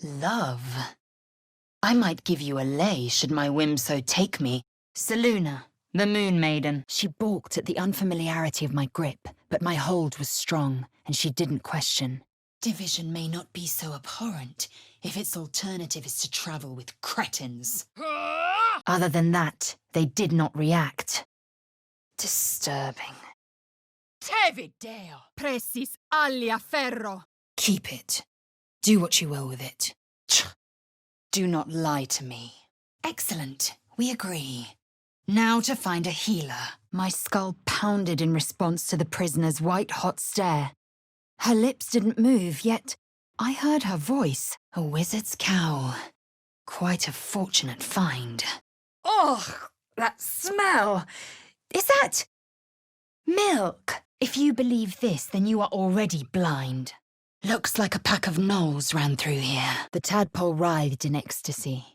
Love? I might give you a lay should my whim so take me. Selûne, the Moon Maiden. She balked at the unfamiliarity of my grip, but my hold was strong, and she didn't question. Division may not be so abhorrent if its alternative is to travel with cretins. Other than that, they did not react. Disturbing. Tevideo, precis alia ferro. Keep it. Do what you will with it. Do not lie to me. Excellent. We agree. Now to find a healer. My skull pounded in response to the prisoner's white-hot stare. Her lips didn't move, yet I heard her voice. A wizard's cowl. Quite a fortunate find. Oh, that smell! Is that milk? If you believe this, then you are already blind. Looks like a pack of gnolls ran through here. The tadpole writhed in ecstasy.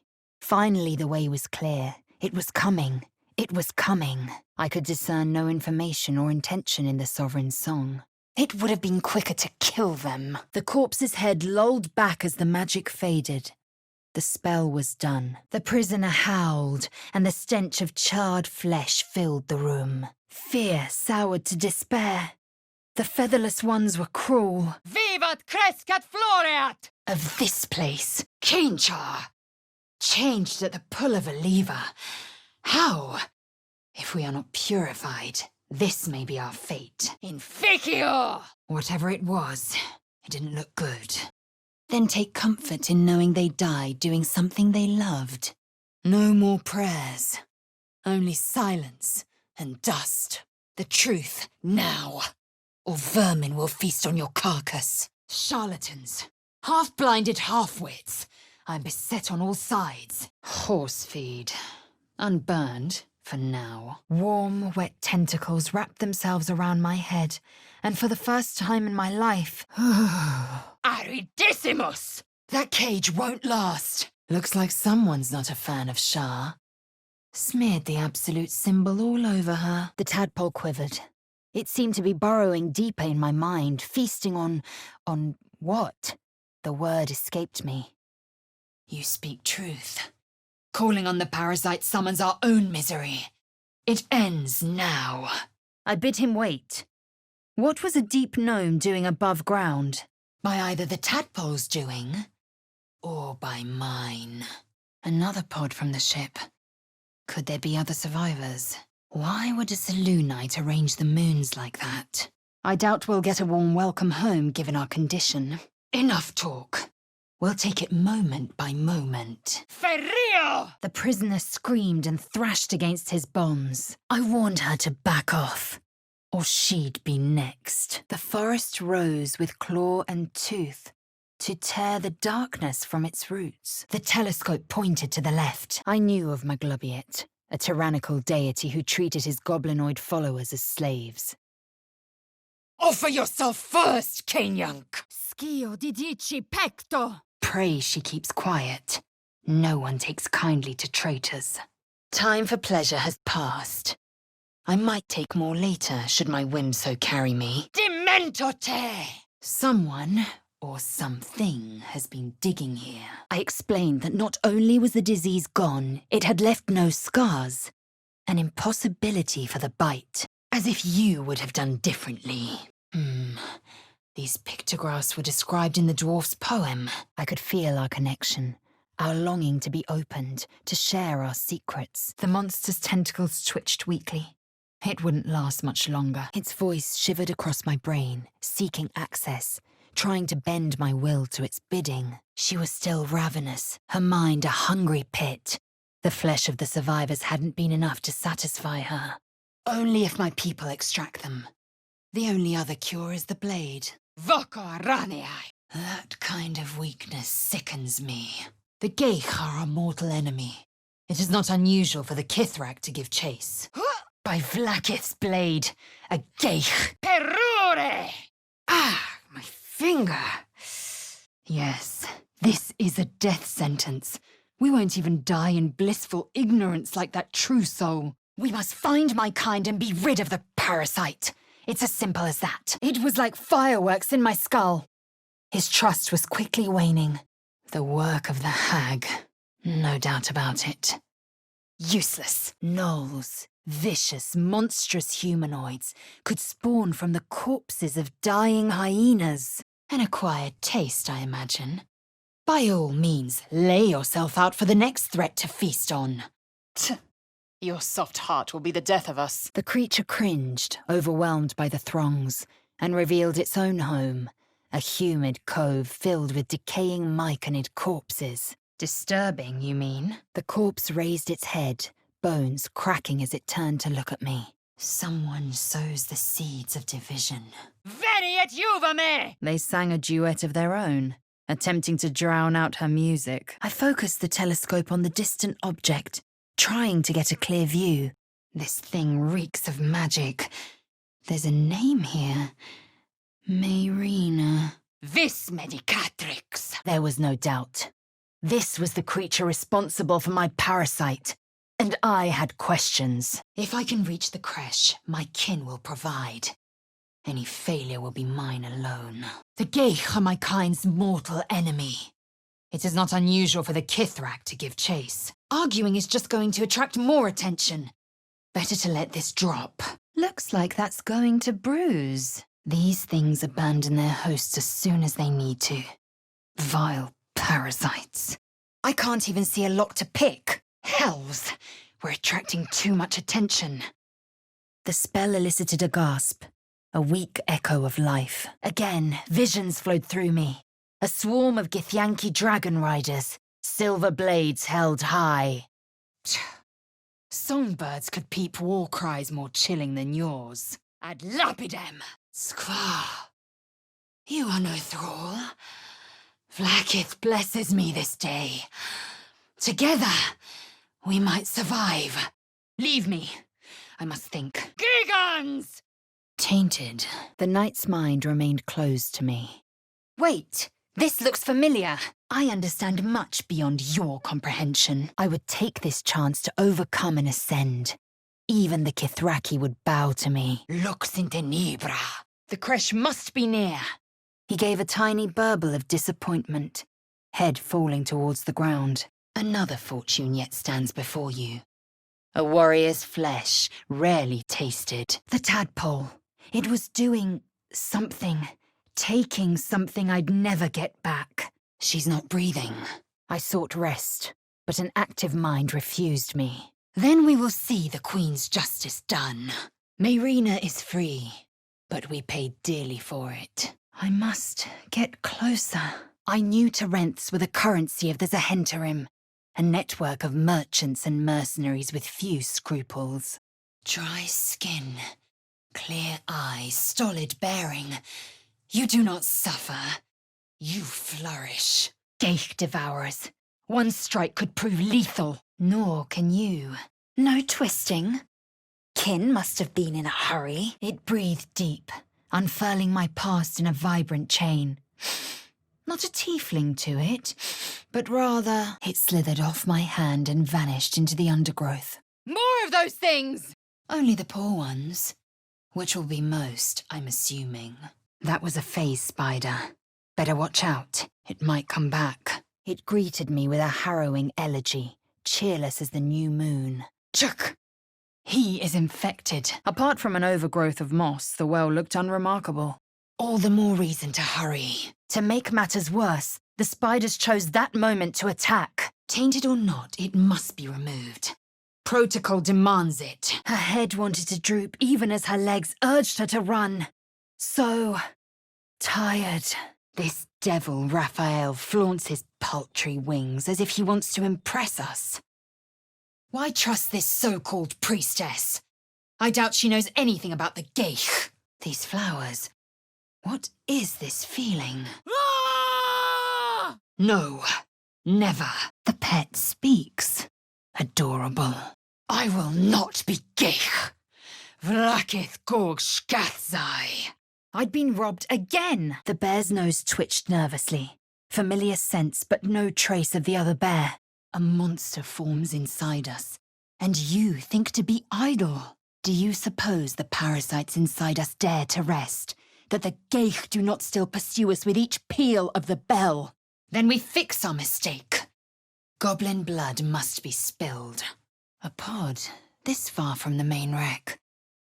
Finally, the way was clear. It was coming. It was coming. I could discern no information or intention in the sovereign's song. It would have been quicker to kill them. The corpse's head lolled back as the magic faded. The spell was done. The prisoner howled, and the stench of charred flesh filled the room. Fear soured to despair. The featherless ones were cruel. Vivat crescat floreat! Of this place, Cainchar, changed at the pull of a lever. How? If we are not purified, this may be our fate. Inficio! Whatever it was, it didn't look good. Then take comfort in knowing they died doing something they loved. No more prayers. Only silence and dust. The truth, now. Or vermin will feast on your carcass. Charlatans. Half-blinded half-wits. I'm beset on all sides. Horse feed. Unburned, for now. Warm, wet tentacles wrapped themselves around my head, and for the first time in my life... Aridissimus! That cage won't last. Looks like someone's not a fan of Shah. Smeared the absolute symbol all over her. The tadpole quivered. It seemed to be burrowing deeper in my mind, feasting on what? The word escaped me. You speak truth. Calling on the parasite summons our own misery. It ends now. I bid him wait. What was a deep gnome doing above ground? By either the tadpole's doing, or by mine. Another pod from the ship. Could there be other survivors? Why would a Selûnite arrange the moons like that? I doubt we'll get a warm welcome home given our condition. Enough talk. We'll take it moment by moment. Ferrio! The prisoner screamed and thrashed against his bonds. I warned her to back off, or she'd be next. The forest rose with claw and tooth to tear the darkness from its roots. The telescope pointed to the left. I knew of Maglobiet, a tyrannical deity who treated his goblinoid followers as slaves. Offer yourself first, Cainyank! Scio didici pecto! Pray she keeps quiet. No one takes kindly to traitors. Time for pleasure has passed. I might take more later, should my whim so carry me. Demento te! Someone, or something, has been digging here. I explained that not only was the disease gone, it had left no scars. An impossibility for the bite. As if you would have done differently. These pictographs were described in the dwarf's poem. I could feel our connection, our longing to be opened, to share our secrets. The monster's tentacles twitched weakly. It wouldn't last much longer. Its voice shivered across my brain, seeking access, trying to bend my will to its bidding. She was still ravenous, her mind a hungry pit. The flesh of the survivors hadn't been enough to satisfy her. Only if my people extract them. The only other cure is the blade. Voco araneai! That kind of weakness sickens me. The Geich are our mortal enemy. It is not unusual for the Kithrak to give chase. By Vlaakith's blade, a Geich. Perure! Ah, my finger. Yes, this is a death sentence. We won't even die in blissful ignorance like that true soul. We must find my kind and be rid of the parasite. It's as simple as that. It was like fireworks in my skull. His trust was quickly waning. The work of the hag. No doubt about it. Useless. Gnolls, vicious, monstrous humanoids, could spawn from the corpses of dying hyenas. An acquired taste, I imagine. By all means, lay yourself out for the next threat to feast on. Your soft heart will be the death of us. The creature cringed, overwhelmed by the throngs, and revealed its own home, a humid cove filled with decaying myconid corpses. Disturbing, you mean? The corpse raised its head, bones cracking as it turned to look at me. Someone sows the seeds of division. Veni et juva me! They sang a duet of their own, attempting to drown out her music. I focused the telescope on the distant object, trying to get a clear view. This thing reeks of magic. There's a name here. Mayrina. Vis medicatrix. There was no doubt. This was the creature responsible for my parasite, and I had questions. If I can reach the creche, my kin will provide. Any failure will be mine alone. The Geich are my kind's mortal enemy. It is not unusual for the Kithrak to give chase. Arguing is just going to attract more attention. Better to let this drop. Looks like that's going to bruise. These things abandon their hosts as soon as they need to. Vile parasites. I can't even see a lock to pick. Hells, we're attracting too much attention. The spell elicited a gasp, a weak echo of life. Again, visions flowed through me. A swarm of Githyanki dragon riders, silver blades held high. Songbirds could peep war cries more chilling than yours. Ad lapidem. Skvar, you are no thrall. Vlaakith blesses me this day. Together, we might survive. Leave me. I must think. Gigans! Tainted, the knight's mind remained closed to me. Wait, this looks familiar. I understand much beyond your comprehension. I would take this chance to overcome and ascend. Even the Kithraki would bow to me. Lux in tenebra. The creche must be near. He gave a tiny burble of disappointment, head falling towards the ground. Another fortune yet stands before you. A warrior's flesh, rarely tasted. The tadpole. It was doing something, taking something I'd never get back. She's not breathing. I sought rest, but an active mind refused me. Then we will see the Queen's justice done. Mayrina is free, but we paid dearly for it. I must get closer. I knew Terents were the currency of the Zahentarim, a network of merchants and mercenaries with few scruples. Dry skin, clear eyes, stolid bearing. You do not suffer. You flourish. Geich devourers. One strike could prove lethal. Nor can you. No twisting. Kin must have been in a hurry. It breathed deep, unfurling my past in a vibrant chain. Not a tiefling to it, but rather it slithered off my hand and vanished into the undergrowth. More of those things! Only the poor ones, which will be most, I'm assuming. That was a phase spider. Better watch out. It might come back. It greeted me with a harrowing elegy, cheerless as the new moon. Chuk! He is infected. Apart from an overgrowth of moss, the well looked unremarkable. All the more reason to hurry. To make matters worse, the spiders chose that moment to attack. Tainted or not, it must be removed. Protocol demands it. Her head wanted to droop even as her legs urged her to run. So tired. This devil Raphael flaunts his paltry wings as if he wants to impress us. Why trust this so-called priestess? I doubt she knows anything about the Geich. These flowers. What is this feeling? Ah! No, never. The pet speaks. Adorable. I will not be Geich. Vlaakith Gorg Shkathzai. I'd been robbed again. The bear's nose twitched nervously. Familiar sense, but no trace of the other bear. A monster forms inside us, and you think to be idle. Do you suppose the parasites inside us dare to rest? That the Geich do not still pursue us with each peal of the bell? Then we fix our mistake. Goblin blood must be spilled. A pod this far from the main wreck.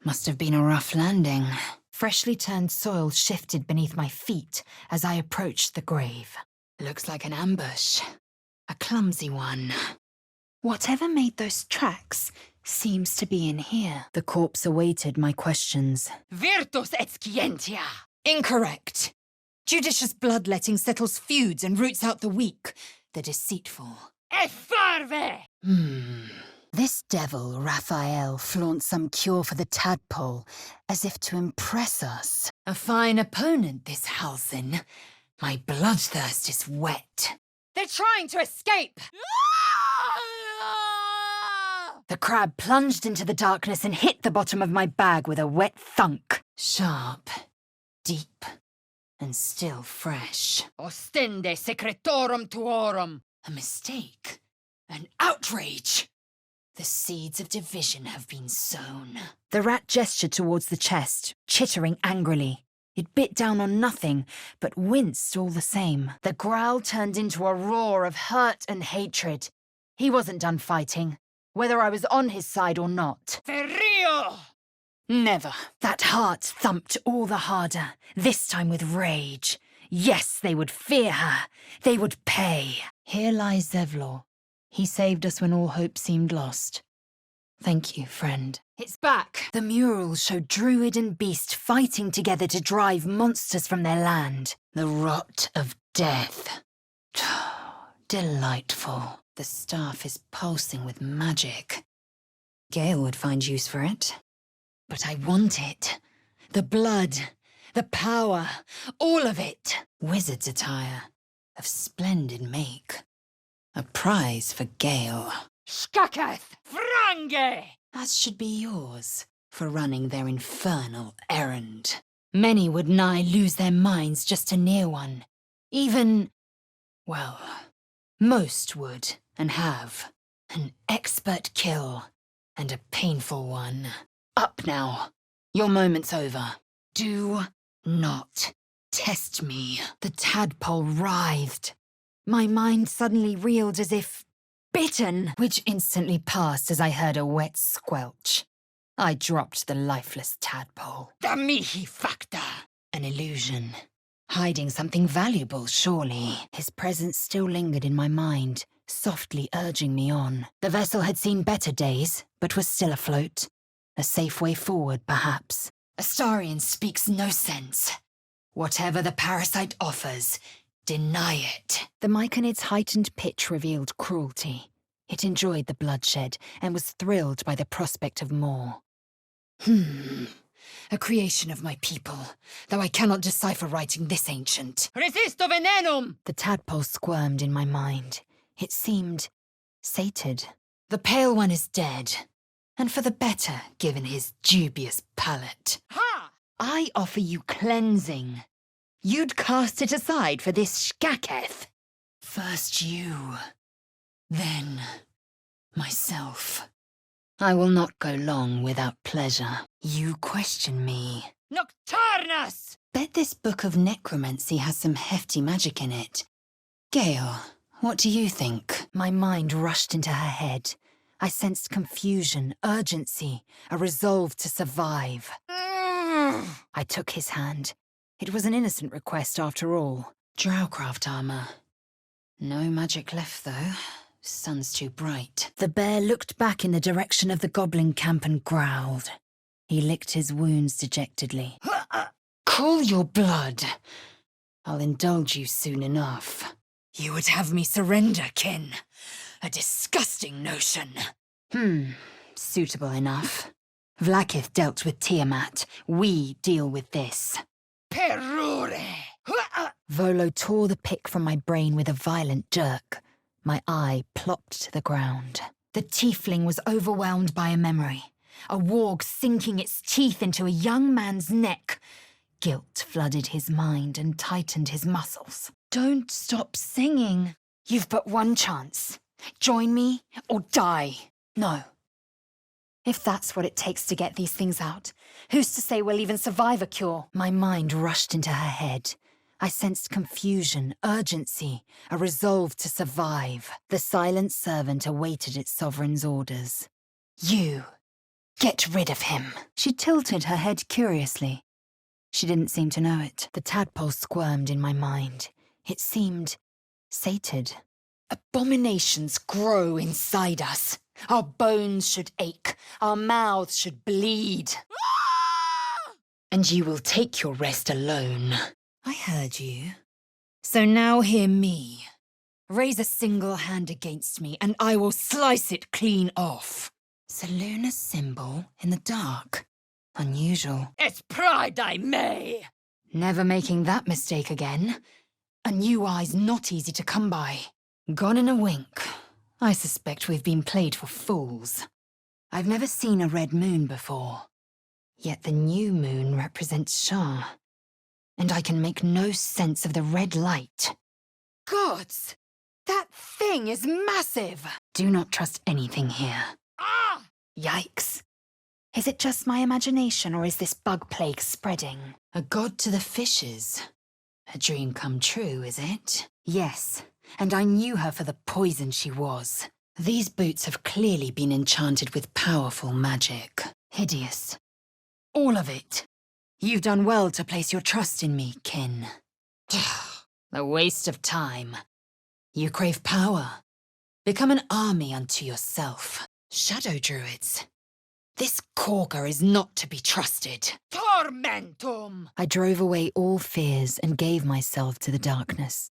Must have been a rough landing. Freshly turned soil shifted beneath my feet as I approached the grave. Looks like an ambush. A clumsy one. Whatever made those tracks seems to be in here. The corpse awaited my questions. Virtus et scientia. Incorrect. Judicious bloodletting settles feuds and roots out the weak, the deceitful. Et farve. This devil, Raphael, flaunts some cure for the tadpole, as if to impress us. A fine opponent, this Halsin. My bloodthirst is wet. They're trying to escape. The crab plunged into the darkness and hit the bottom of my bag with a wet thunk. Sharp, deep, and still fresh. Ostende secretorum tuorum. A mistake. An outrage. The seeds of division have been sown. The rat gestured towards the chest, chittering angrily. It bit down on nothing, but winced all the same. The growl turned into a roar of hurt and hatred. He wasn't done fighting, whether I was on his side or not. Ferrio! Never. That heart thumped all the harder, this time with rage. Yes, they would fear her. They would pay. Here lies Zevlor. He saved us when all hope seemed lost. Thank you, friend. It's back. The murals show druid and beast fighting together to drive monsters from their land. The rot of death. Delightful. The staff is pulsing with magic. Gale would find use for it. But I want it. The blood, the power, all of it. Wizard's attire, of splendid make. A prize for Gale. Skaketh! Frange! As should be yours, for running their infernal errand. Many would nigh lose their minds just to near one. Even, well, most would and have. An expert kill, and a painful one. Up now. Your moment's over. Do not test me. The tadpole writhed. My mind suddenly reeled as if bitten, which instantly passed as I heard a wet squelch. I dropped the lifeless tadpole. Da mihi facta. An illusion. Hiding something valuable, surely. His presence still lingered in my mind, softly urging me on. The vessel had seen better days, but was still afloat. A safe way forward, perhaps. Astarion speaks no sense. Whatever the parasite offers, deny it. The Myconid's heightened pitch revealed cruelty. It enjoyed the bloodshed and was thrilled by the prospect of more. A creation of my people, though I cannot decipher writing this ancient. Resisto venenum! The tadpole squirmed in my mind. It seemed sated. The pale one is dead, and for the better, given his dubious palate. Ha! I offer you cleansing. You'd cast it aside for this Skaketh. First you, then myself. I will not go long without pleasure. You question me. Nocturnus! Bet this book of necromancy has some hefty magic in it. Gale, what do you think? My mind rushed into her head. I sensed confusion, urgency, a resolve to survive. I took his hand. It was an innocent request after all. Drowcraft armor. No magic left, though. Sun's too bright. The bear looked back in the direction of the goblin camp and growled. He licked his wounds dejectedly. Cool your blood. I'll indulge you soon enough. You would have me surrender, kin. A disgusting notion. Suitable enough. Vlaakith dealt with Tiamat. We deal with this. Perure! Volo tore the pick from my brain with a violent jerk. My eye plopped to the ground. The tiefling was overwhelmed by a memory. A warg sinking its teeth into a young man's neck. Guilt flooded his mind and tightened his muscles. Don't stop singing. You've but one chance. Join me or die. No. If that's what it takes to get these things out, who's to say we'll even survive a cure? My mind rushed into her head. I sensed confusion, urgency, a resolve to survive. The silent servant awaited its sovereign's orders. You, get rid of him. She tilted her head curiously. She didn't seem to know it. The tadpole squirmed in my mind. It seemed sated. Abominations grow inside us. Our bones should ache. Our mouths should bleed. And you will take your rest alone. I heard you. So now hear me. Raise a single hand against me, and I will slice it clean off. Saloon's symbol in the dark. Unusual. It's pride I may. Never making that mistake again. A new eye's not easy to come by. Gone in a wink. I suspect we've been played for fools. I've never seen a red moon before. Yet the new moon represents Shah. And I can make no sense of the red light. Gods! That thing is massive! Do not trust anything here. Ah! Yikes. Is it just my imagination, or is this bug plague spreading? A god to the fishes. A dream come true, is it? Yes, and I knew her for the poison she was. These boots have clearly been enchanted with powerful magic. Hideous. All of it. You've done well to place your trust in me, kin. A waste of time. You crave power. Become an army unto yourself. Shadow druids. This Corker is not to be trusted. Tormentum! I drove away all fears and gave myself to the darkness.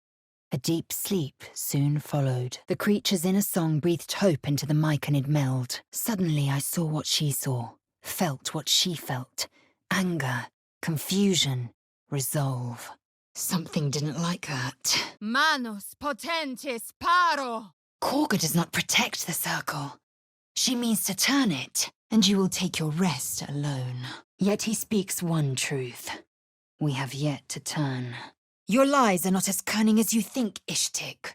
A deep sleep soon followed. The creature's inner song breathed hope into the myconid meld. Suddenly I saw what she saw, felt what she felt. Anger, confusion, resolve. Something didn't like that. Manus potentis paro! Corker does not protect the circle. She means to turn it, and you will take your rest alone. Yet he speaks one truth. We have yet to turn. Your lies are not as cunning as you think, Ishtik.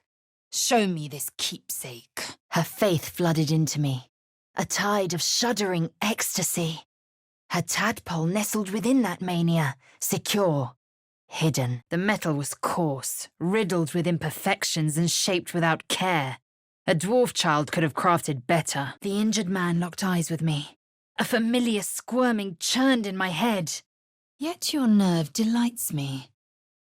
Show me this keepsake. Her faith flooded into me. A tide of shuddering ecstasy. Her tadpole nestled within that mania, secure. Hidden. The metal was coarse, riddled with imperfections and shaped without care. A dwarf child could have crafted better. The injured man locked eyes with me. A familiar squirming churned in my head. Yet your nerve delights me.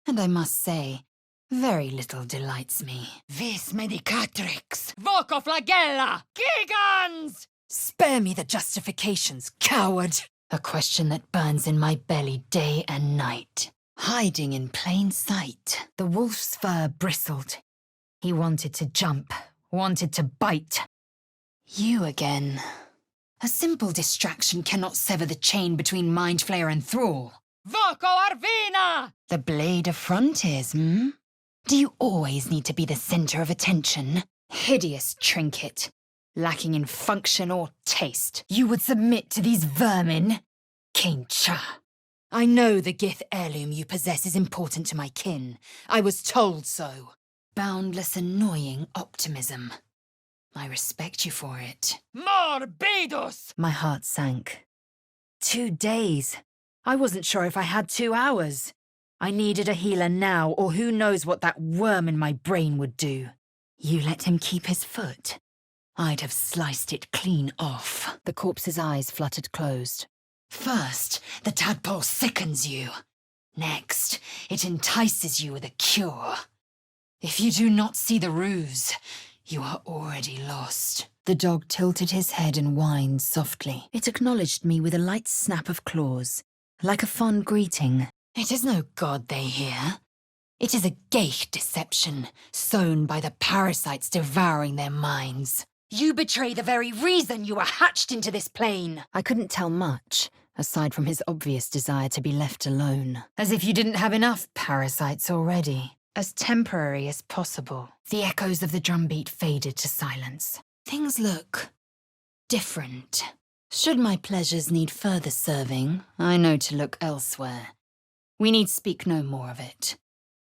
And I must say, very little delights me. Vis medicatrix! Voco flagella! Gigans! Spare me the justifications, coward! A question that burns in my belly day and night. Hiding in plain sight. The wolf's fur bristled. He wanted to jump, wanted to bite. You again. A simple distraction cannot sever the chain between mind flayer and thrall. Voco arvina! The blade of frontiers, hmm? Do you always need to be the center of attention? Hideous trinket. Lacking in function or taste. You would submit to these vermin? Kincha. I know the Gith heirloom you possess is important to my kin. I was told so. Boundless annoying optimism. I respect you for it. Morbidus! My heart sank. 2 days. I wasn't sure if I had 2 hours. I needed a healer now, or who knows what that worm in my brain would do. You let him keep his foot. I'd have sliced it clean off. The corpse's eyes fluttered closed. First, the tadpole sickens you. Next, it entices you with a cure. If you do not see the ruse, you are already lost. The dog tilted his head and whined softly. It acknowledged me with a light snap of claws, like a fond greeting. It is no god they hear. It is a geich deception, sown by the parasites devouring their minds. You betray the very reason you were hatched into this plane. I couldn't tell much, aside from his obvious desire to be left alone. As if you didn't have enough parasites already. As temporary as possible. The echoes of the drumbeat faded to silence. Things look different. Should my pleasures need further serving, I know to look elsewhere. We need speak no more of it.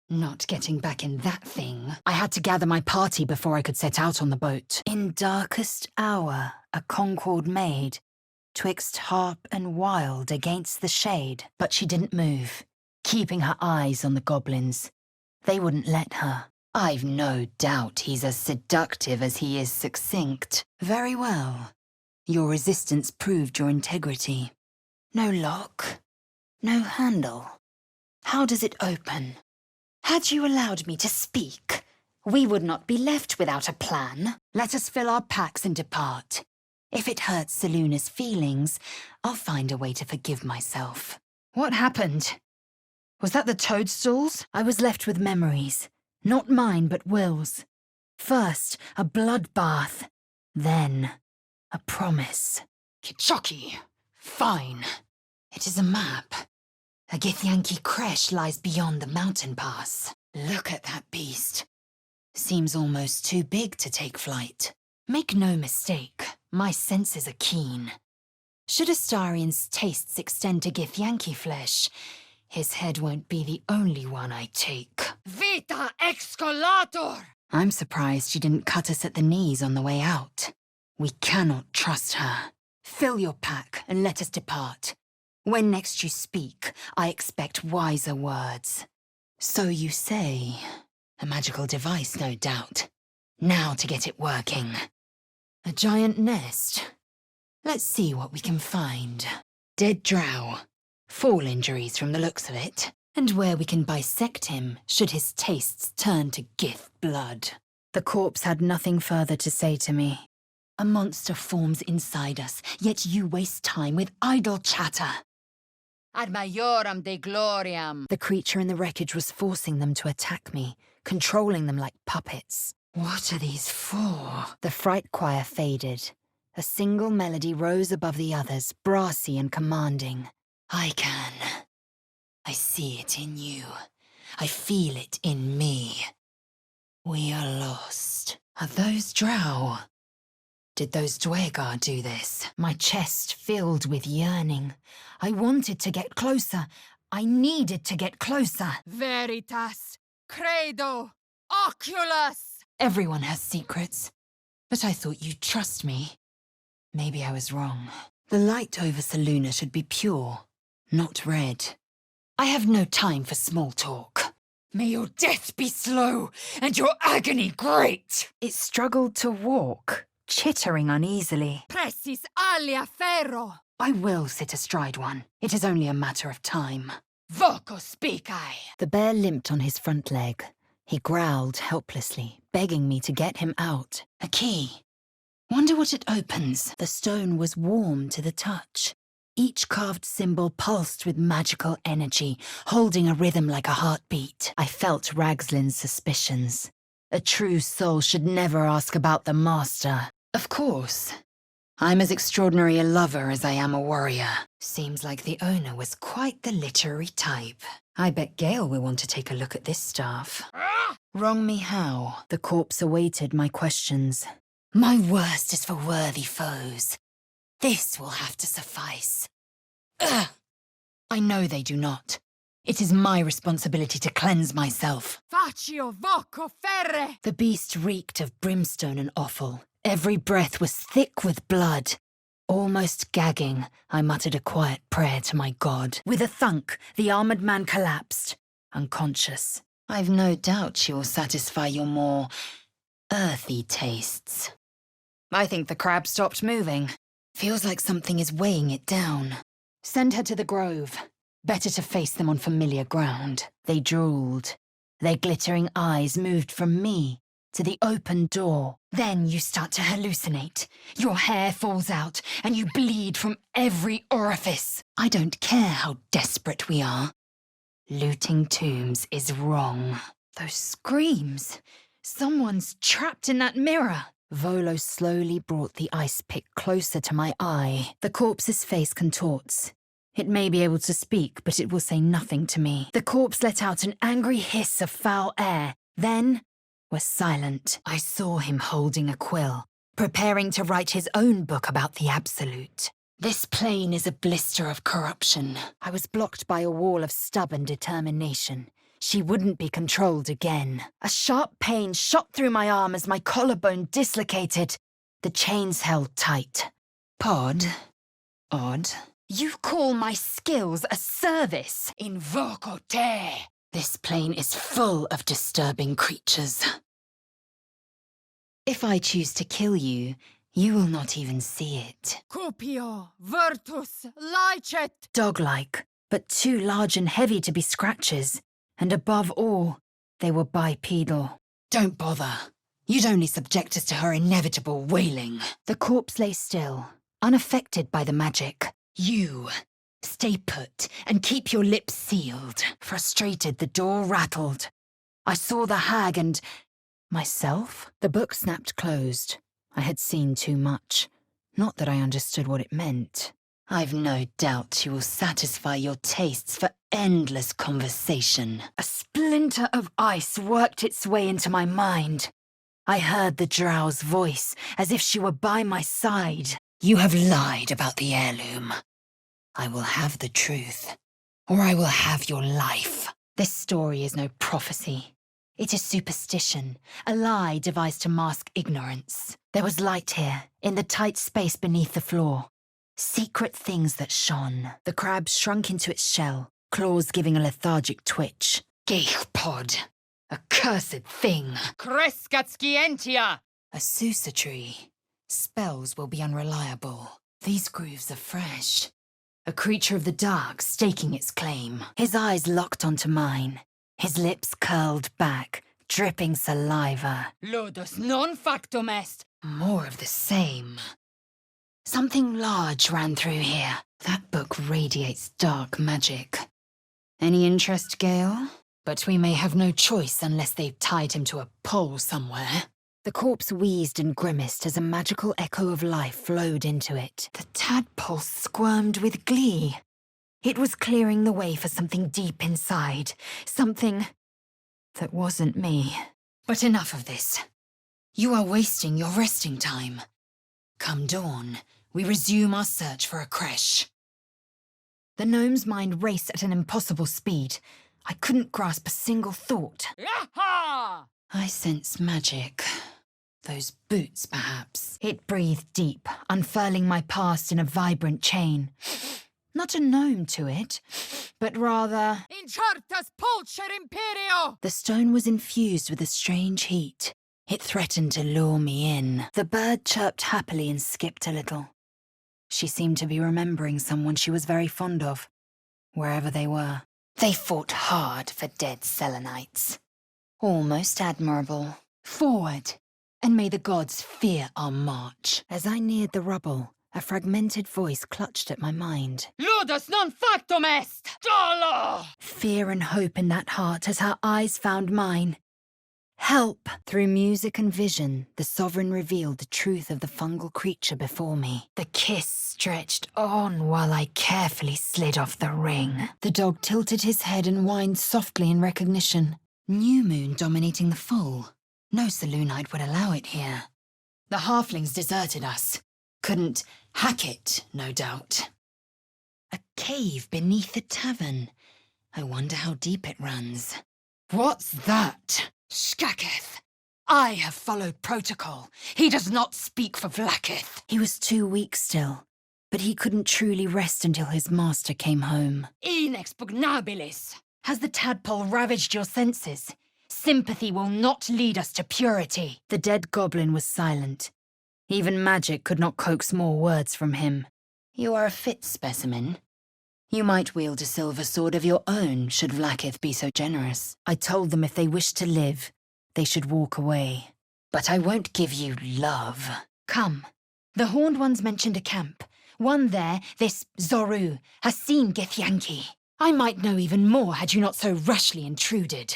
Not getting back in that thing. I had to gather my party before I could set out on the boat. In darkest hour, a concord made, twixt harp and wild against the shade. But she didn't move. keeping her eyes on the goblins. They wouldn't let her. I've no doubt he's as seductive as he is succinct. Very well. Your resistance proved your integrity. No lock. No handle. How does it open? Had you allowed me to speak, we would not be left without a plan. Let us fill our packs and depart. If it hurts Seluna's feelings, I'll find a way to forgive myself. What happened? Was that the toadstools? I was left with memories. Not mine, but Will's. First, a bloodbath. Then, a promise. Kichoki. Fine. It is a map. A Githyanki creche lies beyond the mountain pass. Look at that beast. Seems almost too big to take flight. Make no mistake, my senses are keen. Should Astarian's tastes extend to Githyanki flesh, his head won't be the only one I take. Vita excolator! I'm surprised she didn't cut us at the knees on the way out. We cannot trust her. Fill your pack and let us depart. When next you speak, I expect wiser words. So you say. A magical device, no doubt. Now to get it working. A giant nest. Let's see what we can find. Dead drow. Fall injuries from the looks of it. And where we can bisect him, should his tastes turn to Gith blood. The corpse had nothing further to say to me. A monster forms inside us, yet you waste time with idle chatter. Ad majoram de gloriam. The creature in the wreckage was forcing them to attack me, controlling them like puppets. What are these for? The fright choir faded. A single melody rose above the others, brassy and commanding. I can. I see it in you. I feel it in me. We are lost. Are those drow? Did those Dwegar do this? My chest filled with yearning. I wanted to get closer. I needed to get closer. Veritas. Credo. Oculus. Everyone has secrets. But I thought you'd trust me. Maybe I was wrong. The light over Selûne should be pure, not red. I have no time for small talk. May your death be slow, and your agony great! It struggled to walk, chittering uneasily. Pressis alia ferro! I will sit astride one. It is only a matter of time. Voco spicai! The bear limped on his front leg. He growled helplessly, begging me to get him out. A key. Wonder what it opens. The stone was warm to the touch. Each carved symbol pulsed with magical energy, holding a rhythm like a heartbeat. I felt Ragslin's suspicions. A true soul should never ask about the master. Of course. I'm as extraordinary a lover as I am a warrior. Seems like the owner was quite the literary type. I bet Gale will want to take a look at this staff. Wrong me how? The corpse awaited my questions. My worst is for worthy foes. This will have to suffice. Ugh. I know they do not. It is my responsibility to cleanse myself. Faccio voco ferre! The beast reeked of brimstone and offal. Every breath was thick with blood. Almost gagging, I muttered a quiet prayer to my god. With a thunk, the armored man collapsed, unconscious. I've no doubt she will satisfy your more earthy tastes. I think the crab stopped moving. Feels like something is weighing it down. Send her to the grove. Better to face them on familiar ground. They drooled. Their glittering eyes moved from me to the open door. Then you start to hallucinate. Your hair falls out, and you bleed from every orifice. I don't care how desperate we are. Looting tombs is wrong. Those screams. Someone's trapped in that mirror. Volo slowly brought the ice pick closer to my eye. The corpse's face contorts. It may be able to speak, but it will say nothing to me. The corpse let out an angry hiss of foul air, then was silent. I saw him holding a quill, preparing to write his own book about the Absolute. This plane is a blister of corruption. I was blocked by a wall of stubborn determination. She wouldn't be controlled again. A sharp pain shot through my arm as my collarbone dislocated. The chains held tight. Pod. Odd. You call my skills a service? Invoco te! This plane is full of disturbing creatures. If I choose to kill you, you will not even see it. Cupio, virtus, licet! Dog-like, but too large and heavy to be scratches. And above all, they were bipedal. Don't bother. You'd only subject us to her inevitable wailing. The corpse lay still, unaffected by the magic. You, stay put and keep your lips sealed. Frustrated, the door rattled. I saw the hag and... myself? The book snapped closed. I had seen too much. Not that I understood what it meant. I've no doubt you will satisfy your tastes for endless conversation. A splinter of ice worked its way into my mind. I heard the drow's voice, as if she were by my side. You have lied about the heirloom. I will have the truth, or I will have your life. This story is no prophecy. It is superstition, a lie devised to mask ignorance. There was light here, in the tight space beneath the floor. Secret things that shone. The crab shrunk into its shell, claws giving a lethargic twitch. Pod, accursed thing. Crescatscientia! A Susa tree. Spells will be unreliable. These grooves are fresh. A creature of the dark staking its claim. His eyes locked onto mine. His lips curled back, dripping saliva. Ludus non factum est! More of the same. Something large ran through here. That book radiates dark magic. Any interest, Gale? But we may have no choice unless they've tied him to a pole somewhere. The corpse wheezed and grimaced as a magical echo of life flowed into it. The tadpole squirmed with glee. It was clearing the way for something deep inside. Something that wasn't me. But enough of this. You are wasting your resting time. Come dawn, we resume our search for a creche. The gnome's mind raced at an impossible speed. I couldn't grasp a single thought. Yaha! I sense magic. Those boots, perhaps. It breathed deep, unfurling my past in a vibrant chain. Not a gnome to it, but rather... Inchartas pulcher imperio! The stone was infused with a strange heat. It threatened to lure me in. The bird chirped happily and skipped a little. She seemed to be remembering someone she was very fond of, wherever they were. They fought hard for dead Selenites. Almost admirable. Forward, and may the gods fear our march. As I neared the rubble, a fragmented voice clutched at my mind. Ludus non factum est! Dolo! Fear and hope in that heart as her eyes found mine. Help! Through music and vision, the sovereign revealed the truth of the fungal creature before me. The kiss stretched on while I carefully slid off the ring. The dog tilted his head and whined softly in recognition. New moon dominating the full. No saloonite would allow it here. The halflings deserted us. Couldn't hack it, no doubt. A cave beneath the tavern. I wonder how deep it runs. What's that? Skaketh! I have followed protocol. He does not speak for Vlaakith. He was too weak still, but he couldn't truly rest until his master came home. Inexpugnabilis! Has the tadpole ravaged your senses? Sympathy will not lead us to purity. The dead goblin was silent. Even magic could not coax more words from him. You are a fit specimen. You might wield a silver sword of your own, should Vlaakith be so generous. I told them if they wished to live, they should walk away. But I won't give you love. Come. The Horned Ones mentioned a camp. One there, this Zoru, has seen Githyanki. I might know even more had you not so rashly intruded.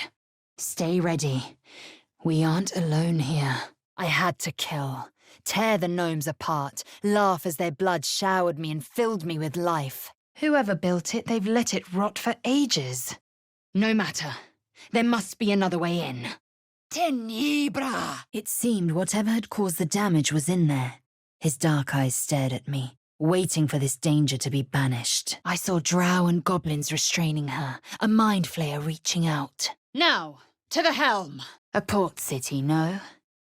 Stay ready. We aren't alone here. I had to kill. Tear the gnomes apart, laugh as their blood showered me and filled me with life. Whoever built it, they've let it rot for ages. No matter. There must be another way in. Tenebra! It seemed whatever had caused the damage was in there. His dark eyes stared at me, waiting for this danger to be banished. I saw drow and goblins restraining her, a mind flayer reaching out. Now, to the helm! A port city, no?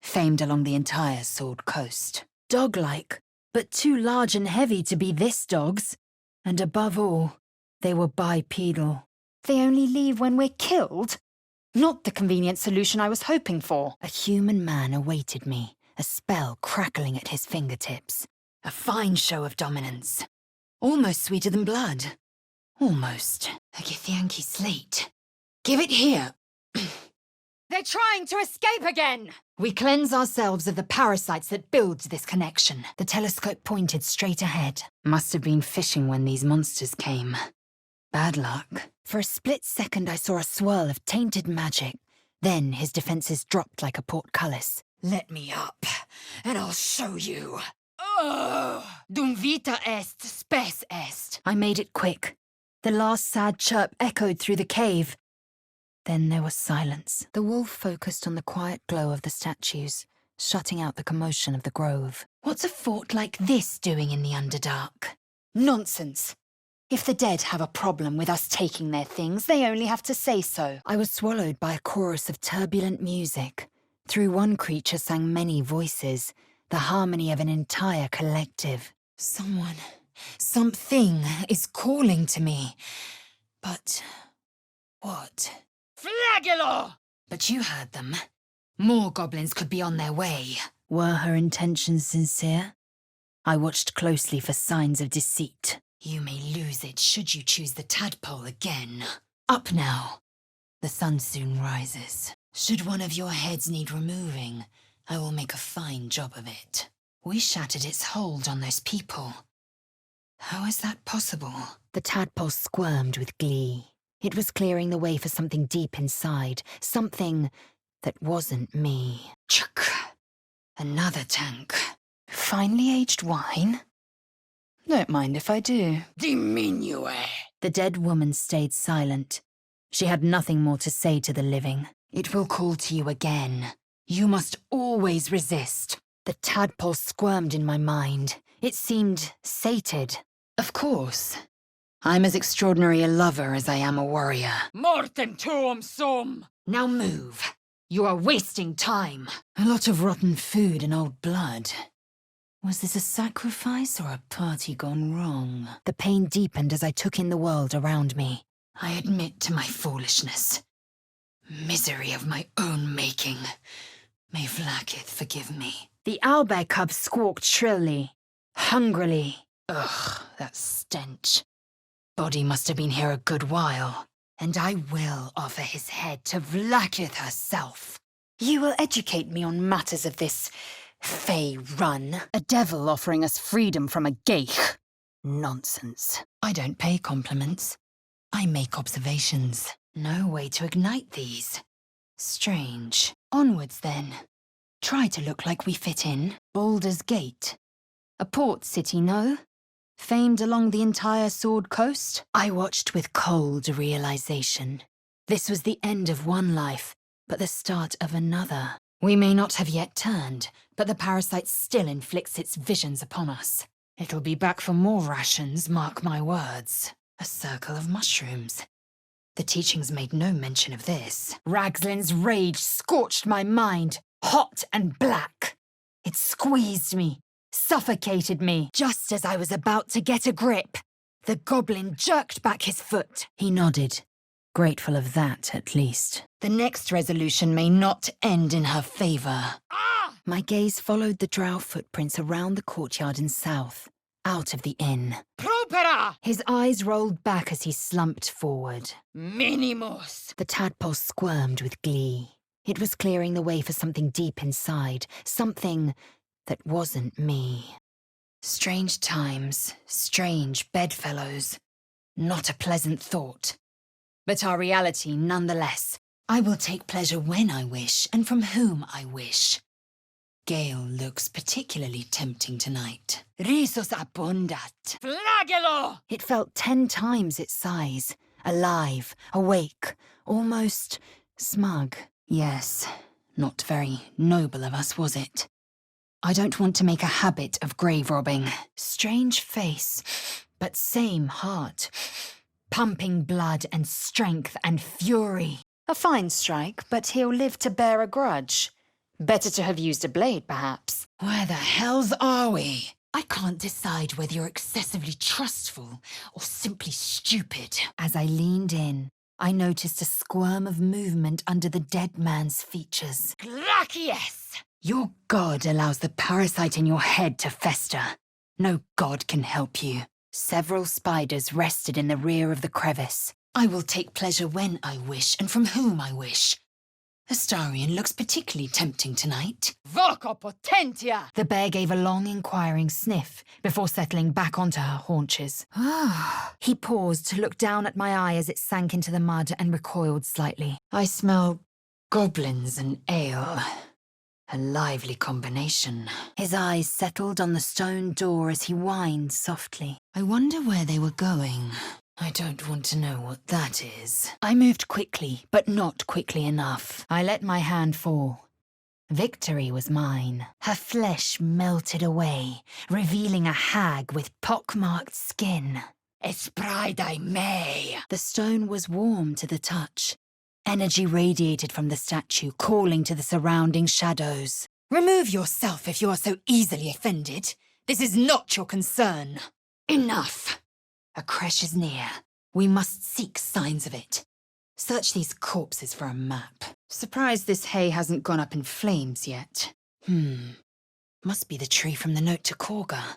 Famed along the entire Sword Coast. Dog-like, but too large and heavy to be this dog's. And above all, they were bipedal. They only leave when we're killed? Not the convenient solution I was hoping for. A human man awaited me, a spell crackling at his fingertips. A fine show of dominance. Almost sweeter than blood. Almost. A Githyanki slate. Give it here. They're trying to escape again! We cleanse ourselves of the parasites that build this connection. The telescope pointed straight ahead. Must have been fishing when these monsters came. Bad luck. For a split second I saw a swirl of tainted magic. Then his defenses dropped like a portcullis. Let me up, and I'll show you. Dum vita est, spes est. I made it quick. The last sad chirp echoed through the cave. Then there was silence. The wolf focused on the quiet glow of the statues, shutting out the commotion of the grove. What's a fort like this doing in the Underdark? Nonsense. If the dead have a problem with us taking their things, they only have to say so. I was swallowed by a chorus of turbulent music. Through one creature sang many voices, the harmony of an entire collective. Someone, something is calling to me. But what? Flagelo! But you heard them. More goblins could be on their way. Were her intentions sincere? I watched closely for signs of deceit. You may lose it should you choose the tadpole again. Up now. The sun soon rises. Should one of your heads need removing, I will make a fine job of it. We shattered its hold on those people. How is that possible? The tadpole squirmed with glee. It was clearing the way for something deep inside, something that wasn't me. Chuck. Another tank. Finely aged wine? Don't mind if I do. Diminue. The dead woman stayed silent. She had nothing more to say to the living. It will call to you again. You must always resist. The tadpole squirmed in my mind. It seemed sated. Of course. I'm as extraordinary a lover as I am a warrior. Mortem tuum sum. Now move. You are wasting time. A lot of rotten food and old blood. Was this a sacrifice or a party gone wrong? The pain deepened as I took in the world around me. I admit to my foolishness. Misery of my own making. May Vlaakith forgive me. The owlbear cub squawked shrilly, hungrily. Ugh, that stench. Body must have been here a good while. And I will offer his head to Vlaakith herself. You will educate me on matters of this fey run. A devil offering us freedom from a geich. Nonsense. I don't pay compliments. I make observations. No way to ignite these. Strange. Onwards, then. Try to look like we fit in. Baldur's Gate. A port city, no? Famed along the entire Sword Coast? I watched with cold realization. This was the end of one life, but the start of another. We may not have yet turned, but the parasite still inflicts its visions upon us. It'll be back for more rations, mark my words. A circle of mushrooms. The teachings made no mention of this. Ragslin's rage scorched my mind, hot and black. It squeezed me, suffocated me. Just as I was about to get a grip, the goblin jerked back his foot. He nodded, grateful of that at least. The next resolution may not end in her favor. My gaze followed the drow footprints around the courtyard and south, out of the inn. Propera! His eyes rolled back as he slumped forward. Minimus! The tadpole squirmed with glee. It was clearing the way for something deep inside, something that wasn't me. Strange times, strange bedfellows. Not a pleasant thought. But our reality nonetheless. I will take pleasure when I wish, and from whom I wish. Gale looks particularly tempting tonight. Risus abundat. Flagelo! It felt 10 times its size. Alive, awake, almost smug. Yes, not very noble of us, was it? I don't want to make a habit of grave robbing. Strange face, but same heart. Pumping blood and strength and fury. A fine strike, but he'll live to bear a grudge. Better to have used a blade, perhaps. Where the hells are we? I can't decide whether you're excessively trustful or simply stupid. As I leaned in, I noticed a squirm of movement under the dead man's features. Gracias! Your god allows the parasite in your head to fester. No god can help you. Several spiders rested in the rear of the crevice. I will take pleasure when I wish and from whom I wish. Astarion looks particularly tempting tonight. Voco potentia! The bear gave a long, inquiring sniff before settling back onto her haunches. He paused to look down at my eye as it sank into the mud and recoiled slightly. I smell goblins and ale. A lively combination. His eyes settled on the stone door as he whined softly. I wonder where they were going. I don't want to know what that is. I moved quickly, but not quickly enough. I let my hand fall. Victory was mine. Her flesh melted away, revealing a hag with pockmarked skin. Espride me! The stone was warm to the touch. Energy radiated from the statue, calling to the surrounding shadows. Remove yourself if you are so easily offended. This is not your concern. Enough! A crash is near. We must seek signs of it. Search these corpses for a map. Surprised this hay hasn't gone up in flames yet. Must be the tree from the note to Korga.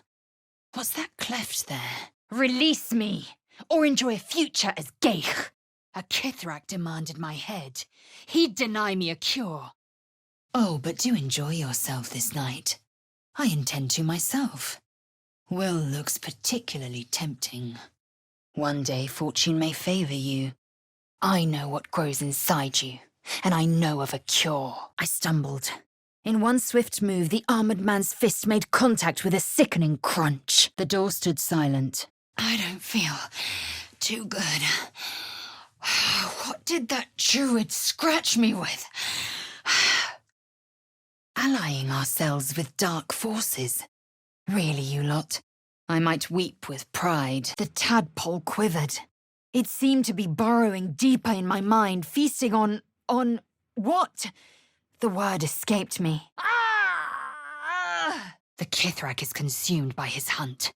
What's that cleft there? Release me, or enjoy a future as Geich. A Kithrak demanded my head. He'd deny me a cure. Oh, but do enjoy yourself this night. I intend to myself. Will looks particularly tempting. One day fortune may favor you. I know what grows inside you, and I know of a cure. I stumbled. In one swift move, the armored man's fist made contact with a sickening crunch. The door stood silent. I don't feel too good. What did that druid scratch me with? Allying ourselves with dark forces. Really, you lot? I might weep with pride. The tadpole quivered. It seemed to be burrowing deeper in my mind, feasting on what? The word escaped me. The Kithrak is consumed by his hunt.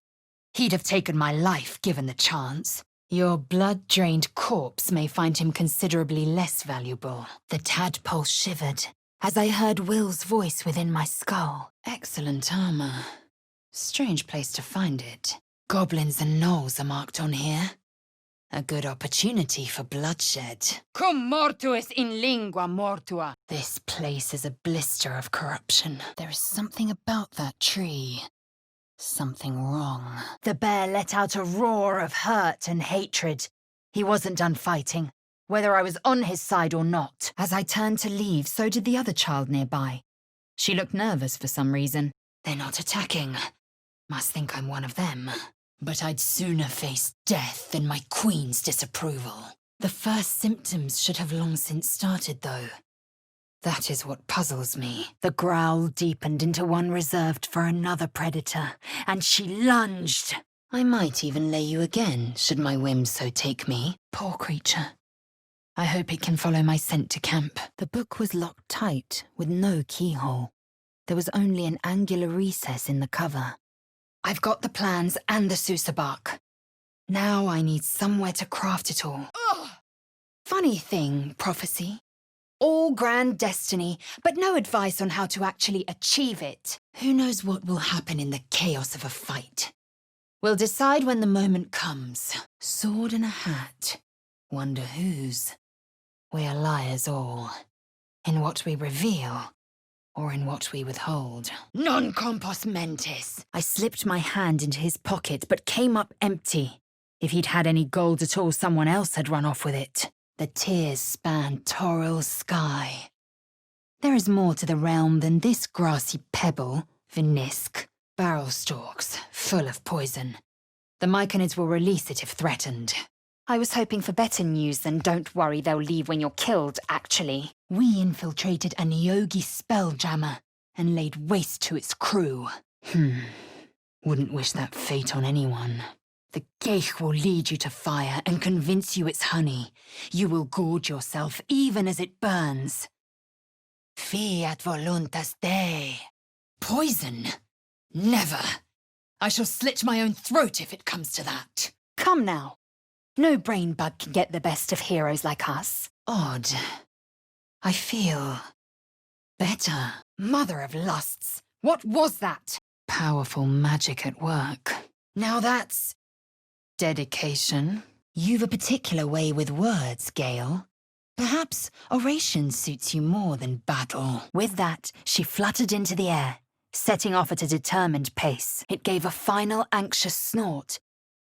He'd have taken my life given the chance. Your blood-drained corpse may find him considerably less valuable. The tadpole shivered as I heard Will's voice within my skull. Excellent armor. Strange place to find it. Goblins and gnolls are marked on here. A good opportunity for bloodshed. Cum mortuus in lingua mortua. This place is a blister of corruption. There is something about that tree. Something wrong. The bear let out a roar of hurt and hatred. He wasn't done fighting, whether I was on his side or not. As I turned to leave, so did the other child nearby. She looked nervous for some reason. They're not attacking. Must think I'm one of them. But I'd sooner face death than my queen's disapproval. The first symptoms should have long since started, though. That is what puzzles me. The growl deepened into one reserved for another predator, and she lunged. I might even lay you again, should my whims so take me. Poor creature. I hope it can follow my scent to camp. The book was locked tight, with no keyhole. There was only an angular recess in the cover. I've got the plans and the Sousa bark. Now I need somewhere to craft it all. Ugh. Funny thing, prophecy. All grand destiny, but no advice on how to actually achieve it. Who knows what will happen in the chaos of a fight? We'll decide when the moment comes. Sword and a hat. Wonder whose? We are liars all. In what we reveal, or in what we withhold. Non compos mentis. I slipped my hand into his pocket, but came up empty. If he'd had any gold at all, someone else had run off with it. The tears spanned Torril's sky. There is more to the realm than this grassy pebble, Vinisk, barrel stalks, full of poison. The Myconids will release it if threatened. I was hoping for better news than don't worry they'll leave when you're killed, actually. We infiltrated a Nyogi spelljammer and laid waste to its crew. Wouldn't wish that fate on anyone. The Geich will lead you to fire and convince you it's honey. You will gorge yourself even as it burns. Fiat voluntas Dei. Poison? Never. I shall slit my own throat if it comes to that. Come now. No brain bug can get the best of heroes like us. Odd. I feel better. Mother of lusts, what was that? Powerful magic at work. Now that's... Dedication. You've a particular way with words, Gale. Perhaps oration suits you more than battle. With that, she fluttered into the air, setting off at a determined pace. It gave a final anxious snort,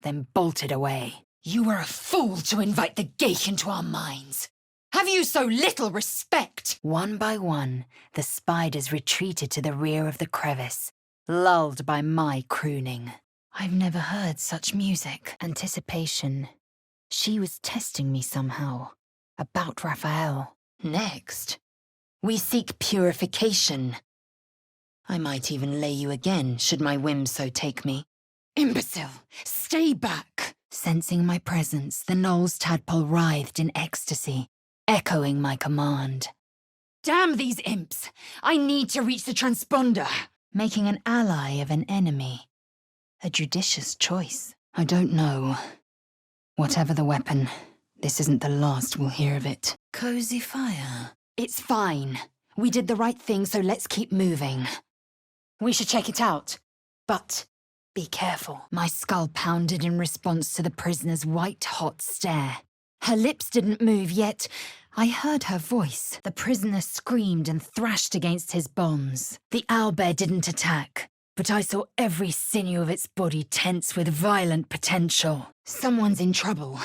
then bolted away. You were a fool to invite the geek into our minds. Have you so little respect? One by one, the spiders retreated to the rear of the crevice, lulled by my crooning. I've never heard such music. Anticipation. She was testing me somehow. About Raphael. Next, we seek purification. I might even lay you again, should my whims so take me. Imbecile, stay back. Sensing my presence, the Knoll's tadpole writhed in ecstasy, echoing my command. Damn these imps. I need to reach the transponder. Making an ally of an enemy. A judicious choice. I don't know. Whatever the weapon, this isn't the last we'll hear of it. Cozy fire. It's fine. We did the right thing, so let's keep moving. We should check it out. But be careful. My skull pounded in response to the prisoner's white-hot stare. Her lips didn't move, yet I heard her voice. The prisoner screamed and thrashed against his bonds. The owlbear didn't attack, but I saw every sinew of its body tense with violent potential. Someone's in trouble.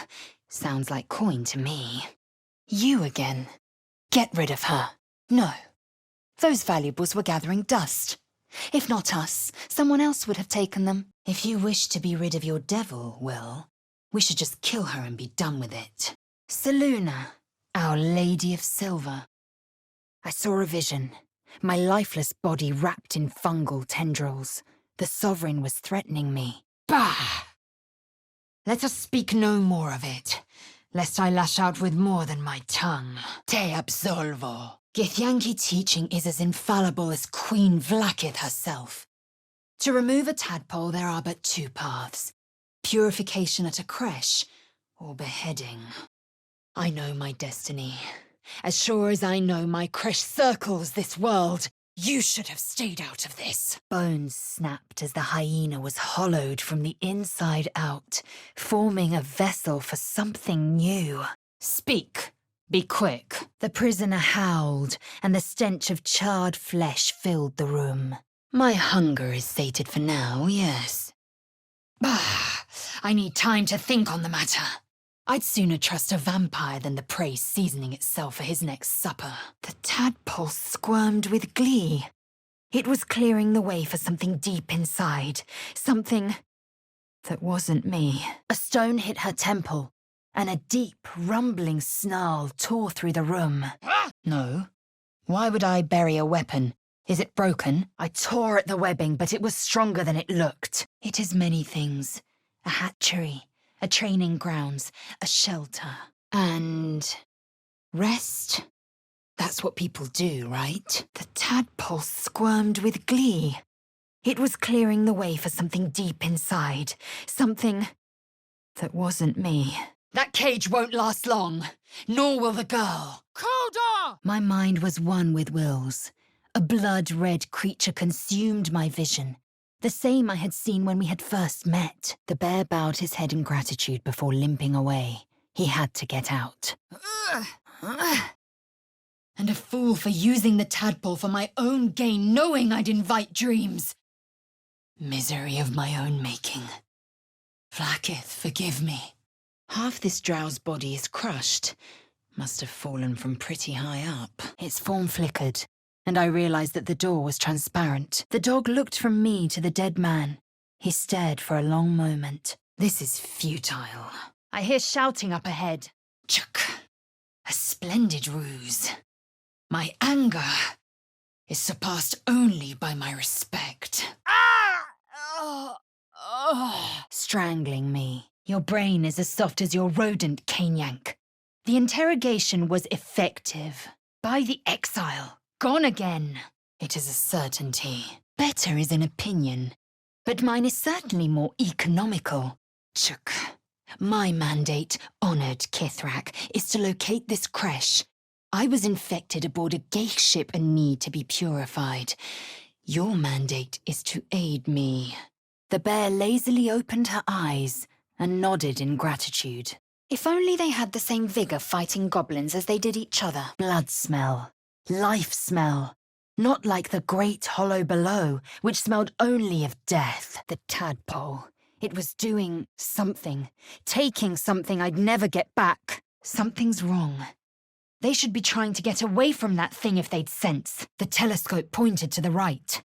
Sounds like coin to me. You again. Get rid of her. No. Those valuables were gathering dust. If not us, someone else would have taken them. If you wish to be rid of your devil, well, we should just kill her and be done with it. Seluna, our Lady of Silver. I saw a vision. My lifeless body wrapped in fungal tendrils. The Sovereign was threatening me. Bah! Let us speak no more of it, lest I lash out with more than my tongue. Te absolvo. Githyanki teaching is as infallible as Queen Vlaakith herself. To remove a tadpole, there are but two paths. Purification at a creche, or beheading. I know my destiny. As sure as I know my creche circles this world. You should have stayed out of this. Bones snapped as the hyena was hollowed from the inside out, forming a vessel for something new. Speak. Be quick. The prisoner howled, and the stench of charred flesh filled the room. My hunger is sated for now, yes. Bah! I need time to think on the matter. I'd sooner trust a vampire than the prey seasoning itself for his next supper. The tadpole squirmed with glee. It was clearing the way for something deep inside. Something that wasn't me. A stone hit her temple, and a deep, rumbling snarl tore through the room. No. Why would I bury a weapon? Is it broken? I tore at the webbing, but it was stronger than it looked. It is many things. A hatchery, a training grounds, a shelter. And rest? That's what people do, right? The tadpole squirmed with glee. It was clearing the way for something deep inside. Something that wasn't me. That cage won't last long, nor will the girl. Coda! My mind was one with Will's. A blood-red creature consumed my vision. The same I had seen when we had first met. The bear bowed his head in gratitude before limping away. He had to get out. And a fool for using the tadpole for my own gain, knowing I'd invite dreams. Misery of my own making. Vlaakith, forgive me. Half this drow's body is crushed. Must have fallen from pretty high up. Its form flickered, and I realized that the door was transparent. The dog looked from me to the dead man. He stared for a long moment. This is futile. I hear shouting up ahead. Chuck. A splendid ruse. My anger is surpassed only by my respect. Strangling me. Your brain is as soft as your rodent, Caneyank. The interrogation was effective. By the exile. Gone again. It is a certainty. Better is an opinion. But mine is certainly more economical. Chuk. My mandate, honored Kithrak, is to locate this creche. I was infected aboard a geich ship and need to be purified. Your mandate is to aid me. The bear lazily opened her eyes and nodded in gratitude. If only they had the same vigor fighting goblins as they did each other. Blood smell. Life smell. Not like the great hollow below, which smelled only of death. The tadpole. It was doing something. Taking something I'd never get back. Something's wrong. They should be trying to get away from that thing if they'd sense. The telescope pointed to the right.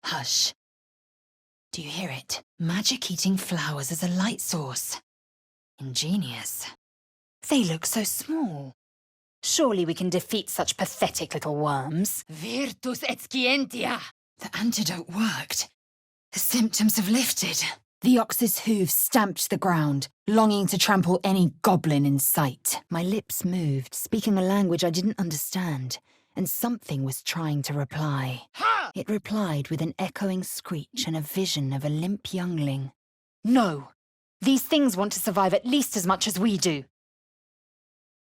Hush. Do you hear it? Magic-eating flowers as a light source. Ingenious. They look so small. Surely we can defeat such pathetic little worms. Virtus et scientia! The antidote worked. The symptoms have lifted. The ox's hooves stamped the ground, longing to trample any goblin in sight. My lips moved, speaking a language I didn't understand, and something was trying to reply. Ha! It replied with an echoing screech and a vision of a limp youngling. No! These things want to survive at least as much as we do.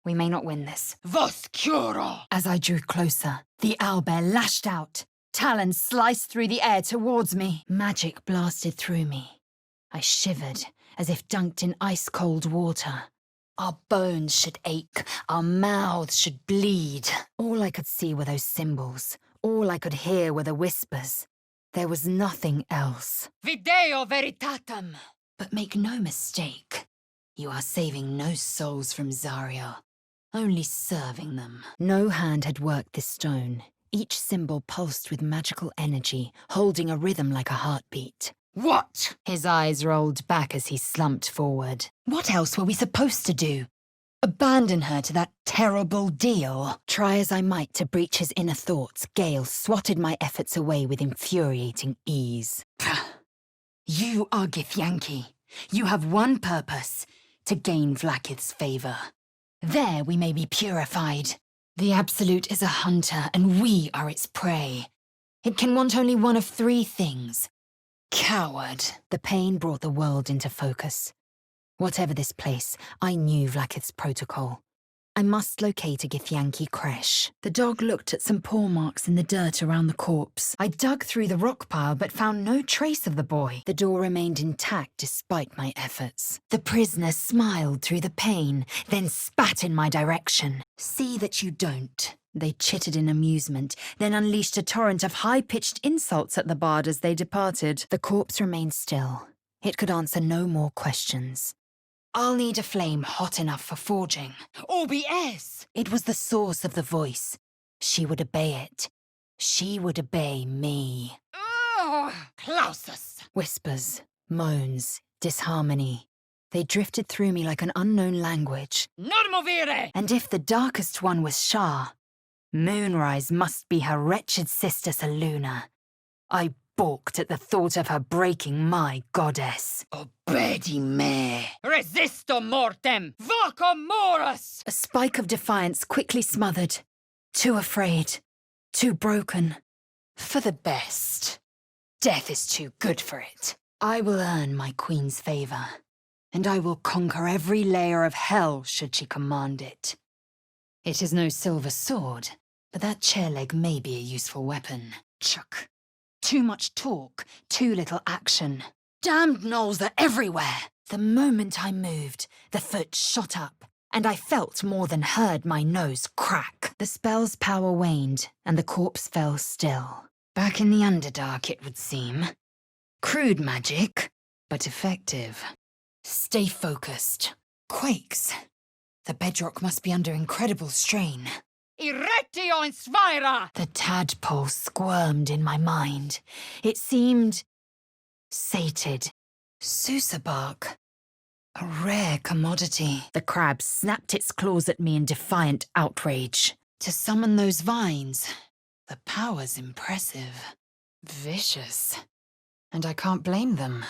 We may not win this. Vos curo! As I drew closer, the owlbear lashed out. Talons sliced through the air towards me. Magic blasted through me. I shivered, as if dunked in ice-cold water. Our bones should ache, our mouths should bleed. All I could see were those symbols. All I could hear were the whispers. There was nothing else. Video veritatem! But make no mistake, you are saving no souls from Zariel, only serving them. No hand had worked this stone. Each symbol pulsed with magical energy, holding a rhythm like a heartbeat. What? His eyes rolled back as he slumped forward. What else were we supposed to do? Abandon her to that terrible deal? Try as I might to breach his inner thoughts, Gale swatted my efforts away with infuriating ease. You are Githyanki. You have one purpose, to gain Vlakith's favor. There we may be purified. The Absolute is a hunter, and we are its prey. It can want only one of three things. Coward. The pain brought the world into focus. Whatever this place, I knew Vlakith's protocol. I must locate a Githyanki creche. The dog looked at some paw marks in the dirt around the corpse. I dug through the rock pile but found no trace of the boy. The door remained intact despite my efforts. The prisoner smiled through the pain, then spat in my direction. See that you don't. They chittered in amusement, then unleashed a torrent of high-pitched insults at the bard as they departed. The corpse remained still. It could answer no more questions. I'll need a flame hot enough for forging. OBS! It was the source of the voice. She would obey it. She would obey me. Clausus! Whispers, moans, disharmony. They drifted through me like an unknown language. Normovire! And if the darkest one was Shah, Moonrise must be her wretched sister Saluna. I balked at the thought of her breaking my goddess. Obedi me. Resisto mortem! Voco morus! A spike of defiance quickly smothered. Too afraid. Too broken. For the best. Death is too good for it. I will earn my queen's favor. And I will conquer every layer of hell should she command it. It is no silver sword, but that chair leg may be a useful weapon. Chuck. Too much talk, too little action. Damned gnolls are everywhere! The moment I moved, the foot shot up, and I felt more than heard my nose crack. The spell's power waned, and the corpse fell still. Back in the Underdark, it would seem. Crude magic, but effective. Stay focused. Quakes. The bedrock must be under incredible strain. Irretio in Svira! The tadpole squirmed in my mind. It seemed sated. Sousa bark. A rare commodity. The crab snapped its claws at me in defiant outrage. To summon those vines, the power's impressive. Vicious. And I can't blame them.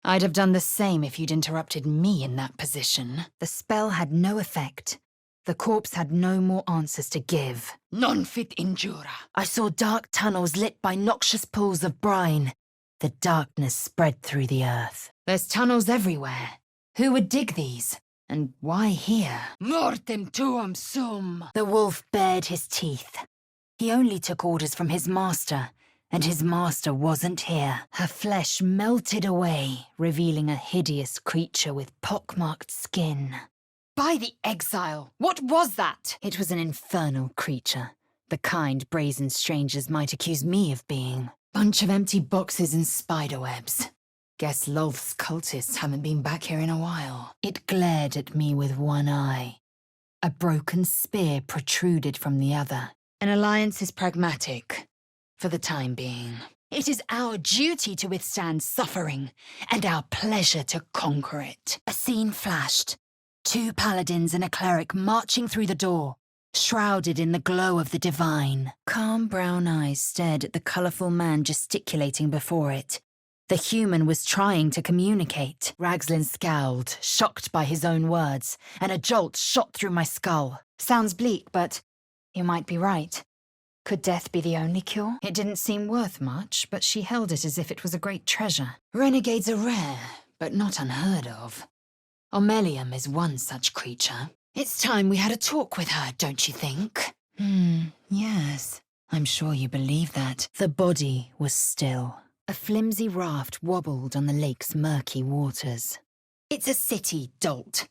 I'd have done the same if you'd interrupted me in that position. The spell had no effect. The corpse had no more answers to give. Non fit injura. I saw dark tunnels lit by noxious pools of brine. The darkness spread through the earth. There's tunnels everywhere. Who would dig these? And why here? Mortem tuum sum. The wolf bared his teeth. He only took orders from his master, and his master wasn't here. Her flesh melted away, revealing a hideous creature with pockmarked skin. By the exile! What was that? It was an infernal creature, the kind brazen strangers might accuse me of being. Bunch of empty boxes and spiderwebs. Guess Lolth's cultists haven't been back here in a while. It glared at me with one eye. A broken spear protruded from the other. An alliance is pragmatic, for the time being. It is our duty to withstand suffering, and our pleasure to conquer it. A scene flashed. 2 paladins and a cleric marching through the door, shrouded in the glow of the divine. Calm brown eyes stared at the colourful man gesticulating before it. The human was trying to communicate. Ragzlin scowled, shocked by his own words, and a jolt shot through my skull. Sounds bleak, but you might be right. Could death be the only cure? It didn't seem worth much, but she held it as if it was a great treasure. Renegades are rare, but not unheard of. Omelium is one such creature. It's time we had a talk with her, don't you think? Yes. I'm sure you believe that. The body was still. A flimsy raft wobbled on the lake's murky waters. It's a city, dolt.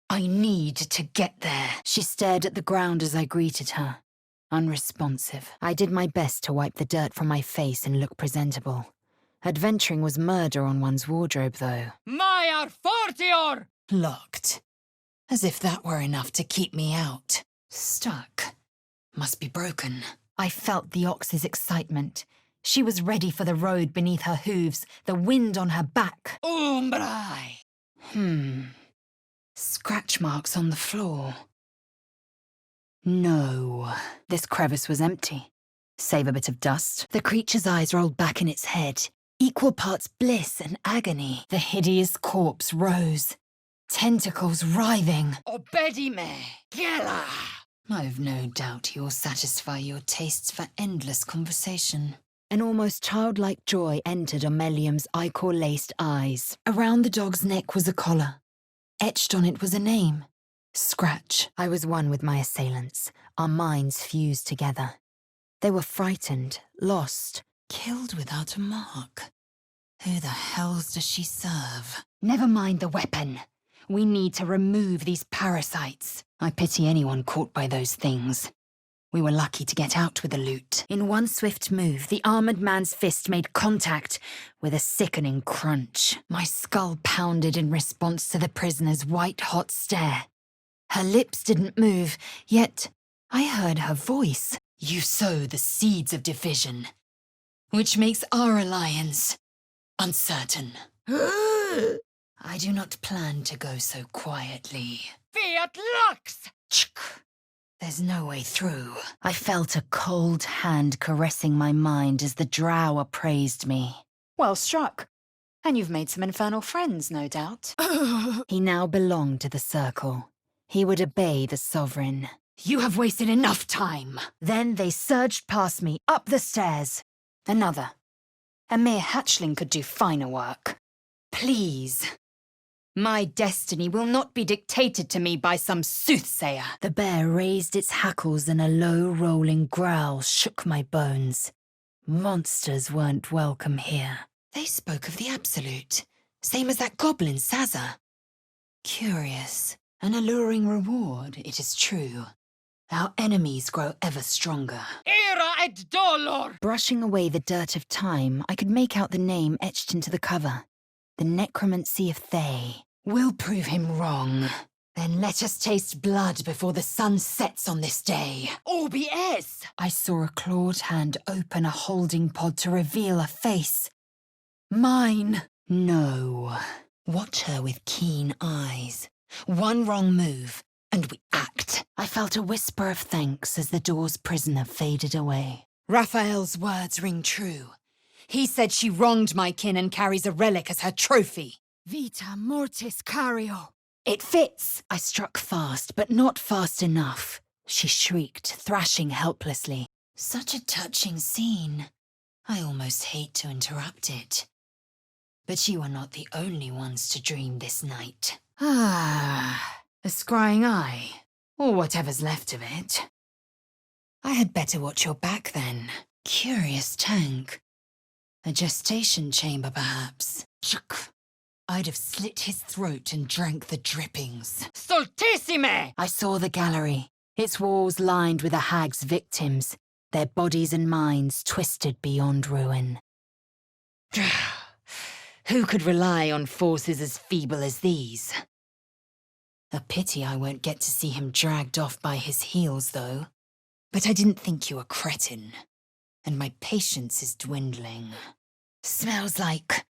I need to get there. She stared at the ground as I greeted her. Unresponsive. I did my best to wipe the dirt from my face and look presentable. Adventuring was murder on one's wardrobe, though. Maiar fortior! Locked. As if that were enough to keep me out. Stuck. Must be broken. I felt the ox's excitement. She was ready for the road beneath her hooves, the wind on her back. Umbrai! Scratch marks on the floor. No. This crevice was empty. Save a bit of dust. The creature's eyes rolled back in its head. Equal parts bliss and agony. The hideous corpse rose. Tentacles writhing. Obedime! Gela! I've no doubt you'll satisfy your tastes for endless conversation. An almost childlike joy entered Omelium's ichor-laced eyes. Around the dog's neck was a collar. Etched on it was a name. Scratch. I was one with my assailants. Our minds fused together. They were frightened, lost, killed without a mark. Who the hells does she serve? Never mind the weapon. We need to remove these parasites. I pity anyone caught by those things. We were lucky to get out with the loot. In one swift move, the armored man's fist made contact with a sickening crunch. My skull pounded in response to the prisoner's white-hot stare. Her lips didn't move, yet I heard her voice. You sow the seeds of division, which makes our alliance uncertain. I do not plan to go so quietly. Fiat lux! There's no way through. I felt a cold hand caressing my mind as the drow appraised me. Well struck. And you've made some infernal friends, no doubt. He now belonged to the circle. He would obey the sovereign. You have wasted enough time. Then they surged past me, up the stairs. Another. A mere hatchling could do finer work. Please. My destiny will not be dictated to me by some soothsayer. The bear raised its hackles and a low, rolling growl shook my bones. Monsters weren't welcome here. They spoke of the Absolute, same as that goblin Sazza. Curious. An alluring reward, it is true. Our enemies grow ever stronger. Ira et dolor! Brushing away the dirt of time, I could make out the name etched into the cover. The necromancy of Thay. We'll prove him wrong. Then let us taste blood before the sun sets on this day. OBS! I saw a clawed hand open a holding pod to reveal a face. Mine! No. Watch her with keen eyes. One wrong move, and we act. I felt a whisper of thanks as the door's prisoner faded away. Raphael's words ring true. He said she wronged my kin and carries a relic as her trophy. Vita mortis cario. It fits! I struck fast, but not fast enough. She shrieked, thrashing helplessly. Such a touching scene. I almost hate to interrupt it. But you are not the only ones to dream this night. Ah, a scrying eye, or whatever's left of it. I had better watch your back then. Curious tank. A gestation chamber, perhaps. Chuck! I'd have slit his throat and drank the drippings. Stoltissime! I saw the gallery, its walls lined with a hag's victims, their bodies and minds twisted beyond ruin. Who could rely on forces as feeble as these? A pity I won't get to see him dragged off by his heels, though. But I didn't think you a cretin, and my patience is dwindling. Smells like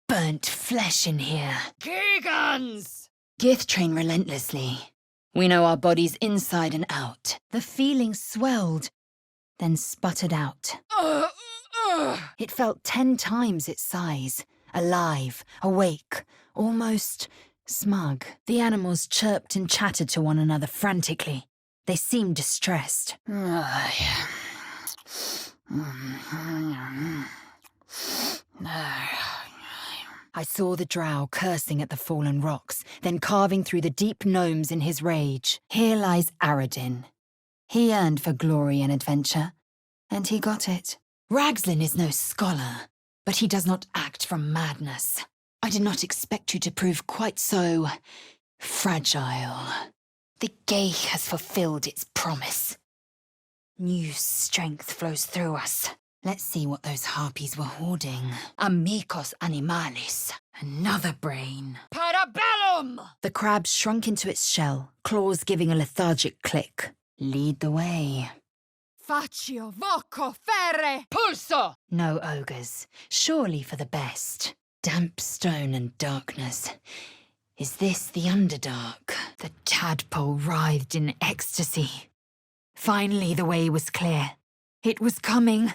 burnt flesh in here. Keegans! Gith train relentlessly. We know our bodies inside and out. The feeling swelled, then sputtered out. It felt 10 times its size. Alive, awake, almost smug. The animals chirped and chattered to one another frantically. They seemed distressed. I saw the drow cursing at the fallen rocks, then carving through the deep gnomes in his rage. Here lies Aradin. He yearned for glory and adventure, and he got it. Ragzlin is no scholar, but he does not act from madness. I did not expect you to prove quite so fragile. The Geich has fulfilled its promise. New strength flows through us. Let's see what those harpies were hoarding. Amicos animalis. Another brain. Parabellum! The crab shrunk into its shell, claws giving a lethargic click. Lead the way. Faccio voco ferre pulso! No ogres. Surely for the best. Damp stone and darkness. Is this the Underdark? The tadpole writhed in ecstasy. Finally, the way was clear. It was coming.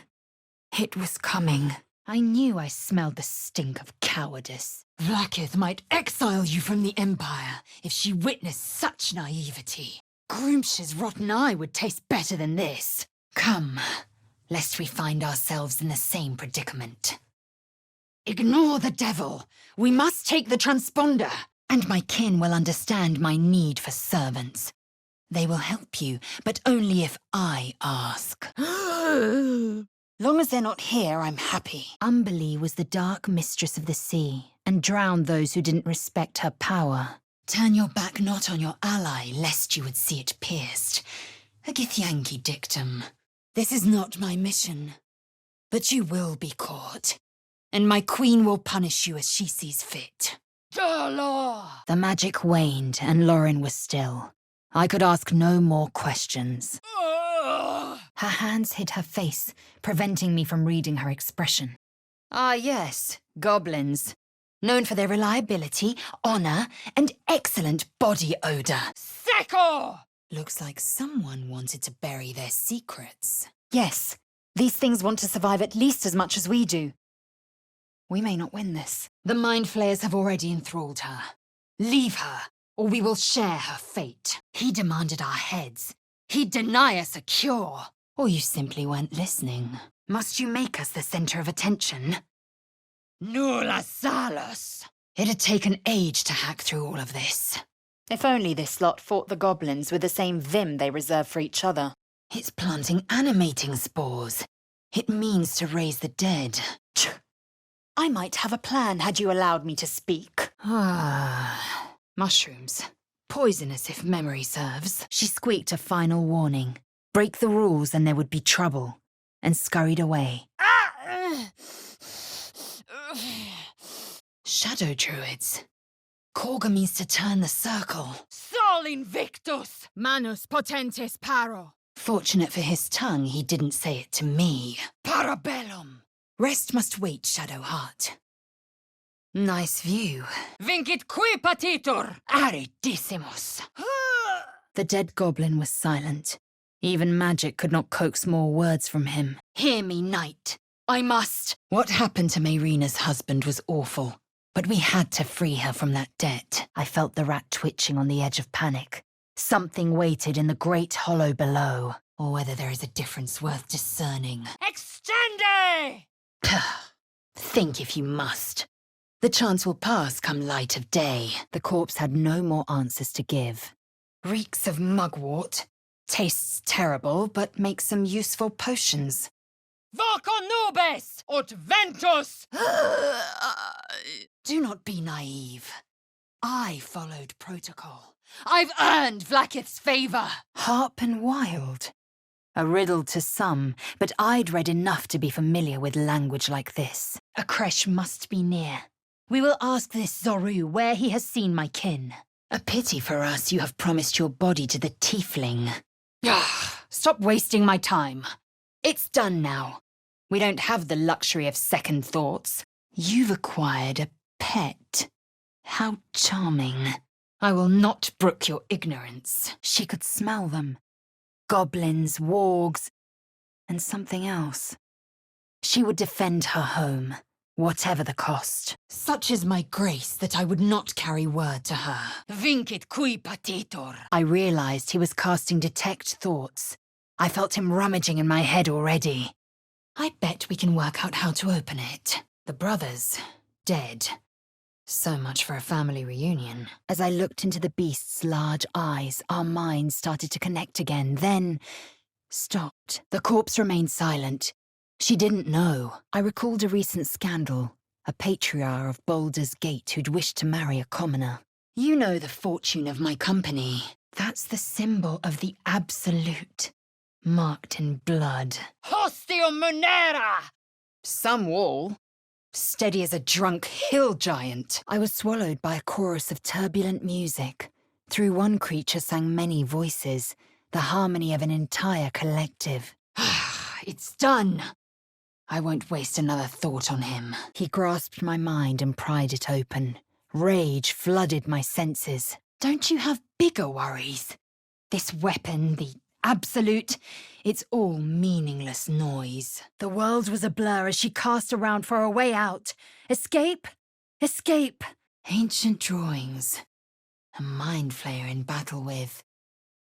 It was coming. I knew I smelled the stink of cowardice. Vlaakith might exile you from the Empire if she witnessed such naivety. Groomsh's rotten eye would taste better than this. Come, lest we find ourselves in the same predicament. Ignore the devil. We must take the transponder. And my kin will understand my need for servants. They will help you, but only if I ask. Long as they're not here, I'm happy. Umberlee was the dark mistress of the sea, and drowned those who didn't respect her power. Turn your back not on your ally, lest you would see it pierced. A Githyanki dictum. This is not my mission. But you will be caught, and my queen will punish you as she sees fit. The magic waned, and Lauren was still. I could ask no more questions. Her hands hid her face, preventing me from reading her expression. Ah yes, goblins. Known for their reliability, honor, and excellent body odor. Secco! Looks like someone wanted to bury their secrets. Yes, these things want to survive at least as much as we do. We may not win this. The Mind Flayers have already enthralled her. Leave her, or we will share her fate. He demanded our heads. He'd deny us a cure. Or you simply weren't listening. Must you make us the center of attention? Nulla salus! It had taken age to hack through all of this. If only this lot fought the goblins with the same vim they reserve for each other. It's planting animating spores. It means to raise the dead. I might have a plan had you allowed me to speak. Mushrooms. Poisonous if memory serves. She squeaked a final warning. Break the rules and there would be trouble. And scurried away. Shadow druids. Korga means to turn the circle. Sol invictus! Manus potentes paro! Fortunate for his tongue, he didn't say it to me. Parabellum! Rest must wait, Shadowheart. Nice view. Vincit qui patitur! Aridissimus. The dead goblin was silent. Even magic could not coax more words from him. Hear me, knight. I must. What happened to Mayrina's husband was awful, but we had to free her from that debt. I felt the rat twitching on the edge of panic. Something waited in the great hollow below. or whether there is a difference worth discerning. Extende! Think if you must. The chance will pass come light of day. The corpse had no more answers to give. Reeks of mugwort. Tastes terrible, but makes some useful potions. Voco nubes, ut ventus! Do not be naive. I followed protocol. I've earned Vlaakith's favor. Harp and wild. A riddle to some, but I'd read enough to be familiar with language like this. A creche must be near. We will ask this Zoru where he has seen my kin. A pity for us you have promised your body to the tiefling. Stop wasting my time. It's done now. We don't have the luxury of second thoughts. You've acquired a pet. How charming. I will not brook your ignorance. She could smell them. Goblins, wargs, and something else. She would defend her home, whatever the cost. Such is my grace that I would not carry word to her. Vincit cui patitor. I realized he was casting detect thoughts. I felt him rummaging in my head already. I bet we can work out how to open it. The brothers, dead. So much for a family reunion. As I looked into the beast's large eyes, our minds started to connect again, then stopped. The corpse remained silent. She didn't know. I recalled a recent scandal, a patriarch of Baldur's Gate who'd wished to marry a commoner. You know the fortune of my company. That's the symbol of the absolute, marked in blood. Hostium munera! Some wall. Steady as a drunk hill giant. I was swallowed by a chorus of turbulent music. Through one creature sang many voices, the harmony of an entire collective. It's done. I won't waste another thought on him. He grasped my mind and pried it open. Rage flooded my senses. Don't you have bigger worries? This weapon, the absolute, it's all meaningless noise. The world was a blur as she cast around for a way out. Escape? Escape. Ancient drawings. A mind flayer in battle with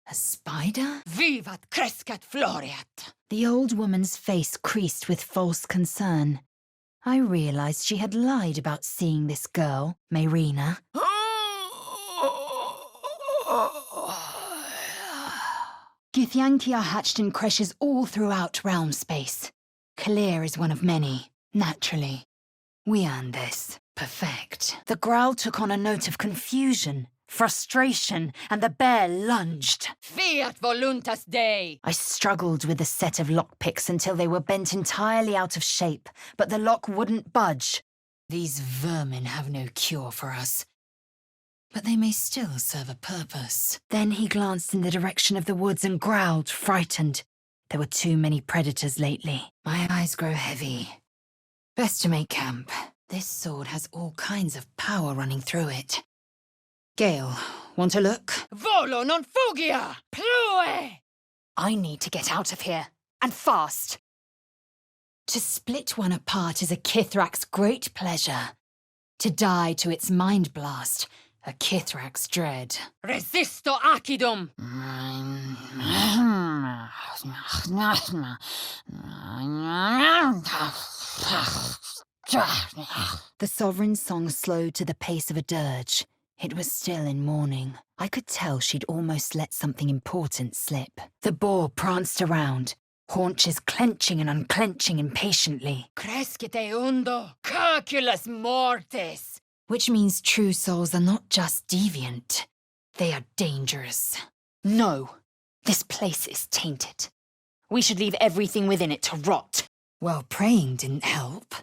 a spider? Vivat crescat floriat! The old woman's face creased with false concern. I realized she had lied about seeing this girl, Mayrina. Githyanki are hatched in creches all throughout realm space. Clear is one of many, naturally. We earned this. Perfect. The growl took on a note of confusion, frustration, and the bear lunged. Fiat voluntas Dei! I struggled with a set of lockpicks until they were bent entirely out of shape, but the lock wouldn't budge. These vermin have no cure for us. But they may still serve a purpose. Then he glanced in the direction of the woods and growled, frightened. There were too many predators lately. My eyes grow heavy. Best to make camp. This sword has all kinds of power running through it. Gale, want a look? Volo non fugia! Plue! I need to get out of here, and fast. To split one apart is a Kithrak's great pleasure. To die to its mind blast, a Kithrak's dread. Resisto acidum! The sovereign song slowed to the pace of a dirge. It was still in mourning. I could tell she'd almost let something important slip. The boar pranced around, haunches clenching and unclenching impatiently. Crescite undo, curculus mortis! Which means true souls are not just deviant. They are dangerous. No, this place is tainted. We should leave everything within it to rot. Well, praying didn't help.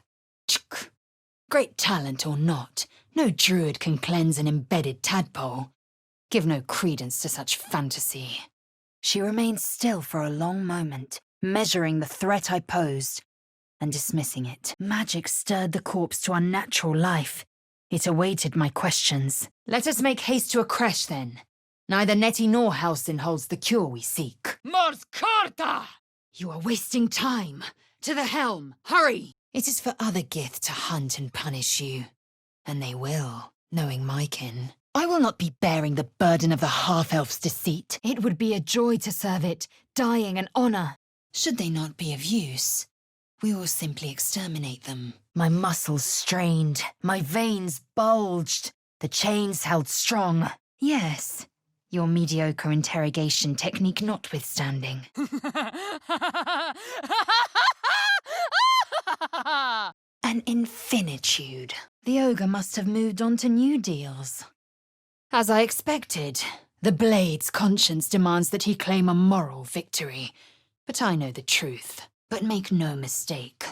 Great talent or not, no druid can cleanse an embedded tadpole. Give no credence to such fantasy. She remained still for a long moment, measuring the threat I posed and dismissing it. Magic stirred the corpse to unnatural life. It awaited my questions. Let us make haste to a creche, then. Neither Nettie nor Halsin holds the cure we seek. Mors carta! You are wasting time. To the helm. Hurry! It is for other Gith to hunt and punish you. And they will, knowing my kin. I will not be bearing the burden of the half-elf's deceit. It would be a joy to serve it, dying an honor. Should they not be of use, we will simply exterminate them. My muscles strained, my veins bulged, the chains held strong. Yes, your mediocre interrogation technique notwithstanding. An infinitude. The ogre must have moved on to new deals. As I expected, the blade's conscience demands that he claim a moral victory. But I know the truth. But make no mistake.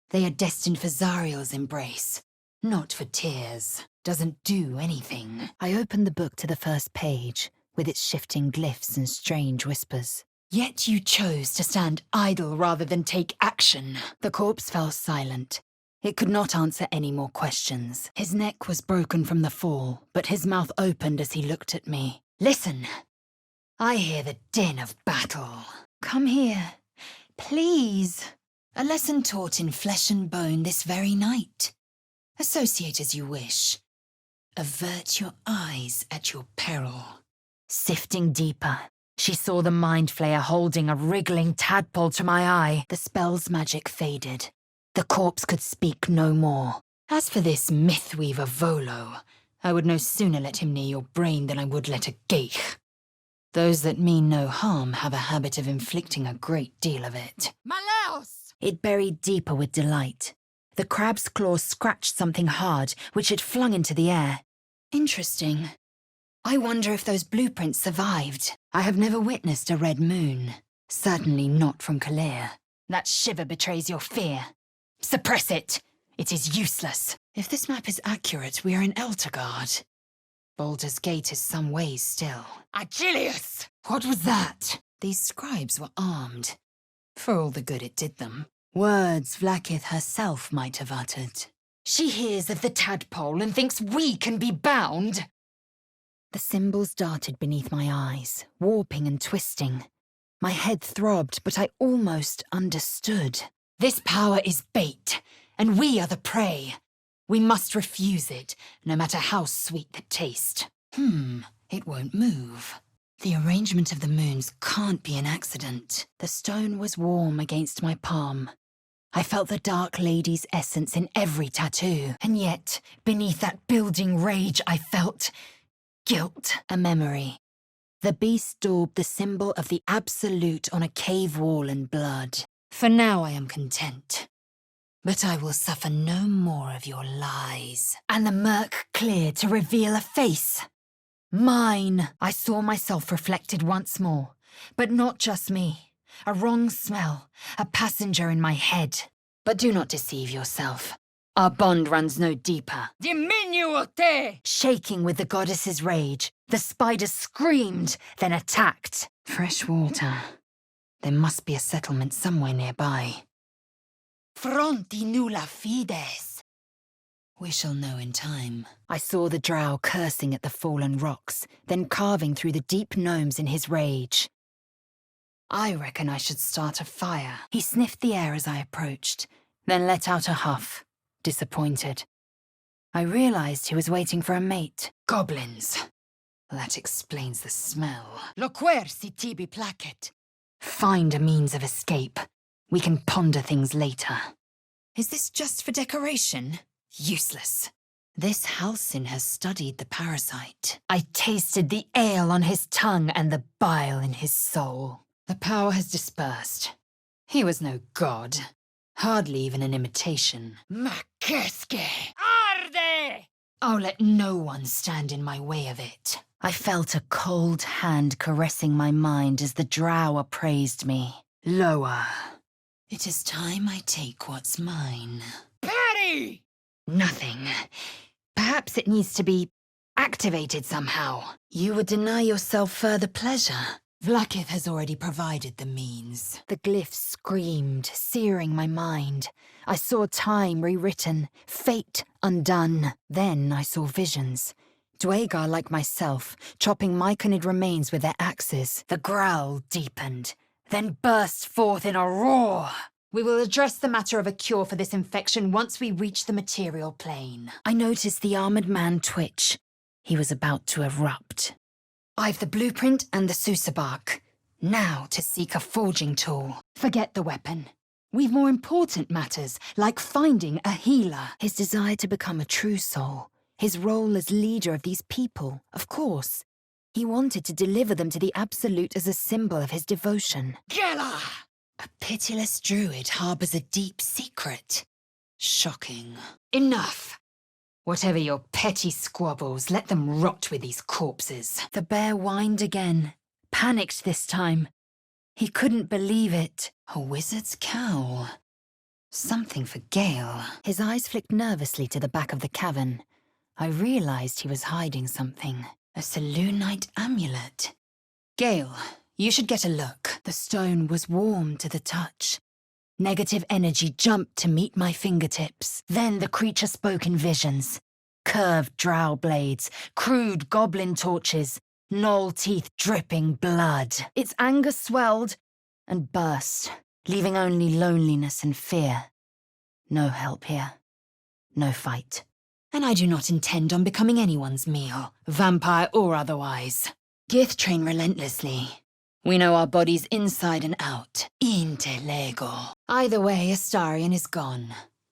They are destined for Zariel's embrace, not for tears. Doesn't do anything. I opened the book to the first page, with its shifting glyphs and strange whispers. Yet you chose to stand idle rather than take action. The corpse fell silent. It could not answer any more questions. His neck was broken from the fall, but his mouth opened as he looked at me. Listen! I hear the din of battle. Come here. Please. A lesson taught in flesh and bone this very night. Associate as you wish. Avert your eyes at your peril. Sifting deeper, she saw the mind flayer holding a wriggling tadpole to my eye. The spell's magic faded. The corpse could speak no more. As for this mythweaver Volo, I would no sooner let him near your brain than I would let a geich. Those that mean no harm have a habit of inflicting a great deal of it. Malaos! It buried deeper with delight. The crab's claws scratched something hard, which it flung into the air. Interesting. I wonder if those blueprints survived. I have never witnessed a red moon. Certainly not from Kalir. That shiver betrays your fear. Suppress it! It is useless. If this map is accurate, we are in Eltergard. Baldur's Gate is some ways still. Achilles! What was that? These scribes were armed. For all the good it did them. Words Vlaakith herself might have uttered. She hears of the tadpole and thinks we can be bound. The symbols darted beneath my eyes, warping and twisting. My head throbbed, but I almost understood. This power is bait, and we are the prey. We must refuse it, no matter how sweet the taste. It won't move. The arrangement of the moons can't be an accident. The stone was warm against my palm. I felt the Dark Lady's essence in every tattoo, and yet, beneath that building rage, I felt guilt, a memory. The beast daubed the symbol of the Absolute on a cave wall in blood. For now I am content. But I will suffer no more of your lies. And the murk cleared to reveal a face. Mine! I saw myself reflected once more. But not just me. A wrong smell, a passenger in my head. But do not deceive yourself. Our bond runs no deeper. Diminuote! Shaking with the goddess's rage, the spider screamed, then attacked. Fresh water. There must be a settlement somewhere nearby. Fronti nulla fides. We shall know in time. I saw the drow cursing at the fallen rocks, then carving through the deep gnomes in his rage. I reckon I should start a fire. He sniffed the air as I approached, then let out a huff, disappointed. I realized he was waiting for a mate. Goblins. That explains the smell. Loquersi tibi placet. Find a means of escape. We can ponder things later. Is this just for decoration? Useless. This Halcyon has studied the parasite. I tasted the ale on his tongue and the bile in his soul. The power has dispersed. He was no god. Hardly even an imitation. Macesque! Arde! I'll let no one stand in my way of it. I felt a cold hand caressing my mind as the drow appraised me. Lower. It is time I take what's mine. Patty! Nothing. Perhaps it needs to be activated somehow. You would deny yourself further pleasure. Vlaakith has already provided the means. The glyphs screamed, searing my mind. I saw time rewritten, fate undone. Then I saw visions. Dwagar, like myself, chopping myconid remains with their axes. The growl deepened, then burst forth in a roar. We will address the matter of a cure for this infection once we reach the material plane. I noticed the armored man twitch. He was about to erupt. I've the blueprint and the Susa bark. Now to seek a forging tool. Forget the weapon. We've more important matters, like finding a healer. His desire to become a true soul. His role as leader of these people, of course. He wanted to deliver them to the Absolute as a symbol of his devotion. Gela! A pitiless druid harbors a deep secret. Shocking. Enough! Whatever your petty squabbles, let them rot with these corpses. The bear whined again, panicked this time. He couldn't believe it. A wizard's cowl. Something for Gale. His eyes flicked nervously to the back of the cavern. I realized he was hiding something. A Selûnite amulet. Gale, you should get a look. The stone was warm to the touch. Negative energy jumped to meet my fingertips. Then the creature spoke in visions. Curved drow blades, crude goblin torches, gnoll teeth dripping blood. Its anger swelled and burst, leaving only loneliness and fear. No help here. No fight. And I do not intend on becoming anyone's meal, vampire or otherwise. Gith train relentlessly. We know our bodies inside and out. Intellego. Either way, Astarion is gone.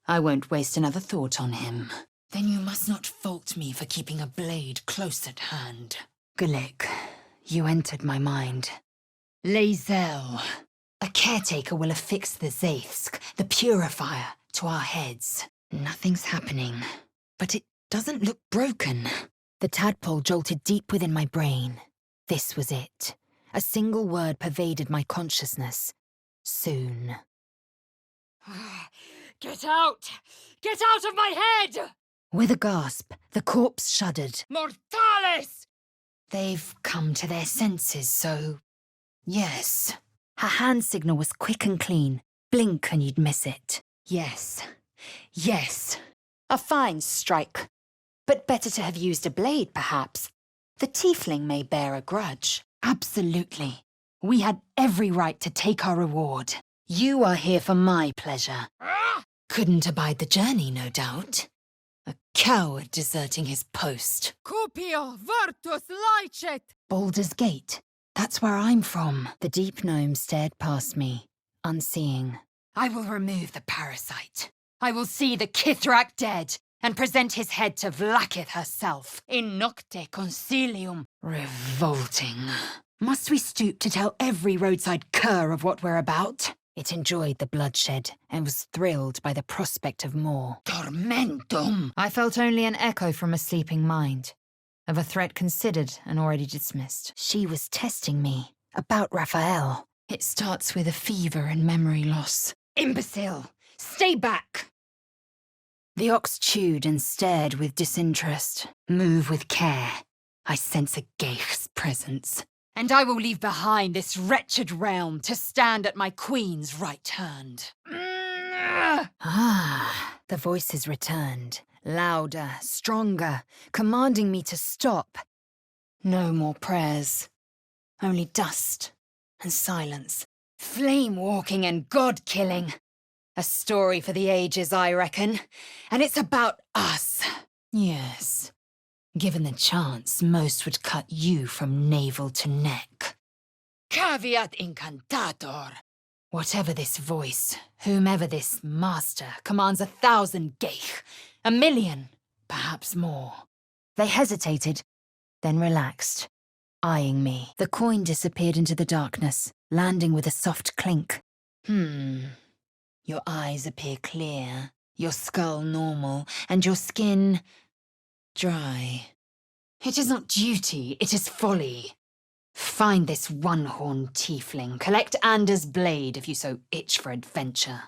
I won't waste another thought on him. Then you must not fault me for keeping a blade close at hand. Gulick, you entered my mind. Lae'zel. A caretaker will affix the Zaithsk, the purifier, to our heads. Nothing's happening, but it doesn't look broken. The tadpole jolted deep within my brain. This was it. A single word pervaded my consciousness. Soon. Get out! Get out of my head! With a gasp, the corpse shuddered. Mortales! They've come to their senses, so... yes. Her hand signal was quick and clean. Blink and you'd miss it. Yes. Yes. A fine strike. But better to have used a blade, perhaps. The tiefling may bear a grudge. Absolutely. We had every right to take our reward. You are here for my pleasure. Ah! Couldn't abide the journey, no doubt. A coward deserting his post. Cupio virtus licet! Baldur's Gate. That's where I'm from. The deep gnome stared past me, unseeing. I will remove the parasite. I will see the Kithrak dead and present his head to Vlaakith herself. In nocte concilium. Revolting. Must we stoop to tell every roadside cur of what we're about? It enjoyed the bloodshed and was thrilled by the prospect of more. Tormentum! I felt only an echo from a sleeping mind, of a threat considered and already dismissed. She was testing me, about Raphael. It starts with a fever and memory loss. Imbecile! Stay back! The ox chewed and stared with disinterest. Move with care. I sense a Geich's presence. And I will leave behind this wretched realm to stand at my queen's right hand. Ah, the voices returned. Louder, stronger, commanding me to stop. No more prayers. Only dust and silence. Flame-walking and god-killing. A story for the ages, I reckon. And it's about us. Yes. Given the chance, most would cut you from navel to neck. Caveat incantator. Whatever this voice, whomever this master, commands 1,000 geich, 1,000,000, perhaps more. They hesitated, then relaxed, eyeing me. The coin disappeared into the darkness, landing with a soft clink. Your eyes appear clear, your skull normal, and your skin dry. It is not duty, it is folly. Find this one-horned tiefling, collect Anders' blade if you so itch for adventure.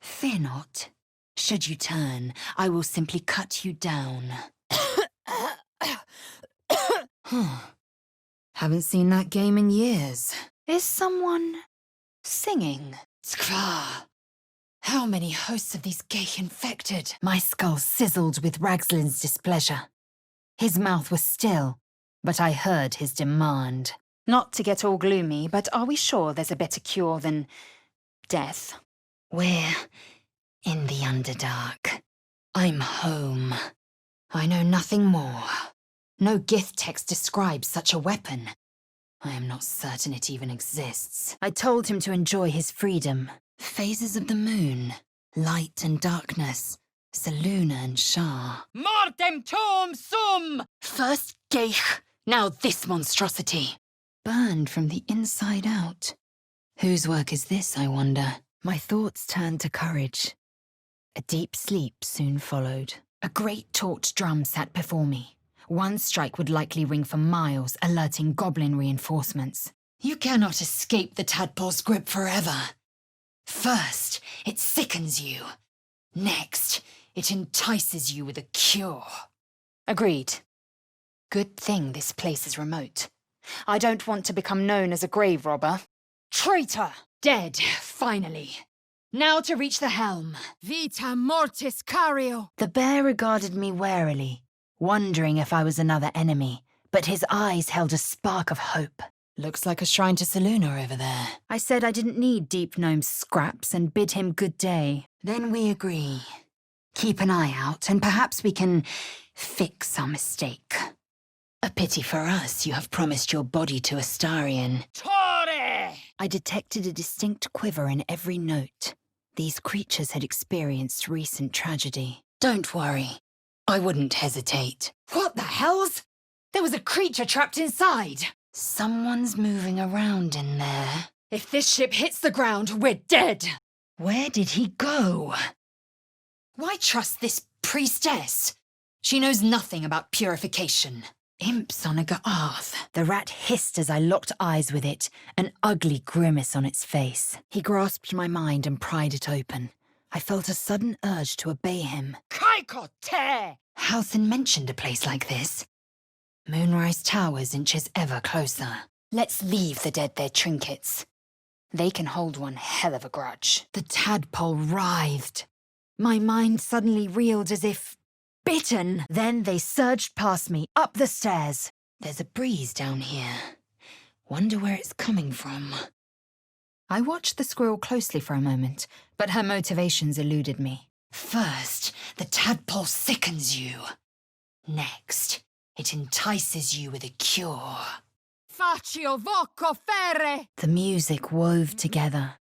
Fear not. Should you turn, I will simply cut you down. Haven't seen that game in years. Is someone singing? Skra! How many hosts of these geich infected? My skull sizzled with Ragslin's displeasure. His mouth was still, but I heard his demand. Not to get all gloomy, but are we sure there's a better cure than death? We're in the Underdark. I'm home. I know nothing more. No Gith text describes such a weapon. I am not certain it even exists. I told him to enjoy his freedom. Phases of the moon, light and darkness, Selûne and Shah. Mortem tuum sum! First Geich, now this monstrosity. Burned from the inside out. Whose work is this, I wonder? My thoughts turned to courage. A deep sleep soon followed. A great torch drum sat before me. One strike would likely ring for miles, alerting goblin reinforcements. You cannot escape the tadpole's grip forever. First, it sickens you. Next, it entices you with a cure. Agreed. Good thing this place is remote. I don't want to become known as a grave robber. Traitor! Dead, finally. Now to reach the helm. Vita mortis cario! The bear regarded me warily, wondering if I was another enemy, but his eyes held a spark of hope. Looks like a shrine to Selûne over there. I said I didn't need Deep Gnome's scraps and bid him good day. Then we agree. Keep an eye out, and perhaps we can fix our mistake. A pity for us you have promised your body to Astarion. Tore! I detected a distinct quiver in every note. These creatures had experienced recent tragedy. Don't worry. I wouldn't hesitate. What the hells? There was a creature trapped inside. Someone's moving around in there. If this ship hits the ground, we're dead. Where did he go? Why trust this priestess? She knows nothing about purification. Imps on a Ga'arth. The rat hissed as I locked eyes with it, an ugly grimace on its face. He grasped my mind and pried it open. I felt a sudden urge to obey him. Kaiko te! Halsin mentioned a place like this. Moonrise Towers inches ever closer. Let's leave the dead their trinkets. They can hold one hell of a grudge. The tadpole writhed. My mind suddenly reeled as if bitten. Then they surged past me, up the stairs. There's a breeze down here. Wonder where it's coming from. I watched the squirrel closely for a moment, but her motivations eluded me. First, the tadpole sickens you. Next, it entices you with a cure. Faccio voco ferre! The music wove together.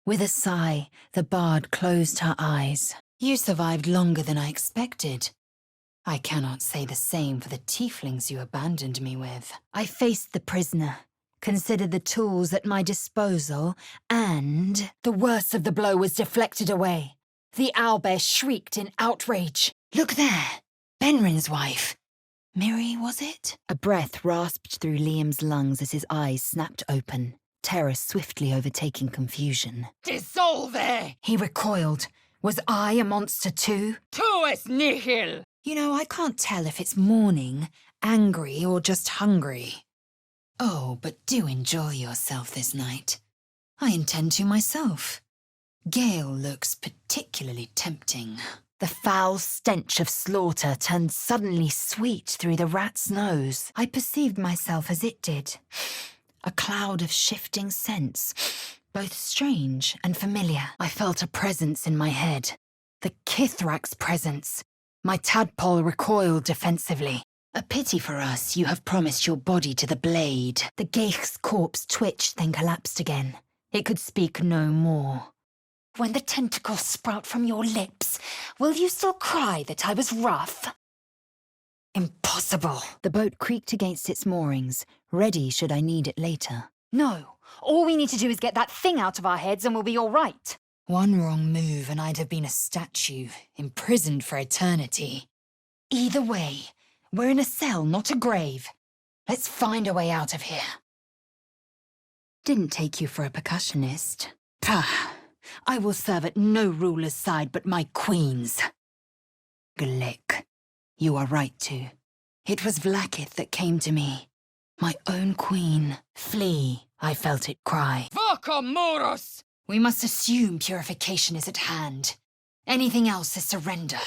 With a sigh, the bard closed her eyes. You survived longer than I expected. I cannot say the same for the tieflings you abandoned me with. I faced the prisoner, considered the tools at my disposal, and the worst of the blow was deflected away. The owlbear shrieked in outrage. Look there! Benrin's wife. Miri, was it? A breath rasped through Liam's lungs as his eyes snapped open, terror swiftly overtaking confusion. Dissolve! He recoiled. Was I a monster too? Tuus nihil! You know, I can't tell if it's mourning, angry, or just hungry. Oh, but do enjoy yourself this night. I intend to myself. Gale looks particularly tempting. The foul stench of slaughter turned suddenly sweet through the rat's nose. I perceived myself as it did. A cloud of shifting scents, both strange and familiar. I felt a presence in my head. The Kithrak's presence. My tadpole recoiled defensively. A pity for us, you have promised your body to the blade. The Geich's corpse twitched, then collapsed again. It could speak no more. When the tentacles sprout from your lips, will you still cry that I was rough? Impossible. The boat creaked against its moorings, ready should I need it later. No, all we need to do is get that thing out of our heads and we'll be all right. One wrong move and I'd have been a statue, imprisoned for eternity. Either way, we're in a cell, not a grave. Let's find a way out of here. Didn't take you for a percussionist. Pah! I will serve at no ruler's side but my queen's. Glick, you are right to. It was Vlaakith that came to me. My own queen. Flee, I felt it cry. Voco muros! We must assume purification is at hand. Anything else is surrender.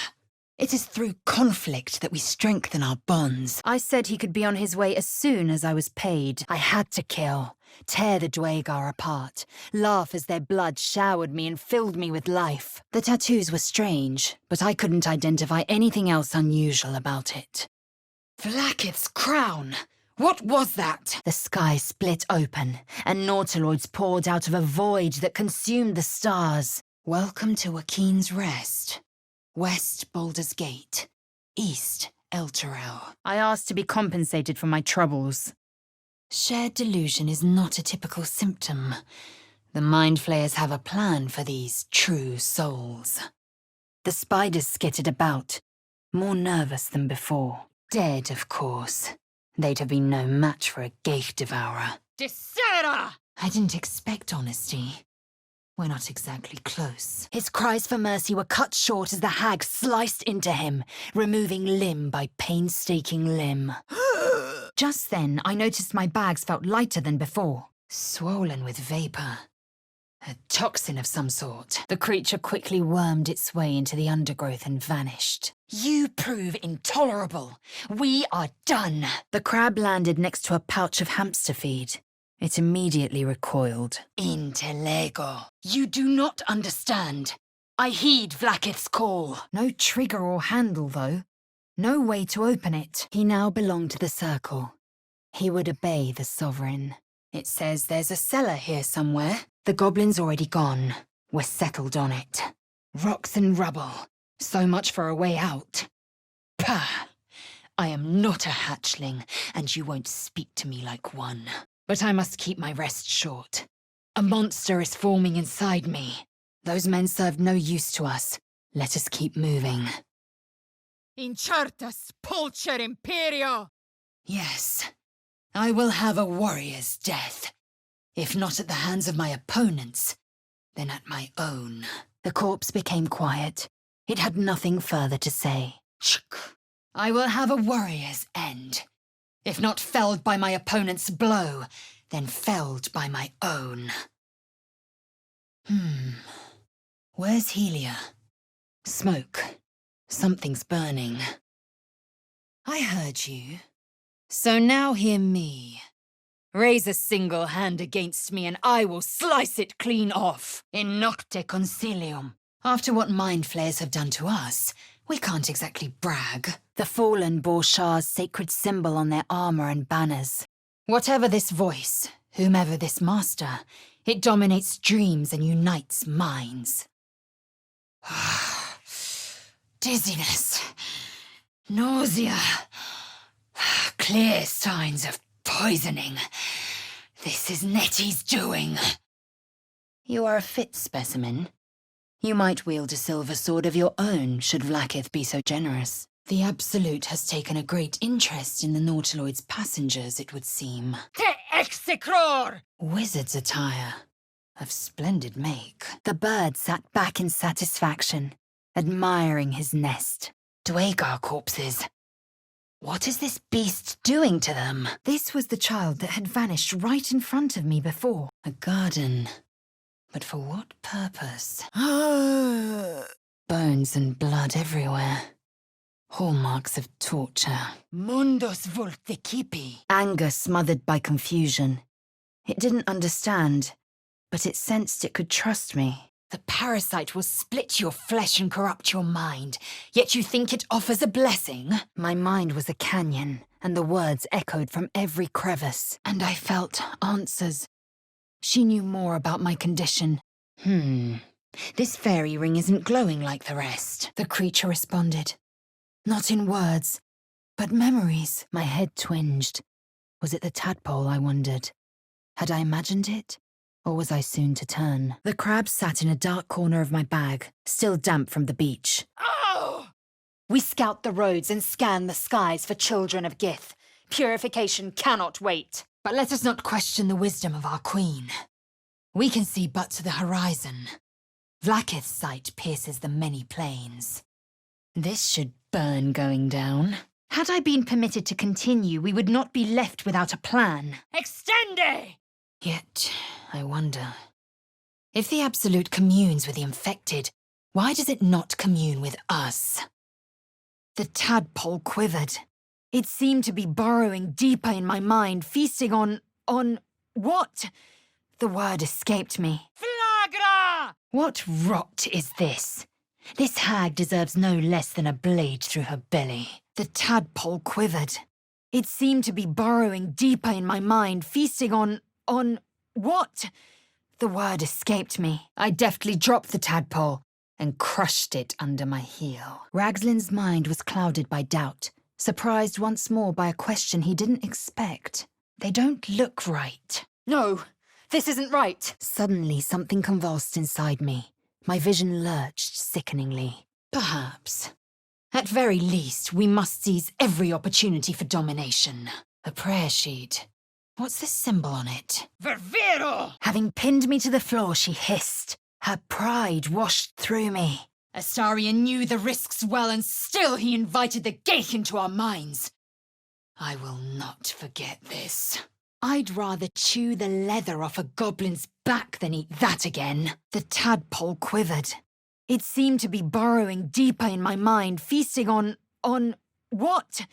It is through conflict that we strengthen our bonds. I said he could be on his way as soon as I was paid. I had to kill, tear the Dwagar apart, laugh as their blood showered me and filled me with life. The tattoos were strange, but I couldn't identify anything else unusual about it. Vlaakith's crown! What was that? The sky split open, and nautiloids poured out of a void that consumed the stars. Welcome to Wakeen's Rest. West Baldur's Gate. East Elturel. I asked to be compensated for my troubles. Shared delusion is not a typical symptom. The Mind Flayers have a plan for these true souls. The spiders skittered about, more nervous than before. Dead, of course. They'd have been no match for a Gaith Devourer. Dissera! I didn't expect honesty. We're not exactly close. His cries for mercy were cut short as the hag sliced into him, removing limb by painstaking limb. Just then, I noticed my bags felt lighter than before. Swollen with vapor. A toxin of some sort. The creature quickly wormed its way into the undergrowth and vanished. You prove intolerable. We are done. The crab landed next to a pouch of hamster feed. It immediately recoiled. Intellego. You do not understand. I heed Vlaakith's call. No trigger or handle, though. No way to open it. He now belonged to the Circle. He would obey the Sovereign. It says there's a cellar here somewhere. The goblin's already gone. We're settled on it. Rocks and rubble. So much for a way out. Pah! I am not a hatchling, and you won't speak to me like one. But I must keep my rest short. A monster is forming inside me. Those men served no use to us. Let us keep moving. Incertus pulcher imperio! Yes, I will have a warrior's death. If not at the hands of my opponents, then at my own. The corpse became quiet. It had nothing further to say. I will have a warrior's end. If not felled by my opponent's blow, then felled by my own. Where's Helia? Smoke. Something's burning. I heard you. So now hear me. Raise a single hand against me and I will slice it clean off. In nocte concilium. After what Mind Flayers have done to us, we can't exactly brag. The fallen bore Shah's sacred symbol on their armor and banners. Whatever this voice, whomever this master, it dominates dreams and unites minds. Dizziness. Nausea. Clear signs of poisoning. This is Nettie's doing. You are a fit specimen. You might wield a silver sword of your own, should Vlaakith be so generous. The Absolute has taken a great interest in the Nautiloid's passengers, it would seem. Te execror! Wizard's attire. Of splendid make. The bird sat back in satisfaction, admiring his nest. Dwagar corpses. What is this beast doing to them? This was the child that had vanished right in front of me before. A garden. But for what purpose? Bones and blood everywhere. Hallmarks of torture. Mundus vulticipi. Anger smothered by confusion. It didn't understand, but it sensed it could trust me. The parasite will split your flesh and corrupt your mind, yet you think it offers a blessing? My mind was a canyon, and the words echoed from every crevice. And I felt answers. She knew more about my condition. This fairy ring isn't glowing like the rest, the creature responded. Not in words, but memories. My head twinged. Was it the tadpole, I wondered? Had I imagined it? Or was I soon to turn? The crab sat in a dark corner of my bag, still damp from the beach. Oh! We scout the roads and scan the skies for children of Gith. Purification cannot wait. But let us not question the wisdom of our queen. We can see but to the horizon. Vlaakith's sight pierces the many plains. This should burn going down. Had I been permitted to continue, we would not be left without a plan. Extende! Yet, I wonder. If the Absolute communes with the infected, why does it not commune with us? The tadpole quivered. It seemed to be burrowing deeper in my mind, feasting on what? The word escaped me. Flagra! What rot is this? This hag deserves no less than a blade through her belly. The tadpole quivered. It seemed to be burrowing deeper in my mind, feasting on what? The word escaped me. I deftly dropped the tadpole and crushed it under my heel. Ragslin's mind was clouded by doubt, surprised once more by a question he didn't expect. They don't look right. No, this isn't right. Suddenly, something convulsed inside me. My vision lurched sickeningly. Perhaps. At very least, we must seize every opportunity for domination. A prayer sheet. What's this symbol on it? Ververo! Having pinned me to the floor, she hissed. Her pride washed through me. Astarion knew the risks well, and still he invited the geich into our minds. I will not forget this. I'd rather chew the leather off a goblin's back than eat that again. The tadpole quivered. It seemed to be burrowing deeper in my mind, feasting on what?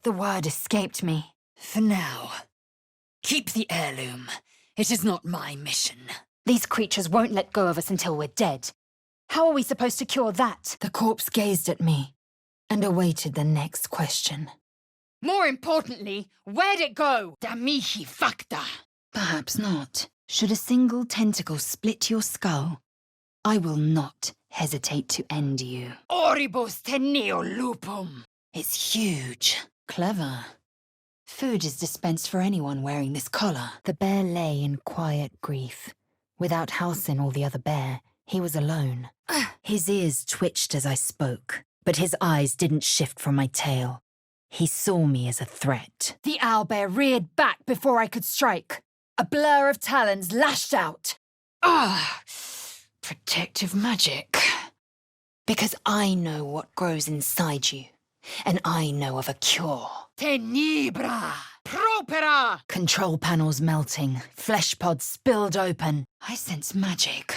The word escaped me. For now, keep the heirloom. It is not my mission. These creatures won't let go of us until we're dead. How are we supposed to cure that? The corpse gazed at me and awaited the next question. More importantly, where'd it go? Damihi facta. Perhaps not. Should a single tentacle split your skull, I will not hesitate to end you. Oribus teneo lupum. It's huge. Clever. Food is dispensed for anyone wearing this collar. The bear lay in quiet grief. Without Halsin or the other bear, he was alone. His ears twitched as I spoke, but his eyes didn't shift from my tail. He saw me as a threat. The owlbear reared back before I could strike. A blur of talons lashed out. Protective magic. Because I know what grows inside you, and I know of a cure. Tenebra! Propera! Control panels melting, flesh pods spilled open. I sense magic.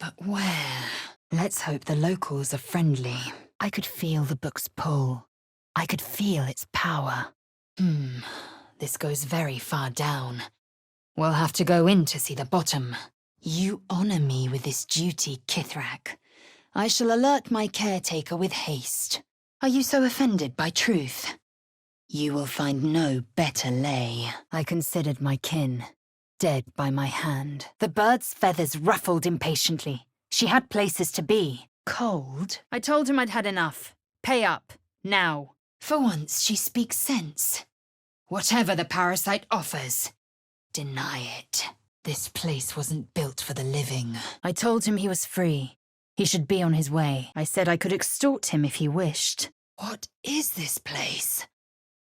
But where? Let's hope the locals are friendly. I could feel the book's pull. I could feel its power. This goes very far down. We'll have to go in to see the bottom. You honor me with this duty, Kithrak. I shall alert my caretaker with haste. Are you so offended by truth? You will find no better lay. I considered my kin, dead by my hand. The bird's feathers ruffled impatiently. She had places to be. Cold? I told him I'd had enough. Pay up. Now. For once, she speaks sense. Whatever the parasite offers, deny it. This place wasn't built for the living. I told him he was free. He should be on his way. I said I could extort him if he wished. What is this place?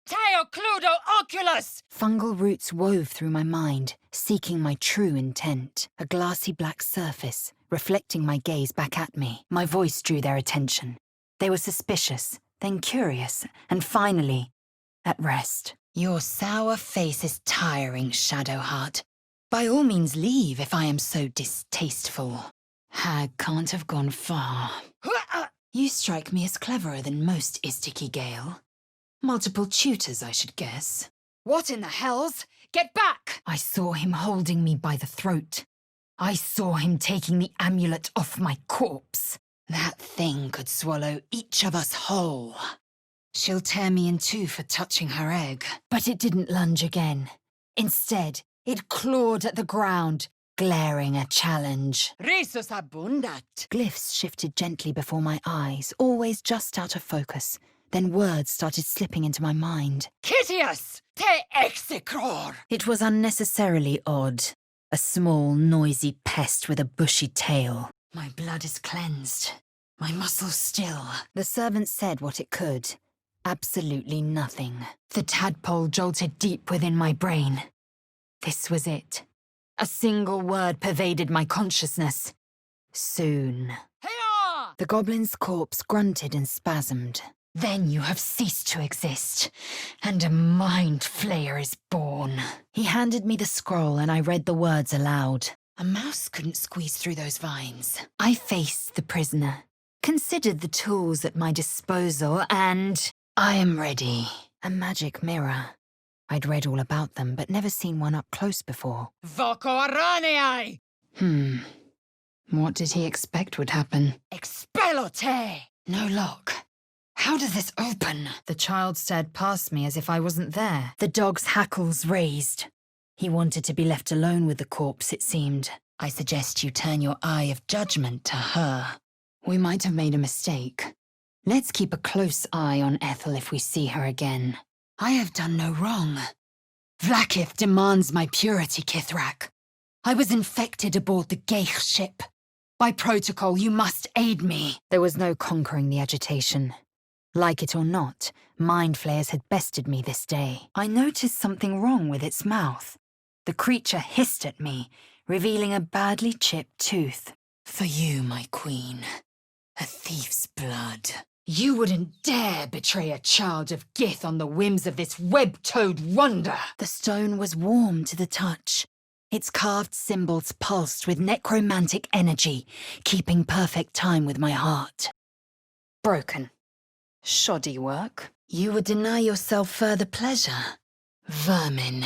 Teo cludo oculus! Fungal roots wove through my mind, seeking my true intent. A glassy black surface, reflecting my gaze back at me. My voice drew their attention. They were suspicious, then curious, and finally, at rest. Your sour face is tiring, Shadowheart. By all means leave if I am so distasteful. Hag can't have gone far. You strike me as cleverer than most, Istiki Gale. Multiple tutors, I should guess. What in the hells? Get back! I saw him holding me by the throat. I saw him taking the amulet off my corpse. That thing could swallow each of us whole. She'll tear me in two for touching her egg. But it didn't lunge again. Instead, it clawed at the ground, glaring a challenge. Risus abundat. Glyphs shifted gently before my eyes, always just out of focus. Then words started slipping into my mind. Kitius! Te execror! It was unnecessarily odd. A small, noisy pest with a bushy tail. My blood is cleansed. My muscles still. The servant said what it could. Absolutely nothing. The tadpole jolted deep within my brain. This was it. A single word pervaded my consciousness. Soon. Heya! The goblin's corpse grunted and spasmed. Then you have ceased to exist, and a mind flayer is born. He handed me the scroll and I read the words aloud. A mouse couldn't squeeze through those vines. I faced the prisoner, considered the tools at my disposal, and I am ready. A magic mirror. I'd read all about them, but never seen one up close before. Voco araneai! What did he expect would happen? Expelote! No lock. How does this open? The child stared past me as if I wasn't there. The dog's hackles raised. He wanted to be left alone with the corpse, it seemed. I suggest you turn your eye of judgment to her. We might have made a mistake. Let's keep a close eye on Ethel if we see her again. I have done no wrong. Vlaakith demands my purity, Kithrak. I was infected aboard the Geich ship. By protocol, you must aid me. There was no conquering the agitation. Like it or not, mind flayers had bested me this day. I noticed something wrong with its mouth. The creature hissed at me, revealing a badly chipped tooth. For you, my queen. A thief's blood. You wouldn't dare betray a child of Gith on the whims of this web-toed wonder. The stone was warm to the touch. Its carved symbols pulsed with necromantic energy, keeping perfect time with my heart. Broken. Shoddy work. You would deny yourself further pleasure. Vermin.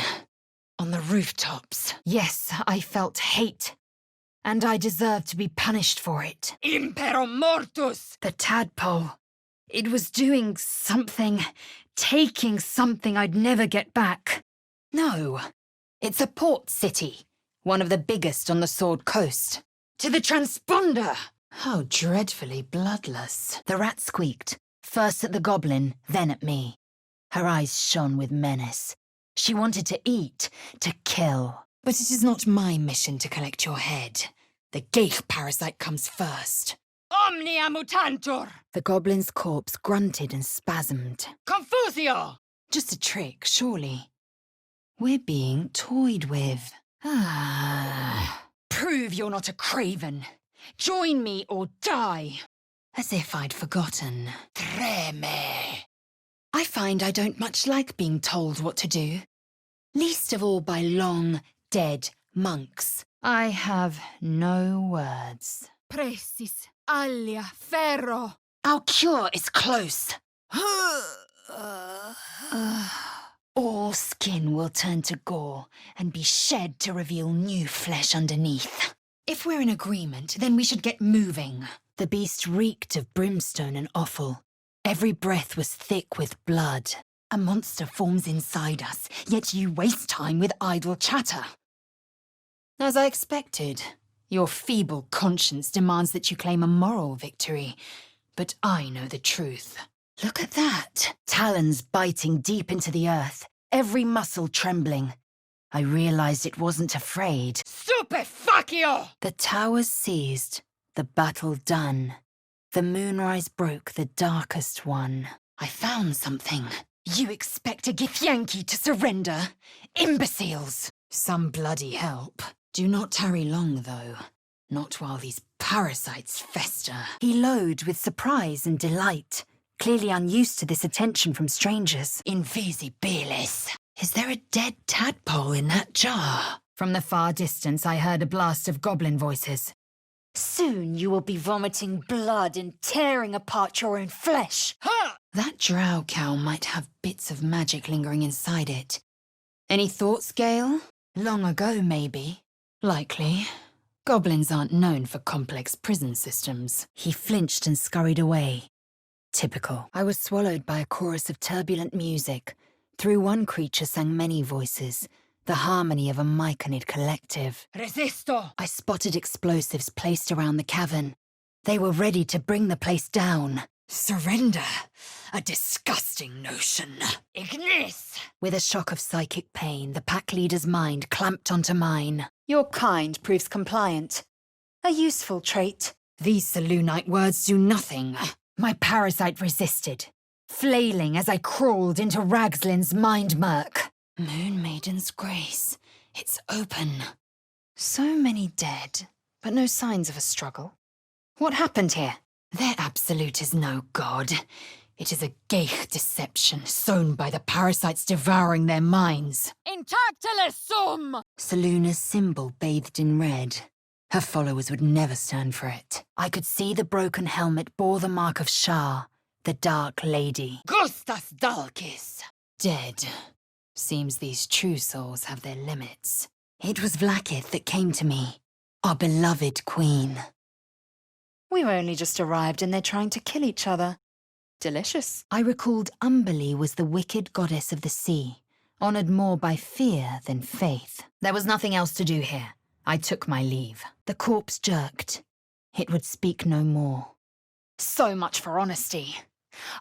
On the rooftops. Yes, I felt hate. And I deserved to be punished for it. Impero mortus! The tadpole. It was doing something, taking something I'd never get back. No, it's a port city, one of the biggest on the Sword Coast. To the transponder! How dreadfully bloodless. The rat squeaked, first at the goblin, then at me. Her eyes shone with menace. She wanted to eat, to kill. But it is not my mission to collect your head. The Geich parasite comes first. Omnia mutantur! The goblin's corpse grunted and spasmed. Confusio! Just a trick, surely. We're being toyed with. Prove you're not a craven. Join me or die. As if I'd forgotten. Treme. I find I don't much like being told what to do. Least of all by long, dead monks. I have no words. Precis, alia, ferro. Our cure is close. All skin will turn to gore and be shed to reveal new flesh underneath. If we're in agreement, then we should get moving. The beast reeked of brimstone and offal. Every breath was thick with blood. A monster forms inside us, yet you waste time with idle chatter. As I expected, your feeble conscience demands that you claim a moral victory, but I know the truth. Look at that! Talons biting deep into the earth, every muscle trembling. I realized it wasn't afraid. Stupefaccio! The towers seized, the battle done. The moonrise broke the darkest one. I found something. You expect a Githyanki to surrender? Imbeciles! Some bloody help. Do not tarry long, though. Not while these parasites fester. He lowed with surprise and delight, clearly unused to this attention from strangers. Invisibilis. Is there a dead tadpole in that jar? From the far distance, I heard a blast of goblin voices. Soon you will be vomiting blood and tearing apart your own flesh. Ha! That drow cow might have bits of magic lingering inside it. Any thoughts, Gale? Long ago, maybe. Likely. Goblins aren't known for complex prison systems. He flinched and scurried away. Typical. I was swallowed by a chorus of turbulent music. Through one creature sang many voices, the harmony of a myconid collective. Resisto! I spotted explosives placed around the cavern. They were ready to bring the place down. Surrender? A disgusting notion. Ignis! With a shock of psychic pain, the pack leader's mind clamped onto mine. Your kind proves compliant. A useful trait. These Selûnite words do nothing. My parasite resisted, flailing as I crawled into Ragslin's mind murk. Moon Maiden's grace. It's open. So many dead, but no signs of a struggle. What happened here? Their absolute is no god. It is a Geich deception sown by the parasites devouring their minds. Intactile sum! Selûne's symbol bathed in red. Her followers would never stand for it. I could see the broken helmet bore the mark of Shah, the Dark Lady. Gustas Dalkis! Dead. Seems these true souls have their limits. It was Vlaakith that came to me, our beloved queen. We only just arrived and they're trying to kill each other. Delicious. I recalled Umberlee was the wicked goddess of the sea, honoured more by fear than faith. There was nothing else to do here. I took my leave. The corpse jerked. It would speak no more. So much for honesty.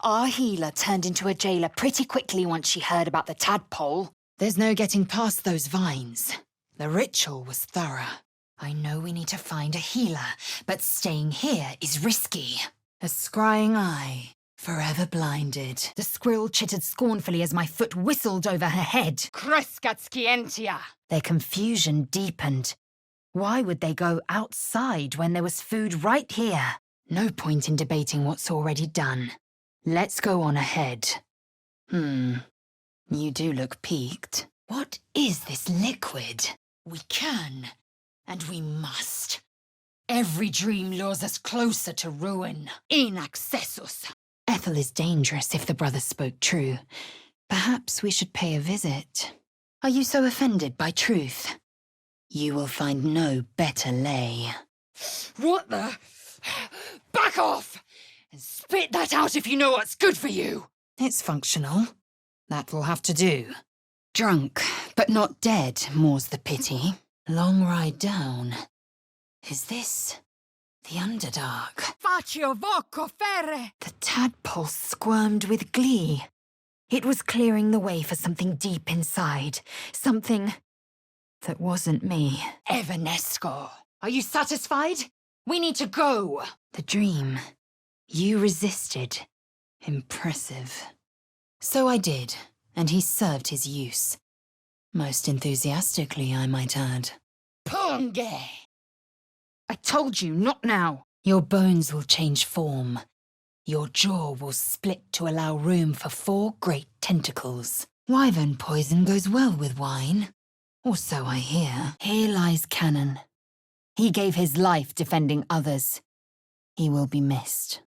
Our healer turned into a jailer pretty quickly once she heard about the tadpole. There's no getting past those vines. The ritual was thorough. I know we need to find a healer, but staying here is risky. A scrying eye, forever blinded. The squirrel chittered scornfully as my foot whistled over her head. Kreskatscientia! Their confusion deepened. Why would they go outside when there was food right here? No point in debating what's already done. Let's go on ahead. You do look peaked. What is this liquid? We can, and we must. Every dream lures us closer to ruin. Inaccessus. Ethel is dangerous if the brothers spoke true. Perhaps we should pay a visit. Are you so offended by truth? You will find no better lay. What the? Back off! And spit that out if you know what's good for you! It's functional. That will have to do. Drunk, but not dead, more's the pity. Long ride down. Is this the Underdark? Faccio voco ferre! The tadpole squirmed with glee. It was clearing the way for something deep inside. Something that wasn't me. Evanesco, are you satisfied? We need to go! The dream. You resisted. Impressive. So I did, and he served his use. Most enthusiastically, I might add. Punge! I told you, not now. Your bones will change form. Your jaw will split to allow room for 4 great tentacles. Wyvern poison goes well with wine. Or so I hear. Here lies Canon. He gave his life defending others. He will be missed.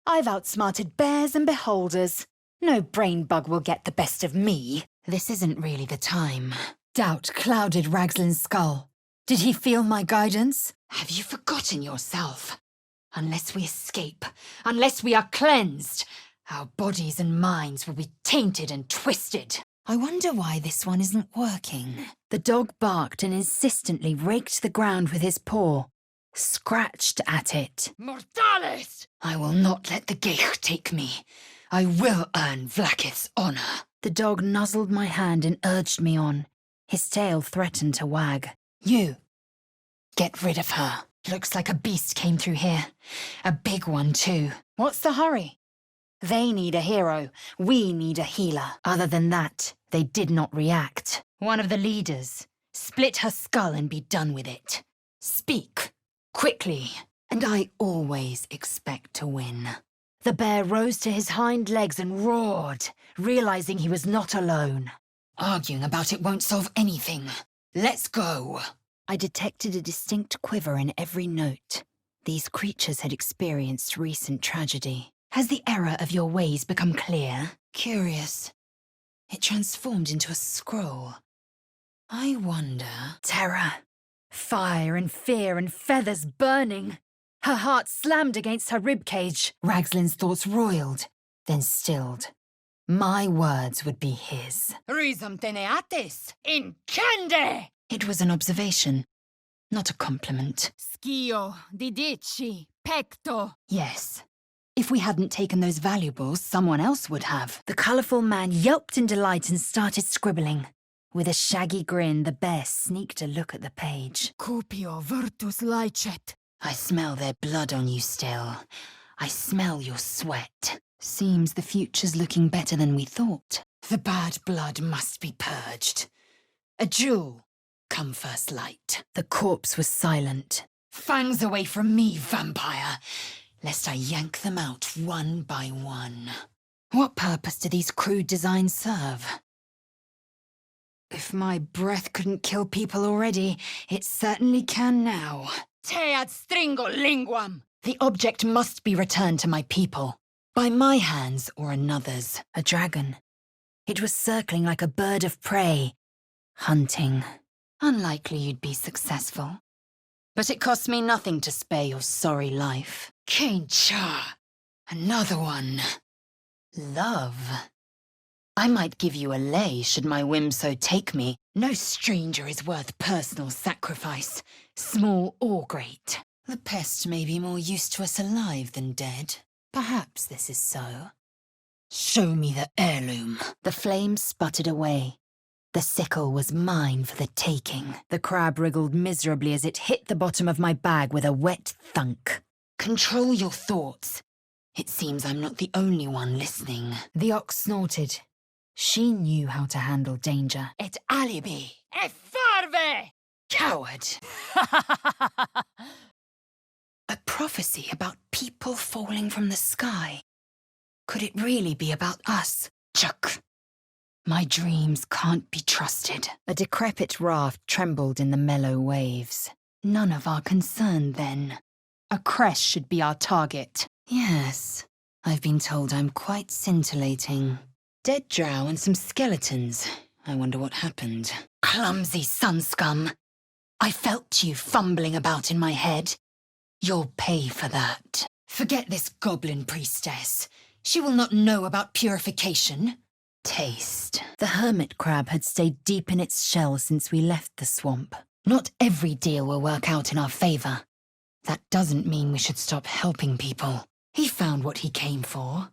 I've outsmarted bears and beholders. No brain bug will get the best of me. This isn't really the time. Doubt clouded Ragzlin's skull. Did he feel my guidance? Have you forgotten yourself? Unless we escape, unless we are cleansed, our bodies and minds will be tainted and twisted. I wonder why this one isn't working. The dog barked and insistently raked the ground with his paw, scratched at it. Mortales! I will not let the Geich take me. I will earn Vlaakith's honor. The dog nuzzled my hand and urged me on. His tail threatened to wag. You. Get rid of her. Looks like a beast came through here. A big one, too. What's the hurry? They need a hero. We need a healer. Other than that, they did not react. One of the leaders. Split her skull and be done with it. Speak. Quickly. And I always expect to win. The bear rose to his hind legs and roared, realizing he was not alone. Arguing about it won't solve anything. Let's go. I detected a distinct quiver in every note. These creatures had experienced recent tragedy. Has the error of your ways become clear? Curious. It transformed into a scroll. I wonder... Terror. Fire and fear and feathers burning. Her heart slammed against her ribcage. Ragzlin's thoughts roiled, then stilled. My words would be his. Risum teneatis, incende! It was an observation, not a compliment. Schio, didici, pecto. Yes. If we hadn't taken those valuables, someone else would have. The colourful man yelped in delight and started scribbling. With a shaggy grin, the bear sneaked a look at the page. Cupio virtus laicet. I smell their blood on you still. I smell your sweat. Seems the future's looking better than we thought. The bad blood must be purged. A jewel. Come first light. The corpse was silent. Fangs away from me, vampire, lest I yank them out one by one. What purpose do these crude designs serve? If my breath couldn't kill people already, it certainly can now. Te ad stringo linguam. The object must be returned to my people. By my hands or another's. A dragon. It was circling like a bird of prey. Hunting. Unlikely you'd be successful. But it cost me nothing to spare your sorry life. Kincha! Another one. Love? I might give you a lay should my whim so take me. No stranger is worth personal sacrifice, small or great. The pest may be more used to us alive than dead. Perhaps this is so. Show me the heirloom. The flame sputtered away. The sickle was mine for the taking. The crab wriggled miserably as it hit the bottom of my bag with a wet thunk. Control your thoughts. It seems I'm not the only one listening. The ox snorted. She knew how to handle danger. Et alibi. E farve! Coward. A prophecy about people falling from the sky. Could it really be about us? Chuck. My dreams can't be trusted. A decrepit raft trembled in the mellow waves. None of our concern, then. A creche should be our target. Yes, I've been told I'm quite scintillating. Dead drow and some skeletons. I wonder what happened. Clumsy sun scum. I felt you fumbling about in my head. You'll pay for that. Forget this goblin priestess. She will not know about purification. Taste. The hermit crab had stayed deep in its shell since we left the swamp. Not every deal will work out in our favor. That doesn't mean we should stop helping people. He found what he came for.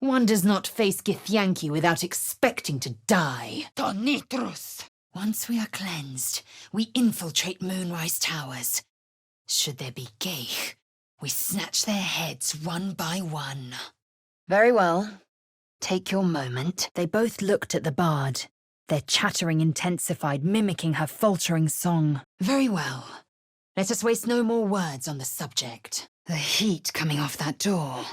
One does not face Githyanki without expecting to die. Tonitrus! Once we are cleansed, we infiltrate Moonrise Towers. Should there be Geich, we snatch their heads one by one. Very well. Take your moment. They both looked at the bard. Their chattering intensified, mimicking her faltering song. Very well. Let us waste no more words on the subject. The heat coming off that door.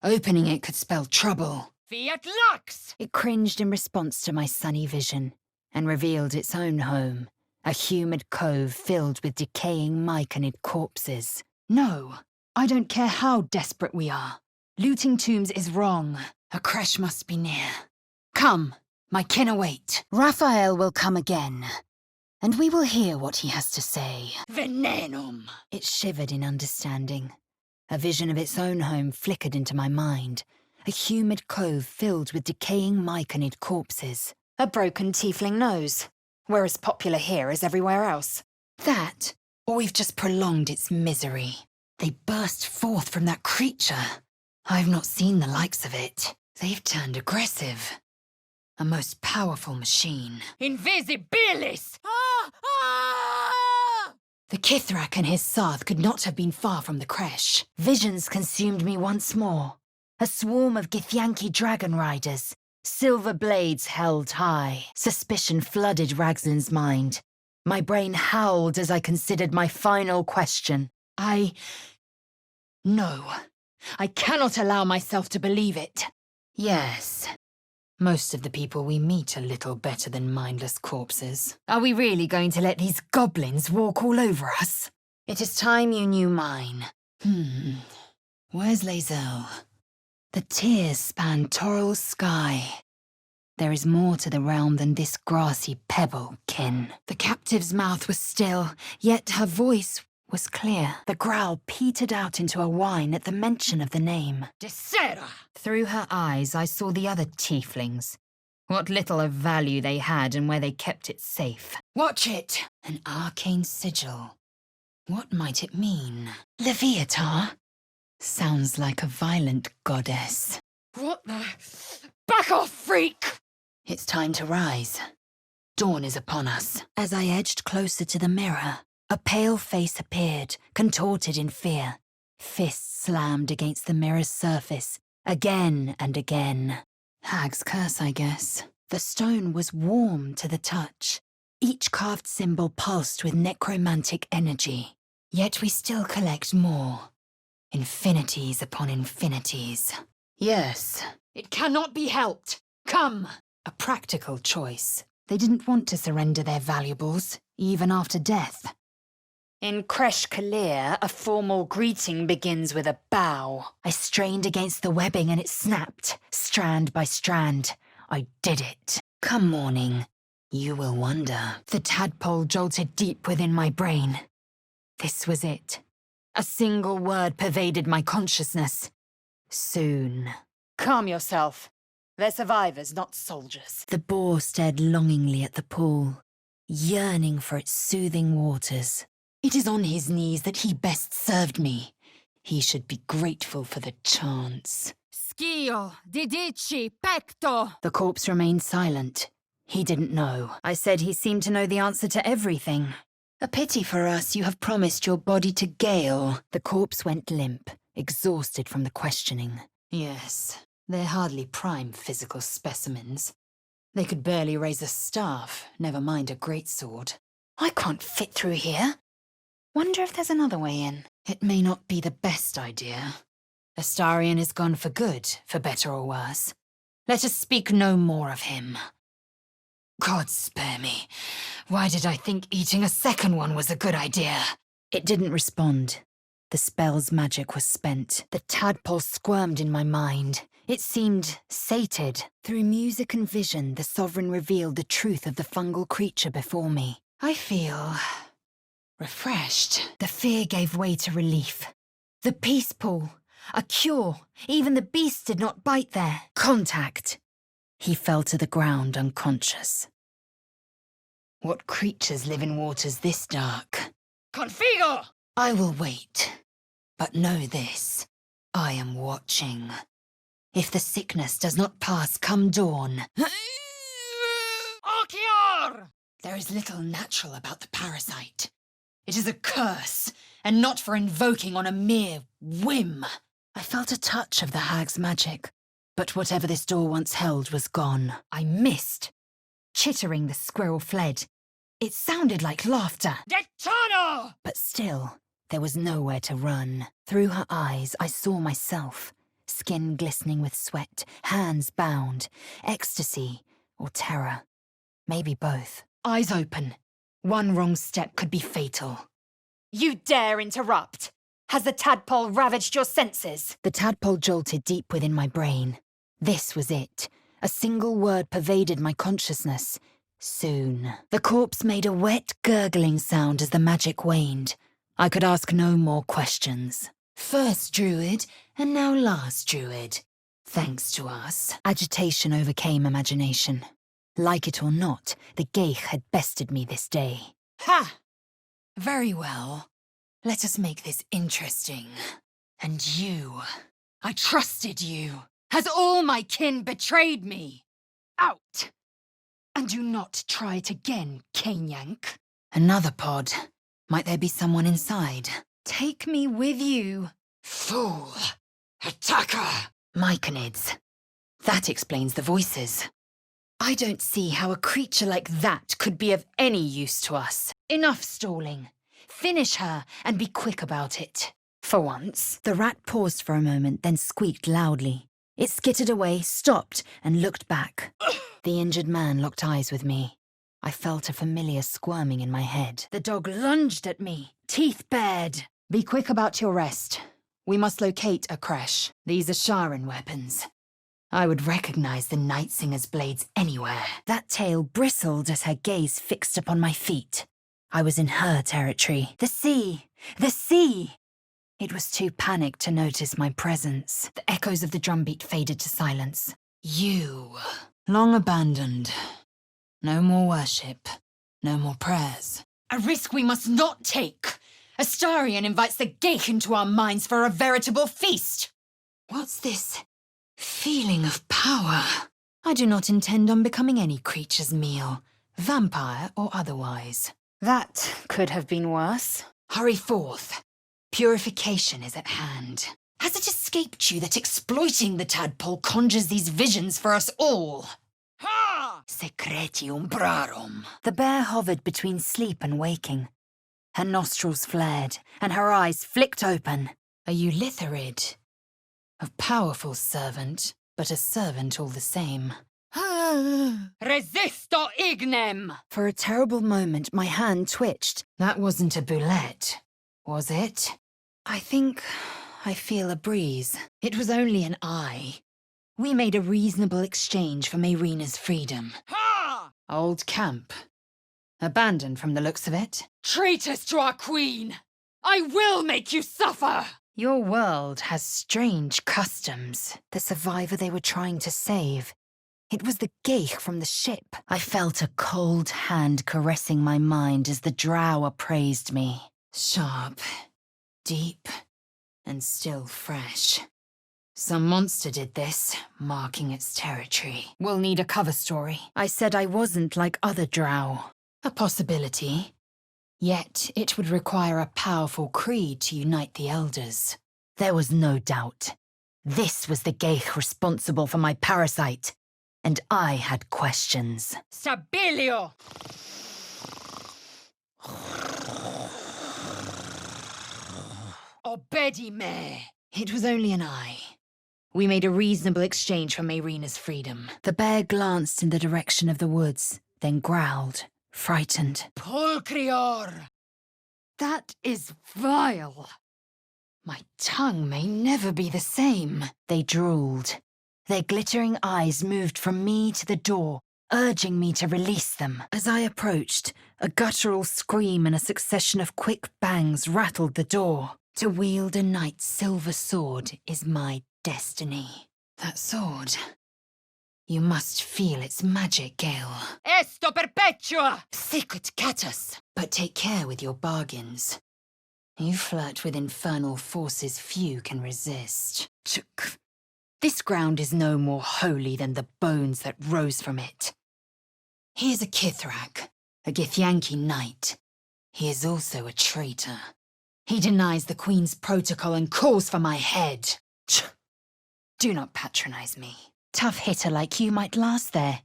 Opening it could spell trouble. Fiat lux! It cringed in response to my sunny vision and revealed its own home, a humid cove filled with decaying myconid corpses. No, I don't care how desperate we are. Looting tombs is wrong. A creche must be near. Come, my kin await. Raphael will come again, and we will hear what he has to say. Venenum! It shivered in understanding. A vision of its own home flickered into my mind. A humid cove filled with decaying myconid corpses. A broken tiefling nose. We're as popular here as everywhere else. That, or we've just prolonged its misery. They burst forth from that creature. I've not seen the likes of it. They've turned aggressive. A most powerful machine. Invisibilis! Ah! Ah! The Kithrak and his Sarth could not have been far from the creche. Visions consumed me once more. A swarm of Githyanki dragon riders. Silver blades held high. Suspicion flooded Ragzlin's mind. My brain howled as I considered my final question. No. I cannot allow myself to believe it. Yes. Most of the people we meet are little better than mindless corpses. Are we really going to let these goblins walk all over us? It is time you knew mine. Where's Lae'zel? The tears span Toral's sky. There is more to the realm than this grassy pebble, kin. The captive's mouth was still, yet her voice was clear. The growl petered out into a whine at the mention of the name. Desera! Through her eyes, I saw the other tieflings. What little of value they had and where they kept it safe. Watch it! An arcane sigil. What might it mean? Leviatar? Sounds like a violent goddess. What the... Back off, freak! It's time to rise. Dawn is upon us. As I edged closer to the mirror, a pale face appeared, contorted in fear. Fists slammed against the mirror's surface, again and again. Hag's curse, I guess. The stone was warm to the touch. Each carved symbol pulsed with necromantic energy. Yet we still collect more. Infinities upon infinities. Yes. It cannot be helped. Come! A practical choice. They didn't want to surrender their valuables, even after death. In Kresh Kalir, a formal greeting begins with a bow. I strained against the webbing and it snapped, strand by strand. I did it. Come morning, you will wonder. The tadpole jolted deep within my brain. This was it. A single word pervaded my consciousness. Soon. Calm yourself. They're survivors, not soldiers. The boar stared longingly at the pool, yearning for its soothing waters. It is on his knees that he best served me. He should be grateful for the chance. Schio, didici, pecto! The corpse remained silent. He didn't know. I said he seemed to know the answer to everything. A pity for us, you have promised your body to Gale. The corpse went limp, exhausted from the questioning. Yes, they're hardly prime physical specimens. They could barely raise a staff, never mind a greatsword. I can't fit through here. Wonder if there's another way in. It may not be the best idea. Astarion is gone for good, for better or worse. Let us speak no more of him. God spare me. Why did I think eating a second one was a good idea? It didn't respond. The spell's magic was spent. The tadpole squirmed in my mind. It seemed sated. Through music and vision, the Sovereign revealed the truth of the fungal creature before me. I feel refreshed. The fear gave way to relief. The peace pool. A cure. Even the beast did not bite there. Contact. He fell to the ground unconscious. What creatures live in waters this dark? Configo! I will wait. But know this. I am watching. If the sickness does not pass come dawn... Okior! There is little natural about the parasite. It is a curse, and not for invoking on a mere whim. I felt a touch of the hag's magic, but whatever this door once held was gone. I missed. Chittering, the squirrel fled. It sounded like laughter. Detano! But still, there was nowhere to run. Through her eyes, I saw myself. Skin glistening with sweat, hands bound. Ecstasy or terror. Maybe both. Eyes open. One wrong step could be fatal. You dare interrupt! Has the tadpole ravaged your senses? The tadpole jolted deep within my brain. This was it. A single word pervaded my consciousness. Soon. The corpse made a wet, gurgling sound as the magic waned. I could ask no more questions. First druid, and now last druid. Thanks to us. Agitation overcame imagination. Like it or not, the Geich had bested me this day. Ha! Very well. Let us make this interesting. And you. I trusted you. Has all my kin betrayed me? Out! And do not try it again, Kanyank. Another pod. Might there be someone inside? Take me with you. Fool! Attacker! Myconids. That explains the voices. I don't see how a creature like that could be of any use to us. Enough stalling. Finish her and be quick about it. For once. The rat paused for a moment, then squeaked loudly. It skittered away, stopped, and looked back. The injured man locked eyes with me. I felt a familiar squirming in my head. The dog lunged at me, teeth bared. Be quick about your rest. We must locate a creche. These are Sharan weapons. I would recognize the Night Singer's blades anywhere. That tail bristled as her gaze fixed upon my feet. I was in her territory. The sea! The sea! It was too panicked to notice my presence. The echoes of the drumbeat faded to silence. You. Long abandoned. No more worship. No more prayers. A risk we must not take. Astarion invites the Geich into our minds for a veritable feast. What's this feeling of power? I do not intend on becoming any creature's meal, vampire or otherwise. That could have been worse. Hurry forth. Purification is at hand. Has it escaped you that exploiting the tadpole conjures these visions for us all? Ha! Secretium brarum. The bear hovered between sleep and waking. Her nostrils flared, and her eyes flicked open. A eulitharid. A powerful servant, but a servant all the same. Resisto ignem! For a terrible moment, my hand twitched. That wasn't a boulette, was it? I think I feel a breeze. It was only an eye. We made a reasonable exchange for Mayrina's freedom. Ha! Old camp. Abandoned from the looks of it. Traitors to our queen! I will make you suffer! Your world has strange customs. The survivor they were trying to save. It was the geich from the ship. I felt a cold hand caressing my mind as the drow appraised me. Sharp, deep, and still fresh. Some monster did this, marking its territory. We'll need a cover story. I said I wasn't like other drow. A possibility. Yet it would require a powerful creed to unite the elders. There was no doubt. This was the geich responsible for my parasite. And I had questions. Stabilio! Obedime! It was only an eye. We made a reasonable exchange for Mayrina's freedom. The bear glanced in the direction of the woods, then growled, frightened. Pulcrior! That is vile. My tongue may never be the same. They drooled. Their glittering eyes moved from me to the door, urging me to release them. As I approached, a guttural scream and a succession of quick bangs rattled the door. To wield a knight's silver sword is my destiny. That sword. You must feel its magic, Gale. Esto perpetua! Sicut catus. But take care with your bargains. You flirt with infernal forces few can resist. Chuk. This ground is no more holy than the bones that rose from it. He is a Kithrak, a Githyanki knight. He is also a traitor. He denies the Queen's protocol and calls for my head. Do not patronize me. Tough hitter like you might last there.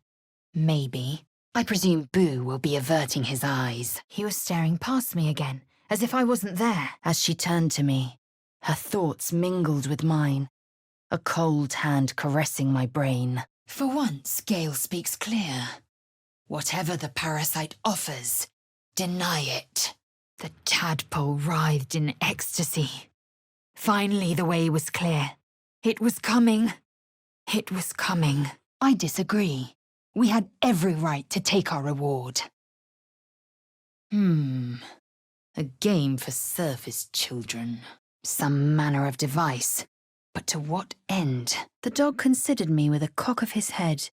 Maybe. I presume Boo will be averting his eyes. He was staring past me again, as if I wasn't there. As she turned to me, her thoughts mingled with mine, a cold hand caressing my brain. For once, Gale speaks clear. Whatever the parasite offers, deny it. The tadpole writhed in ecstasy. Finally, the way was clear. It was coming. It was coming. I disagree. We had every right to take our reward. A game for surface children. Some manner of device. But to what end? The dog considered me with a cock of his head.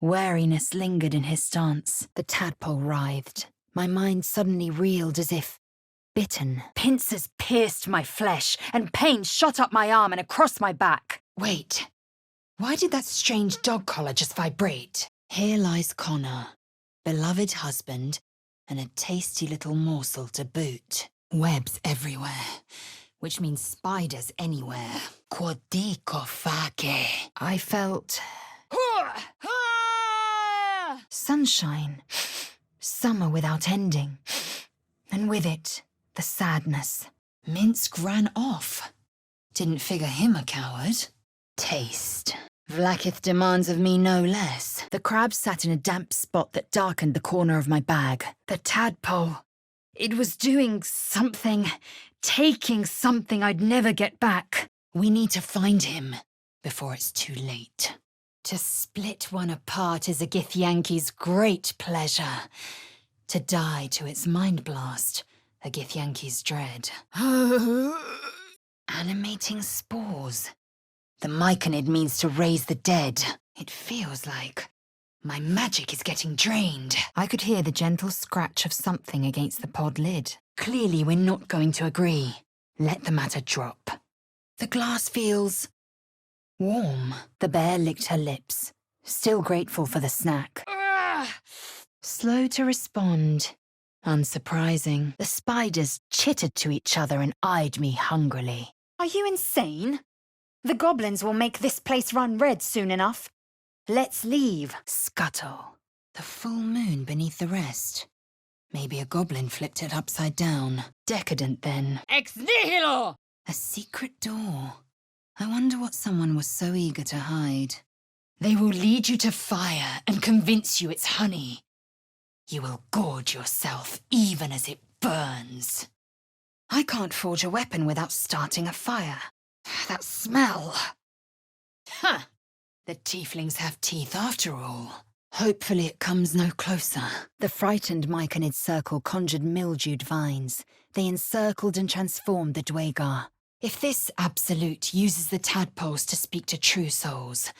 Wariness lingered in his stance. The tadpole writhed. My mind suddenly reeled as if bitten. Pincers pierced my flesh, and pain shot up my arm and across my back. Wait. Why did that strange dog collar just vibrate? Here lies Connor, beloved husband, and a tasty little morsel to boot. Webs everywhere, which means spiders anywhere. Quodico fake. I felt sunshine, summer without ending, and with it, the sadness. Minsk ran off. Didn't figure him a coward. Taste. Vlaakith demands of me no less. The crab sat in a damp spot that darkened the corner of my bag. The tadpole. It was doing something, taking something I'd never get back. We need to find him before it's too late. To split one apart is a Githyanki's great pleasure. To die to its mind blast, a Githyanki's dread. Animating spores. The Myconid means to raise the dead. It feels like my magic is getting drained. I could hear the gentle scratch of something against the pod lid. Clearly we're not going to agree. Let the matter drop. The glass feels warm. The bear licked her lips, still grateful for the snack. Slow to respond. Unsurprising. The spiders chittered to each other and eyed me hungrily. Are you insane? The goblins will make this place run red soon enough. Let's leave. Scuttle. The full moon beneath the rest. Maybe a goblin flipped it upside down. Decadent, then. Ex nihilo! A secret door. I wonder what someone was so eager to hide. They will lead you to fire and convince you it's honey. You will gorge yourself even as it burns. I can't forge a weapon without starting a fire. That smell. Huh. The tieflings have teeth after all. Hopefully it comes no closer. The frightened Myconid circle conjured mildewed vines. They encircled and transformed the Dwagar. If this absolute uses the tadpoles to speak to true souls,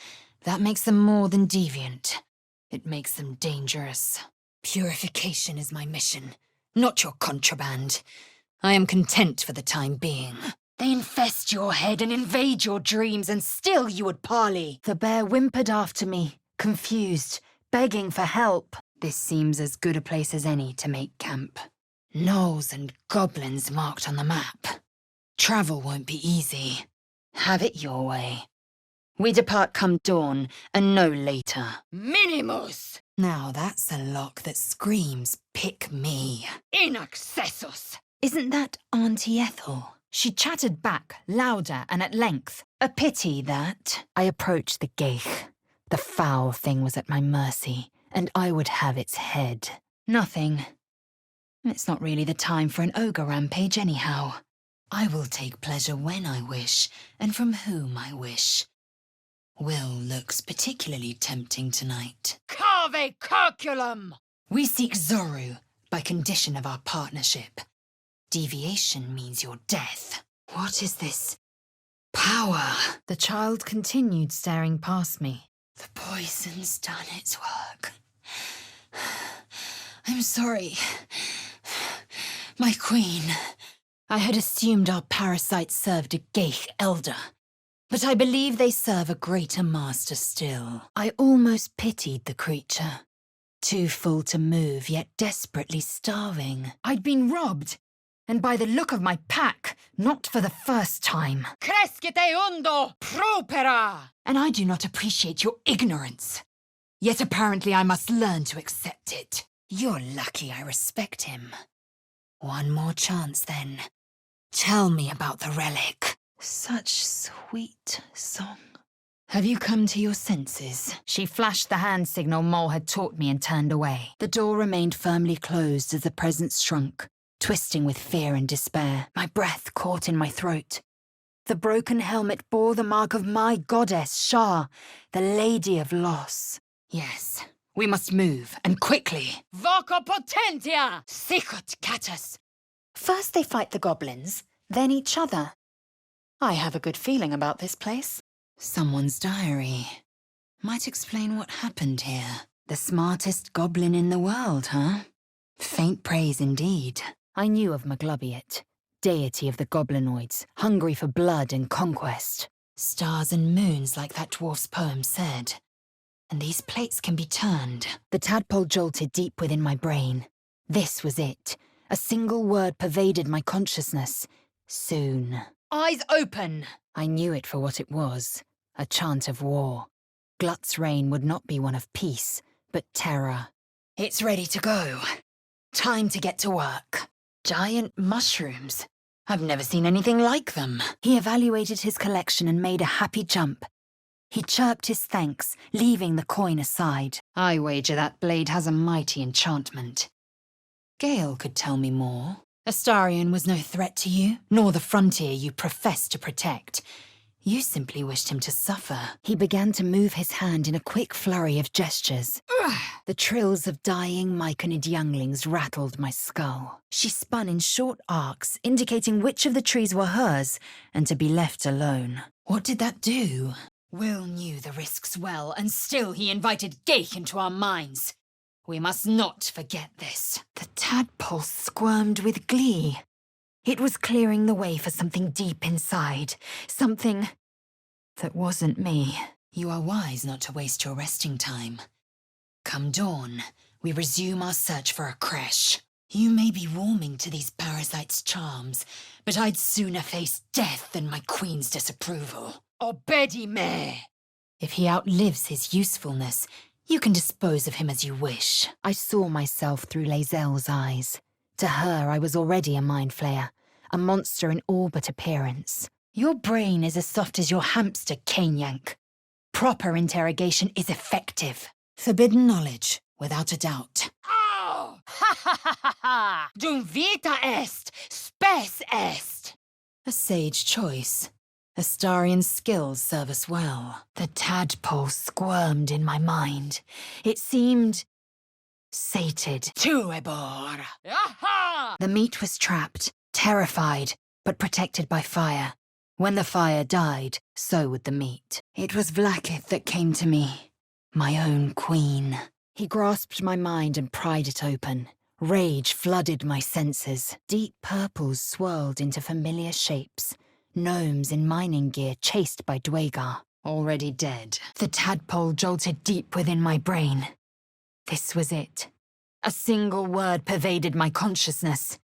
that makes them more than deviant. It makes them dangerous. Purification is my mission, not your contraband. I am content for the time being. They infest your head and invade your dreams, and still you would parley. The bear whimpered after me, confused, begging for help. This seems as good a place as any to make camp. Gnolls and goblins marked on the map. Travel won't be easy. Have it your way. We depart come dawn, and no later. Minimus! Now that's a lock that screams, pick me. In accessus! Isn't that Auntie Ethel? She chattered back, louder and at length. A pity that... I approached the geich. The foul thing was at my mercy, and I would have its head. Nothing. It's not really the time for an ogre rampage anyhow. I will take pleasure when I wish, and from whom I wish. Will looks particularly tempting tonight. Cave curculum! We seek Zoru, by condition of our partnership. Deviation means your death. What is this? Power! The child continued staring past me. The poison's done its work. I'm sorry. My queen. I had assumed our parasites served a geich elder, but I believe they serve a greater master still. I almost pitied the creature. Too full to move, yet desperately starving. I'd been robbed, and by the look of my pack, not for the first time. Crescite undo propera! And I do not appreciate your ignorance. Yet apparently I must learn to accept it. You're lucky I respect him. One more chance, then. Tell me about the relic. Such sweet song. Have you come to your senses? She flashed the hand signal Mole had taught me and turned away. The door remained firmly closed as the presence shrunk, twisting with fear and despair. My breath caught in my throat. The broken helmet bore the mark of my goddess, Shah, the Lady of Loss. Yes, we must move, and quickly. Voco potentia! Sicut catus! First they fight the goblins, then each other. I have a good feeling about this place. Someone's diary. Might explain what happened here. The smartest goblin in the world, huh? Faint praise indeed. I knew of Maglubiet, deity of the goblinoids, hungry for blood and conquest. Stars and moons, like that dwarf's poem said. And these plates can be turned. The tadpole jolted deep within my brain. This was it. A single word pervaded my consciousness. Soon. Eyes open! I knew it for what it was. A chant of war. Glut's reign would not be one of peace, but terror. It's ready to go. Time to get to work. Giant mushrooms. I've never seen anything like them. He evaluated his collection and made a happy jump. He chirped his thanks, leaving the coin aside. I wager that blade has a mighty enchantment. Gale could tell me more. Astarion was no threat to you, nor the frontier you profess to protect. You simply wished him to suffer. He began to move his hand in a quick flurry of gestures. The trills of dying myconid younglings rattled my skull. She spun in short arcs, indicating which of the trees were hers, and to be left alone. What did that do? Will knew the risks well, and still he invited geich into our minds. We must not forget this. The tadpole squirmed with glee. It was clearing the way for something deep inside. Something that wasn't me. You are wise not to waste your resting time. Come dawn, we resume our search for a creche. You may be warming to these parasites' charms, but I'd sooner face death than my queen's disapproval. Obedi me! If he outlives his usefulness, you can dispose of him as you wish. I saw myself through Lae'zel's eyes. To her, I was already a mind flayer, a monster in all but appearance. Your brain is as soft as your hamster, Caneyank. Proper interrogation is effective. Forbidden knowledge, without a doubt. Oh! Ha ha ha ha ha! Dum vita est, spes est! A sage choice. Astarion's skills serve us well. The tadpole squirmed in my mind. It seemed sated. Tuebor! Aha! The meat was trapped, terrified, but protected by fire. When the fire died, so would the meat. It was Vlaakith that came to me, my own queen. He grasped my mind and pried it open. Rage flooded my senses. Deep purples swirled into familiar shapes. Gnomes in mining gear chased by Dwagar, already dead. The tadpole jolted deep within my brain. This was it. A single word pervaded my consciousness.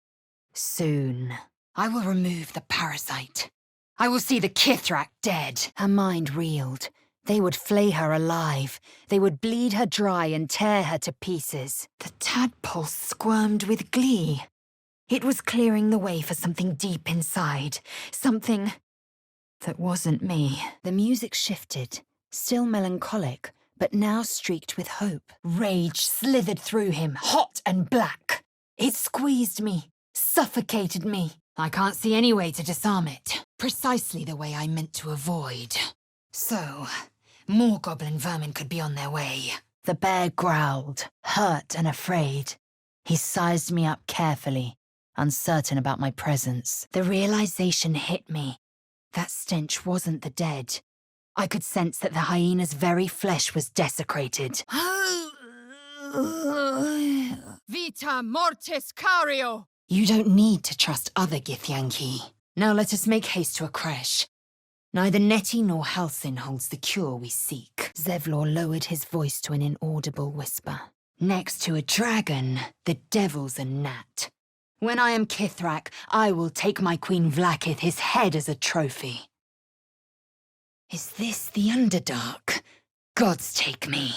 Soon, I will remove the parasite. I will see the Kithrak dead. Her mind reeled. They would flay her alive. They would bleed her dry and tear her to pieces. The tadpole squirmed with glee. It was clearing the way for something deep inside. Something that wasn't me. The music shifted, still melancholic, but now streaked with hope. Rage slithered through him, hot and black. It squeezed me, suffocated me. I can't see any way to disarm it. Precisely the way I meant to avoid. So, more goblin vermin could be on their way. The bear growled, hurt and afraid. He sized me up carefully, uncertain about my presence. The realization hit me. That stench wasn't the dead. I could sense that the hyena's very flesh was desecrated. Vita mortis cario! You don't need to trust other Githyanki. Now let us make haste to a creche. Neither Nettie nor Halcyon holds the cure we seek. Zevlor lowered his voice to an inaudible whisper. Next to a dragon, the devil's a gnat. When I am Kithrak, I will take my Queen Vlaakith his head as a trophy. Is this the Underdark? Gods take me.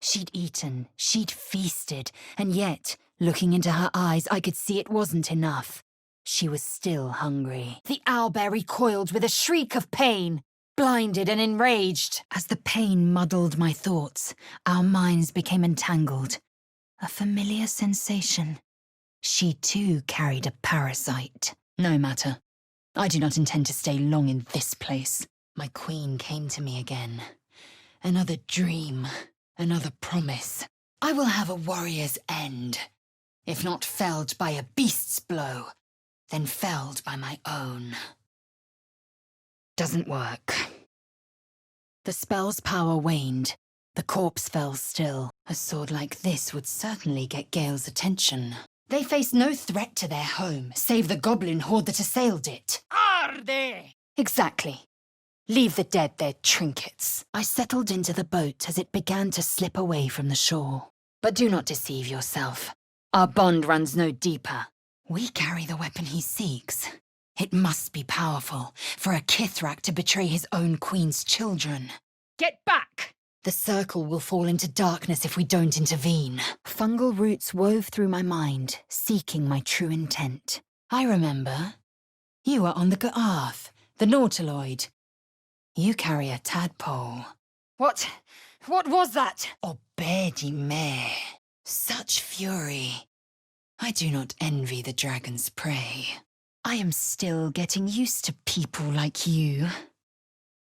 She'd eaten, she'd feasted, and yet, looking into her eyes, I could see it wasn't enough. She was still hungry. The owlbear recoiled with a shriek of pain, blinded and enraged. As the pain muddled my thoughts, our minds became entangled. A familiar sensation. She too carried a parasite. No matter. I do not intend to stay long in this place. My queen came to me again. Another dream, another promise. I will have a warrior's end. If not felled by a beast's blow, then felled by my own. Doesn't work. The spell's power waned. The corpse fell still. A sword like this would certainly get Gale's attention. They faced no threat to their home, save the goblin horde that assailed it. Arde! Exactly. Leave the dead their trinkets. I settled into the boat as it began to slip away from the shore. But do not deceive yourself. Our bond runs no deeper. We carry the weapon he seeks. It must be powerful for a Kithrak to betray his own queen's children. Get back! The circle will fall into darkness if we don't intervene. Fungal roots wove through my mind, seeking my true intent. I remember. You are on the Ga'arth, the Nautiloid. You carry a tadpole. What was that? Obedi mare. Such fury. I do not envy the dragon's prey. I am still getting used to people like you.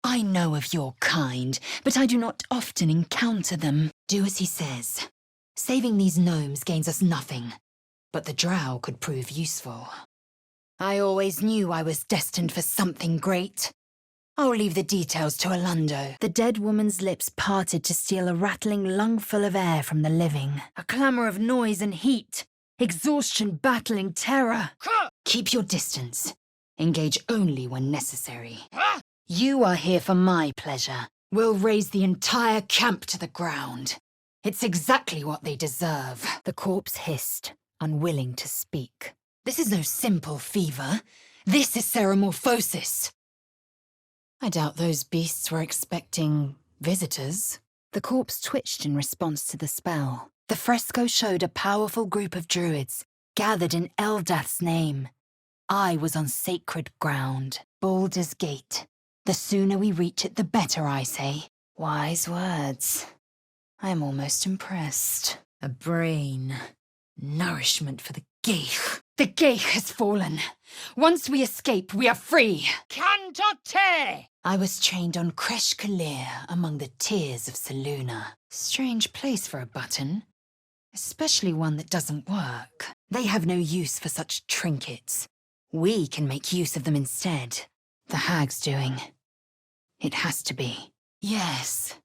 I know of your kind, but I do not often encounter them. Do as he says. Saving these gnomes gains us nothing, but the drow could prove useful. I always knew I was destined for something great. I'll leave the details to Alondo. The dead woman's lips parted to steal a rattling lungful of air from the living. A clamour of noise and heat. Exhaustion battling terror. Keep your distance. Engage only when necessary. You are here for my pleasure. We'll raise the entire camp to the ground. It's exactly what they deserve. The corpse hissed, unwilling to speak. This is no simple fever. This is ceremorphosis. I doubt those beasts were expecting visitors. The corpse twitched in response to the spell. The fresco showed a powerful group of druids, gathered in Eldath's name. I was on sacred ground, Baldur's Gate. The sooner we reach it, the better, I say. Wise words. I'm almost impressed. A brain. Nourishment for the Geich. The Geich has fallen. Once we escape, we are free. Cantote! I was trained on Kresh Kalir among the tears of Selûne. Strange place for a button. Especially one that doesn't work. They have no use for such trinkets. We can make use of them instead. The hag's doing. It has to be. Yes.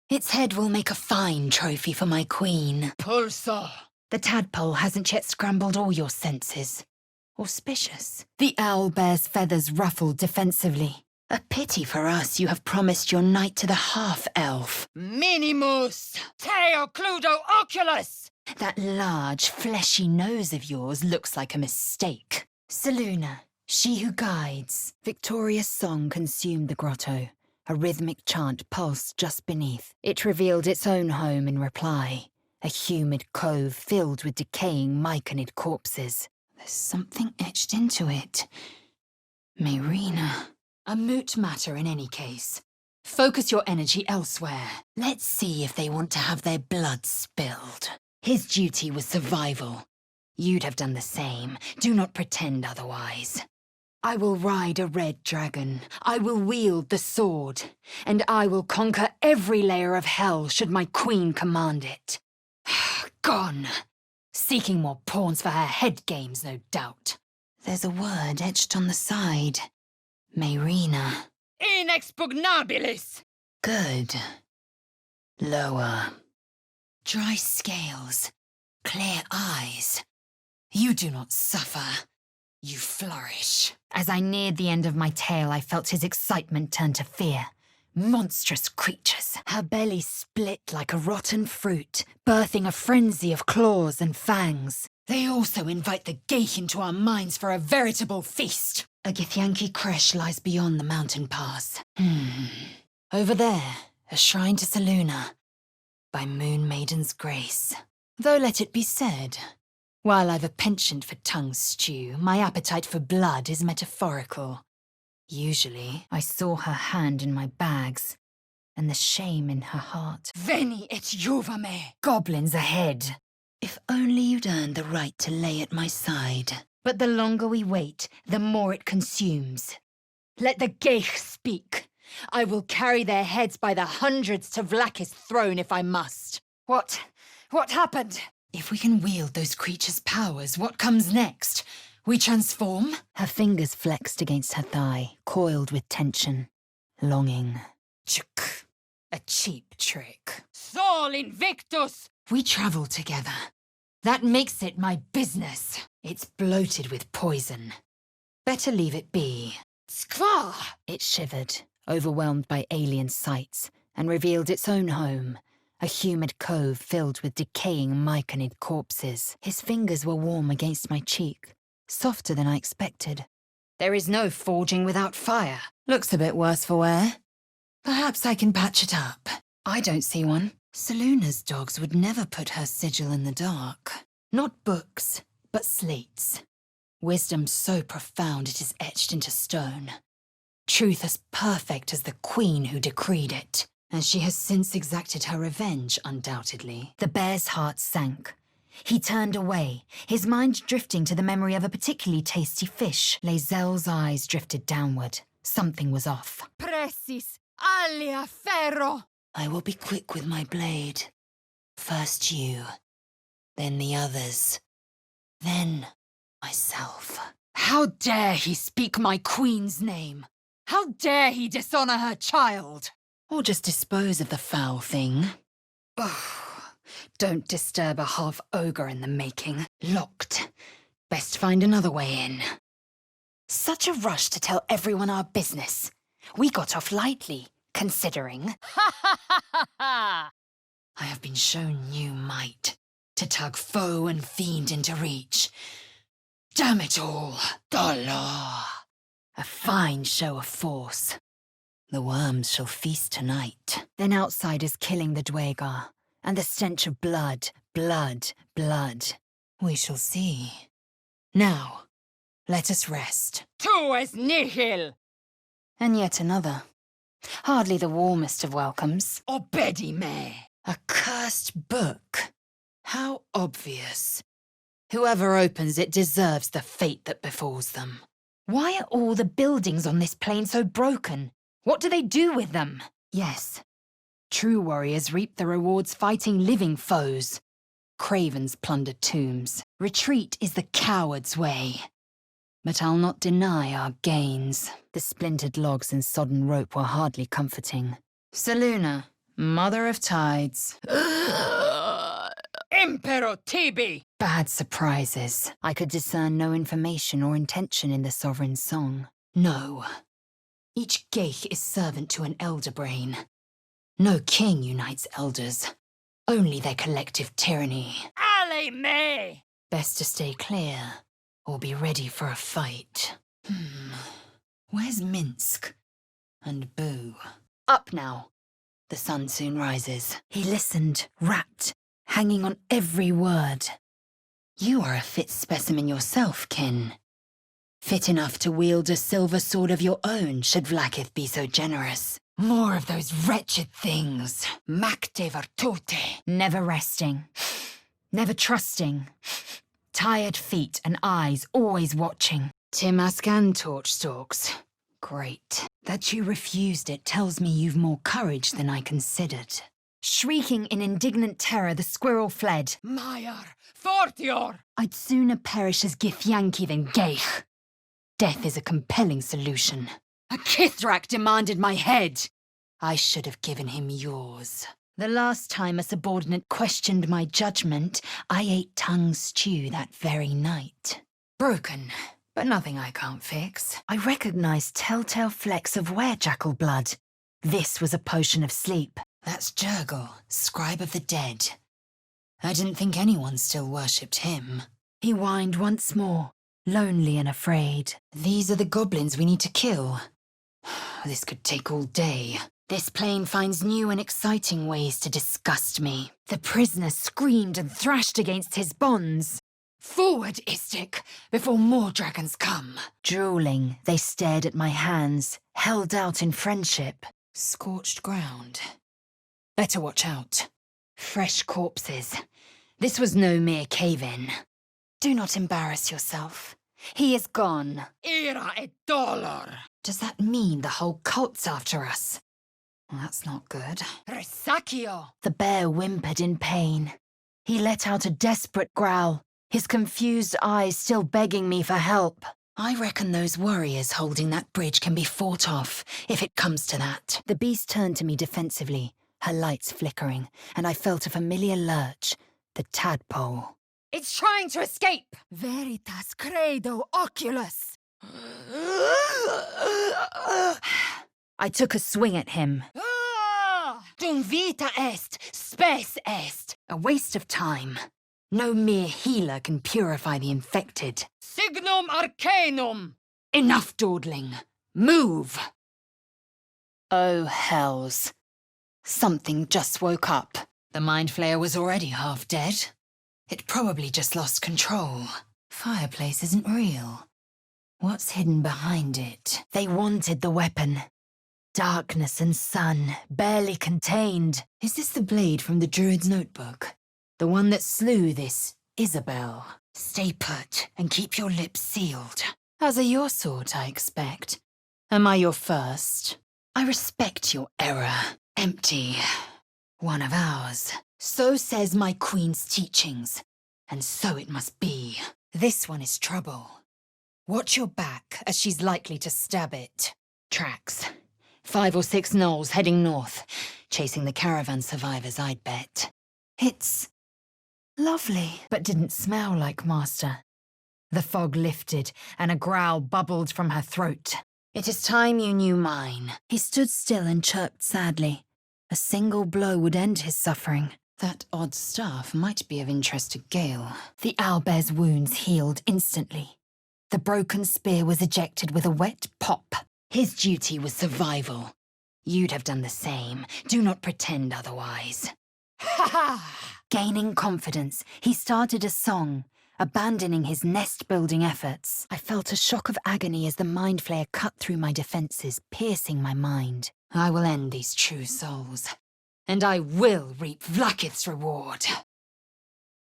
Its head will make a fine trophy for my queen. Pulsar! The tadpole hasn't yet scrambled all your senses. Auspicious. The owl bears feathers ruffled defensively. A pity for us you have promised your knight to the half-elf. Minimus! Teo Cludo Oculus! That large, fleshy nose of yours looks like a mistake. Seluna, she who guides. Victoria's song consumed the grotto. A rhythmic chant pulsed just beneath. It revealed its own home in reply. A humid cove filled with decaying myconid corpses. There's something etched into it. Mayrina. A moot matter in any case. Focus your energy elsewhere. Let's see if they want to have their blood spilled. His duty was survival. You'd have done the same. Do not pretend otherwise. I will ride a red dragon. I will wield the sword. And I will conquer every layer of hell should my queen command it. Gone. Seeking more pawns for her head games, no doubt. There's a word etched on the side. Mayrina. Inexpugnabilis! Good. Lower. Dry scales. Clear eyes. You do not suffer. You flourish. As I neared the end of my tale, I felt his excitement turn to fear. Monstrous creatures. Her belly split like a rotten fruit, birthing a frenzy of claws and fangs. They also invite the geich into our minds for a veritable feast. A Githyanki creche lies beyond the mountain pass. Over there, a shrine to Seluna. By Moon Maiden's grace. Though let it be said, while I've a penchant for tongue stew, my appetite for blood is metaphorical. Usually, I saw her hand in my bags, and the shame in her heart. Veni et juvame! Goblins ahead! If only you'd earned the right to lay at my side. But the longer we wait, the more it consumes. Let the geich speak. I will carry their heads by the hundreds to Vlakis' throne if I must. What happened? If we can wield those creatures' powers, what comes next? We transform? Her fingers flexed against her thigh, coiled with tension. Longing. Chuk. A cheap trick. Sol Invictus! We travel together. That makes it my business. It's bloated with poison. Better leave it be. Skva! It shivered, overwhelmed by alien sights, and revealed its own home. A humid cove filled with decaying myconid corpses. His fingers were warm against my cheek, softer than I expected. There is no forging without fire. Looks a bit worse for wear. Perhaps I can patch it up. I don't see one. Seluna's dogs would never put her sigil in the dark. Not books, but slates. Wisdom so profound it is etched into stone. Truth as perfect as the queen who decreed it. And she has since exacted her revenge, undoubtedly. The bear's heart sank. He turned away, his mind drifting to the memory of a particularly tasty fish. Lae'zel's eyes drifted downward. Something was off. Precis alia ferro! I will be quick with my blade. First you, then the others, then myself. How dare he speak my queen's name? How dare he dishonor her child? Or just dispose of the foul thing. Oh, don't disturb a half-ogre in the making. Locked. Best find another way in. Such a rush to tell everyone our business. We got off lightly, considering. Ha ha ha ha ha! I have been shown new might to tug foe and fiend into reach. Damn it all, the law. A fine show of force. The worms shall feast tonight. Then outsiders killing the Dwagar, and the stench of blood, blood, blood. We shall see. Now, let us rest. Tu es nihil! And yet another. Hardly the warmest of welcomes. Obedi me! A cursed book. How obvious. Whoever opens it deserves the fate that befalls them. Why are all the buildings on this plain so broken? What do they do with them? Yes, true warriors reap the rewards fighting living foes. Cravens plunder tombs. Retreat is the coward's way. But I'll not deny our gains. The splintered logs and sodden rope were hardly comforting. Seluna, mother of tides. Impero tibi! Bad surprises. I could discern no information or intention in the sovereign's song. No. Each geich is servant to an elder brain. No king unites elders. Only their collective tyranny. Ale me! Best to stay clear, or be ready for a fight. Where's Minsk? And Boo? Up now. The sun soon rises. He listened, rapt, hanging on every word. You are a fit specimen yourself, kin. Fit enough to wield a silver sword of your own, should Vlaakith be so generous. More of those wretched things. Macte virtute. Never resting. Never trusting. Tired feet and eyes always watching. Timascan torch stalks. Great. That you refused it tells me you've more courage than I considered. Shrieking in indignant terror, the squirrel fled. Maiar! Fortior! I'd sooner perish as Githyanki than geich. Death is a compelling solution. A Kithrak demanded my head! I should have given him yours. The last time a subordinate questioned my judgment, I ate tongue stew that very night. Broken, but nothing I can't fix. I recognized telltale flecks of were-jackal blood. This was a potion of sleep. That's Jurgle, scribe of the dead. I didn't think anyone still worshipped him. He whined once more, lonely and afraid. These are the goblins we need to kill. This could take all day. This plane finds new and exciting ways to disgust me. The prisoner screamed and thrashed against his bonds. Forward, Istik, before more dragons come. Drooling, they stared at my hands, held out in friendship. Scorched ground. Better watch out. Fresh corpses. This was no mere cave-in. Do not embarrass yourself. He is gone. Ira et dolor! Does that mean the whole cult's after us? Well, that's not good. Resaccio! The bear whimpered in pain. He let out a desperate growl, his confused eyes still begging me for help. I reckon those warriors holding that bridge can be fought off, if it comes to that. The beast turned to me defensively, her lights flickering, and I felt a familiar lurch, the tadpole. It's trying to escape! Veritas credo oculus! I took a swing at him. Dum vita est, spes est. A waste of time. No mere healer can purify the infected. Signum arcanum! Enough dawdling. Move! Oh, hells. Something just woke up. The Mind Flayer was already half dead. It probably just lost control. Fireplace isn't real. What's hidden behind it? They wanted the weapon. Darkness and sun, barely contained. Is this the blade from the Druid's notebook? The one that slew this Isabel? Stay put and keep your lips sealed. As are your sort, I expect. Am I your first? I respect your error. Empty. One of ours. So says my queen's teachings. And so it must be. This one is trouble. Watch your back, as she's likely to stab it. Tracks. 5 or 6 gnolls heading north, chasing the caravan survivors, I'd bet. It's lovely, but didn't smell like Master. The fog lifted, and a growl bubbled from her throat. It is time you knew mine. He stood still and chirped sadly. A single blow would end his suffering. That odd staff might be of interest to Gale. The owlbear's wounds healed instantly. The broken spear was ejected with a wet pop. His duty was survival. You'd have done the same. Do not pretend otherwise. Ha ha! Gaining confidence, he started a song, abandoning his nest-building efforts. I felt a shock of agony as the Mind Flayer cut through my defenses, piercing my mind. I will end these true souls, and I will reap Vlaakith's reward.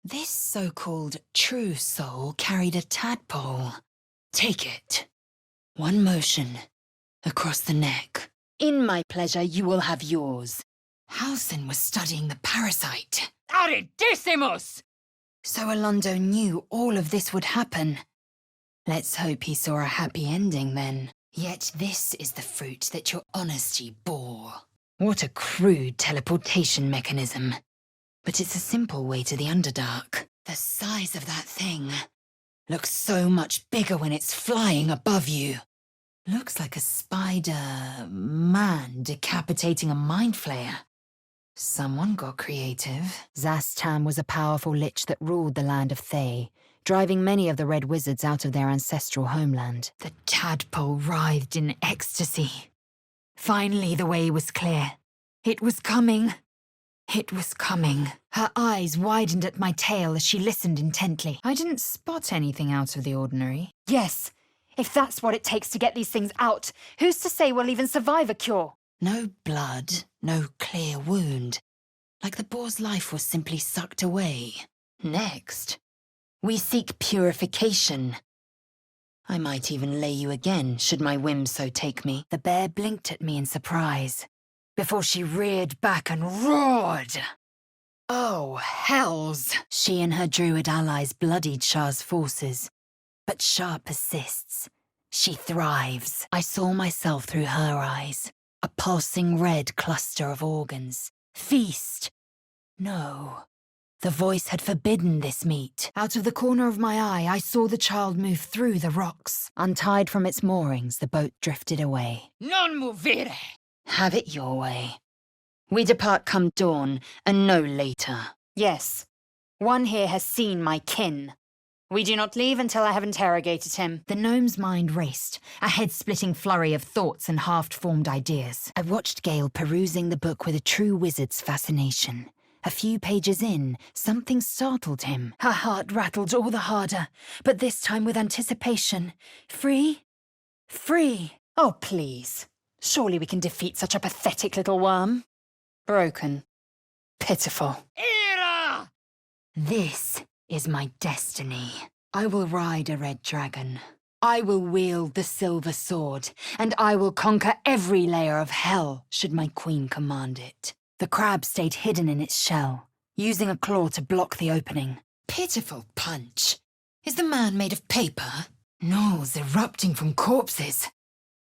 This so-called true soul carried a tadpole. Take it. One motion. Across the neck. In my pleasure, you will have yours. Halsin was studying the parasite. Aridissimus! So Alondo knew all of this would happen. Let's hope he saw a happy ending then. Yet this is the fruit that your honesty bore. What a crude teleportation mechanism. But it's a simple way to the Underdark. The size of that thing looks so much bigger when it's flying above you. Looks like a spider-man decapitating a mind flayer. Someone got creative. Zastam was a powerful lich that ruled the land of Thay, driving many of the Red Wizards out of their ancestral homeland. The tadpole writhed in ecstasy. Finally, the way was clear. It was coming. It was coming. Her eyes widened at my tail as she listened intently. I didn't spot anything out of the ordinary. Yes, if that's what it takes to get these things out, who's to say we'll even survive a cure? No blood, no clear wound. Like the boar's life was simply sucked away. Next, we seek purification. I might even lay you again, should my whim so take me. The bear blinked at me in surprise, before she reared back and roared. Oh, hells! She and her druid allies bloodied Shah's forces. But Shah persists. She thrives. I saw myself through her eyes. A pulsing red cluster of organs. Feast! No. The voice had forbidden this meat. Out of the corner of my eye, I saw the child move through the rocks. Untied from its moorings, the boat drifted away. Non movere! Have it your way. We depart come dawn, and no later. Yes, one here has seen my kin. We do not leave until I have interrogated him. The gnome's mind raced, a head-splitting flurry of thoughts and half-formed ideas. I watched Gale perusing the book with a true wizard's fascination. A few pages in, something startled him. Her heart rattled all the harder, but this time with anticipation. Free? Free! Oh, please. Surely we can defeat such a pathetic little worm. Broken. Pitiful. Ira! This is my destiny. I will ride a red dragon. I will wield the silver sword, and I will conquer every layer of hell, should my queen command it. The crab stayed hidden in its shell, using a claw to block the opening. Pitiful punch. Is the man made of paper? Gnolls erupting from corpses.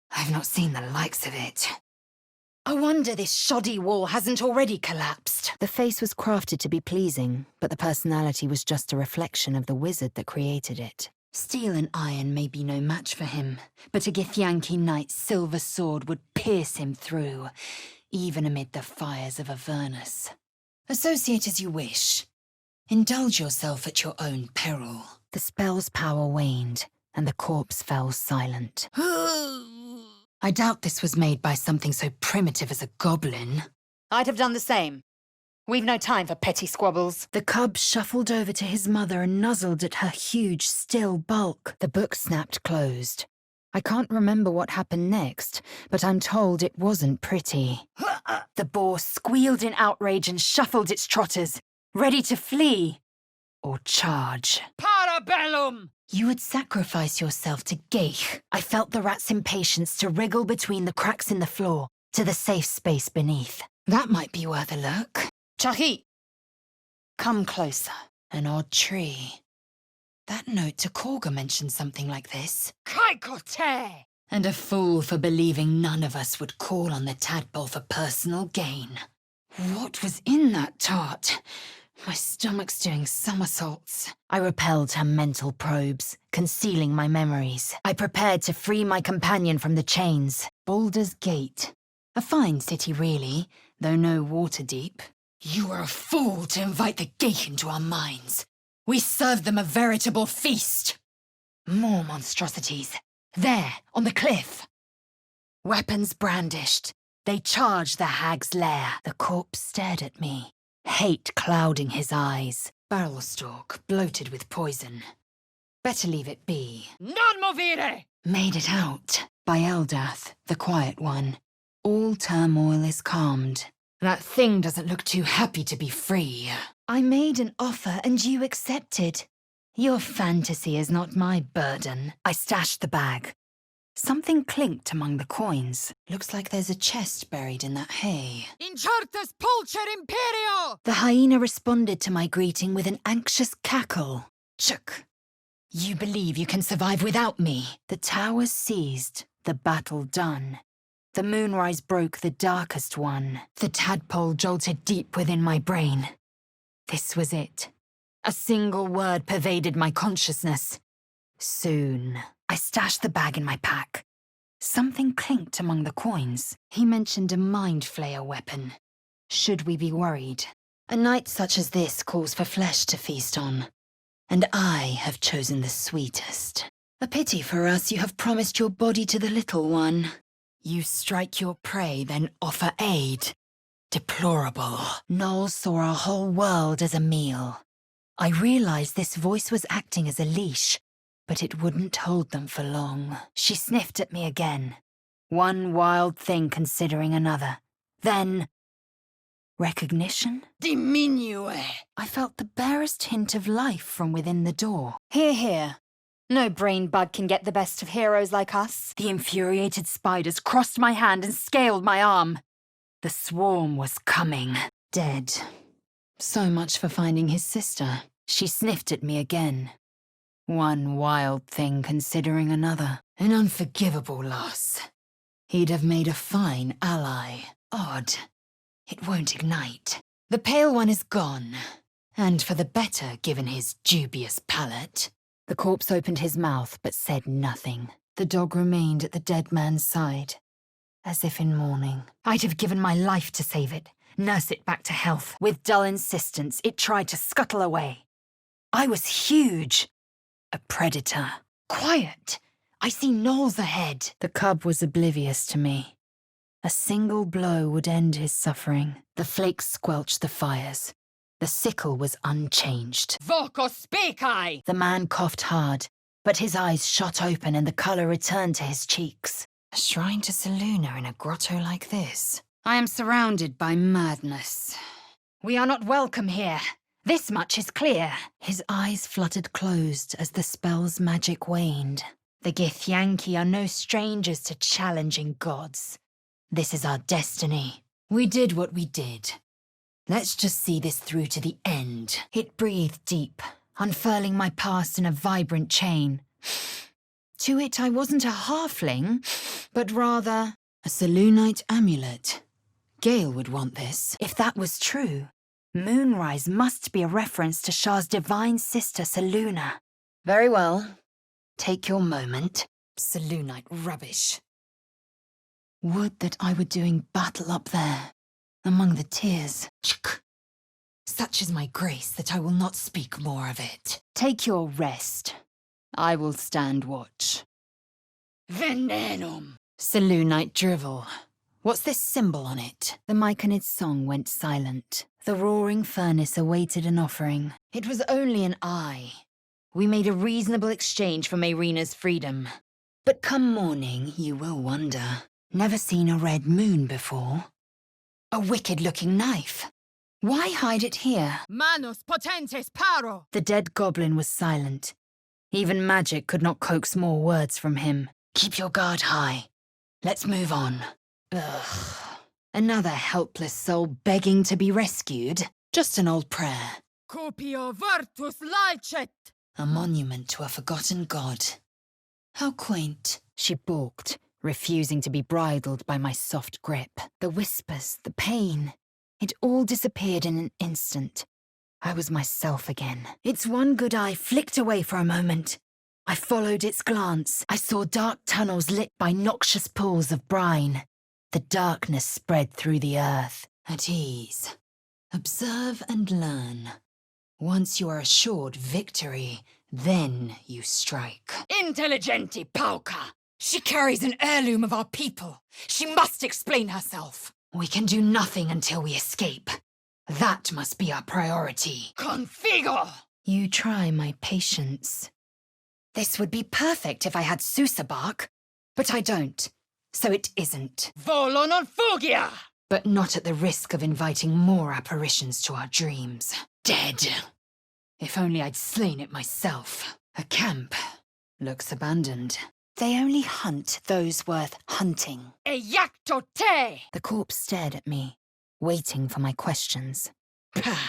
I've not seen the likes of it. I wonder this shoddy wall hasn't already collapsed. The face was crafted to be pleasing, but the personality was just a reflection of the wizard that created it. Steel and iron may be no match for him, but a Githyanki knight's silver sword would pierce him through, even amid the fires of Avernus. Associate as you wish. Indulge yourself at your own peril. The spell's power waned, and the corpse fell silent. I doubt this was made by something so primitive as a goblin. I'd have done the same. We've no time for petty squabbles. The cub shuffled over to his mother and nuzzled at her huge, still bulk. The book snapped closed. I can't remember what happened next, but I'm told it wasn't pretty. The boar squealed in outrage and shuffled its trotters, ready to flee. Or charge. Parabellum! You would sacrifice yourself to Geich. I felt the rat's impatience to wriggle between the cracks in the floor to the safe space beneath. That might be worth a look. Chahi! Come closer. An odd tree. That note to Korga mentioned something like this. Kaikote! And a fool for believing none of us would call on the tadpole for personal gain. What was in that tart? My stomach's doing somersaults. I repelled her mental probes, concealing my memories. I prepared to free my companion from the chains. Baldur's Gate. A fine city, really, though no water deep. You were a fool to invite the Geich into our minds. We served them a veritable feast. More monstrosities. There, on the cliff. Weapons brandished. They charged the hag's lair. The corpse stared at me, hate clouding his eyes. Barrel stalk, bloated with poison. Better leave it be. Non movere! Made it out. By Eldath, the quiet one. All turmoil is calmed. That thing doesn't look too happy to be free. I made an offer and you accepted. Your fantasy is not my burden. I stashed the bag. Something clinked among the coins. Looks like there's a chest buried in that hay. Incertus pulcher imperio! The hyena responded to my greeting with an anxious cackle. Chuk! You believe you can survive without me? The towers seized, the battle done. The moonrise broke the darkest one. The tadpole jolted deep within my brain. This was it. A single word pervaded my consciousness. Soon. I stashed the bag in my pack. Something clinked among the coins. He mentioned a mind flayer weapon. Should we be worried? A night such as this calls for flesh to feast on. And I have chosen the sweetest. A pity for us you have promised your body to the little one. You strike your prey, then offer aid. Deplorable. Noel saw our whole world as a meal. I realized this voice was acting as a leash, but it wouldn't hold them for long. She sniffed at me again. One wild thing considering another. Then... recognition? Diminue! I felt the barest hint of life from within the door. Hear, hear. No brain bug can get the best of heroes like us. The infuriated spiders crossed my hand and scaled my arm. The swarm was coming. Dead. So much for finding his sister. She sniffed at me again. One wild thing considering another. An unforgivable loss. He'd have made a fine ally. Odd. It won't ignite. The pale one is gone. And for the better, given his dubious palate. The corpse opened his mouth, but said nothing. The dog remained at the dead man's side, as if in mourning. I'd have given my life to save it, nurse it back to health. With dull insistence, it tried to scuttle away. I was huge. A predator. Quiet! I see gnolls ahead. The cub was oblivious to me. A single blow would end his suffering. The flakes squelched the fires. The sickle was unchanged. Voco spicai! The man coughed hard, but his eyes shot open and the colour returned to his cheeks. A shrine to Selûne in a grotto like this. I am surrounded by madness. We are not welcome here. This much is clear. His eyes fluttered closed as the spell's magic waned. The Githyanki are no strangers to challenging gods. This is our destiny. We did what we did. Let's just see this through to the end. It breathed deep, unfurling my past in a vibrant chain. To it, I wasn't a halfling, but rather a Selûnite amulet. Gale would want this. If that was true, Moonrise must be a reference to Shah's divine sister, Selûne. Very well. Take your moment. Selûnite rubbish. Would that I were doing battle up there, among the tears. Such is my grace that I will not speak more of it. Take your rest. I will stand watch. Venenum! Selûnite drivel. What's this symbol on it? The Myconid's song went silent. The roaring furnace awaited an offering. It was only an eye. We made a reasonable exchange for Mayrina's freedom. But come morning, you will wonder. Never seen a red moon before? A wicked-looking knife. Why hide it here? Manus potentes paro! The dead goblin was silent. Even magic could not coax more words from him. Keep your guard high. Let's move on. Ugh. Another helpless soul begging to be rescued. Just an old prayer. Cupio virtus laicet! A monument to a forgotten god. How quaint. She balked, refusing to be bridled by my soft grip. The whispers, the pain, it all disappeared in an instant. I was myself again. Its one good eye flicked away for a moment. I followed its glance. I saw dark tunnels lit by noxious pools of brine. The darkness spread through the earth. At ease. Observe and learn. Once you are assured victory, then you strike. Intelligenti pauca! She carries an heirloom of our people. She must explain herself. We can do nothing until we escape. That must be our priority. Configo! You try my patience. This would be perfect if I had Susa bark, but I don't, so it isn't. Volo non fugia! But not at the risk of inviting more apparitions to our dreams. Dead. If only I'd slain it myself. A camp. Looks abandoned. They only hunt those worth hunting. Eyacto te! The corpse stared at me, waiting for my questions. Pah!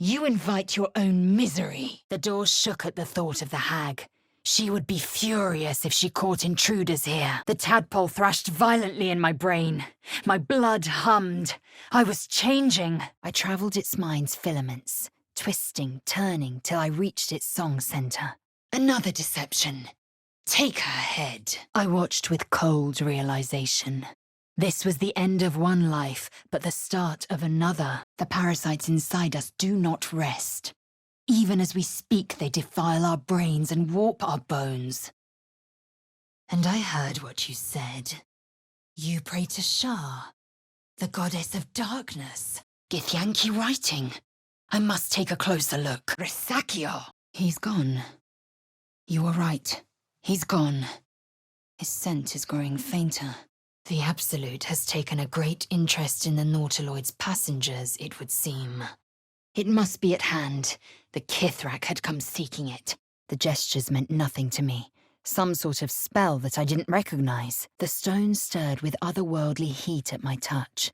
You invite your own misery. The door shook at the thought of the hag. She would be furious if she caught intruders here. The tadpole thrashed violently in my brain. My blood hummed. I was changing. I travelled its mind's filaments, twisting, turning, till I reached its song centre. Another deception. Take her head. I watched with cold realization. This was the end of one life, but the start of another. The parasites inside us do not rest. Even as we speak, they defile our brains and warp our bones. And I heard what you said. You pray to Shah, the goddess of darkness. Githyanki writing. I must take a closer look. Resakio. He's gone. You were right. He's gone. His scent is growing fainter. The Absolute has taken a great interest in the Nautiloid's passengers, it would seem. It must be at hand. The Kithrak had come seeking it. The gestures meant nothing to me. Some sort of spell that I didn't recognize. The stone stirred with otherworldly heat at my touch.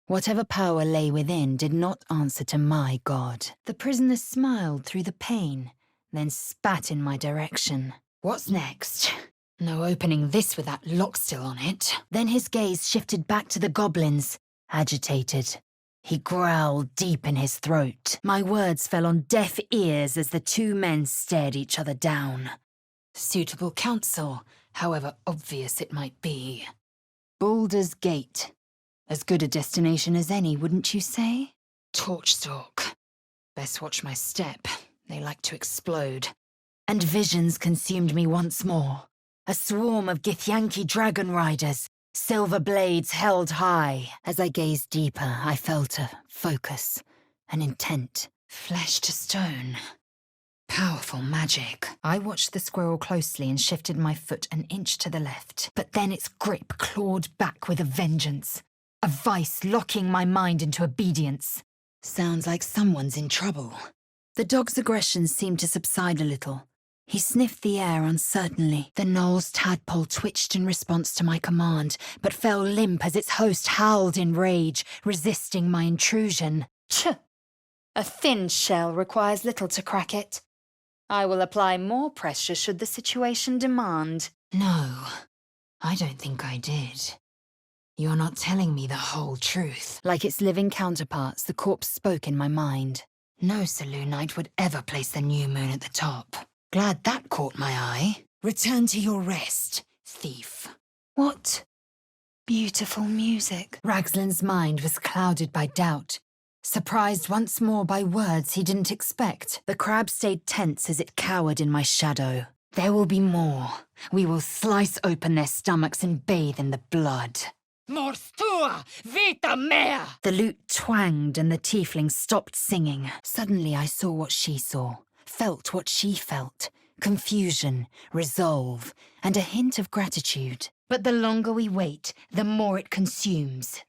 Whatever power lay within did not answer to my god. The prisoner smiled through the pain, then spat in my direction. What's next? No opening this with that lock still on it. Then his gaze shifted back to the goblins, agitated. He growled deep in his throat. My words fell on deaf ears as the two men stared each other down. Suitable counsel, however obvious it might be. Baldur's Gate. As good a destination as any, wouldn't you say? Torchstalk. Best watch my step. They like to explode. And visions consumed me once more. A swarm of Githyanki dragon riders, silver blades held high. As I gazed deeper, I felt a focus, an intent. Flesh to stone. Powerful magic. I watched the squirrel closely and shifted my foot an inch to the left. But then its grip clawed back with a vengeance. A vice locking my mind into obedience. Sounds like someone's in trouble. The dog's aggression seemed to subside a little. He sniffed the air uncertainly. The Knoll's tadpole twitched in response to my command, but fell limp as its host howled in rage, resisting my intrusion. Tch! A thin shell requires little to crack it. I will apply more pressure should the situation demand. No, I don't think I did. You're not telling me the whole truth. Like its living counterparts, the corpse spoke in my mind. No Selûnite would ever place the new moon at the top. Glad that caught my eye. Return to your rest, thief. What beautiful music. Ragslin's mind was clouded by doubt. Surprised once more by words he didn't expect, the crab stayed tense as it cowered in my shadow. There will be more. We will slice open their stomachs and bathe in the blood. Morstua, vita mea! The lute twanged and the tiefling stopped singing. Suddenly I saw what she saw, felt what she felt. Confusion, resolve, and a hint of gratitude. But the longer we wait, the more it consumes.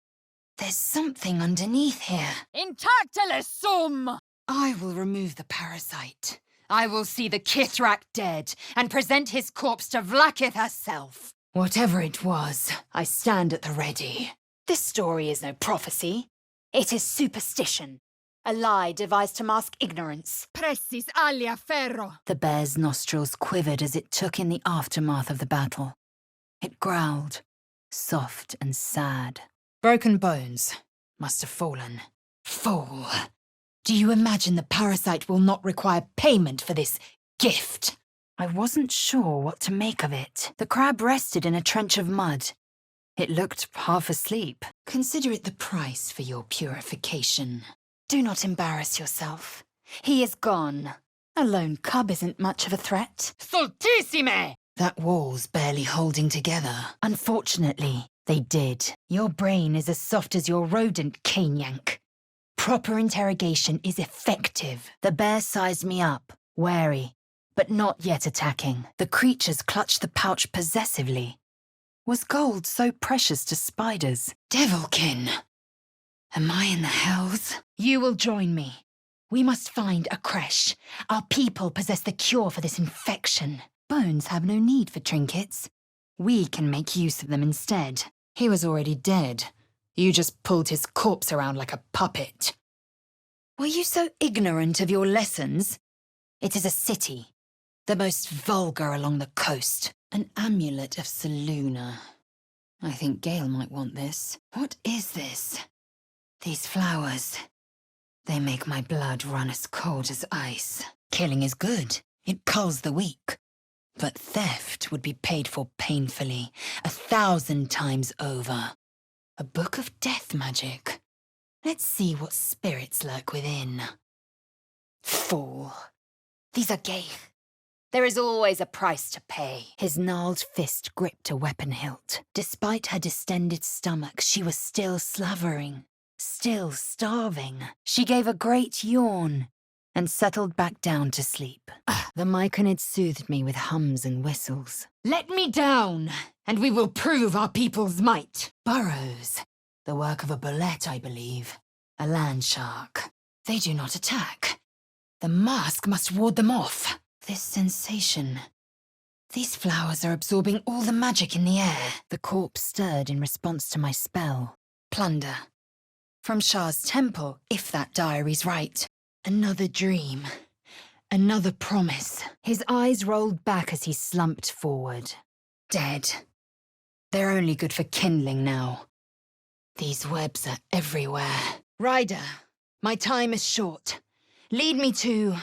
There's something underneath here. Intactile sum! I will remove the parasite. I will see the Kithrak dead and present his corpse to Vlaakith herself. Whatever it was, I stand at the ready. This story is no prophecy. It is superstition. A lie devised to mask ignorance. Pressis alia ferro. The bear's nostrils quivered as it took in the aftermath of the battle. It growled, soft and sad. Broken bones. Must have fallen. Fool. Do you imagine the parasite will not require payment for this gift? I wasn't sure what to make of it. The crab rested in a trench of mud. It looked half asleep. Consider it the price for your purification. Do not embarrass yourself. He is gone. A lone cub isn't much of a threat. Stultissime! That wall's barely holding together. Unfortunately, they did. Your brain is as soft as your rodent, Caneyank. Proper interrogation is effective. The bear sized me up, wary, but not yet attacking. The creatures clutched the pouch possessively. Was gold so precious to spiders? Devilkin! Am I in the hells? You will join me. We must find a creche. Our people possess the cure for this infection. Bones have no need for trinkets. We can make use of them instead. He was already dead. You just pulled his corpse around like a puppet. Were you so ignorant of your lessons? It is a city, the most vulgar along the coast. An amulet of Selûne. I think Gale might want this. What is this? These flowers. They make my blood run as cold as ice. Killing is good. It culls the weak. But theft would be paid for painfully, 1,000 times over. A book of death magic. Let's see what spirits lurk within. Fool. These are gay. There is always a price to pay. His gnarled fist gripped a weapon hilt. Despite her distended stomach, she was still slavering, still starving. She gave a great yawn and settled back down to sleep. The Myconid soothed me with hums and whistles. Let me down, and we will prove our people's might. Burrows. The work of a bullet, I believe. A land shark. They do not attack. The mask must ward them off. This sensation. These flowers are absorbing all the magic in the air. The corpse stirred in response to my spell. Plunder. From Shah's temple, if that diary's right. Another dream. Another promise. His eyes rolled back as he slumped forward. Dead. They're only good for kindling now. These webs are everywhere. Ryder, my time is short. Lead me to...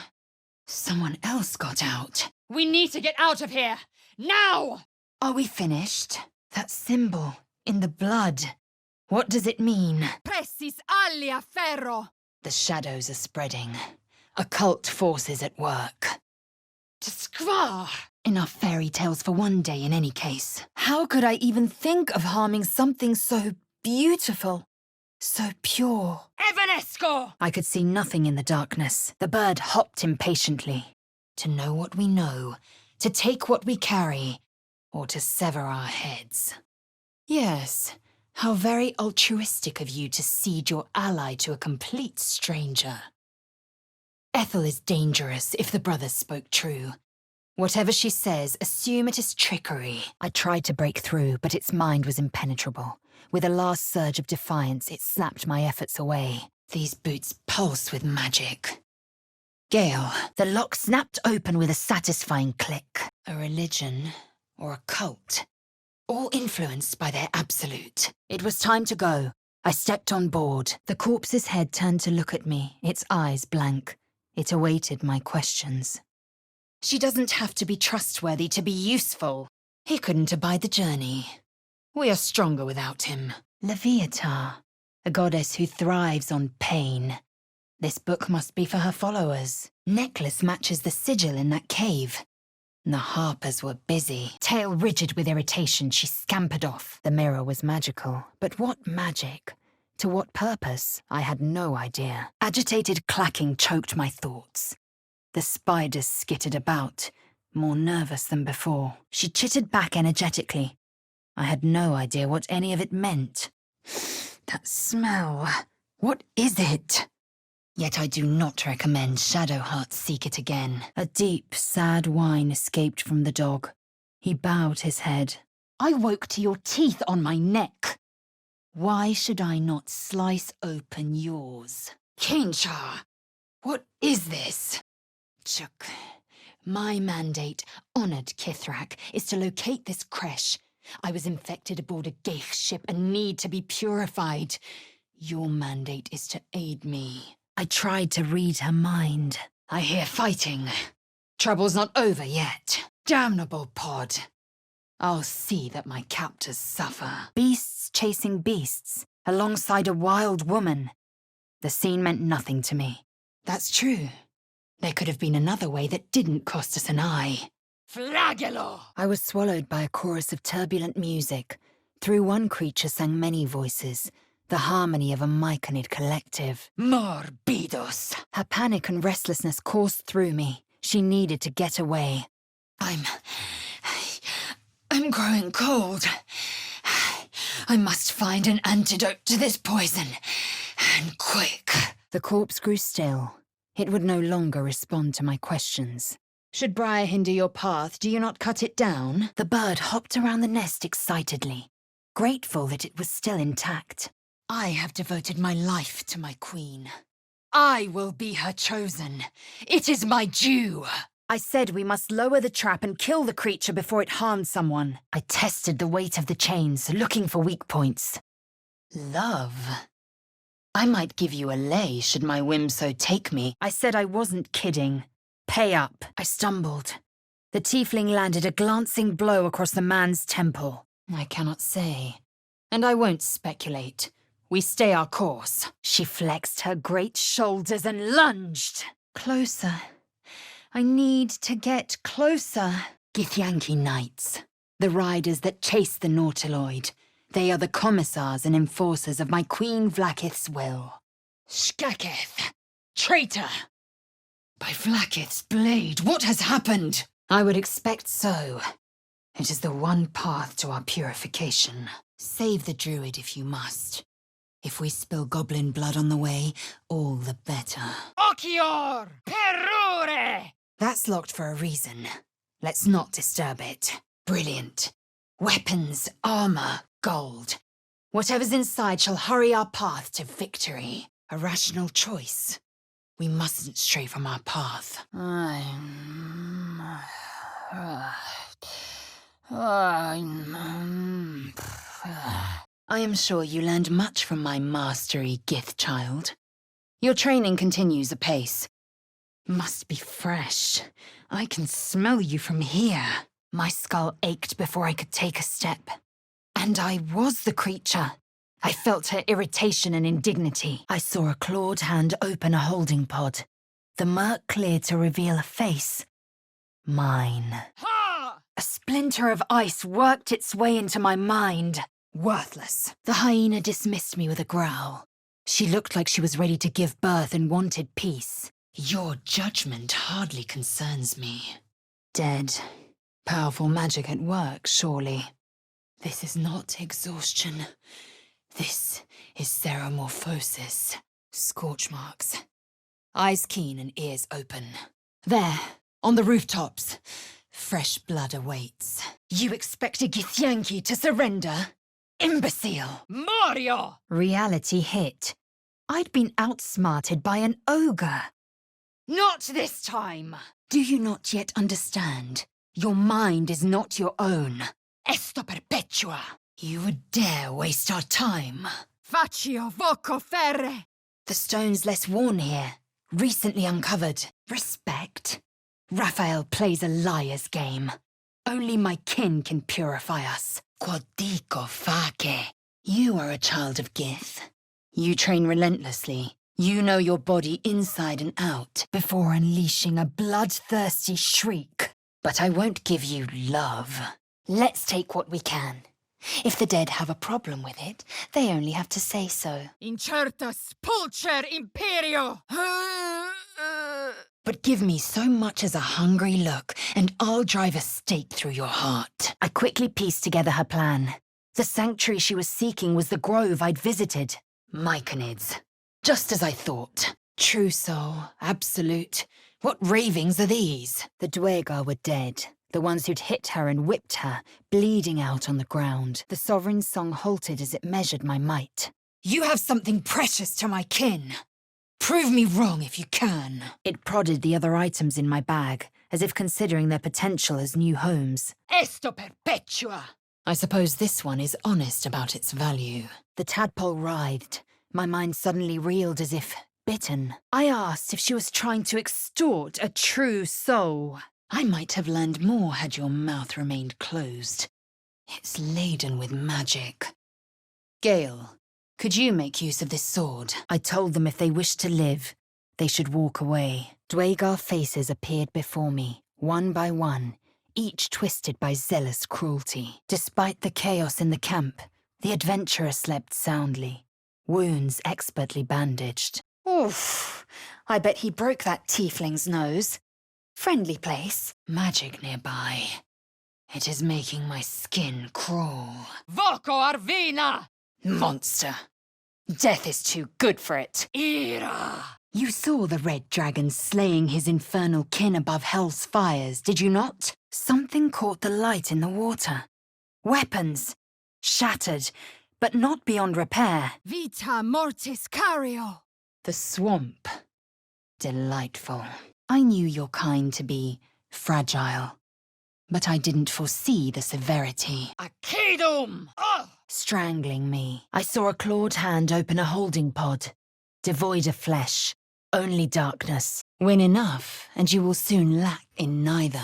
Someone else got out. We need to get out of here, now! Are we finished? That symbol, in the blood. What does it mean? Precis alia ferro! The shadows are spreading. Occult forces at work. Tskvar! Enough fairy tales for one day in any case. How could I even think of harming something so beautiful? So pure. Evanesco! I could see nothing in the darkness. The bird hopped impatiently. To know what we know, to take what we carry, or to sever our heads. Yes, how very altruistic of you to cede your ally to a complete stranger. Ethel is dangerous if the brothers spoke true. Whatever she says, assume it is trickery. I tried to break through, but its mind was impenetrable. With a last surge of defiance, it slapped my efforts away. These boots pulse with magic. Gale, the lock snapped open with a satisfying click. A religion, or a cult, all influenced by their absolute. It was time to go. I stepped on board. The corpse's head turned to look at me, its eyes blank. It awaited my questions. She doesn't have to be trustworthy to be useful. He couldn't abide the journey. We are stronger without him. Leviatha, a goddess who thrives on pain. This book must be for her followers. Necklace matches the sigil in that cave. The harpers were busy. Tail rigid with irritation, she scampered off. The mirror was magical. But what magic? To what purpose? I had no idea. Agitated clacking choked my thoughts. The spiders skittered about, more nervous than before. She chittered back energetically. I had no idea what any of it meant. That smell. What is it? Yet I do not recommend Shadowheart seek it again. A deep, sad whine escaped from the dog. He bowed his head. I woke to your teeth on my neck. Why should I not slice open yours? Kinshar, what is this? Chuk, my mandate, honored Kithrak, is to locate this creche. I was infected aboard a Geich ship and need to be purified. Your mandate is to aid me. I tried to read her mind. I hear fighting. Trouble's not over yet. Damnable pod. I'll see that my captors suffer. Beasts chasing beasts, alongside a wild woman. The scene meant nothing to me. That's true. There could have been another way that didn't cost us an eye. Flagello! I was swallowed by a chorus of turbulent music. Through one creature sang many voices, the harmony of a Myconid collective. Morbidos! Her panic and restlessness coursed through me. She needed to get away. I'm growing cold. I must find an antidote to this poison. And quick. The corpse grew still. It would no longer respond to my questions. Should briar hinder your path, do you not cut it down? The bird hopped around the nest excitedly, grateful that it was still intact. I have devoted my life to my queen. I will be her chosen. It is my due. I said we must lower the trap and kill the creature before it harmed someone. I tested the weight of the chains, looking for weak points. Love. I might give you a lay should my whim so take me. I said I wasn't kidding. Pay up. I stumbled. The tiefling landed a glancing blow across the man's temple. I cannot say. And I won't speculate. We stay our course. She flexed her great shoulders and lunged. Closer. I need to get closer. Githyanki Knights. The riders that chase the Nautiloid. They are the commissars and enforcers of my Queen Vlaakith's will. Skaketh! Traitor! By Vlaakith's blade, what has happened? I would expect so. It is the one path to our purification. Save the druid if you must. If we spill goblin blood on the way, all the better. Okior! Perure! That's locked for a reason. Let's not disturb it. Brilliant. Weapons, armor, gold. Whatever's inside shall hurry our path to victory. A rational choice. We mustn't stray from our path. I am sure you learned much from my mastery, Gith child. Your training continues apace. Must be fresh. I can smell you from here. My skull ached before I could take a step. And I was the creature. I felt her irritation and indignity. I saw a clawed hand open a holding pod. The murk cleared to reveal a face. Mine. Ha! A splinter of ice worked its way into my mind. Worthless. The hyena dismissed me with a growl. She looked like she was ready to give birth and wanted peace. Your judgment hardly concerns me. Dead. Powerful magic at work, surely. This is not exhaustion. This is ceremorphosis. Scorch marks. Eyes keen and ears open. There, on the rooftops. Fresh blood awaits. You expect a Githyanki to surrender? Imbecile! Mario! Reality hit. I'd been outsmarted by an ogre. Not this time! Do you not yet understand? Your mind is not your own. Esto perpetua! You would dare waste our time. Faccio voco ferre! The stone's less worn here. Recently uncovered. Respect? Raphael plays a liar's game. Only my kin can purify us. Quod dico face. You are a child of Gith. You train relentlessly. You know your body inside and out before unleashing a bloodthirsty shriek. But I won't give you love. Let's take what we can. If the dead have a problem with it, they only have to say so. Incertus pulcher imperio! But give me so much as a hungry look, and I'll drive a stake through your heart. I quickly pieced together her plan. The sanctuary she was seeking was the grove I'd visited. Myconids. Just as I thought. True soul, absolute. What ravings are these? The Dwegar were dead. The ones who'd hit her and whipped her, bleeding out on the ground. The Sovereign's song halted as it measured my might. You have something precious to my kin. Prove me wrong if you can. It prodded the other items in my bag, as if considering their potential as new homes. Esto perpetua! I suppose this one is honest about its value. The tadpole writhed. My mind suddenly reeled as if bitten. I asked if she was trying to extort a true soul. I might have learned more had your mouth remained closed. It's laden with magic. Gale, could you make use of this sword? I told them if they wished to live, they should walk away. Dwegar faces appeared before me, one by one, each twisted by zealous cruelty. Despite the chaos in the camp, the adventurer slept soundly, wounds expertly bandaged. Oof, I bet he broke that tiefling's nose. Friendly place. Magic nearby. It is making my skin crawl. Voco Arvina! Monster. Death is too good for it. Ira! You saw the red dragon slaying his infernal kin above hell's fires, did you not? Something caught the light in the water. Weapons. Shattered, but not beyond repair. Vita mortis cario! The swamp. Delightful. I knew your kind to be fragile, but I didn't foresee the severity. Akedum! Strangling me, I saw a clawed hand open a holding pod, devoid of flesh, only darkness. Win enough, and you will soon lack in neither.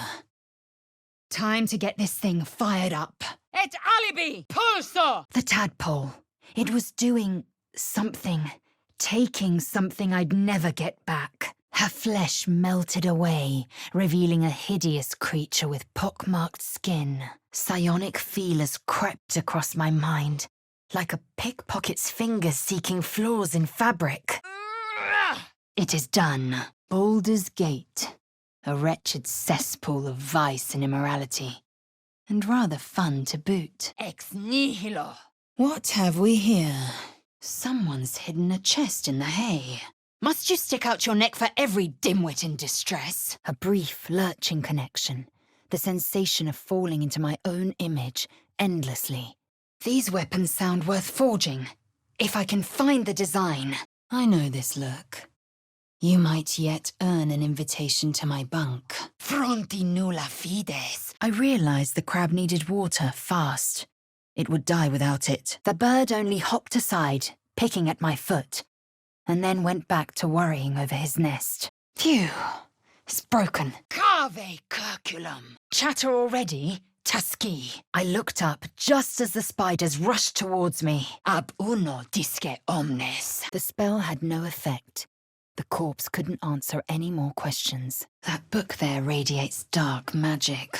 Time to get this thing fired up. Et alibi! Pulso! The tadpole. It was doing something, taking something I'd never get back. Her flesh melted away, revealing a hideous creature with pockmarked skin. Psionic feelers crept across my mind, like a pickpocket's fingers seeking flaws in fabric. It is done. Baldur's Gate. A wretched cesspool of vice and immorality. And rather fun to boot. Ex nihilo! What have we here? Someone's hidden a chest in the hay. Must you stick out your neck for every dimwit in distress? A brief, lurching connection. The sensation of falling into my own image endlessly. These weapons sound worth forging. If I can find the design. I know this look. You might yet earn an invitation to my bunk. Fronti nulla fides. I realized the crab needed water fast. It would die without it. The bird only hopped aside, picking at my foot, and then went back to worrying over his nest. Phew. It's broken. Cave curculum! Chatter already? Tusky. I looked up just as the spiders rushed towards me. Ab uno disce omnes. The spell had no effect. The corpse couldn't answer any more questions. That book there radiates dark magic.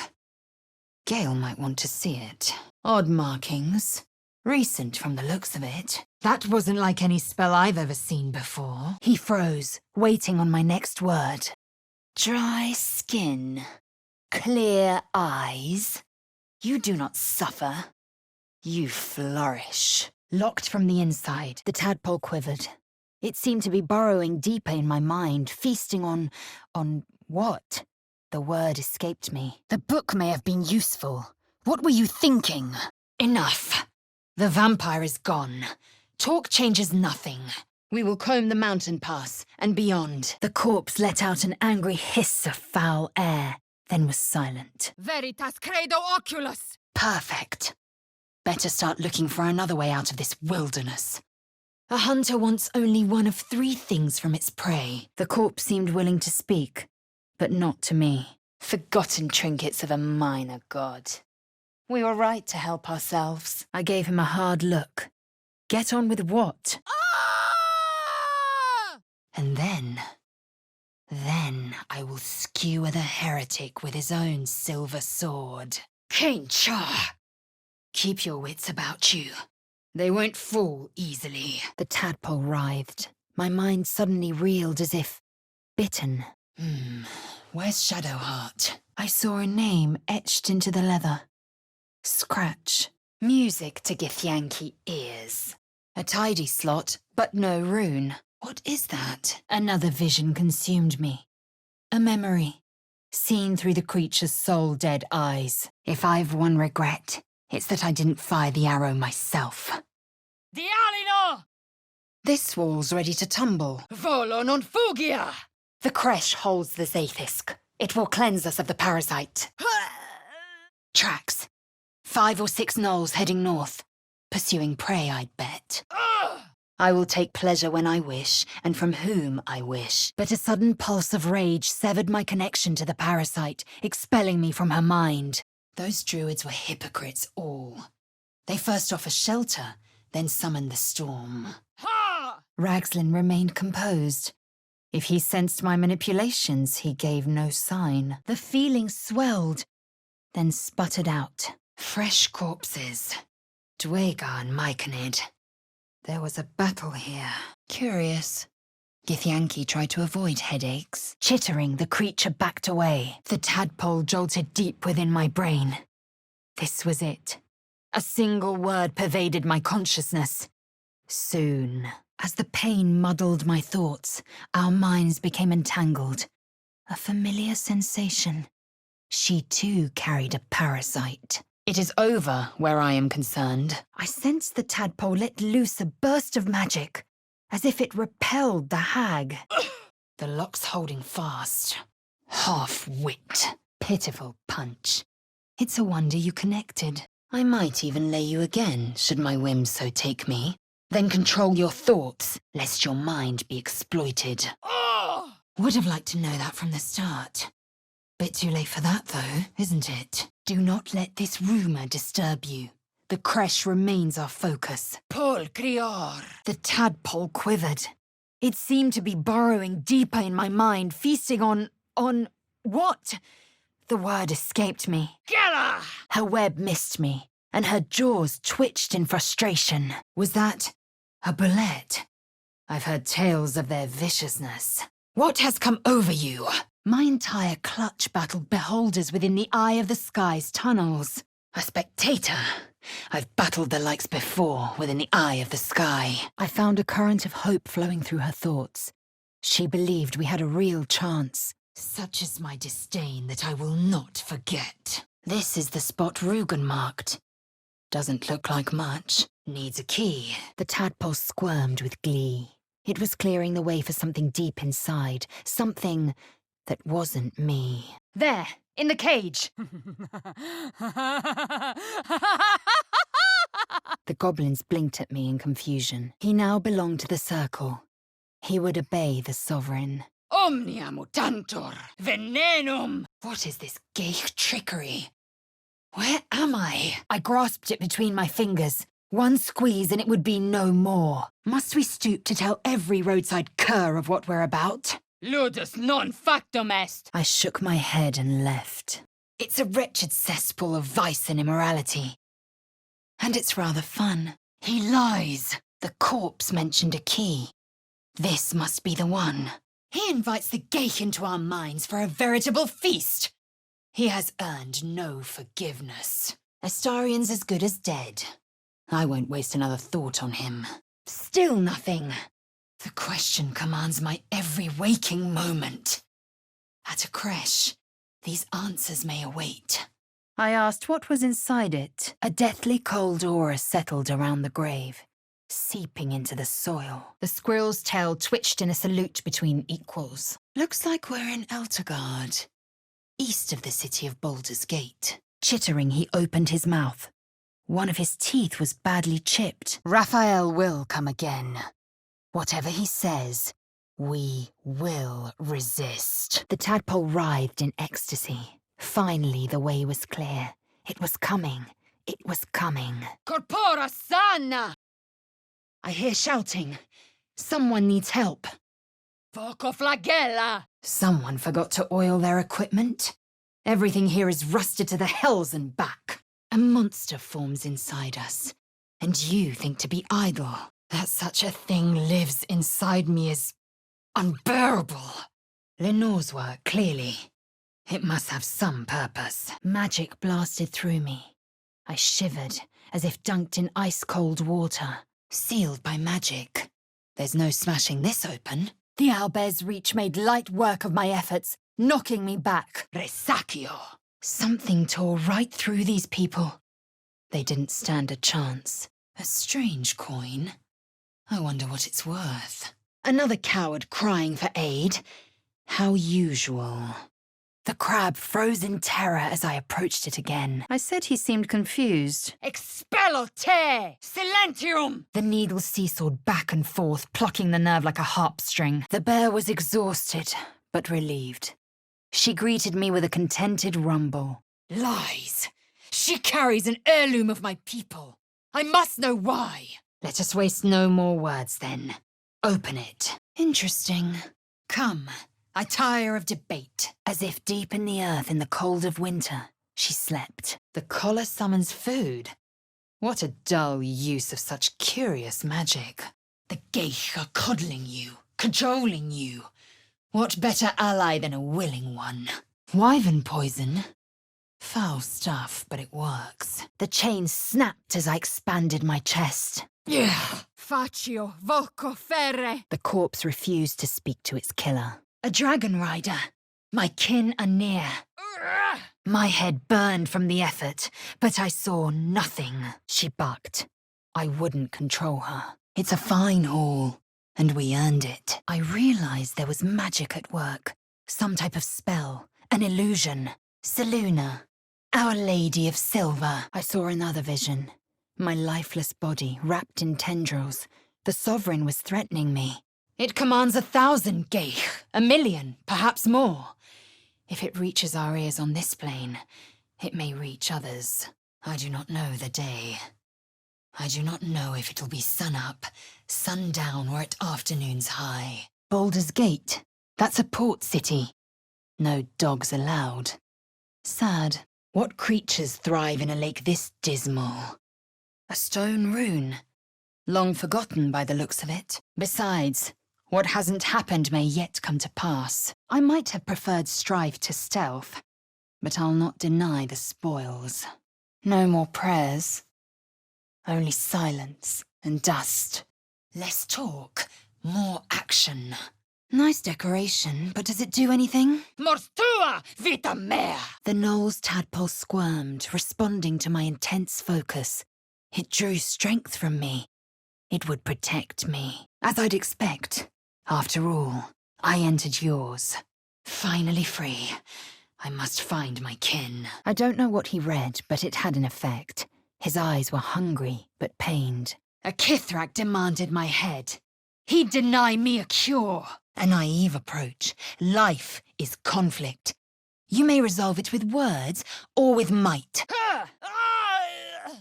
Gale might want to see it. Odd markings. Recent from the looks of it. That wasn't like any spell I've ever seen before. He froze, waiting on my next word. Dry skin, clear eyes. You do not suffer. You flourish. Locked from the inside, the tadpole quivered. It seemed to be burrowing deeper in my mind, feasting on what? The word escaped me. The book may have been useful. What were you thinking? Enough. The vampire is gone. Talk changes nothing. We will comb the mountain pass and beyond. The corpse let out an angry hiss of foul air, then was silent. Veritas credo oculus! Perfect. Better start looking for another way out of this wilderness. A hunter wants only one of three things from its prey. The corpse seemed willing to speak, but not to me. Forgotten trinkets of a minor god. We were right to help ourselves. I gave him a hard look. Get on with what? Ah! And then I will skewer the heretic with his own silver sword. Kencha! Keep your wits about you. They won't fall easily. The tadpole writhed. My mind suddenly reeled as if bitten. Where's Shadowheart? I saw a name etched into the leather. Scratch. Music to Githyanki ears. A tidy slot, but no rune. What is that? Another vision consumed me. A memory, seen through the creature's soul-dead eyes. If I've one regret, it's that I didn't fire the arrow myself. Dialino! This wall's ready to tumble. Volo non fugia! The creche holds the Zaithisk. It will cleanse us of the parasite. Tracks. 5 or 6 gnolls heading north. Pursuing prey, I'd bet. I will take pleasure when I wish, and from whom I wish. But a sudden pulse of rage severed my connection to the parasite, expelling me from her mind. Those druids were hypocrites all. They first offer shelter, then summon the storm. Ha! Ragslin remained composed. If he sensed my manipulations, he gave no sign. The feeling swelled, then sputtered out. Fresh corpses. Dwagar and Myconid. There was a battle here. Curious. Githyanki tried to avoid headaches. Chittering, the creature backed away. The tadpole jolted deep within my brain. This was it. A single word pervaded my consciousness. Soon. As the pain muddled my thoughts, our minds became entangled. A familiar sensation. She too carried a parasite. It is over where I am concerned. I sensed the tadpole let loose a burst of magic. as if it repelled the hag. The lock's holding fast. Half-wit. Pitiful punch. It's a wonder you connected. I might even lay you again, should my whims so take me. Then control your thoughts, lest your mind be exploited. Would have liked to know that from the start. Bit too late for that, though, isn't it? Do not let this rumor disturb you. The creche remains our focus. Paul Crior. The tadpole quivered. It seemed to be burrowing deeper in my mind, feasting on what? The word escaped me. Gala! Her web missed me, and her jaws twitched in frustration. Was that a bullet? I've heard tales of their viciousness. What has come over you? My entire clutch battled beholders within the eye of the sky's tunnels. A spectator. I've battled the likes before within the eye of the sky. I found a current of hope flowing through her thoughts. She believed we had a real chance. Such is my disdain that I will not forget. This is the spot Rugen marked. Doesn't look like much. Needs a key. The tadpole squirmed with glee. It was clearing the way for something deep inside. Something that wasn't me. There, in the cage. The goblins blinked at me in confusion. He now belonged to the circle. He would obey the sovereign. Omnia mutantur, venenum! What is this gay trickery? Where am I? I grasped it between my fingers. One squeeze and it would be no more. Must we stoop to tell every roadside cur of what we're about? Ludus non factum est! I shook my head and left. It's a wretched cesspool of vice and immorality. And it's rather fun. He lies. The corpse mentioned a key. This must be the one. He invites the geich into our minds for a veritable feast. He has earned no forgiveness. Astarian's as good as dead. I won't waste another thought on him. Still nothing. The question commands my every waking moment. At a creche, these answers may await. I asked what was inside it. A deathly cold aura settled around the grave, seeping into the soil. The squirrel's tail twitched in a salute between equals. Looks like we're in Eltergard, east of the city of Baldur's Gate. Chittering, he opened his mouth. One of his teeth was badly chipped. Raphael will come again. Whatever he says, we will resist. The tadpole writhed in ecstasy. Finally, the way was clear. It was coming. It was coming. Corpora sana! I hear shouting. Someone needs help. Foco flagella! Someone forgot to oil their equipment. Everything here is rusted to the hells and back. A monster forms inside us, and you think to be idle. That such a thing lives inside me is unbearable. Lenore's work, clearly. It must have some purpose. Magic blasted through me. I shivered, as if dunked in ice-cold water. Sealed by magic. There's no smashing this open. The owlbear's reach made light work of my efforts, knocking me back. Resaccio! Something tore right through these people. They didn't stand a chance. A strange coin. I wonder what it's worth. Another coward crying for aid. How usual. The crab froze in terror as I approached it again. I said he seemed confused. Expello te! Silentium! The needle seesawed back and forth, plucking the nerve like a harp string. The bear was exhausted, but relieved. She greeted me with a contented rumble. Lies! She carries an heirloom of my people. I must know why. Let us waste no more words, then. Open it. Interesting. Come, I tire of debate. As if deep in the earth in the cold of winter, she slept. The collar summons food. What a dull use of such curious magic. The geich are coddling you, cajoling you. What better ally than a willing one? Wyvern poison? Foul stuff, but it works. The chain snapped as I expanded my chest. Yeah. Faccio voco ferre. The corpse refused to speak to its killer. A dragon rider. My kin are near. My head burned from the effort, but I saw nothing. She bucked. I wouldn't control her. It's a fine haul. and we earned it. I realized there was magic at work. Some type of spell, an illusion. Seluna, Our Lady of Silver. I saw another vision. My lifeless body wrapped in tendrils. The Sovereign was threatening me. It commands 1,000 geich, 1,000,000, perhaps more. If it reaches our ears on this plane, it may reach others. I do not know the day. I do not know if it'll be sun-up, sundown, or at afternoon's high. Baldur's Gate. That's a port city. No dogs allowed. Sad. What creatures thrive in a lake this dismal? A stone rune. Long forgotten by the looks of it. Besides, what hasn't happened may yet come to pass. I might have preferred strife to stealth, but I'll not deny the spoils. No more prayers. Only silence and dust. Less talk, more action. Nice decoration, but does it do anything? Morstua vita mea! The knoll's tadpole squirmed, responding to my intense focus. It drew strength from me. It would protect me, as I'd expect. After all, I entered yours. Finally free. I must find my kin. I don't know what he read, but it had an effect. His eyes were hungry, but pained. A Kithrak demanded my head. He'd deny me a cure. A naive approach. Life is conflict. You may resolve it with words or with might.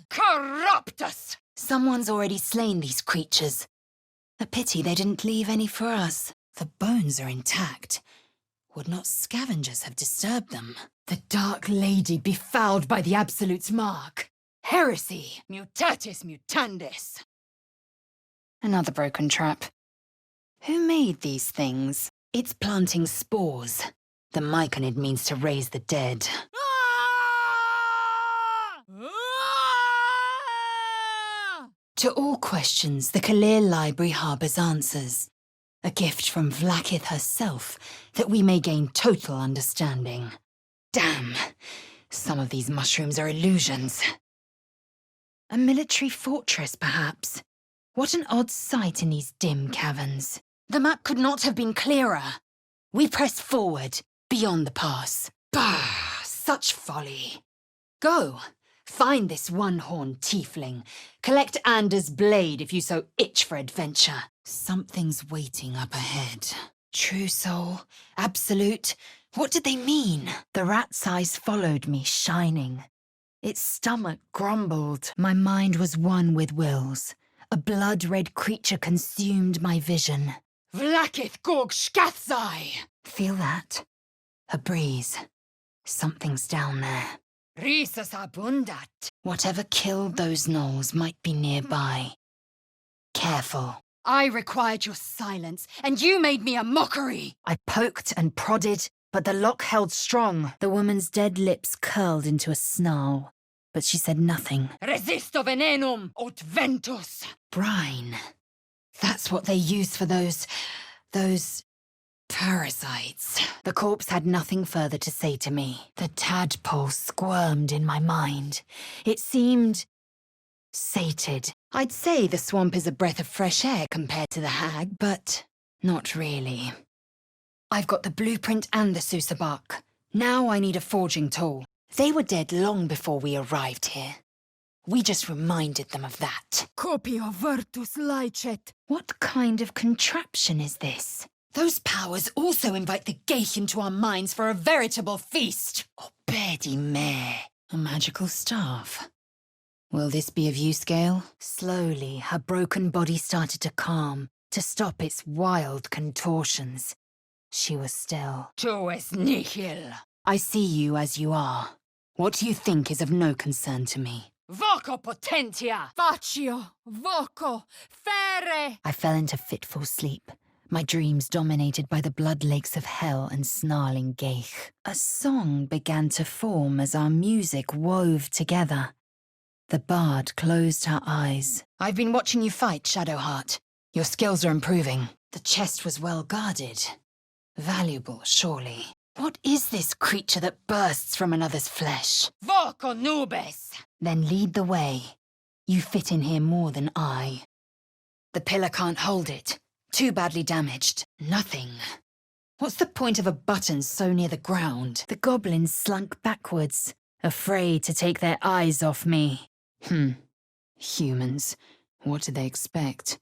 Corruptus! Someone's already slain these creatures. A pity they didn't leave any for us. The bones are intact. Would not scavengers have disturbed them? The Dark Lady befouled by the Absolute's mark. Heresy. Mutatis mutandis. Another broken trap. Who made these things? It's planting spores. The myconid means to raise the dead. To all questions, the Kalir Library harbours answers. A gift from Vlaakith herself, that we may gain total understanding. Damn, some of these mushrooms are illusions. A military fortress, perhaps. What an odd sight in these dim caverns. The map could not have been clearer. We press forward, beyond the pass. Bah, such folly. Go, find this one-horned tiefling. Collect Anders' blade if you so itch for adventure. Something's waiting up ahead. True soul, absolute, what did they mean? The rat's eyes followed me, shining. Its stomach grumbled. My mind was one with Will's. A blood-red creature consumed my vision. Vlaakith gog skathzai! Feel that? A breeze. Something's down there. Risas abundat. Whatever killed those gnolls might be nearby. Careful. I required your silence, and you made me a mockery. I poked and prodded, but the lock held strong. The woman's dead lips curled into a snarl, but she said nothing. Resisto venenum aut ventus. Brine. That's what they use for those Parasites. The corpse had nothing further to say to me. The tadpole squirmed in my mind. It seemed sated. I'd say the swamp is a breath of fresh air compared to the hag, but not really. I've got the blueprint and the Sousa bark. Now I need a forging tool. They were dead long before we arrived here. We just reminded them of that. Copio virtus laicet. What kind of contraption is this? Those powers also invite the geich into our minds for a veritable feast. Oh, Berdy Mare. A magical staff. Will this be of use, Gale? Slowly, her broken body started to calm, to stop its wild contortions. She was still. Tu es nihil. I see you as you are. What you think is of no concern to me. Voco potentia. Facio. Voco. Fere. I fell into fitful sleep, my dreams dominated by the blood lakes of hell and snarling geich. A song began to form as our music wove together. The bard closed her eyes. I've been watching you fight, Shadowheart. Your skills are improving. The chest was well guarded. Valuable, surely. What is this creature that bursts from another's flesh? Voco nubes. Then lead the way. You fit in here more than I. The pillar can't hold it. Too badly damaged. Nothing. What's the point of a button so near the ground? The goblins slunk backwards, afraid to take their eyes off me. Humans. What did they expect?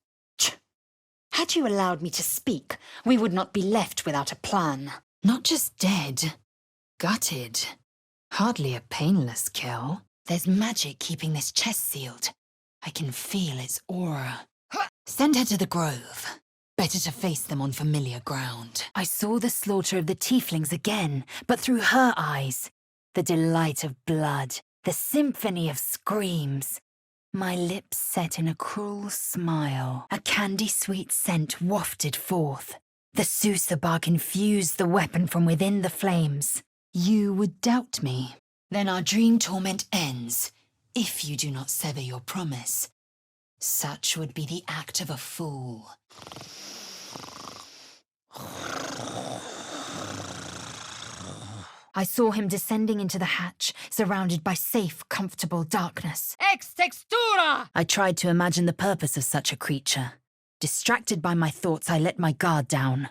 Had you allowed me to speak, we would not be left without a plan. Not just dead. Gutted. Hardly a painless kill. There's magic keeping this chest sealed. I can feel its aura. Send her to the grove. Better to face them on familiar ground. I saw the slaughter of the tieflings again, but through her eyes. The delight of blood, the symphony of screams. My lips set in a cruel smile. A candy-sweet scent wafted forth. The Sousa bark infused the weapon from within the flames. You would doubt me. Then our dream torment ends, if you do not sever your promise. Such would be the act of a fool. I saw him descending into the hatch, surrounded by safe, comfortable darkness. Ex textura! I tried to imagine the purpose of such a creature. Distracted by my thoughts, I let my guard down.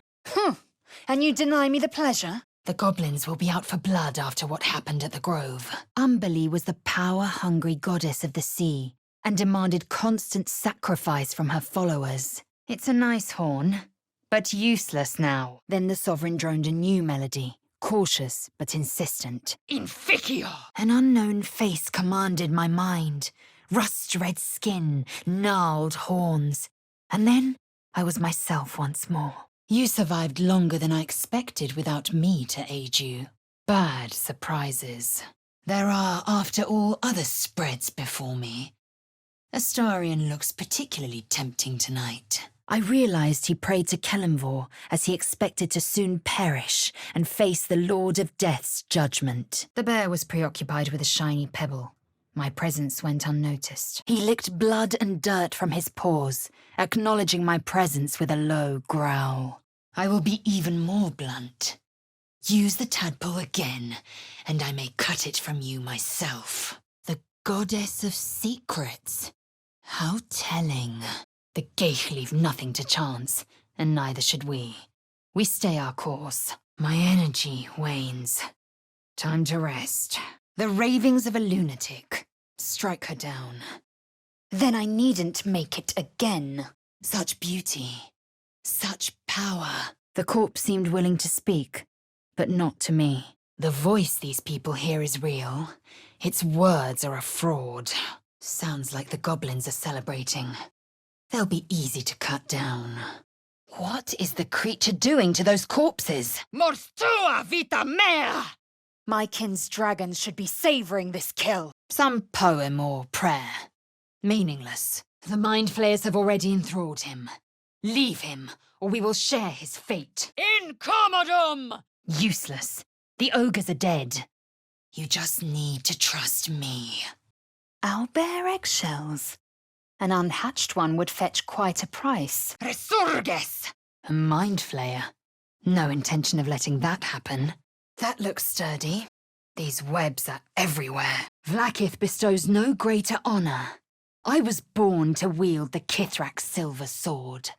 And you deny me the pleasure? The goblins will be out for blood after what happened at the grove. Umberlee was the power-hungry goddess of the sea and demanded constant sacrifice from her followers. It's a nice horn, but useless now. Then the sovereign droned a new melody, cautious but insistent. Inficio! An unknown face commanded my mind. Rust-red skin, gnarled horns. And then I was myself once more. You survived longer than I expected without me to aid you. Bad surprises. There are, after all, other spreads before me. Astarion looks particularly tempting tonight. I realized he prayed to Kelemvor as he expected to soon perish and face the Lord of Death's judgment. The bear was preoccupied with a shiny pebble. My presence went unnoticed. He licked blood and dirt from his paws, acknowledging my presence with a low growl. I will be even more blunt. Use the tadpole again, and I may cut it from you myself. The goddess of secrets. How telling. The Geich leave nothing to chance, and neither should we. We stay our course. My energy wanes. Time to rest. The ravings of a lunatic. Strike her down. Then I needn't make it again. Such beauty. Such power. The corpse seemed willing to speak, but not to me. The voice these people hear is real. Its words are a fraud. Sounds like the goblins are celebrating. They'll be easy to cut down. What is the creature doing to those corpses? Morstua vita mea! My kin's dragons should be savoring this kill. Some poem or prayer. Meaningless. The mind flayers have already enthralled him. Leave him, or we will share his fate. Incommodum! Useless. The ogres are dead. You just need to trust me. Owlbear eggshells. An unhatched one would fetch quite a price. Resurges! A mind flayer. No intention of letting that happen. That looks sturdy. These webs are everywhere. Vlaakith bestows no greater honor. I was born to wield the Kithrak's silver sword.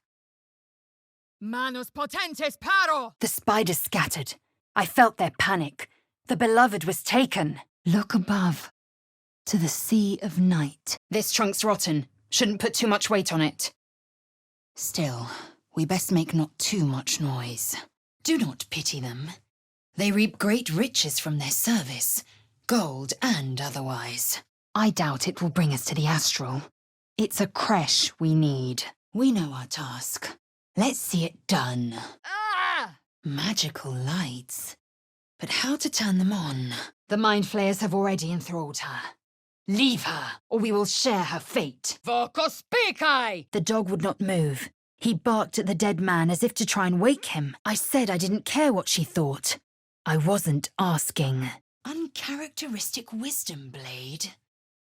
Manus potentes paro! The spiders scattered. I felt their panic. The beloved was taken. Look above. To the sea of night. This trunk's rotten. Shouldn't put too much weight on it. Still, we best make not too much noise. Do not pity them. They reap great riches from their service, gold and otherwise. I doubt it will bring us to the astral. It's a creche we need. We know our task. Let's see it done. Ah! Magical lights. But how to turn them on? The mind flayers have already enthralled her. Leave her, or we will share her fate. Vocus picai! The dog would not move. He barked at the dead man as if to try and wake him. I said I didn't care what she thought. I wasn't asking. Uncharacteristic wisdom, Blade.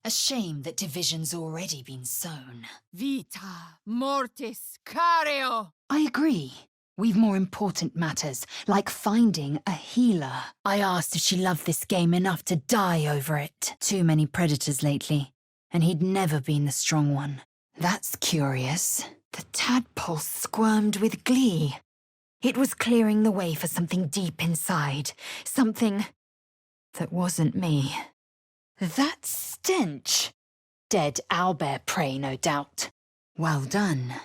A shame that division's already been sown. Vita, mortis, careo! I agree. We've more important matters, like finding a healer. I asked if she loved this game enough to die over it. Too many predators lately, and he'd never been the strong one. That's curious. The tadpole squirmed with glee. It was clearing the way for something deep inside. Something that wasn't me. That stench! Dead owlbear prey, no doubt. Well done.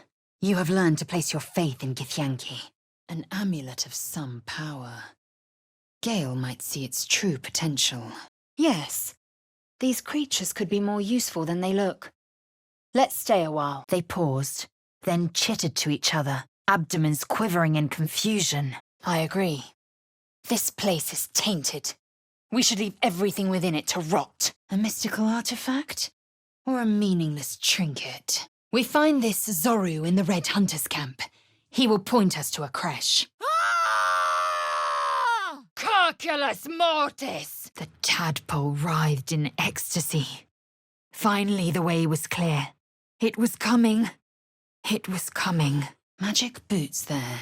You have learned to place your faith in Githyanki. An amulet of some power. Gale might see its true potential. Yes. These creatures could be more useful than they look. Let's stay a while. They paused, then chittered to each other, abdomens quivering in confusion. I agree. This place is tainted. We should leave everything within it to rot. A mystical artifact? Or a meaningless trinket? We find this Zoru in the Red Hunter's camp. He will point us to a creche. Ah! Calculus mortis! The tadpole writhed in ecstasy. Finally, the way was clear. It was coming. It was coming. Magic boots there.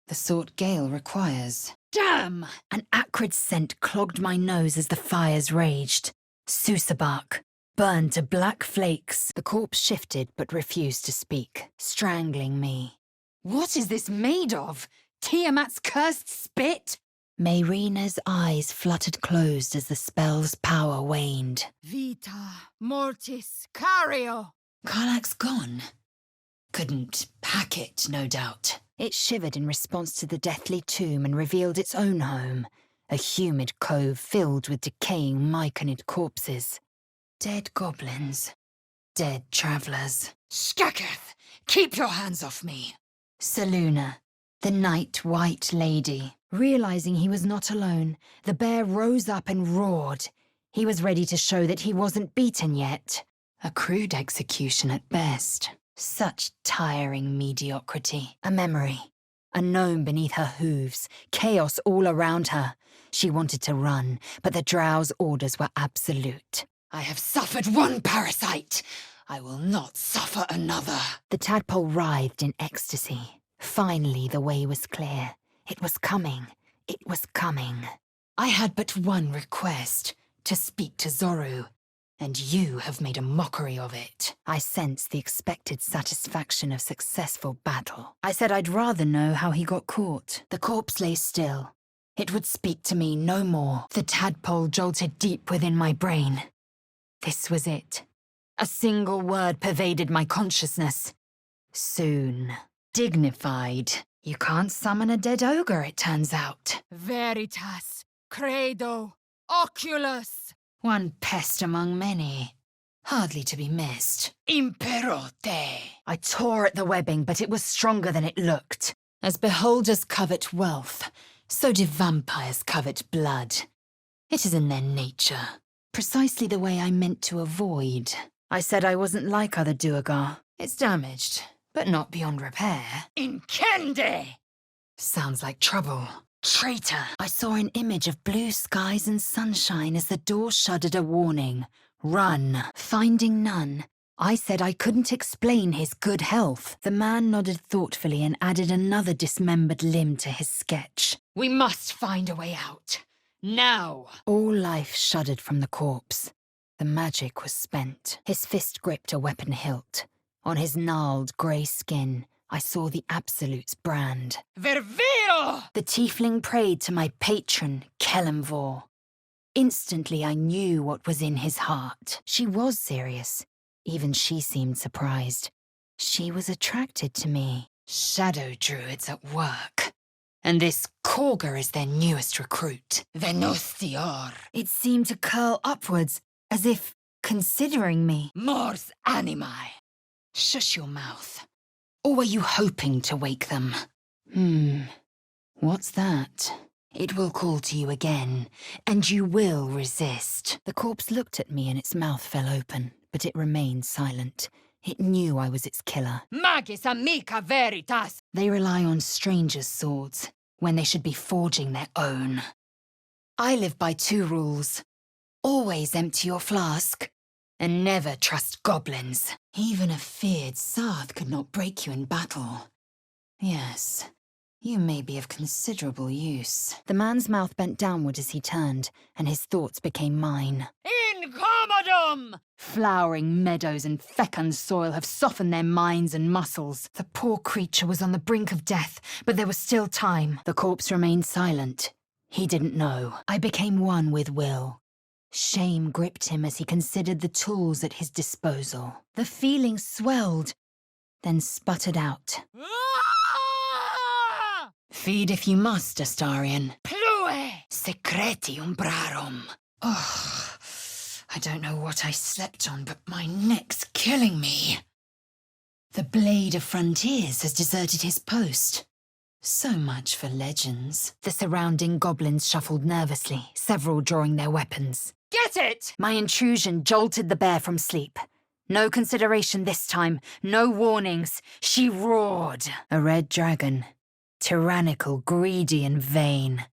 The sort Gale requires. Damn! An acrid scent clogged my nose as the fires raged. Sousa bark, burned to black flakes. The corpse shifted but refused to speak, strangling me. What is this made of? Tiamat's cursed spit? Mayrina's eyes fluttered closed as the spell's power waned. Vita mortis cario! Karlak's gone. Couldn't hack it, no doubt. It shivered in response to the deathly tomb and revealed its own home, a humid cove filled with decaying myconid corpses. Dead goblins. Dead travellers. Skaketh! Keep your hands off me! Seluna, the Night White Lady. Realizing he was not alone, the bear rose up and roared. He was ready to show that he wasn't beaten yet. A crude execution at best. Such tiring mediocrity. A memory. A gnome beneath her hooves. Chaos all around her. She wanted to run, but the drow's orders were absolute. I have suffered one parasite. I will not suffer another. The tadpole writhed in ecstasy. Finally, the way was clear. It was coming. It was coming. I had but one request, to speak to Zoru, and you have made a mockery of it. I sensed the expected satisfaction of successful battle. I said I'd rather know how he got caught. The corpse lay still. It would speak to me no more. The tadpole jolted deep within my brain. This was it. A single word pervaded my consciousness. Soon. Dignified. You can't summon a dead ogre, it turns out. Veritas, credo, oculus, One pest among many. Hardly to be missed. imperote. I tore at the webbing, but it was stronger than it looked. As beholders covet wealth, so do vampires covet blood. It is in their nature. Precisely the way I meant to avoid. I said I wasn't like other Duergar. It's damaged, but not beyond repair. Incende! Sounds like trouble. Traitor! I saw an image of blue skies and sunshine as the door shuddered a warning. Run. Finding none, I said I couldn't explain his good health. The man nodded thoughtfully and added another dismembered limb to his sketch. We must find a way out. Now! All life shuddered from the corpse. The magic was spent. His fist gripped a weapon hilt. On his gnarled grey skin, I saw the Absolute's brand. Ververo! The tiefling prayed to my patron, Kelemvor. Instantly I knew what was in his heart. She was serious. Even she seemed surprised. She was attracted to me. Shadow druids at work. And this Korga is their newest recruit. Venustior. It seemed to curl upwards, as if considering me. Mors animae. Shush your mouth. Or were you hoping to wake them? What's that? It will call to you again, and you will resist. The corpse looked at me and its mouth fell open, but it remained silent. It knew I was its killer. Magis amica veritas. They rely on strangers' swords when they should be forging their own. I live by 2 rules. Always empty your flask, and never trust goblins. Even a feared Sarth could not break you in battle. Yes, you may be of considerable use. The man's mouth bent downward as he turned, and his thoughts became mine. Incommodo! Umbrarum! Flowering meadows and fecund soil have softened their minds and muscles. The poor creature was on the brink of death, but there was still time. The corpse remained silent. He didn't know. I became one with Will. Shame gripped him as he considered the tools at his disposal. The feeling swelled, then sputtered out. Ah! Feed if you must, Astarion. Plue! Secreti umbrarum. Oh, I don't know what I slept on, but my neck's killing me. The Blade of Frontiers has deserted his post. So much for legends. The surrounding goblins shuffled nervously, several drawing their weapons. Get it! My intrusion jolted the bear from sleep. No consideration this time, no warnings. She roared. A red dragon. Tyrannical, greedy and vain.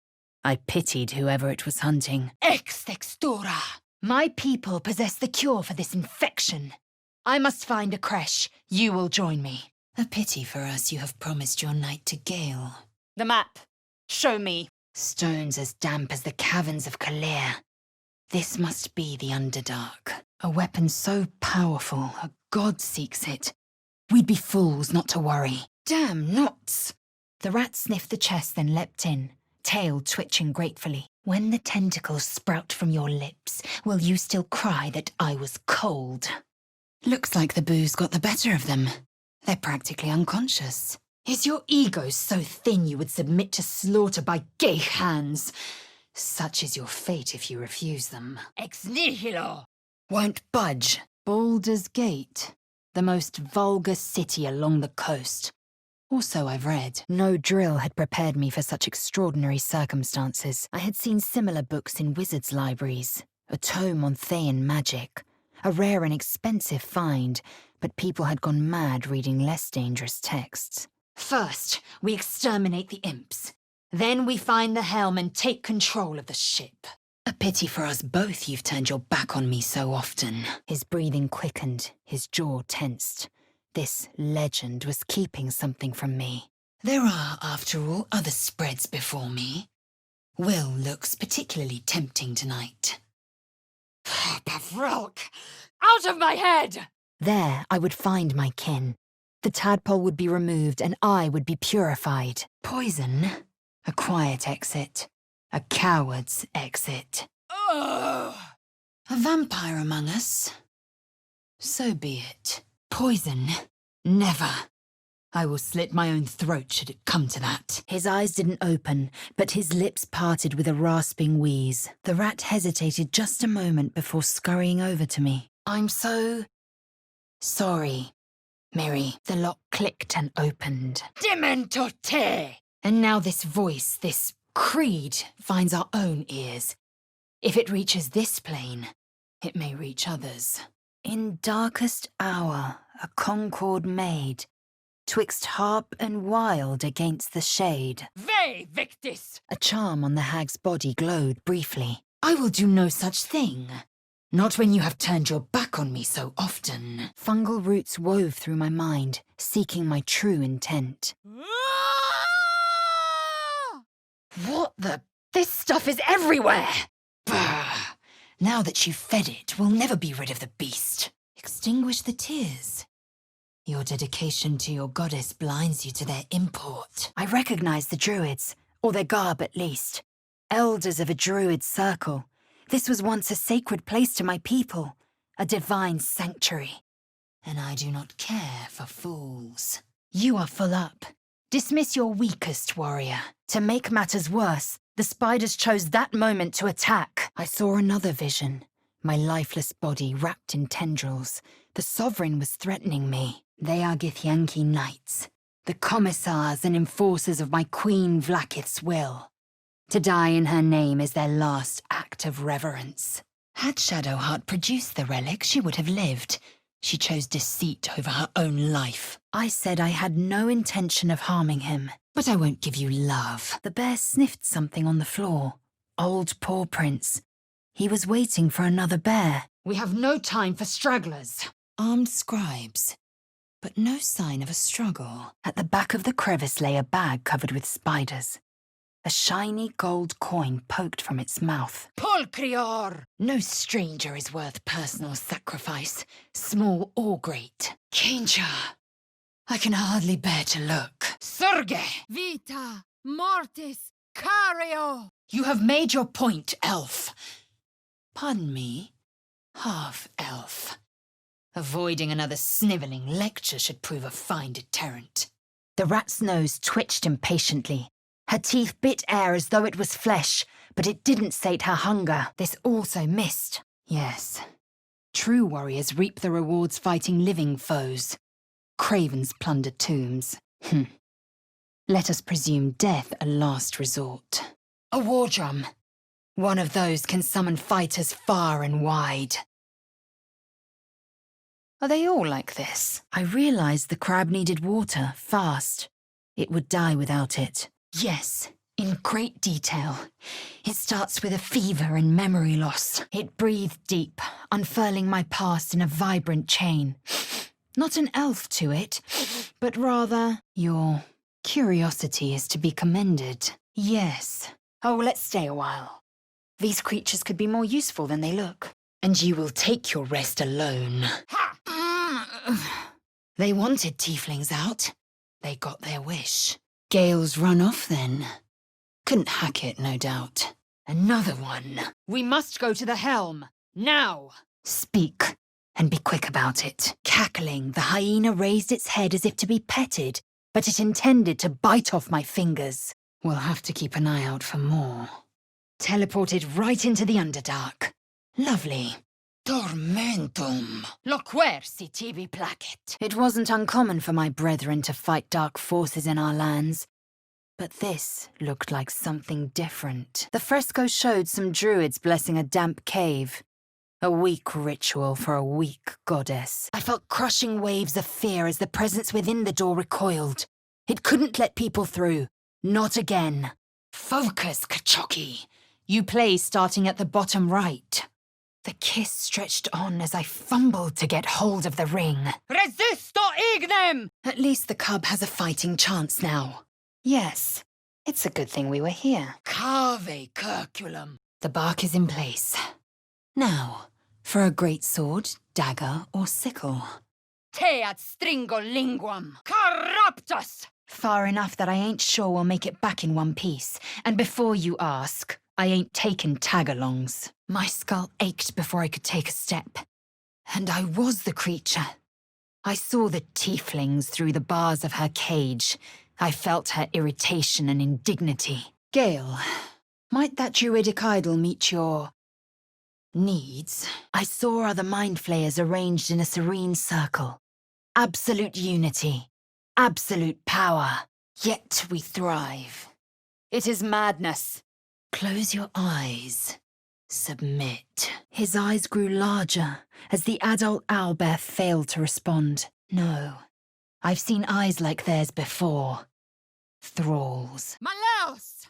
I pitied whoever it was hunting. Ex textura! My people possess the cure for this infection. I must find a creche. You will join me. A pity for us you have promised your knight to Gale. The map. Show me. Stones as damp as the caverns of Kalir. This must be the Underdark. A weapon so powerful, a god seeks it. We'd be fools not to worry. Damn knots! The rat sniffed the chest, then leapt in, tail twitching gratefully. When the tentacles sprout from your lips, will you still cry that I was cold? Looks like the booze got the better of them. They're practically unconscious. Is your ego so thin you would submit to slaughter by gay hands? Such is your fate if you refuse them. Ex nihilo! Won't budge. Baldur's Gate, the most vulgar city along the coast. Or so I've read. No drill had prepared me for such extraordinary circumstances. I had seen similar books in wizards' libraries. A tome on Thayan magic. A rare and expensive find, but people had gone mad reading less dangerous texts. First, we exterminate the imps. Then we find the helm and take control of the ship. A pity for us both you've turned your back on me so often. His breathing quickened, his jaw tensed. This legend was keeping something from me. There are, after all, other spreads before me. Will looks particularly tempting tonight. Pavrelk! Out of my head! There I would find my kin. The tadpole would be removed and I would be purified. Poison? A quiet exit. A coward's exit. Ugh! A vampire among us? So be it. Poison? Never. I will slit my own throat should it come to that. His eyes didn't open, but his lips parted with a rasping wheeze. The rat hesitated just a moment before scurrying over to me. I'm so... sorry, Miri. The lock clicked and opened. Demento te! And now this voice, this creed, finds our own ears. If it reaches this plane, it may reach others. In darkest hour, a concord made, twixt harp and wild against the shade. Ve victis! A charm on the hag's body glowed briefly. I will do no such thing. Not when you have turned your back on me so often. Fungal roots wove through my mind, seeking my true intent. What the... This stuff is everywhere! Brr. Now that you've fed it, we'll never be rid of the beast. Extinguish the tears. Your dedication to your goddess blinds you to their import. I recognize the druids, or their garb at least. Elders of a druid circle. This was once a sacred place to my people, a divine sanctuary. And I do not care for fools. You are full up. Dismiss your weakest warrior. To make matters worse, the spiders chose that moment to attack. I saw another vision. My lifeless body wrapped in tendrils. The sovereign was threatening me. They are Githyanki knights, the commissars and enforcers of my Queen Vlaakith's will. To die in her name is their last act of reverence. Had Shadowheart produced the relic, she would have lived. She chose deceit over her own life. I said I had no intention of harming him, but I won't give you love. The bear sniffed something on the floor. Old paw prints. He was waiting for another bear. We have no time for stragglers. Armed scribes, but no sign of a struggle. At the back of the crevice lay a bag covered with spiders. A shiny gold coin poked from its mouth. Pulcrior! No stranger is worth personal sacrifice, small or great. Kincha, I can hardly bear to look. Surge! Vita! Mortis! Cario! You have made your point, elf. Pardon me, half-elf. Avoiding another snivelling lecture should prove a fine deterrent. The rat's nose twitched impatiently. Her teeth bit air as though it was flesh, but it didn't sate her hunger. This also missed. Yes. True warriors reap the rewards fighting living foes. Cravens plunder tombs. Let us presume death a last resort. A war drum. One of those can summon fighters far and wide. Are they all like this? I realized the crab needed water, fast. It would die without it. Yes, in great detail. It starts with a fever and memory loss. It breathed deep, unfurling my past in a vibrant chain. Not an elf to it, but rather your curiosity is to be commended. Yes. Oh, let's stay a while. These creatures could be more useful than they look. And you will take your rest alone. They wanted tieflings out. They got their wish. Gale's run off then. Couldn't hack it, no doubt. Another one. We must go to the helm. Now! Speak, and be quick about it. Cackling, the hyena raised its head as if to be petted, but it intended to bite off my fingers. We'll have to keep an eye out for more. Teleported right into the Underdark. Lovely. Tormentum. Loquersi tibi placet. It wasn't uncommon for my brethren to fight dark forces in our lands. But this looked like something different. The fresco showed some druids blessing a damp cave. A weak ritual for a weak goddess. I felt crushing waves of fear as the presence within the door recoiled. It couldn't let people through. Not again. Focus, Kachoki. You play starting at the bottom right. The kiss stretched on as I fumbled to get hold of the ring. Resisto ignem! At least the cub has a fighting chance now. Yes, it's a good thing we were here. Cave curculum. The bark is in place. Now, for a great sword, dagger, or sickle. Te ad stringo linguam. Corruptus! Far enough that I ain't sure we'll make it back in one piece. And before you ask, I ain't taken tag-alongs. My skull ached before I could take a step. And I was the creature. I saw the tieflings through the bars of her cage. I felt her irritation and indignity. Gale, might that druidic idol meet your needs? I saw other mind flayers arranged in a serene circle. Absolute unity. Absolute power. Yet we thrive. It is madness. Close your eyes. Submit. His eyes grew larger as the adult owlbear failed to respond. No, I've seen eyes like theirs before. Thralls. Malaus!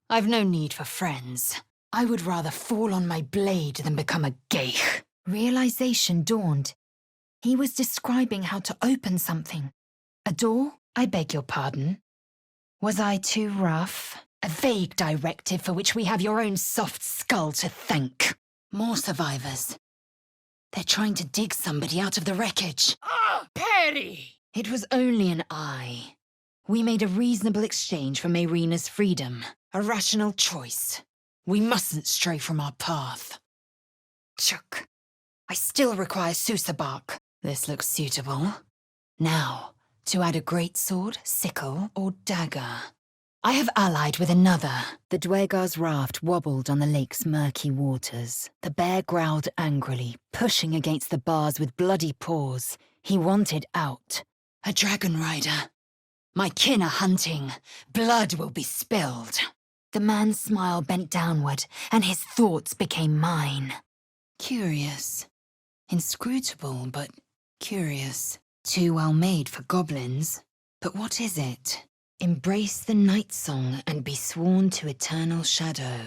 I've no need for friends. I would rather fall on my blade than become a geich. Realization dawned. He was describing how to open something. A door? I beg your pardon. Was I too rough? A vague directive for which we have your own soft skull to thank. More survivors. They're trying to dig somebody out of the wreckage. Ah, Perry! It was only an eye. We made a reasonable exchange for Mayrina's freedom. A rational choice. We mustn't stray from our path. Chuck. I still require Sousa bark. This looks suitable. Now, to add a greatsword, sickle, or dagger. I have allied with another. The Dwegar's raft wobbled on the lake's murky waters. The bear growled angrily, pushing against the bars with bloody paws. He wanted out. A dragon rider. My kin are hunting. Blood will be spilled. The man's smile bent downward, and his thoughts became mine. Curious. Inscrutable, but curious. Too well made for goblins. But what is it? Embrace the night song and be sworn to eternal shadow.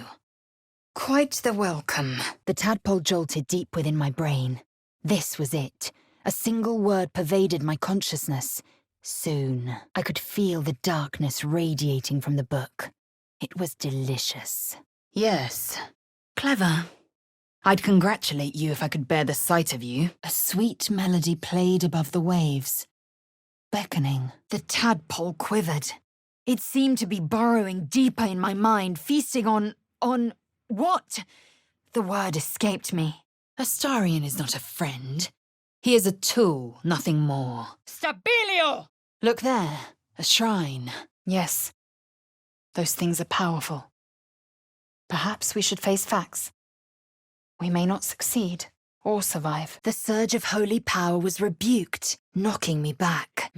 Quite the welcome. The tadpole jolted deep within my brain. This was it. A single word pervaded my consciousness. Soon, I could feel the darkness radiating from the book. It was delicious. Yes, clever. I'd congratulate you if I could bear the sight of you. A sweet melody played above the waves, beckoning. The tadpole quivered. It seemed to be burrowing deeper in my mind, feasting on what? The word escaped me. Astarion is not a friend. He is a tool, nothing more. Stabilio! Look there, a shrine. Yes, those things are powerful. Perhaps we should face facts. We may not succeed or survive. The surge of holy power was rebuked, knocking me back.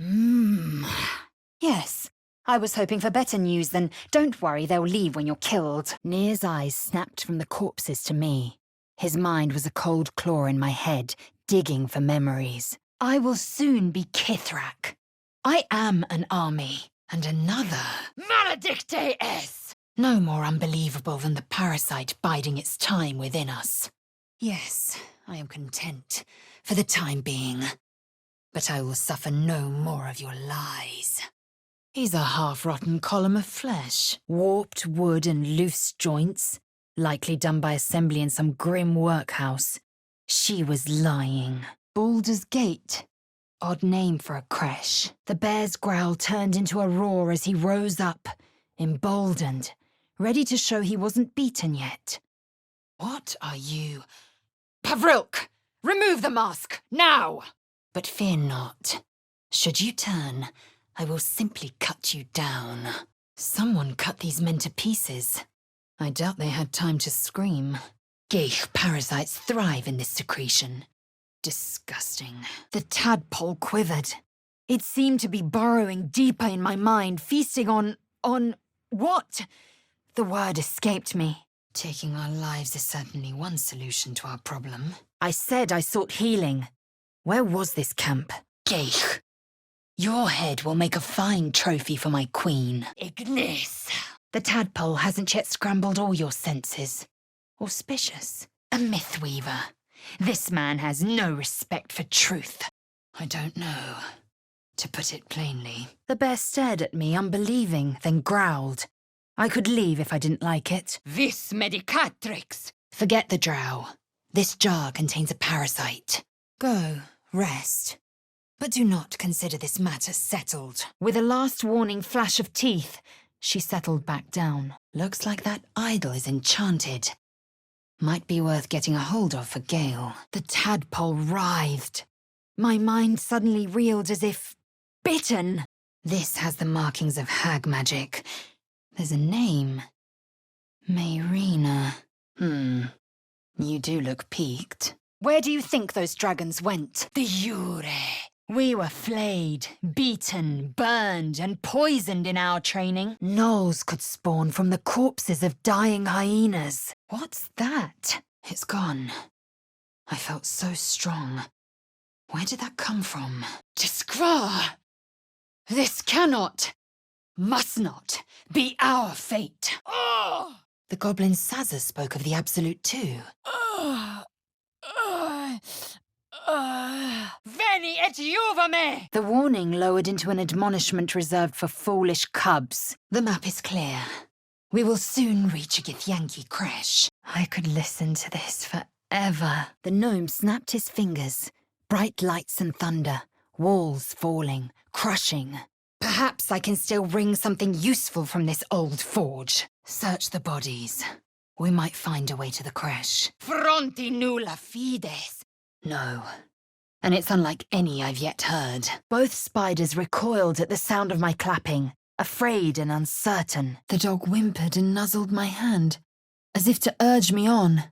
Yes, I was hoping for better news than, don't worry, they'll leave when you're killed. Nir's eyes snapped from the corpses to me. His mind was a cold claw in my head, digging for memories. I will soon be Kithrak. I am an army, and another. Maledicte es! No more unbelievable than the parasite biding its time within us. Yes, I am content, for the time being. But I will suffer no more of your lies. He's a half-rotten column of flesh, warped wood and loose joints, likely done by assembly in some grim workhouse. She was lying. Baldur's Gate. Odd name for a creche. The bear's growl turned into a roar as he rose up, emboldened, ready to show he wasn't beaten yet. What are you? Pavrilk! Remove the mask, now! But fear not. Should you turn, I will simply cut you down. Someone cut these men to pieces. I doubt they had time to scream. Geich parasites thrive in this secretion. Disgusting. The tadpole quivered. It seemed to be burrowing deeper in my mind, feasting on what? The word escaped me. Taking our lives is certainly one solution to our problem. I said I sought healing. Where was this camp? Geich. Your head will make a fine trophy for my queen. Ignis! The tadpole hasn't yet scrambled all your senses. Auspicious. A myth weaver. This man has no respect for truth. I don't know. To put it plainly. The bear stared at me, unbelieving, then growled. I could leave if I didn't like it. Vis medicatrix! Forget the drow. This jar contains a parasite. Go, rest. But do not consider this matter settled. With a last warning flash of teeth, she settled back down. Looks like that idol is enchanted. Might be worth getting a hold of for Gale. The tadpole writhed. My mind suddenly reeled as if bitten. This has the markings of hag magic. There's a name. Mayrina. You do look peaked. Where do you think those dragons went? The Jure! We were flayed, beaten, burned, and poisoned in our training. Gnolls could spawn from the corpses of dying hyenas. What's that? It's gone. I felt so strong. Where did that come from? Tiskra! This cannot, must not, be our fate. Oh! The goblin Sazza spoke of the Absolute too. Veni et juvame! The warning lowered into an admonishment reserved for foolish cubs. The map is clear. We will soon reach a Githyanki creche. I could listen to this forever. The gnome snapped his fingers. Bright lights and thunder. Walls falling, crushing. Perhaps I can still wring something useful from this old forge. Search the bodies. We might find a way to the creche. Fronti nulla fides. No. And it's unlike any I've yet heard. Both spiders recoiled at the sound of my clapping, afraid and uncertain. The dog whimpered and nuzzled my hand, as if to urge me on.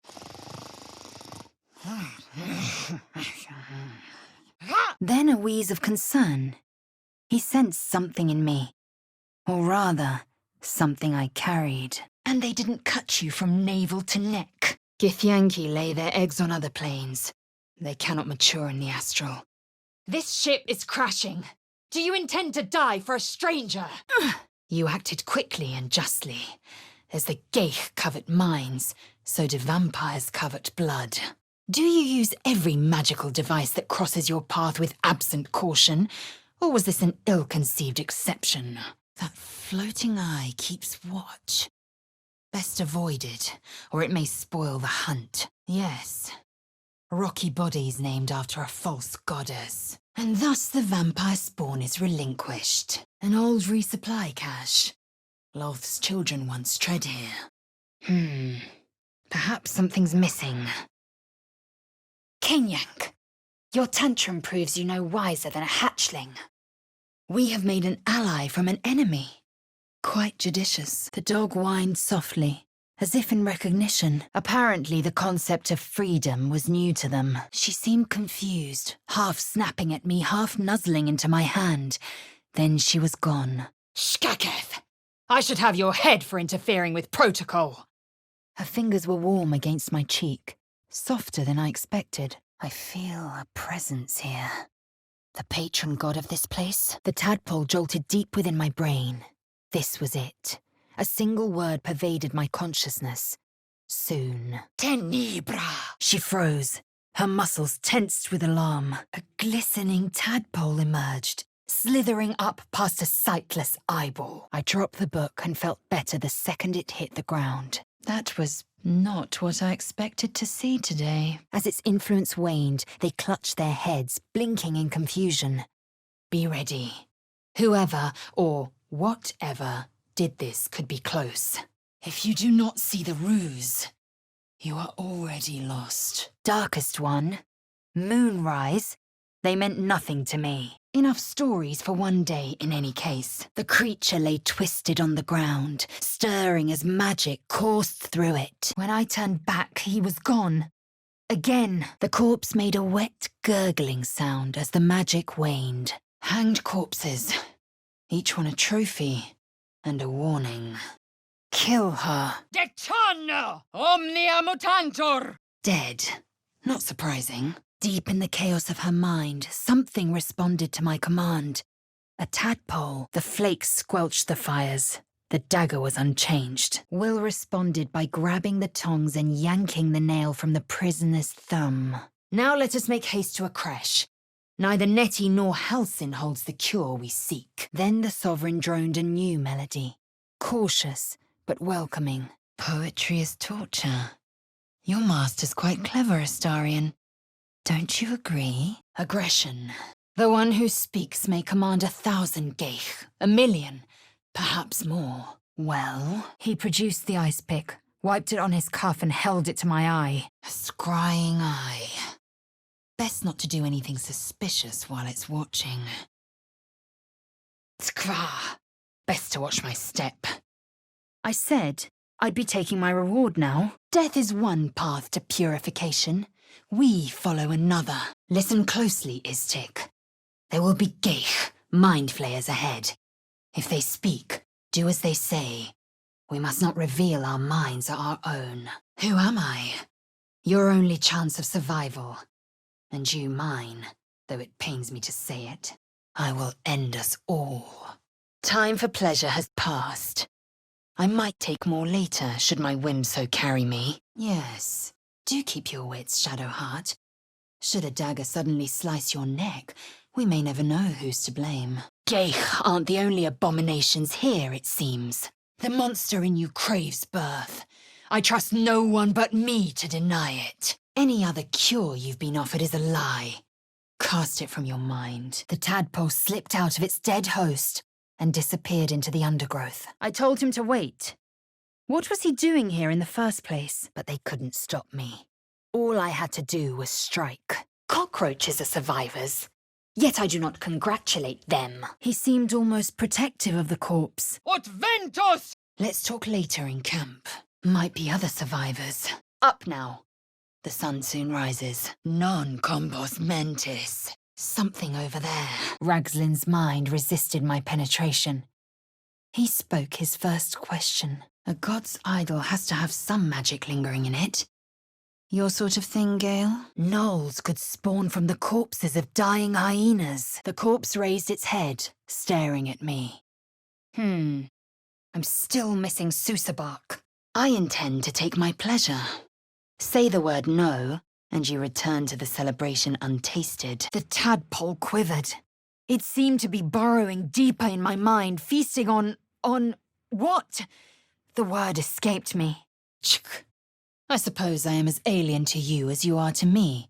Then a wheeze of concern. He sensed something in me. Or rather, something I carried. And they didn't cut you from navel to neck. Githyanki lay their eggs on other planes. They cannot mature in the astral. This ship is crashing. Do you intend to die for a stranger? You acted quickly and justly. As the Geich covet minds, so do vampires covet blood. Do you use every magical device that crosses your path with absent caution, or was this an ill-conceived exception? That floating eye keeps watch. Best avoided, or it may spoil the hunt. Yes. Rocky bodies named after a false goddess. And thus the vampire spawn is relinquished. An old resupply cache. Loth's children once tread here. Perhaps something's missing. Kenyank, your tantrum proves you no wiser than a hatchling. We have made an ally from an enemy. Quite judicious. The dog whined softly, as if in recognition. Apparently the concept of freedom was new to them. She seemed confused, half snapping at me, half nuzzling into my hand. Then she was gone. Shkaketh! I should have your head for interfering with protocol. Her fingers were warm against my cheek, softer than I expected. I feel a presence here. The patron god of this place? The tadpole jolted deep within my brain. This was it. A single word pervaded my consciousness. Soon. Tenebra! She froze, her muscles tensed with alarm. A glistening tadpole emerged, slithering up past a sightless eyeball. I dropped the book and felt better the second it hit the ground. That was not what I expected to see today. As its influence waned, they clutched their heads, blinking in confusion. Be ready. Whoever, or whatever, did this could be close. If you do not see the ruse, you are already lost. Darkest one, Moonrise, they meant nothing to me. Enough stories for one day in any case. The creature lay twisted on the ground, stirring as magic coursed through it. When I turned back, he was gone. Again, the corpse made a wet, gurgling sound as the magic waned. Hanged corpses, each one a trophy and a warning. Kill her. Detonno! Omnia mutantur! Dead. Not surprising. Deep in the chaos of her mind, something responded to my command. A tadpole. The flakes squelched the fires. The dagger was unchanged. Will responded by grabbing the tongs and yanking the nail from the prisoner's thumb. Now let us make haste to a creche. Neither Nettie nor Halcyon holds the cure we seek. Then the sovereign droned a new melody. Cautious, but welcoming. Poetry is torture. Your master's quite clever, Astarion. Don't you agree? Aggression. The one who speaks may command 1,000 geich, 1,000,000, perhaps more. Well, he produced the ice pick, wiped it on his cuff and held it to my eye. A scrying eye. Best not to do anything suspicious while it's watching. Skra! Best to watch my step. I said I'd be taking my reward now. Death is one path to purification. We follow another. Listen closely, Istik. There will be geich, mind flayers ahead. If they speak, do as they say. We must not reveal our minds are our own. Who am I? Your only chance of survival. And you mine, though it pains me to say it. I will end us all. Time for pleasure has passed. I might take more later, should my whim so carry me. Yes, do keep your wits, Shadowheart. Should a dagger suddenly slice your neck, we may never know who's to blame. Geich aren't the only abominations here, it seems. The monster in you craves birth. I trust no one but me to deny it. Any other cure you've been offered is a lie. Cast it from your mind. The tadpole slipped out of its dead host and disappeared into the undergrowth. I told him to wait. What was he doing here in the first place? But they couldn't stop me. All I had to do was strike. Cockroaches are survivors. Yet I do not congratulate them. He seemed almost protective of the corpse. Ut ventus! Let's talk later in camp. Might be other survivors. Up now. The sun soon rises. Non compos mentis. Something over there. Ragslin's mind resisted my penetration. He spoke his first question. A god's idol has to have some magic lingering in it. Your sort of thing, Gale? Gnolls could spawn from the corpses of dying hyenas. The corpse raised its head, staring at me. I'm still missing Susabark. I intend to take my pleasure. Say the word no, and you return to the celebration untasted. The tadpole quivered. It seemed to be burrowing deeper in my mind, feasting on what? The word escaped me. Chk. I suppose I am as alien to you as you are to me.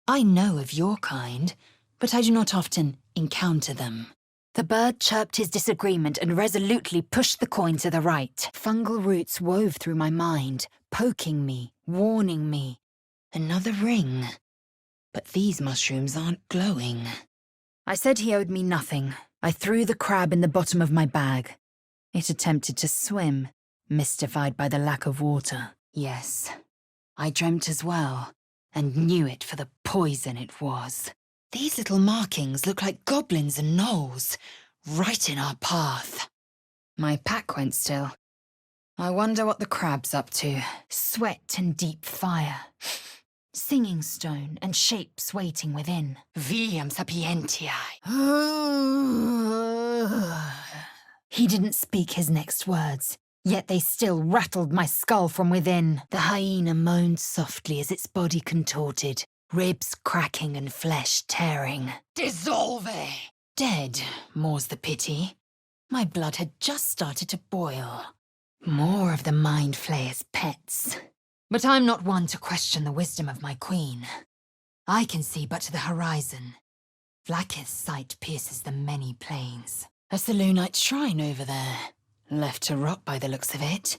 I know of your kind, but I do not often encounter them. The bird chirped his disagreement and resolutely pushed the coin to the right. Fungal roots wove through my mind, poking me, warning me. Another ring. But these mushrooms aren't glowing. I said he owed me nothing. I threw the crab in the bottom of my bag. It attempted to swim, mystified by the lack of water. Yes, I dreamt as well, and knew it for the poison it was. These little markings look like goblins and gnolls, right in our path. My pack went still. I wonder what the crab's up to. Sweat and deep fire. Singing stone and shapes waiting within. Viam sapientiae. He didn't speak his next words, yet they still rattled my skull from within. The hyena moaned softly as its body contorted, ribs cracking and flesh tearing. Dissolve! Dead, more's the pity. My blood had just started to boil. More of the mind flayer's pets. But I'm not one to question the wisdom of my queen. I can see but to the horizon. Vlaakith's sight pierces the many plains. A Selûnite shrine over there. Left to rot by the looks of it.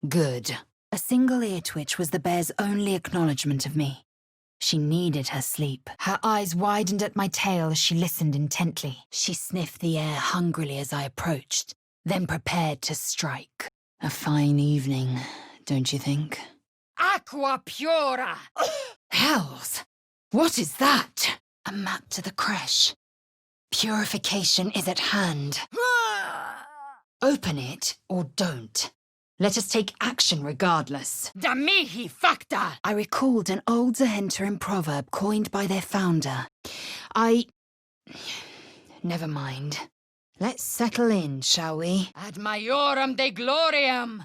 Good. A single ear twitch was the bear's only acknowledgement of me. She needed her sleep. Her eyes widened at my tail as she listened intently. She sniffed the air hungrily as I approached, then prepared to strike. A fine evening, don't you think? Aqua pura! Hells! What is that? A map to the creche. Purification is at hand. Open it or don't. Let us take action regardless. Da mihi facta! I recalled an old Zahenterim proverb coined by their founder. Never mind. Let's settle in, shall we? Ad majorem de gloriam!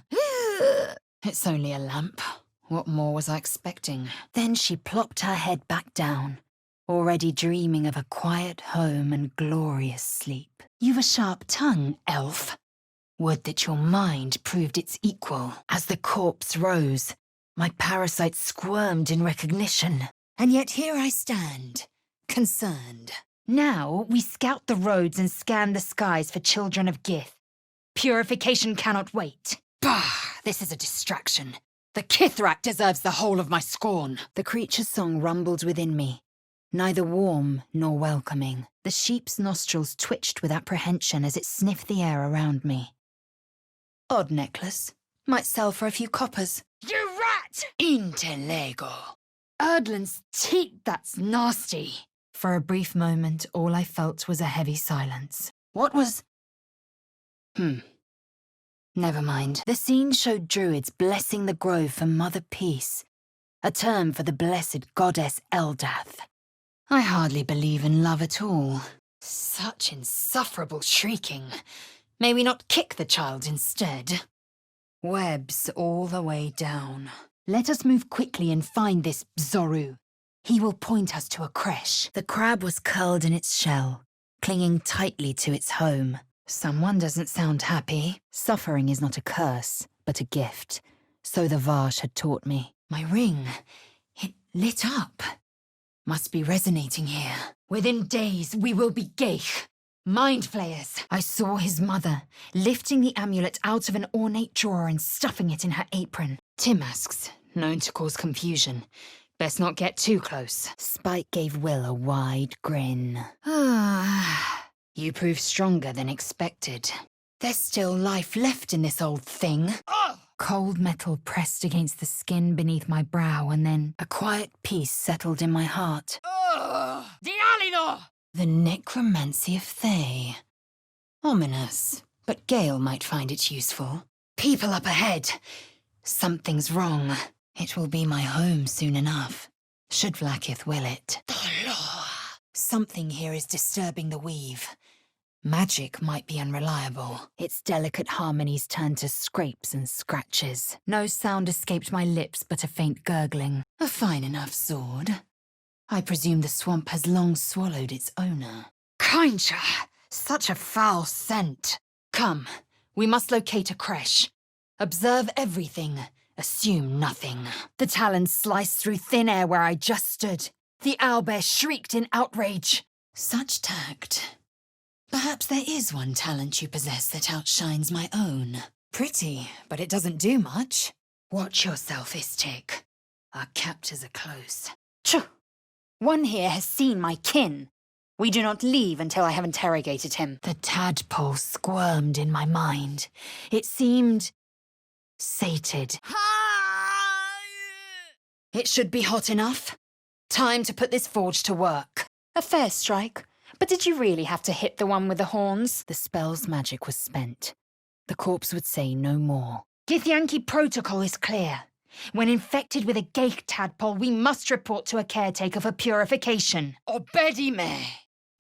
It's only a lamp. What more was I expecting? Then she plopped her head back down, already dreaming of a quiet home and glorious sleep. You've a sharp tongue, elf. Would that your mind proved its equal. As the corpse rose, my parasite squirmed in recognition. And yet here I stand, concerned. Now we scout the roads and scan the skies for children of Gith. Purification cannot wait. Bah! This is a distraction. The Kithrak deserves the whole of my scorn. The creature's song rumbled within me, neither warm nor welcoming. The sheep's nostrils twitched with apprehension as it sniffed the air around me. Odd necklace. Might sell for a few coppers. You rat! Interlego. Erdlin's teat, that's nasty. For a brief moment, all I felt was a heavy silence. What was... Never mind. The scene showed druids blessing the grove for Mother Peace, a term for the blessed goddess Eldath. I hardly believe in love at all. Such insufferable shrieking. May we not kick the child instead? Webs all the way down. Let us move quickly and find this Zoru. He will point us to a creche. The crab was curled in its shell, clinging tightly to its home. Someone doesn't sound happy. Suffering is not a curse, but a gift. So the Varsh had taught me. My ring, it lit up. Must be resonating here. Within days, we will be Geich. Mind flayers. I saw his mother, lifting the amulet out of an ornate drawer and stuffing it in her apron. Timasks, known to cause confusion. Best not get too close. Spike gave Will a wide grin. You prove stronger than expected. There's still life left in this old thing. Cold metal pressed against the skin beneath my brow, and then a quiet peace settled in my heart. Dialino! The necromancy of Thay. Ominous, but Gale might find it useful. People up ahead. Something's wrong. It will be my home soon enough. Should Vlaakith will it. The law. Something here is disturbing the weave. Magic might be unreliable. Its delicate harmonies turned to scrapes and scratches. No sound escaped my lips but a faint gurgling. A fine enough sword. I presume the swamp has long swallowed its owner. Kincha! Such a foul scent. Come, we must locate a creche. Observe everything. Assume nothing. The talons sliced through thin air where I just stood. The owlbear shrieked in outrage. Such tact. Perhaps there is one talent you possess that outshines my own. Pretty, but it doesn't do much. Watch yourself, Istik. Our captors are close. Phew! One here has seen my kin. We do not leave until I have interrogated him. The tadpole squirmed in my mind. It seemed sated. It should be hot enough. Time to put this forge to work. A fair strike. But did you really have to hit the one with the horns? The spell's magic was spent. The corpse would say no more. Githyanki protocol is clear. When infected with a geik tadpole, we must report to a caretaker for purification. Obedime!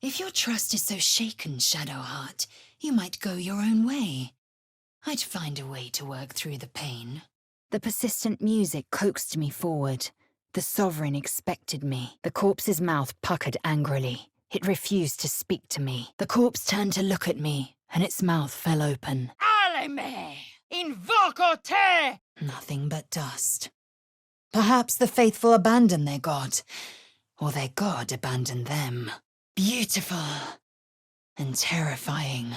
If your trust is so shaken, Shadowheart, you might go your own way. I'd find a way to work through the pain. The persistent music coaxed me forward. The sovereign expected me. The corpse's mouth puckered angrily. It refused to speak to me. The corpse turned to look at me, and its mouth fell open. Aleme! Invoco te! Nothing but dust. Perhaps the faithful abandon their god, or their god abandoned them. Beautiful and terrifying.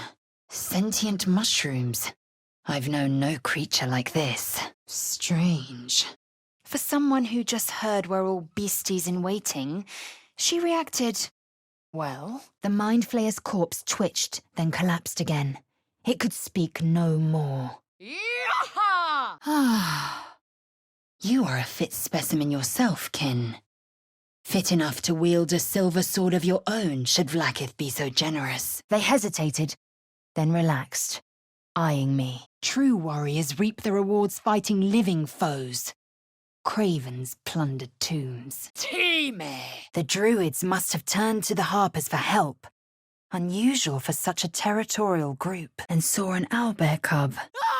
Sentient mushrooms. I've known no creature like this. Strange. For someone who just heard we're all beasties in waiting, she reacted well. The Mind Flayer's corpse twitched, then collapsed again. It could speak no more. Yaha! Ah, you are a fit specimen yourself, kin. Fit enough to wield a silver sword of your own, should Vlaakith be so generous. They hesitated, then relaxed, eyeing me. True warriors reap the rewards fighting living foes. Cravens plundered tombs. Time! The druids must have turned to the harpers for help. Unusual for such a territorial group. And saw an owlbear cub. Ah!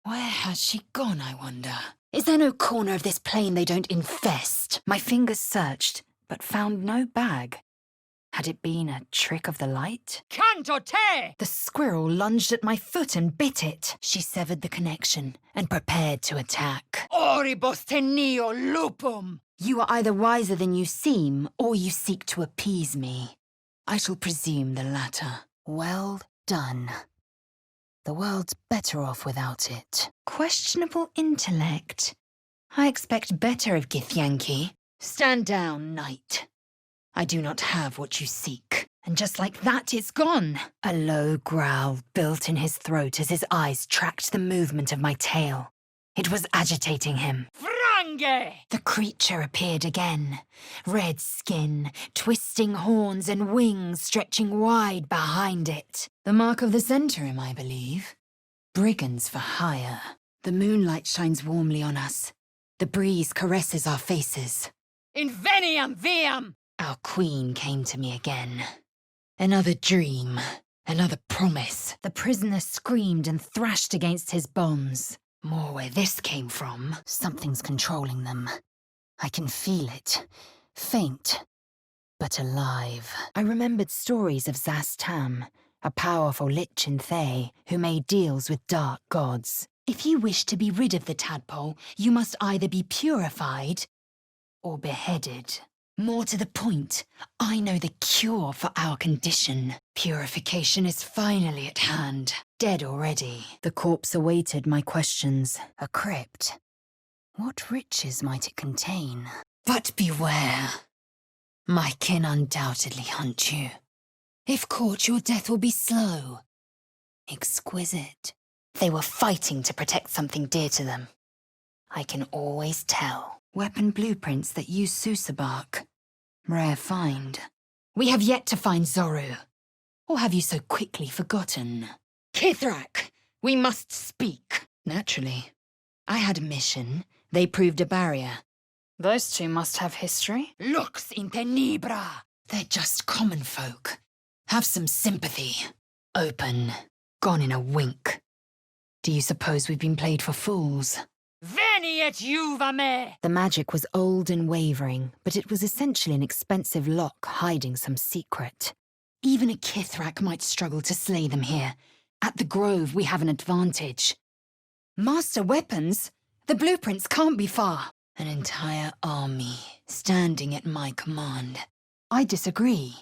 Where has she gone, I wonder? Is there no corner of this plain they don't infest? My fingers searched, but found no bag. Had it been a trick of the light? Canto te! The squirrel lunged at my foot and bit it. She severed the connection and prepared to attack. Oribus teneo lupum! You are either wiser than you seem, or you seek to appease me. I shall presume the latter. Well done. The world's better off without it. Questionable intellect. I expect better of Githyanki. Stand down, knight. I do not have what you seek. And just like that, it's gone. A low growl built in his throat as his eyes tracked the movement of my tail. It was agitating him. Frange! The creature appeared again. Red skin, twisting horns and wings stretching wide behind it. The mark of the Zentarim, I believe. Brigands for hire. The moonlight shines warmly on us. The breeze caresses our faces. Inveniam viam! Our queen came to me again. Another dream. Another promise. The prisoner screamed and thrashed against his bonds. More where this came from. Something's controlling them. I can feel it. Faint, but alive. I remembered stories of Zastam, a powerful lich in Thay who made deals with dark gods. If you wish to be rid of the tadpole, you must either be purified or beheaded. More to the point, I know the cure for our condition. Purification is finally at hand. Dead already. The corpse awaited my questions. A crypt. What riches might it contain? But beware. My kin undoubtedly hunt you. If caught, your death will be slow. Exquisite. They were fighting to protect something dear to them. I can always tell. Weapon blueprints that use Susa bark. Rare find. We have yet to find Zoru. Or have you so quickly forgotten? Kithrak, we must speak. Naturally. I had a mission. They proved a barrier. Those two must have history. Lux in tenebra. They're just common folk. Have some sympathy. Open. Gone in a wink. Do you suppose we've been played for fools? Veni et juvame! The magic was old and wavering, but it was essentially an expensive lock hiding some secret. Even a Kithrak might struggle to slay them here. At the Grove, we have an advantage. Master weapons? The blueprints can't be far. An entire army standing at my command. I disagree.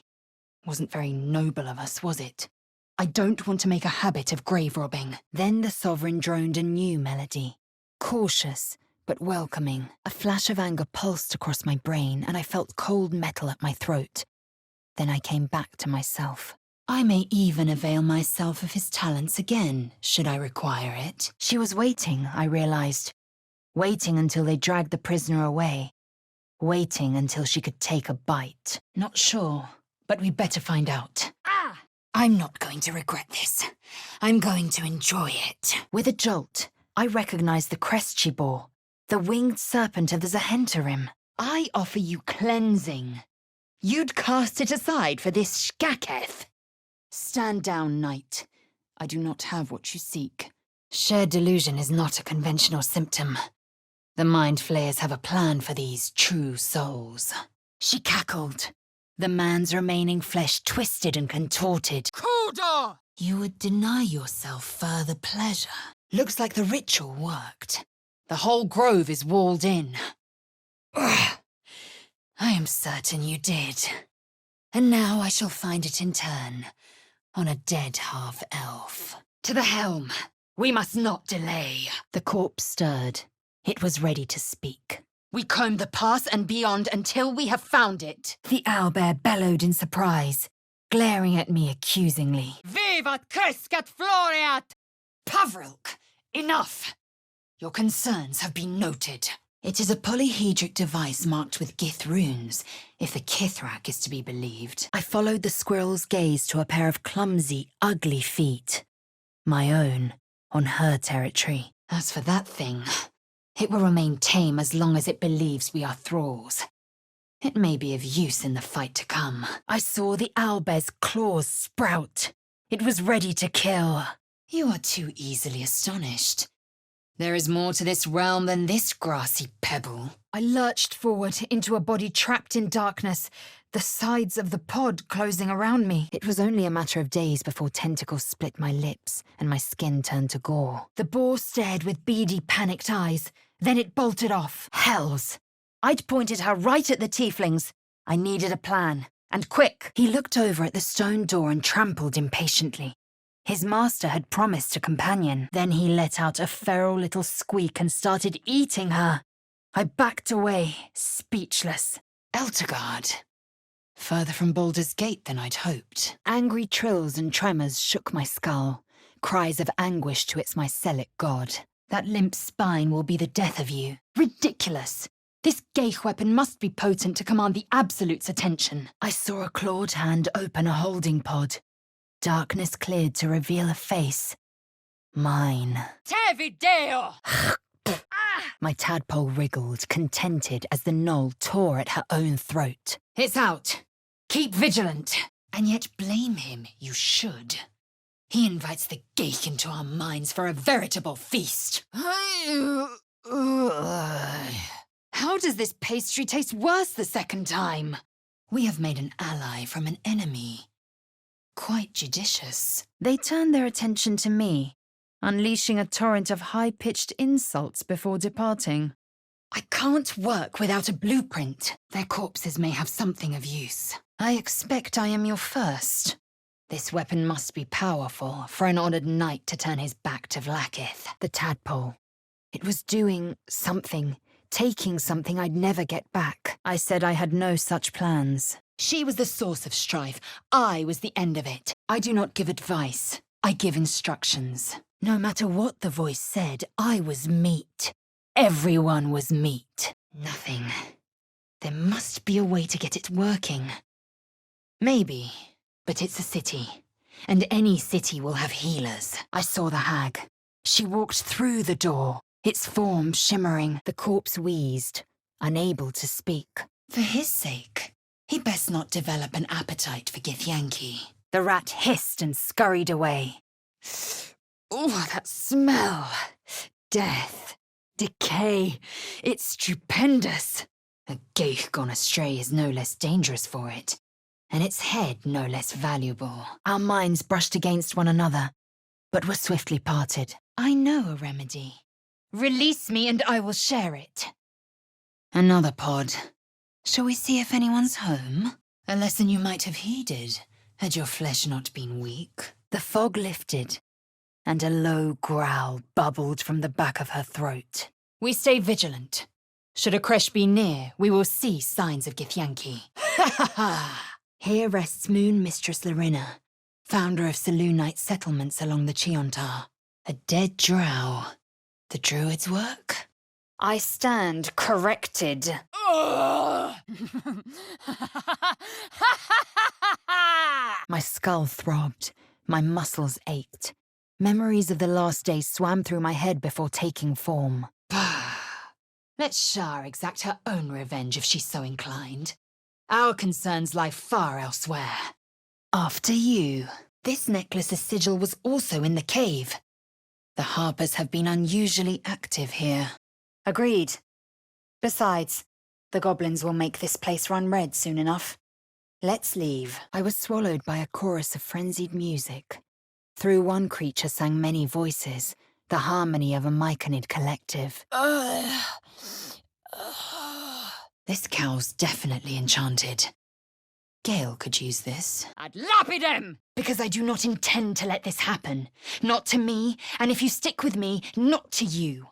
Wasn't very noble of us, was it? I don't want to make a habit of grave robbing. Then the Sovereign droned a new melody. Cautious, but welcoming. A flash of anger pulsed across my brain, and I felt cold metal at my throat. Then I came back to myself. I may even avail myself of his talents again, should I require it. She was waiting, I realized. Waiting until they dragged the prisoner away. Waiting until she could take a bite. Not sure, but we'd better find out. I'm not going to regret this. I'm going to enjoy it. With a jolt, I recognized the crest she bore. The winged serpent of the Zahentarim. I offer you cleansing. You'd cast it aside for this Shkaketh. Stand down, knight. I do not have what you seek. Shared delusion is not a conventional symptom. The mind flayers have a plan for these true souls. She cackled. The man's remaining flesh twisted and contorted. Kuda! You would deny yourself further pleasure. Looks like the ritual worked. The whole grove is walled in. Ugh. I am certain you did. And now I shall find it in turn, on a dead half-elf. To the helm. We must not delay. The corpse stirred. It was ready to speak. We comb the pass and beyond until we have found it. The owlbear bellowed in surprise, glaring at me accusingly. Vivat crescat floreat! Pavrilk, enough! Your concerns have been noted. It is a polyhedric device marked with Gith runes, if the Kithrak is to be believed. I followed the squirrel's gaze to a pair of clumsy, ugly feet. My own, on her territory. As for that thing, it will remain tame as long as it believes we are thralls. It may be of use in the fight to come. I saw the owlbear's claws sprout. It was ready to kill. You are too easily astonished. There is more to this realm than this grassy pebble. I lurched forward into a body trapped in darkness, the sides of the pod closing around me. It was only a matter of days before tentacles split my lips and my skin turned to gore. The boar stared with beady, panicked eyes. Then it bolted off. Hells! I'd pointed her right at the tieflings. I needed a plan. And quick! He looked over at the stone door and trampled impatiently. His master had promised a companion. Then he let out a feral little squeak and started eating her. I backed away, speechless. Eltergard. Further from Baldur's Gate than I'd hoped. Angry trills and tremors shook my skull. Cries of anguish to its mycelic god. That limp spine will be the death of you. Ridiculous! This geich weapon must be potent to command the Absolute's attention. I saw a clawed hand open a holding pod. Darkness cleared to reveal a face. Mine. Tevideo! My tadpole wriggled, contented as the knoll tore at her own throat. It's out. Keep vigilant. And yet blame him, you should. He invites the geich into our minds for a veritable feast. How does this pastry taste worse the second time? We have made an ally from an enemy. Quite judicious. They turned their attention to me, unleashing a torrent of high-pitched insults before departing. I can't work without a blueprint. Their corpses may have something of use. I expect I am your first. This weapon must be powerful for an honored knight to turn his back to Vlaakith. The tadpole. It was doing something, taking something I'd never get back. I said I had no such plans. She was the source of strife. I was the end of it. I do not give advice. I give instructions. No matter what the voice said, I was meat. Everyone was meat. Nothing. There must be a way to get it working. Maybe, but it's a city. And any city will have healers. I saw the hag. She walked through the door, its form shimmering. The corpse wheezed, unable to speak. For his sake, he best not develop an appetite for Githyanki. The rat hissed and scurried away. Oh, that smell! Death. Decay. It's stupendous. A geich gone astray is no less dangerous for it, and its head no less valuable. Our minds brushed against one another. but were swiftly parted. I know a remedy. Release me and I will share it. Another pod. Shall we see if anyone's home? A lesson you might have heeded, had your flesh not been weak. The fog lifted, and a low growl bubbled from the back of her throat. We stay vigilant. Should a creche be near, we will see signs of Githyanki. Ha ha ha! Here rests Moon Mistress Larina, founder of Selûnite settlements along the Chiontar. A dead drow. The druid's work? I stand corrected. My skull throbbed. My muscles ached. Memories of the last day swam through my head before taking form. Let Shah exact her own revenge if she's so inclined. Our concerns lie far elsewhere. After you. This necklace's sigil was also in the cave. The Harpers have been unusually active here. Agreed. Besides, the goblins will make this place run red soon enough. Let's leave. I was swallowed by a chorus of frenzied music. Through one creature sang many voices, the harmony of a Myconid collective. This cow's definitely enchanted. Gale could use this. I'd lapid him! Because I do not intend to let this happen. Not to me, and if you stick with me, not to you.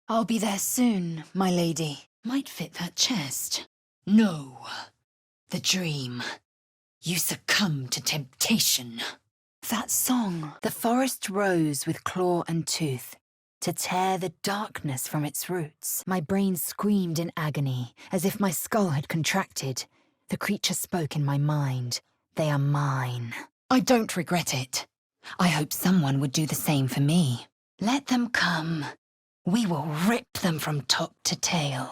I'll be there soon, my lady. Might fit that chest. No. The dream. You succumb to temptation. That song. The forest rose with claw and tooth, to tear the darkness from its roots. My brain screamed in agony, as if my skull had contracted. The creature spoke in my mind. They are mine. I don't regret it. I hope someone would do the same for me. Let them come. We will rip them from top to tail.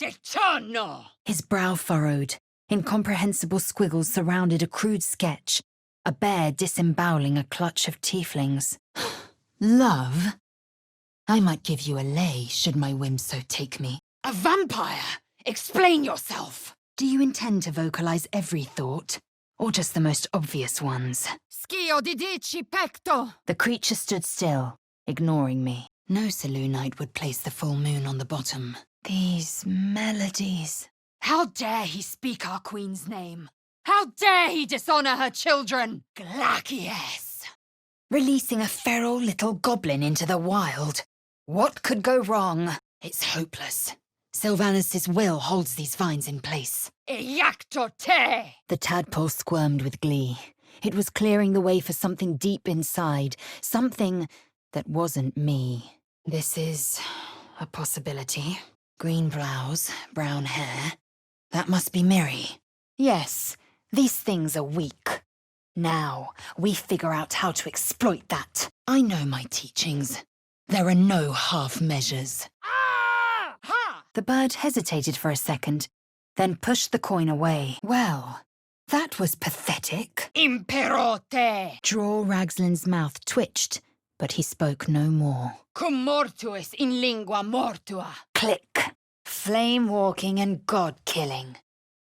Dechano! His brow furrowed. Incomprehensible squiggles surrounded a crude sketch. A bear disemboweling a clutch of tieflings. Love? I might give you a lay, should my whim so take me. A vampire! Explain yourself! Do you intend to vocalize every thought, or just the most obvious ones? Schio di dici pecto! The creature stood still, ignoring me. No Selûnite would place the full moon on the bottom. These melodies. How dare he speak our queen's name? How dare he dishonor her children? Glacius! Releasing a feral little goblin into the wild. What could go wrong? It's hopeless. Sylvanus' will holds these vines in place. Iacto te! The tadpole squirmed with glee. It was clearing the way for something deep inside, something that wasn't me. This is a possibility. Green blouse, brown hair. That must be Miri. Yes, these things are weak. Now, we figure out how to exploit that. I know my teachings. There are no half measures. Ah! Ha! The bird hesitated for a second, then pushed the coin away. Well, that was pathetic. Imperote! Draw Ragslin's mouth twitched, but he spoke no more. Cum mortuus in lingua mortua. Click. Flame-walking and god-killing.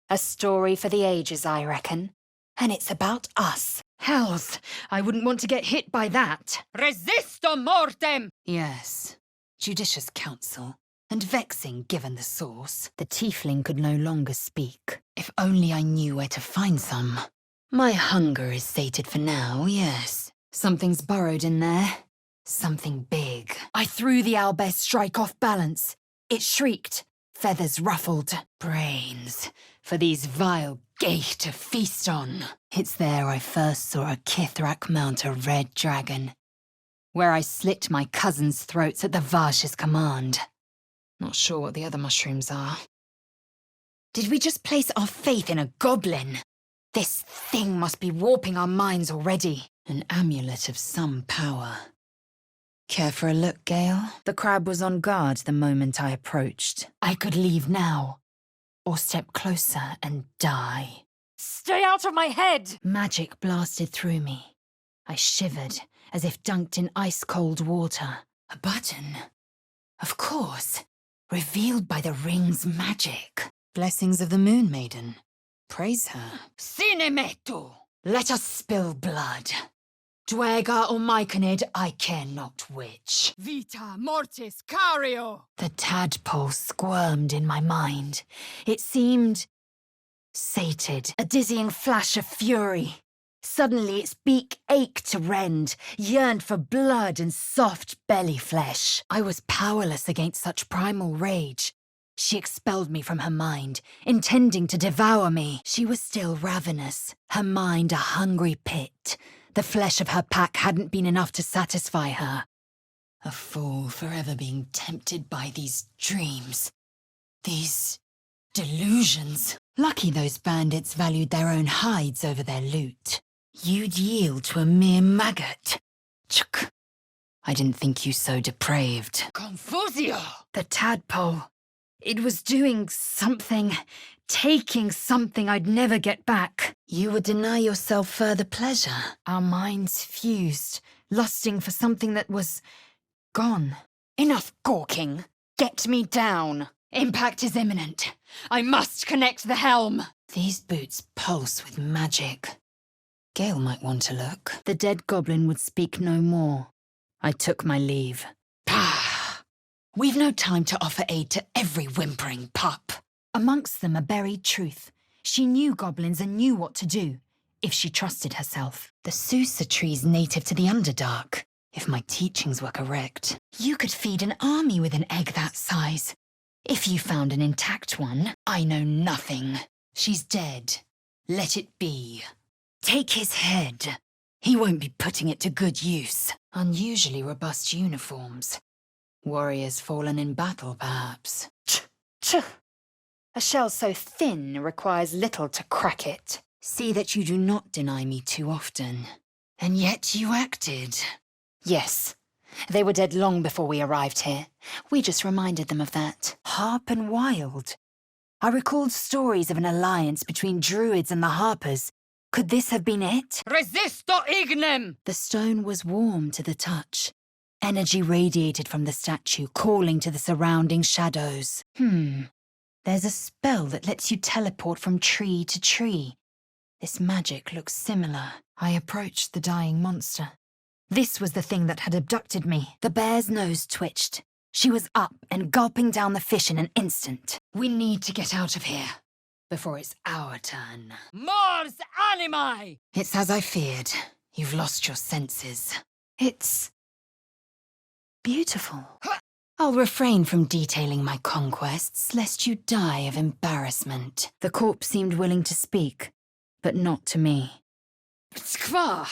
A story for the ages, I reckon. And it's about us. Hells, I wouldn't want to get hit by that. Resisto mortem! Yes. Judicious counsel. And vexing, given the source. The tiefling could no longer speak. If only I knew where to find some. My hunger is sated for now, yes. Something's burrowed in there. Something big. I threw the owlbear's strike off balance. It shrieked. Feathers ruffled. Brains. For these vile gay to feast on. It's there I first saw a Kithrak mount a red dragon. Where I slit my cousins' throats at the Varsh's command. Not sure what the other mushrooms are. Did we just place our faith in a goblin? This thing must be warping our minds already. An amulet of some power. Care for a look, Gale? The crab was on guard the moment I approached. I could leave now, or step closer and die. Stay out of my head! Magic blasted through me. I shivered, as if dunked in ice-cold water. A button? Of course. Revealed by the ring's magic. Blessings of the Moon Maiden. Praise her. Sine metu! Let us spill blood. Dwagar or Myconid, I care not which. Vita mortis cario! The tadpole squirmed in my mind. It seemed sated, a dizzying flash of fury. Suddenly its beak ached to rend, yearned for blood and soft belly flesh. I was powerless against such primal rage. She expelled me from her mind, intending to devour me. She was still ravenous, her mind a hungry pit. The flesh of her pack hadn't been enough to satisfy her. A fool forever being tempted by these dreams. These delusions. Lucky those bandits valued their own hides over their loot. You'd yield to a mere maggot. Chuk. I didn't think you so depraved. Confusio! The tadpole. It was doing something, taking something I'd never get back. You would deny yourself further pleasure. Our minds fused, lusting for something that was gone. Enough gawking. Get me down. Impact is imminent. I must connect the helm. These boots pulse with magic. Gale might want to look. The dead goblin would speak no more. I took my leave. Pah! We've no time to offer aid to every whimpering pup. Amongst them a buried truth. She knew goblins and knew what to do, if she trusted herself. The Susa tree's native to the Underdark. If my teachings were correct, you could feed an army with an egg that size. If you found an intact one, I know nothing. She's dead. Let it be. Take his head. He won't be putting it to good use. Unusually robust uniforms. Warriors fallen in battle, perhaps. Tch. A shell so thin requires little to crack it. See that you do not deny me too often. And yet you acted. Yes. They were dead long before we arrived here. We just reminded them of that. Harp and Wild. I recalled stories of an alliance between druids and the Harpers. Could this have been it? Resisto ignem! The stone was warm to the touch. Energy radiated from the statue, calling to the surrounding shadows. There's a spell that lets you teleport from tree to tree. This magic looks similar. I approached the dying monster. This was the thing that had abducted me. The bear's nose twitched. She was up and gulping down the fish in an instant. We need to get out of here before it's our turn. Mors animi! It's as I feared. You've lost your senses. It's beautiful. I'll refrain from detailing my conquests, lest you die of embarrassment. The corpse seemed willing to speak, but not to me. Skva!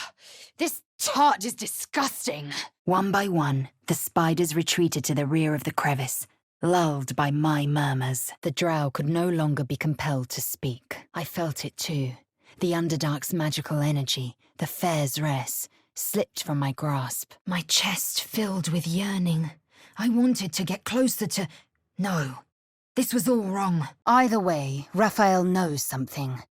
This tart is disgusting. One by one, the spiders retreated to the rear of the crevice, lulled by my murmurs. The drow could no longer be compelled to speak. I felt it too. The Underdark's magical energy, the fair's rest, slipped from my grasp. My chest filled with yearning. I wanted to get closer to... No, this was all wrong. Either way, Raphael knows something.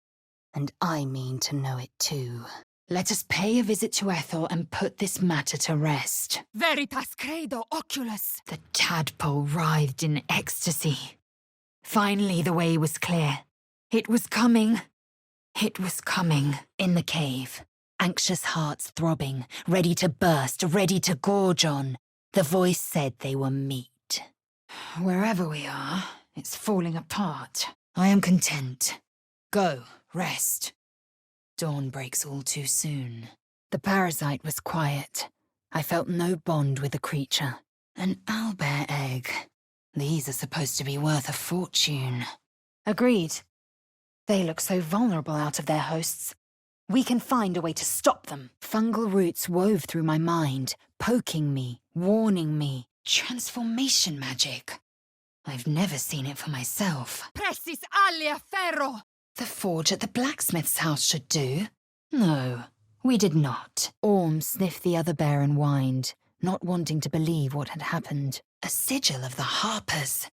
And I mean to know it too. Let us pay a visit to Ethel and put this matter to rest. Veritas credo oculus! The tadpole writhed in ecstasy. Finally, the way was clear. It was coming. It was coming. In the cave, anxious hearts throbbing, ready to burst, ready to gorge on. The voice said they were meat. Wherever we are, it's falling apart. I am content. Go, rest. Dawn breaks all too soon. The parasite was quiet. I felt no bond with the creature. An owlbear egg. These are supposed to be worth a fortune. Agreed. They look so vulnerable out of their hosts. We can find a way to stop them. Fungal roots wove through my mind, poking me, warning me. Transformation magic. I've never seen it for myself. Pressis alia ferro! The forge at the blacksmith's house should do. No, we did not. Orm sniffed the other bear and whined, not wanting to believe what had happened. A sigil of the Harpers.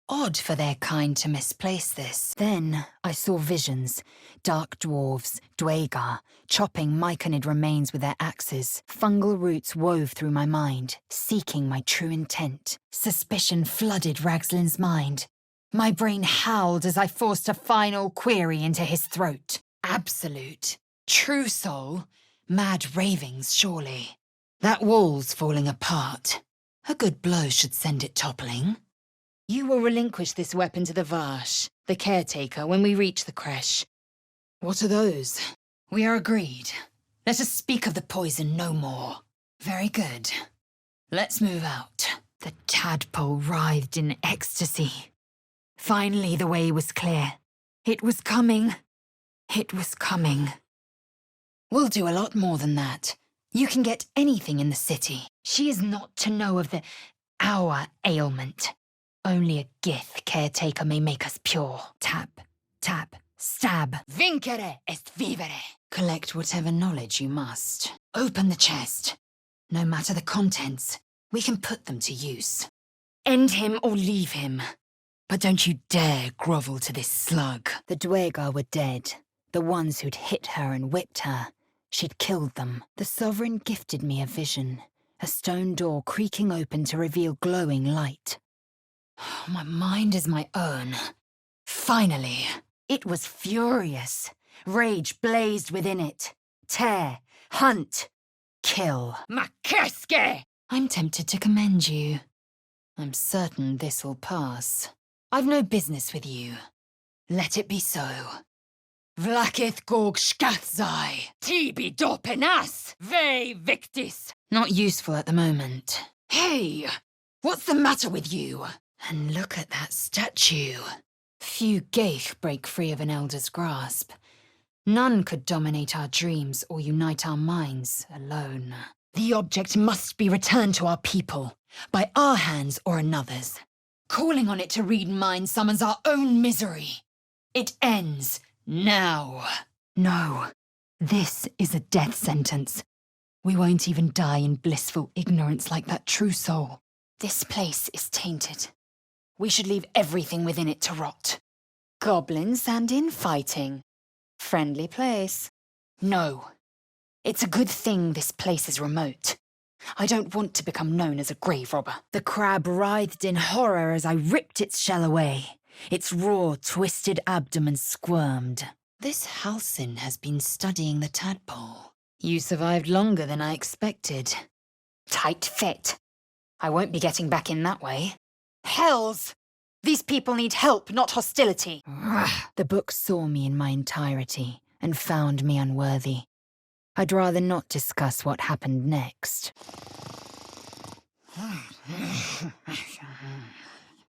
Odd for their kind to misplace this. Then I saw visions. Dark dwarves, Dwagar, chopping Myconid remains with their axes. Fungal roots wove through my mind, seeking my true intent. Suspicion flooded Ragslin's mind. My brain howled as I forced a final query into his throat. Absolute, true soul, Mad ravings, surely. That wall's falling apart. A good blow should send it toppling. You will relinquish this weapon to the Vash, the caretaker, when we reach the creche. What are those? We are agreed. Let us speak of the poison no more. Very good. Let's move out. The tadpole writhed in ecstasy. Finally, the way was clear. It was coming. It was coming. We'll do a lot more than that. You can get anything in the city. She is not to know of our ailment. Only a Gith caretaker may make us pure. Tap, tap, stab. Vincere est vivere. Collect whatever knowledge you must. Open the chest. No matter the contents, we can put them to use. End him or leave him. But don't you dare grovel to this slug. The Dwegar were dead. The ones who'd hit her and whipped her. She'd killed them. The Sovereign gifted me a vision. A stone door creaking open to reveal glowing light. My mind is my own. Finally. It was furious. Rage blazed within it. Tear, hunt, kill. Makeske! I'm tempted to commend you. I'm certain this'll pass. I've no business with you. Let it be so. Vlakith Gog Shkathzai. Tibi dopenas. Ve victis. Not useful at the moment. Hey! What's the matter with you? And look at that statue. Few Geich break free of an elder's grasp. None could dominate our dreams or unite our minds alone. The object must be returned to our people, by our hands or another's. Calling on it to read minds summons our own misery. It ends now. No, this is a death sentence. We won't even die in blissful ignorance like that true soul. This place is tainted. We should leave everything within it to rot. Goblins and infighting. Friendly place. No. It's a good thing this place is remote. I don't want to become known as a grave robber. The crab writhed in horror as I ripped its shell away. Its raw, twisted abdomen squirmed. This Halcyon has been studying the tadpole. You survived longer than I expected. Tight fit. I won't be getting back in that way. Hells! These people need help, not hostility. The book saw me in my entirety and found me unworthy. I'd rather not discuss what happened next.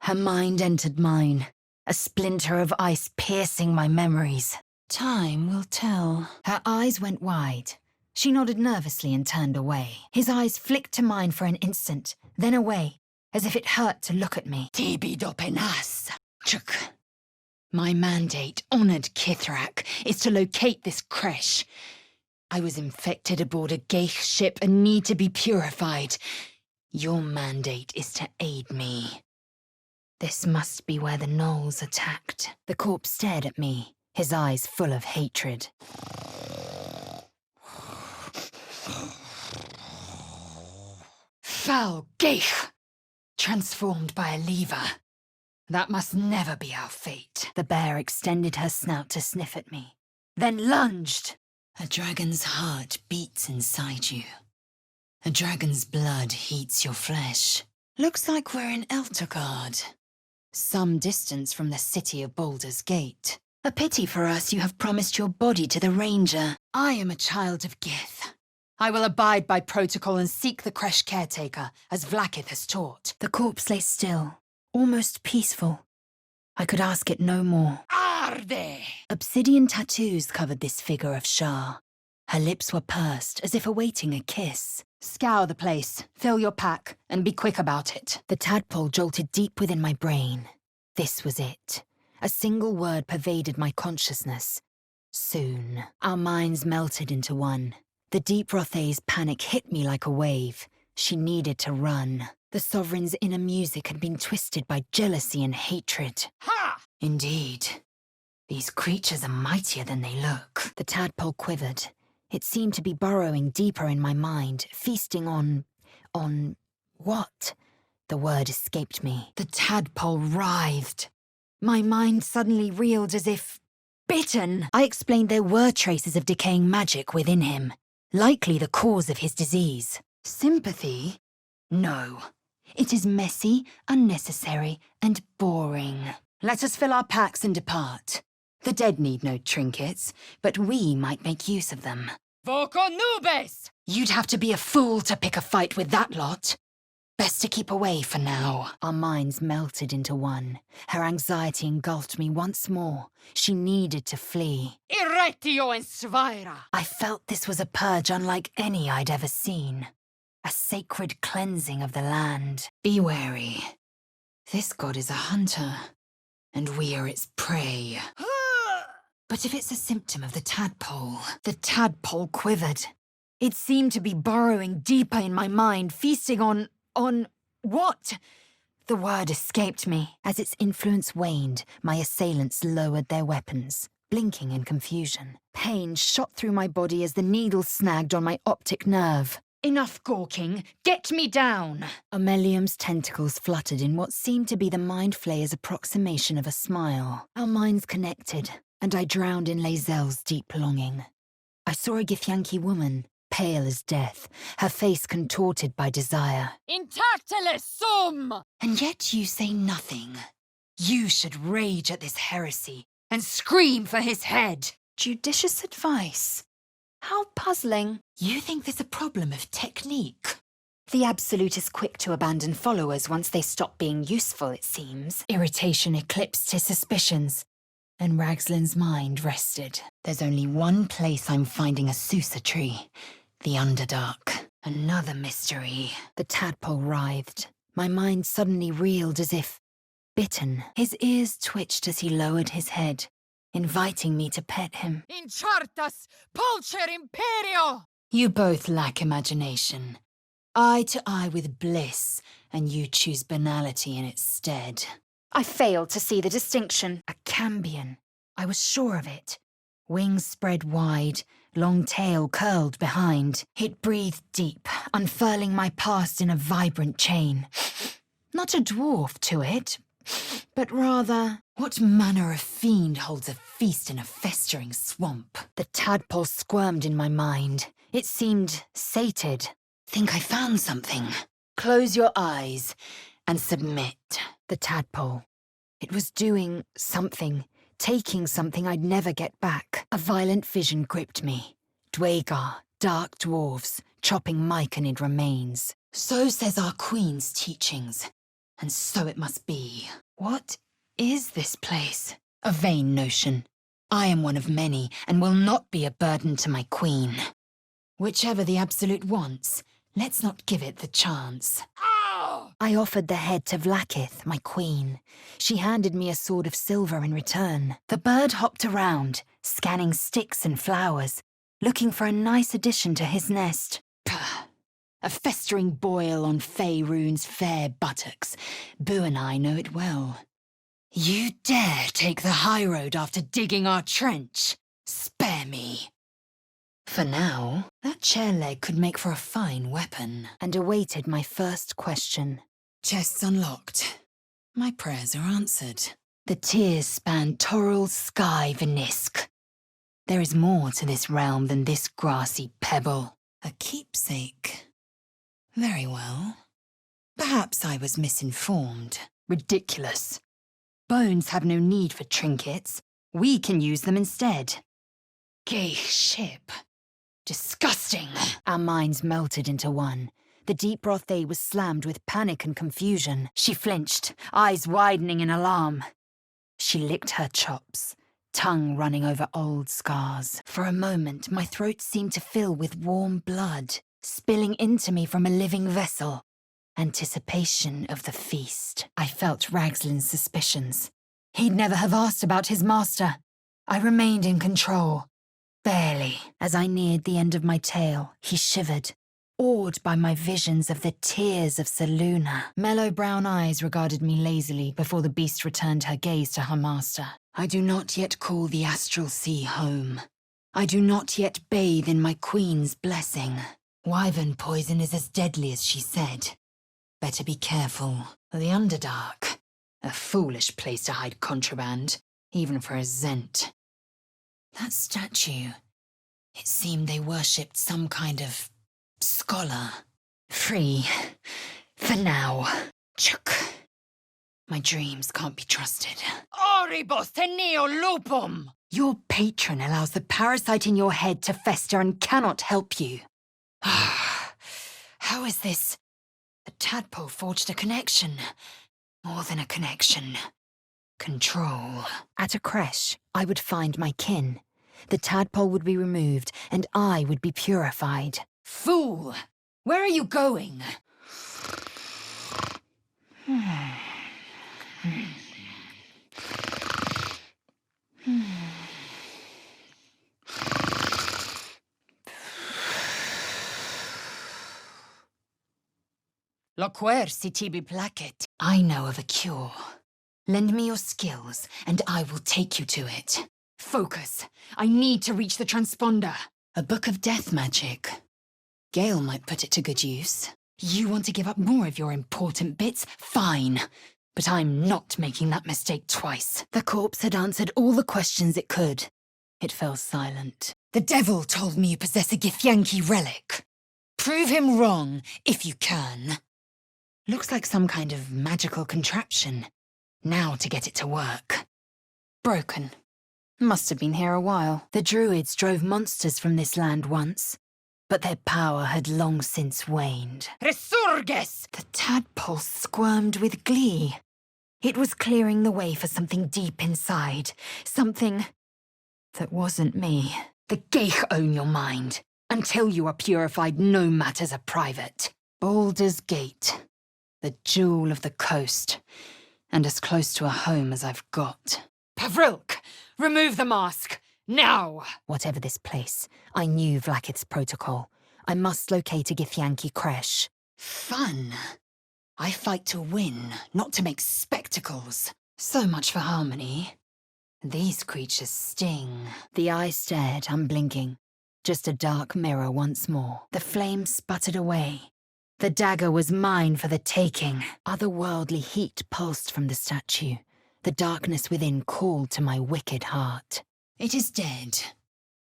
Her mind entered mine, a splinter of ice piercing my memories. Time will tell. Her eyes went wide. She nodded nervously and turned away. His eyes flicked to mine for an instant, then away, as if it hurt to look at me. Tibi dopenas. Chuk. My mandate, honored Kithrak, is to locate this creche. I was infected aboard a Geich ship and need to be purified. Your mandate is to aid me. This must be where the gnolls attacked. The corpse stared at me, his eyes full of hatred. Foul Geich! Transformed by a lever. That must never be our fate. The bear extended her snout to sniff at me, then lunged. A dragon's heart beats inside you. A dragon's blood heats your flesh. Looks like we're in Eltergard. Some distance from the city of Baldur's Gate. A pity for us you have promised your body to the ranger. I am a child of Gith. I will abide by protocol and seek the creche caretaker, as Vlakith has taught. The corpse lay still, almost peaceful. I could ask it no more. Arde! Obsidian tattoos covered this figure of Shah. Her lips were pursed, as if awaiting a kiss. Scour the place, fill your pack, and be quick about it. The tadpole jolted deep within my brain. This was it. A single word pervaded my consciousness. Soon. Our minds melted into one. The deep Rothe's panic hit me like a wave. She needed to run. The Sovereign's inner music had been twisted by jealousy and hatred. Ha! Indeed. These creatures are mightier than they look. The tadpole quivered. It seemed to be burrowing deeper in my mind, feasting on what? The word escaped me. The tadpole writhed. My mind suddenly reeled as if bitten. I explained there were traces of decaying magic within him. likely the cause of his disease. Sympathy? No. It is messy, unnecessary, and boring. Let us fill our packs and depart. The dead need no trinkets, but we might make use of them. Voco nubes! You'd have to be a fool to pick a fight with that lot. Best to keep away for now. Our minds melted into one. Her anxiety engulfed me once more. She needed to flee. Irretio en svaira! I felt this was a purge unlike any I'd ever seen. A sacred cleansing of the land. Be wary. This god is a hunter, and we are its prey. But if it's a symptom of the tadpole quivered. It seemed to be burrowing deeper in my mind, feasting on what? The word escaped me. As its influence waned, my assailants lowered their weapons, blinking in confusion. Pain shot through my body as the needle snagged on my optic nerve. Enough gawking! Get me down! Amelium's tentacles fluttered in what seemed to be the mind flayer's approximation of a smile. Our minds connected, and I drowned in Lae'zel's deep longing. I saw a Githyanki woman, pale as death, her face contorted by desire. Intactile sum! And yet you say nothing. You should rage at this heresy and scream for his head. Judicious advice. How puzzling. You think there's a problem of technique? The Absolute is quick to abandon followers once they stop being useful, it seems. Irritation eclipsed his suspicions, and Ragslin's mind rested. There's only one place I'm finding a Susa tree. The Underdark. Another mystery. The tadpole writhed. My mind suddenly reeled as if bitten. His ears twitched as he lowered his head, inviting me to pet him. Inchartas pulcher imperio! You both lack imagination. Eye to eye with bliss, and you choose banality in its stead. I failed to see the distinction. A cambion. I was sure of it. Wings spread wide, long tail curled behind. It breathed deep, unfurling my past in a vibrant chain. Not a dwarf to it, but rather, what manner of fiend holds a feast in a festering swamp? The tadpole squirmed in my mind. It seemed sated. Think I found something. Close your eyes and submit. The tadpole. It was doing something, taking something I'd never get back. A violent vision gripped me. Dwagar, dark dwarves, chopping myconid remains. So says our queen's teachings. And so it must be. What is this place? A vain notion. I am one of many, and will not be a burden to my queen. Whichever the Absolute wants, let's not give it the chance. Ow! I offered the head to Vlaakith, my queen. She handed me a sword of silver in return. The bird hopped around, scanning sticks and flowers, looking for a nice addition to his nest. Pah! A festering boil on Faerun's fair buttocks. Boo and I know it well. You dare take the high road after digging our trench? Spare me. For now, that chair leg could make for a fine weapon, and awaited my first question. Chests unlocked. My prayers are answered. The tears span Toral's sky, Vinisk. There is more to this realm than this grassy pebble. A keepsake. Very well. Perhaps I was misinformed. Ridiculous. Bones have no need for trinkets. We can use them instead. Gay ship. Disgusting. Our minds melted into one. The deep Rothay was slammed with panic and confusion. She flinched, eyes widening in alarm. She licked her chops, tongue running over old scars. For a moment, my throat seemed to fill with warm blood, spilling into me from a living vessel. Anticipation of the feast. I felt Ragslin's suspicions. He'd never have asked about his master. I remained in control. Barely. As I neared the end of my tale, he shivered, awed by my visions of the tears of Selûne. Mellow brown eyes regarded me lazily before the beast returned her gaze to her master. I do not yet call the astral sea home. I do not yet bathe in my queen's blessing. Wyvern poison is as deadly as she said. Better be careful. The Underdark. A foolish place to hide contraband, even for a Zent. That statue. It seemed they worshipped some kind of scholar. Free. For now. Chuk. My dreams can't be trusted. Oribus teneo lupum! Your patron allows the parasite in your head to fester and cannot help you. How is this? The tadpole forged a connection. More than a connection. Control. At a creche, I would find my kin. The tadpole would be removed, and I would be purified. Fool! Where are you going? Loquersi tibi placet. I know of a cure. Lend me your skills, and I will take you to it. Focus. I need to reach the transponder. A book of death magic. Gale might put it to good use. You want to give up more of your important bits? Fine. But I'm not making that mistake twice. The corpse had answered all the questions it could. It fell silent. The devil told me you possess a Githyanki relic. Prove him wrong, if you can. Looks like some kind of magical contraption. Now to get it to work. Broken. Must have been here a while. The druids drove monsters from this land once, but their power had long since waned. Resurges! The tadpole squirmed with glee. It was clearing the way for something deep inside. Something that wasn't me. The Geich own your mind. Until you are purified, no matters are private. Baldur's Gate. The jewel of the coast. And as close to a home as I've got. Pavrilk! Remove the mask! Now! Whatever this place, I knew Vlakith's protocol. I must locate a Githyanki creche. Fun. I fight to win, not to make spectacles. So much for harmony. These creatures sting. The eye stared, unblinking. Just a dark mirror once more. The flame sputtered away. The dagger was mine for the taking. Otherworldly heat pulsed from the statue. The darkness within called to my wicked heart. It is dead.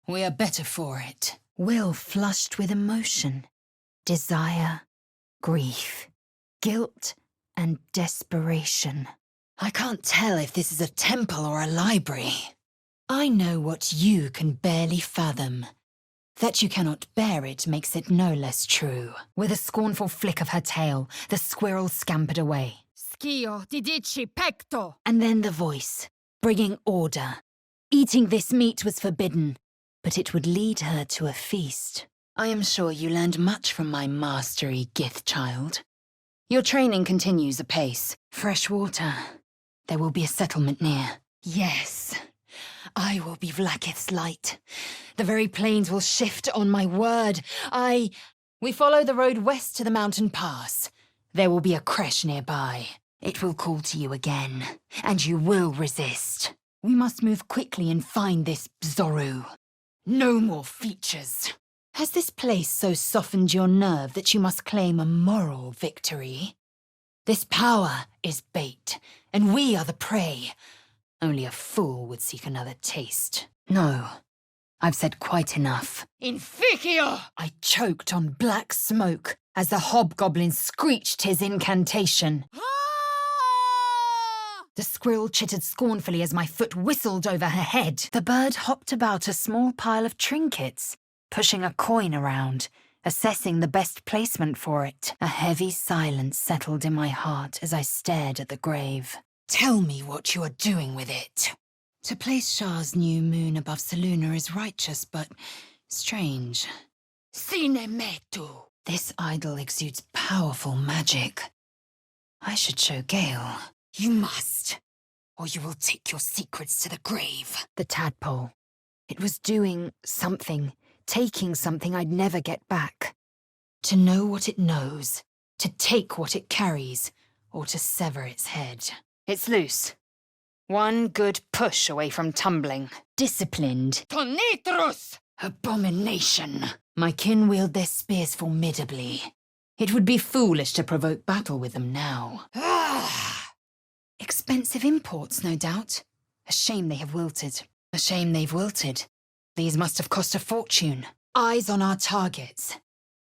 We are better for it. Will flushed with emotion. Desire, grief, guilt, and desperation. I can't tell if this is a temple or a library. I know what you can barely fathom. That you cannot bear it makes it no less true. With a scornful flick of her tail, the squirrel scampered away. Schio ti dici pecto! And then the voice, bringing order. Eating this meat was forbidden, but it would lead her to a feast. I am sure you learned much from my mastery, Gith child. Your training continues apace. Fresh water. There will be a settlement near. Yes. I will be Vlakith's light. The very plains will shift on my word. We follow the road west to the mountain pass. There will be a creche nearby. It will call to you again, and you will resist. We must move quickly and find this Zoru. No more features. Has this place so softened your nerve that you must claim a moral victory? This power is bait, and we are the prey. Only a fool would seek another taste. No, I've said quite enough. Inficio! I choked on black smoke as the hobgoblin screeched his incantation. The squirrel chittered scornfully as my foot whistled over her head. The bird hopped about a small pile of trinkets, pushing a coin around, assessing the best placement for it. A heavy silence settled in my heart as I stared at the grave. Tell me what you are doing with it. To place Shah's new moon above Selûne is righteous, but strange. Sine metu! This idol exudes powerful magic. I should show Gale. You must, or you will take your secrets to the grave. The tadpole. It was doing something, taking something I'd never get back. To know what it knows, to take what it carries, or to sever its head. It's loose. One good push away from tumbling. Disciplined. Tonitrus! Abomination! My kin wield their spears formidably. It would be foolish to provoke battle with them now. Expensive imports, no doubt. A shame they have wilted. A shame they've wilted. These must have cost a fortune. Eyes on our targets.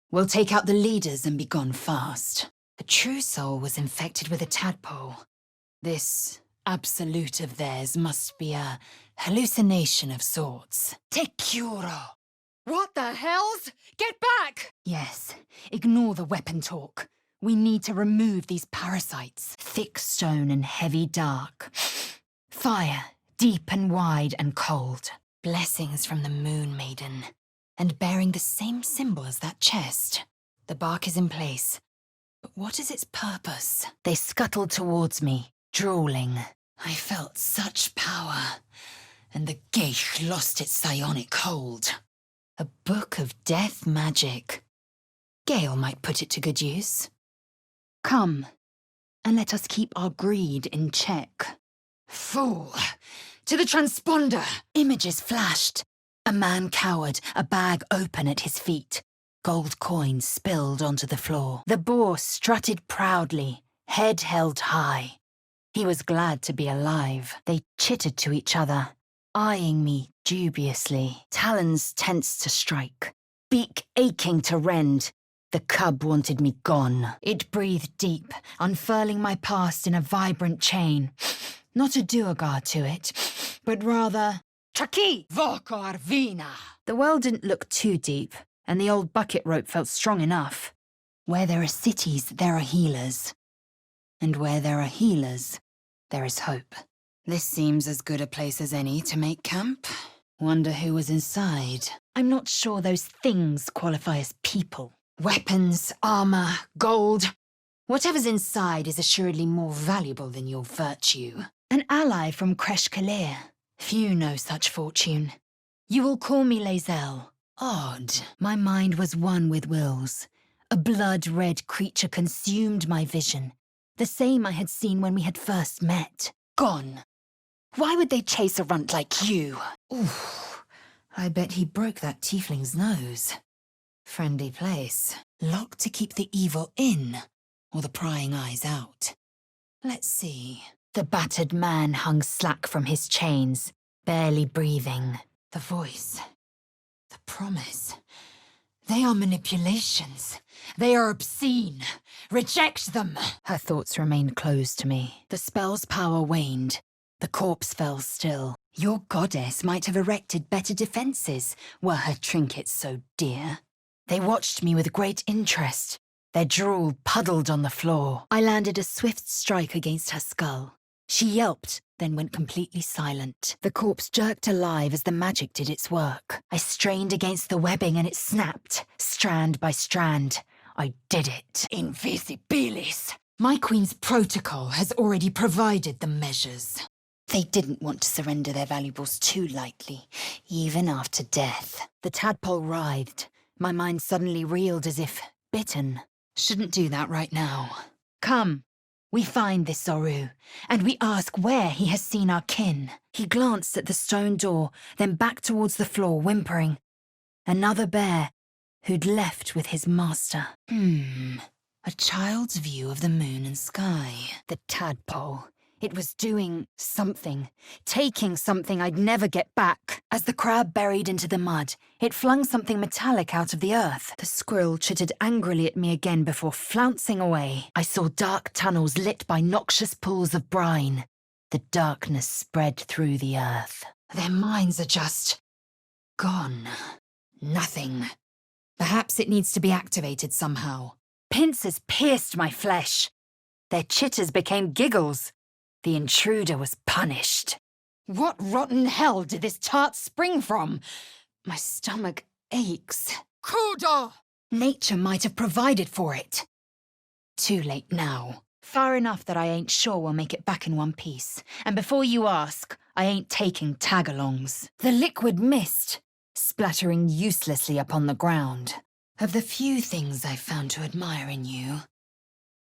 We'll take out the leaders and be gone fast. The true soul was infected with a tadpole. This absolute of theirs must be a hallucination of sorts. Te curo. What the hells? Get back! Yes, ignore the weapon talk. We need to remove these parasites. Thick stone and heavy dark. Fire, deep and wide and cold. Blessings from the Moon Maiden. And bearing the same symbol as that chest. The bark is in place. But what is its purpose? They scuttled towards me, drooling. I felt such power. And the geich lost its psionic hold. A book of death magic. Gale might put it to good use. Come, and let us keep our greed in check. Fool! To the transponder! Images flashed. A man cowered, a bag open at his feet. Gold coins spilled onto the floor. The boar strutted proudly, head held high. He was glad to be alive. They chittered to each other, eyeing me dubiously, talons tense to strike, beak aching to rend. The cub wanted me gone. It breathed deep, unfurling my past in a vibrant chain. Not a duergar to it, but rather... Traki! Voko Arvina! The well didn't look too deep, and the old bucket rope felt strong enough. Where there are cities, there are healers. And where there are healers, there is hope. This seems as good a place as any to make camp. Wonder who was inside. I'm not sure those things qualify as people. Weapons, armor, gold. Whatever's inside is assuredly more valuable than your virtue. An ally from Kresh Kalir. Few know such fortune. You will call me Lae'zel. Odd. My mind was one with Will's. A blood-red creature consumed my vision. The same I had seen when we had first met. Gone. Why would they chase a runt like you? Ooh, I bet he broke that tiefling's nose. Friendly place. Locked to keep the evil in, or the prying eyes out. Let's see. The battered man hung slack from his chains, barely breathing. The voice. The promise. They are manipulations. They are obscene. Reject them. Her thoughts remained closed to me. The spell's power waned. The corpse fell still. Your goddess might have erected better defenses, were her trinkets so dear. They watched me with great interest. Their drool puddled on the floor. I landed a swift strike against her skull. She yelped, then went completely silent. The corpse jerked alive as the magic did its work. I strained against the webbing and it snapped, strand by strand. I did it. Invisibilis! My queen's protocol has already provided the measures. They didn't want to surrender their valuables too lightly, even after death. The tadpole writhed. My mind suddenly reeled as if bitten. Shouldn't do that right now. Come, we find this Zoru, and we ask where he has seen our kin. He glanced at the stone door, then back towards the floor, whimpering. Another bear, who'd left with his master. A child's view of the moon and sky. The tadpole. It was doing something, taking something I'd never get back. As the crab buried into the mud, it flung something metallic out of the earth. The squirrel chittered angrily at me again before flouncing away. I saw dark tunnels lit by noxious pools of brine. The darkness spread through the earth. Their minds are just... gone. Nothing. Perhaps it needs to be activated somehow. Pincers pierced my flesh. Their chitters became giggles. The intruder was punished. What rotten hell did this tart spring from? My stomach aches. Kudo! Nature might have provided for it. Too late now. Far enough that I ain't sure we'll make it back in one piece. And before you ask, I ain't taking tag-alongs. The liquid mist, splattering uselessly upon the ground. Of the few things I've found to admire in you,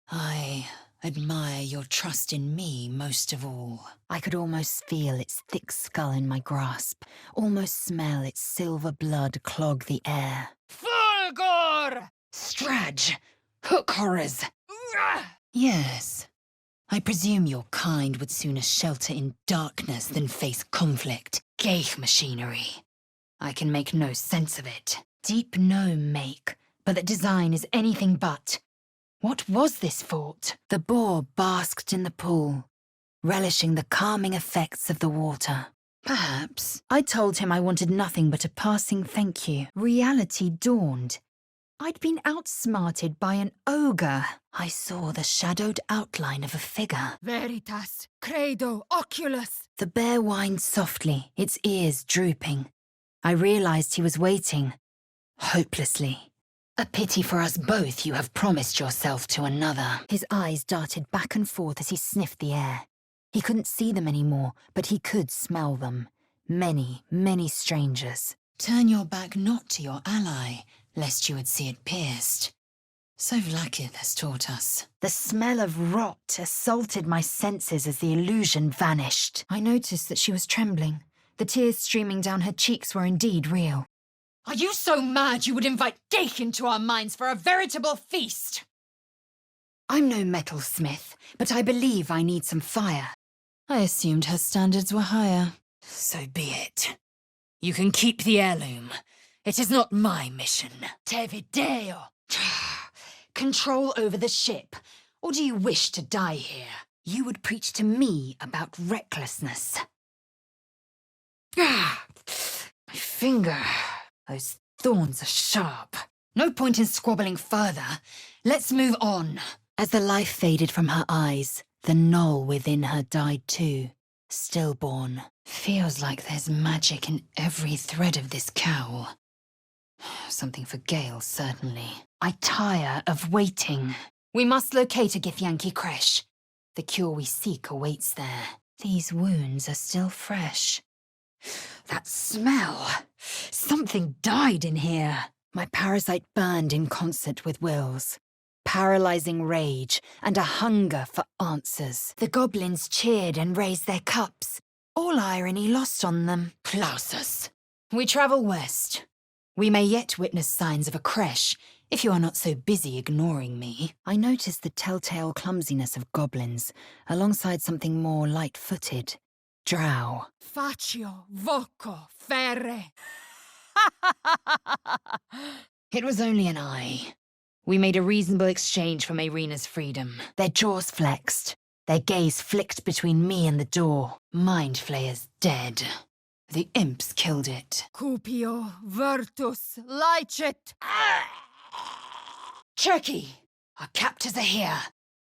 I admire your trust in me most of all. I could almost feel its thick skull in my grasp, almost smell its silver blood clog the air. Fulgor! Strage! Hook horrors! Yes. I presume your kind would sooner shelter in darkness than face conflict. Geich machinery. I can make no sense of it. Deep gnome make, but the design is anything but. What was this fort? The boar basked in the pool, relishing the calming effects of the water. Perhaps. I told him I wanted nothing but a passing thank you. Reality dawned. I'd been outsmarted by an ogre. I saw the shadowed outline of a figure. Veritas, credo, oculus. The bear whined softly, its ears drooping. I realized he was waiting, hopelessly. A pity for us both you have promised yourself to another. His eyes darted back and forth as he sniffed the air. He couldn't see them anymore, but he could smell them. Many, many strangers. Turn your back not to your ally, lest you would see it pierced. So Vlakith has taught us. The smell of rot assaulted my senses as the illusion vanished. I noticed that she was trembling. The tears streaming down her cheeks were indeed real. Are you so mad you would invite Dake into our minds for a veritable feast? I'm no metalsmith, but I believe I need some fire. I assumed her standards were higher. So be it. You can keep the heirloom. It is not my mission. Te video. Control over the ship, or do you wish to die here? You would preach to me about recklessness. My finger. Those thorns are sharp. No point in squabbling further. Let's move on. As the life faded from her eyes, the gnoll within her died too, stillborn. Feels like there's magic in every thread of this cowl. Something for Gale, certainly. I tire of waiting. We must locate a Githyanki creche. The cure we seek awaits there. These wounds are still fresh. That smell! Something died in here. My parasite burned in concert with Will's. Paralyzing rage and a hunger for answers. The goblins cheered and raised their cups, all irony lost on them. Plausus. We travel west. We may yet witness signs of a creche, if you are not so busy ignoring me. I noticed the telltale clumsiness of goblins, alongside something more light-footed. Drow. Faccio, voco, ferre. It was only an eye. We made a reasonable exchange for Mayrina's freedom. Their jaws flexed. Their gaze flicked between me and the door. Mind Flayer's dead. The imps killed it. Cupio, virtus, licet. Cherky! Our captors are here.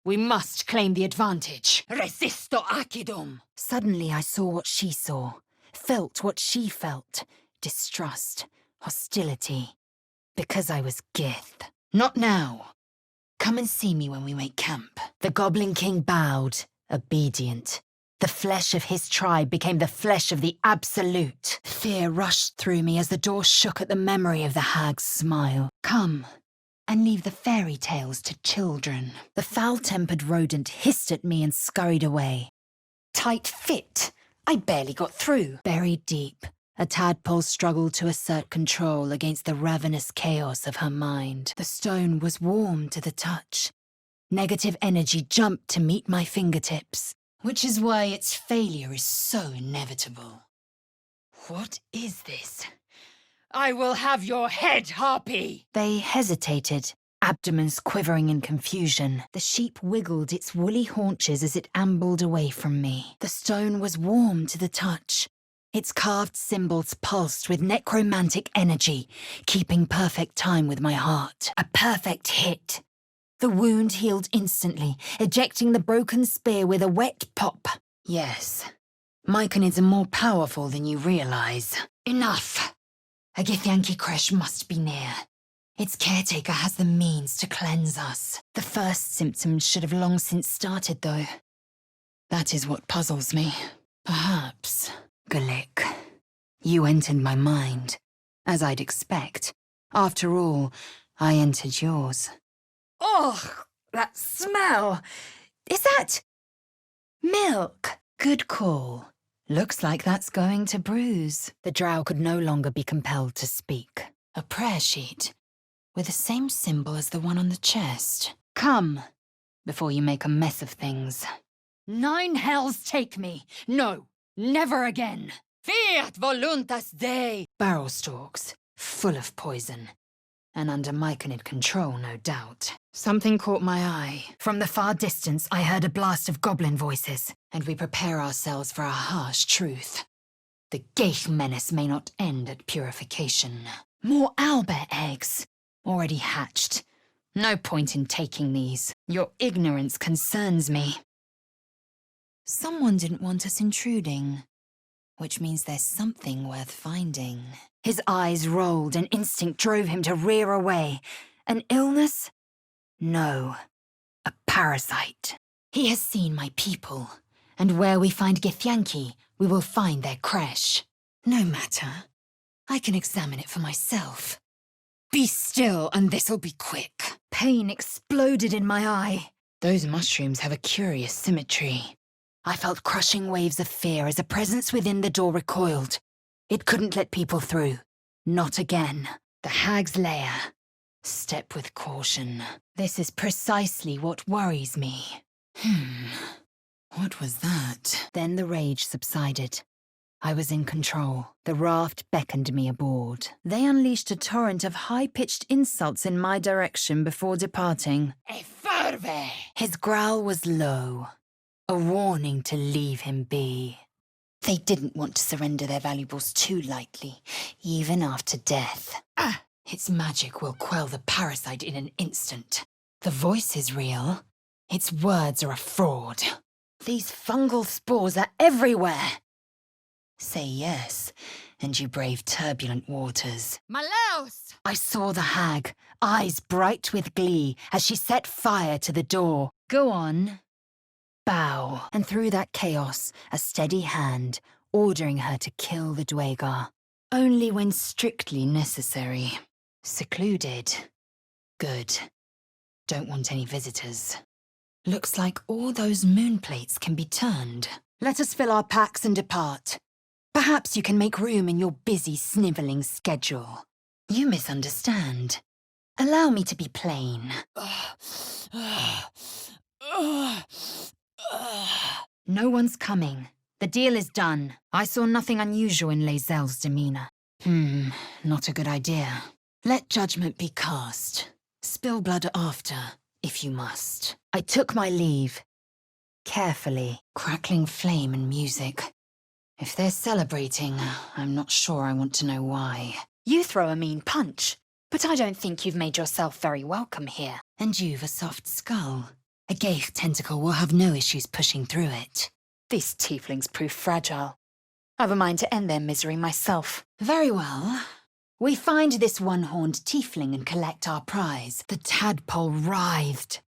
We must claim the advantage. Resisto acidum. Suddenly I saw what she saw, felt what she felt. Distrust, hostility. Because I was Gith. Not now. Come and see me when we make camp. The Goblin King bowed, obedient. The flesh of his tribe became the flesh of the Absolute. Fear rushed through me as the door shook at the memory of the hag's smile. Come, and leave the fairy tales to children. The foul-tempered rodent hissed at me and scurried away. Tight fit. I barely got through. Buried deep, a tadpole struggled to assert control against the ravenous chaos of her mind. The stone was warm to the touch. Negative energy jumped to meet my fingertips. Which is why its failure is so inevitable. What is this? I will have your head, harpy! They hesitated, abdomens quivering in confusion. The sheep wiggled its woolly haunches as it ambled away from me. The stone was warm to the touch. Its carved symbols pulsed with necromantic energy, keeping perfect time with my heart. A perfect hit. The wound healed instantly, ejecting the broken spear with a wet pop. Yes, Myconids are more powerful than you realize. Enough! A Githyanki creche must be near. Its caretaker has the means to cleanse us. The first symptoms should have long since started, though. That is what puzzles me. Perhaps. Galik, you entered my mind, as I'd expect. After all, I entered yours. Oh, that smell! Is that milk? Good call. Looks like that's going to bruise. The drow could no longer be compelled to speak. A prayer sheet, with the same symbol as the one on the chest. Come, before you make a mess of things. 9 hells take me! No, never again! Fiat voluntas Dei! Barrel stalks, full of poison. And under Myconid control, no doubt. Something caught my eye. From the far distance, I heard a blast of goblin voices, and we prepare ourselves for a harsh truth. The Geich menace may not end at purification. More owlbear eggs, already hatched. No point in taking these. Your ignorance concerns me. Someone didn't want us intruding, which means there's something worth finding. His eyes rolled, and instinct drove him to rear away. An illness? No. A parasite. He has seen my people, and where we find Githyanki, we will find their creche. No matter. I can examine it for myself. Be still, and this'll be quick. Pain exploded in my eye. Those mushrooms have a curious symmetry. I felt crushing waves of fear as a presence within the door recoiled. It couldn't let people through. Not again. The hag's lair. Step with caution. This is precisely what worries me. What was that? Then the rage subsided. I was in control. The raft beckoned me aboard. They unleashed a torrent of high-pitched insults in my direction before departing. E ferve! His growl was low. A warning to leave him be. They didn't want to surrender their valuables too lightly, even after death. Its magic will quell the parasite in an instant. The voice is real. Its words are a fraud. These fungal spores are everywhere. Say yes, and you brave turbulent waters. Malaus! I saw the hag, eyes bright with glee, as she set fire to the door. Go on. Bow, and through that chaos, a steady hand, ordering her to kill the Dwagar. Only when strictly necessary. Secluded. Good. Don't want any visitors. Looks like all those moon plates can be turned. Let us fill our packs and depart. Perhaps you can make room in your busy, snivelling schedule. You misunderstand. Allow me to be plain. No one's coming. The deal is done. I saw nothing unusual in Lae'zel's demeanor. Not a good idea. Let judgment be cast. Spill blood after, if you must. I took my leave. Carefully, crackling flame and music. If they're celebrating, I'm not sure I want to know why. You throw a mean punch, but I don't think you've made yourself very welcome here. And you've a soft skull. A Geich tentacle will have no issues pushing through it. These tieflings prove fragile. I've a mind to end their misery myself. Very well. We find this one-horned tiefling and collect our prize. The tadpole writhed.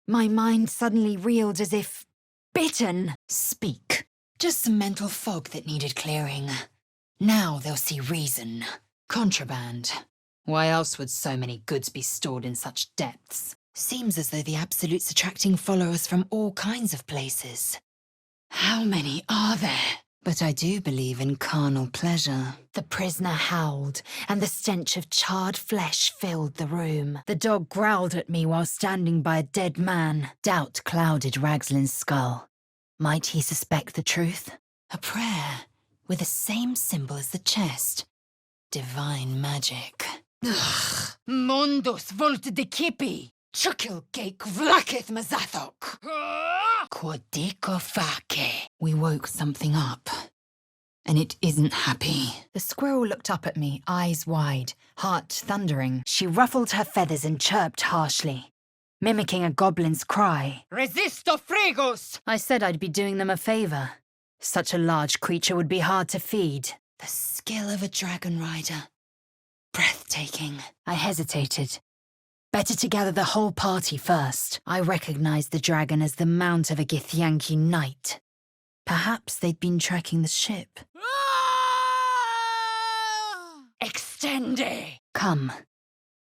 My mind suddenly reeled as if bitten. Speak. Just some mental fog that needed clearing. Now they'll see reason. Contraband. Why else would so many goods be stored in such depths? Seems as though the Absolute's attracting followers from all kinds of places. How many are there? But I do believe in carnal pleasure. The prisoner howled, and the stench of charred flesh filled the room. The dog growled at me while standing by a dead man. Doubt clouded Ragslin's skull. Might he suspect the truth? A prayer, with the same symbol as the chest. Divine magic. Ugh. Mundus vult decipi! Chukil geik vlaketh mazathok! Quodico fake. We woke something up. And it isn't happy. The squirrel looked up at me, eyes wide, heart thundering. She ruffled her feathers and chirped harshly, mimicking a goblin's cry. Resisto frigos! I said I'd be doing them a favor. Such a large creature would be hard to feed. The skill of a dragon rider. Breathtaking. I hesitated. Better to gather the whole party first. I recognized the dragon as the mount of a Githyanki knight. Perhaps they'd been tracking the ship. Extende! Come.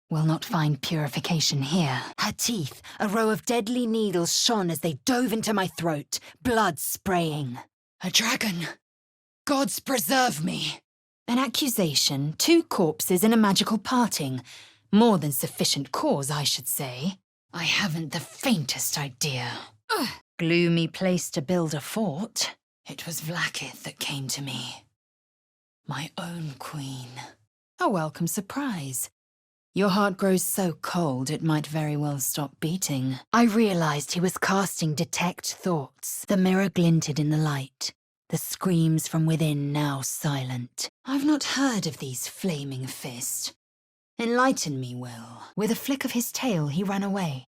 We'll not find purification here. Her teeth, a row of deadly needles shone as they dove into my throat, blood spraying. A dragon! Gods preserve me! An accusation, 2 corpses and a magical parting. More than sufficient cause, I should say. I haven't the faintest idea. Gloomy place to build a fort. It was Vlakith that came to me. My own queen. A welcome surprise. Your heart grows so cold it might very well stop beating. I realized he was casting detect thoughts. The mirror glinted in the light, the screams from within now silent. I've not heard of these flaming fists. Enlighten me, Will. With a flick of his tail, he ran away,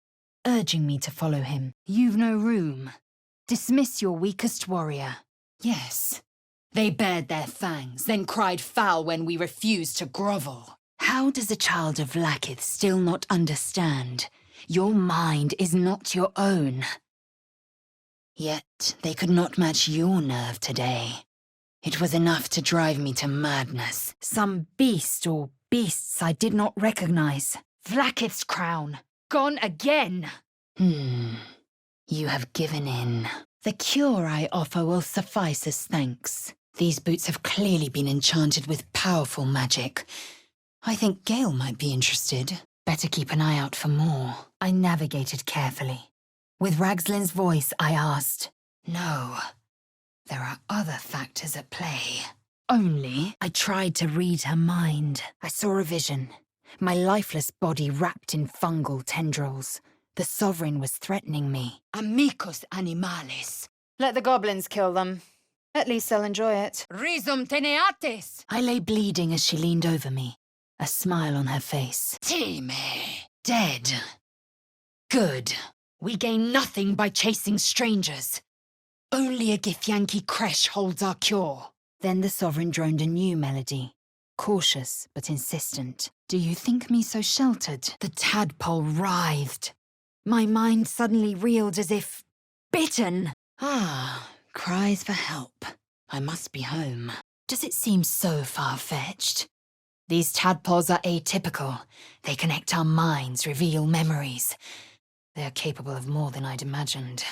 urging me to follow him. You've no room. Dismiss your weakest warrior. Yes. They bared their fangs, then cried foul when we refused to grovel. How does a child of Lae'zel still not understand? Your mind is not your own. Yet they could not match your nerve today. It was enough to drive me to madness. Some beast or beasts I did not recognize. Vlaakith's crown. Gone again. You have given in. The cure I offer will suffice as thanks. These boots have clearly been enchanted with powerful magic. I think Gale might be interested. Better keep an eye out for more. I navigated carefully. With Ragslin's voice, I asked, No, there are other factors at play. Only? I tried to read her mind. I saw a vision. My lifeless body wrapped in fungal tendrils. The Sovereign was threatening me. Amicus animalis. Let the goblins kill them. At least they'll enjoy it. Rhizum teneatis. I lay bleeding as she leaned over me, a smile on her face. Time. Dead. Good. We gain nothing by chasing strangers. Only a Githyanki creche holds our cure. Then the Sovereign droned a new melody, cautious but insistent. Do you think me so sheltered? The tadpole writhed. My mind suddenly reeled as if bitten. Cries for help. I must be home. Does it seem so far-fetched? These tadpoles are atypical. They connect our minds, reveal memories. They are capable of more than I'd imagined.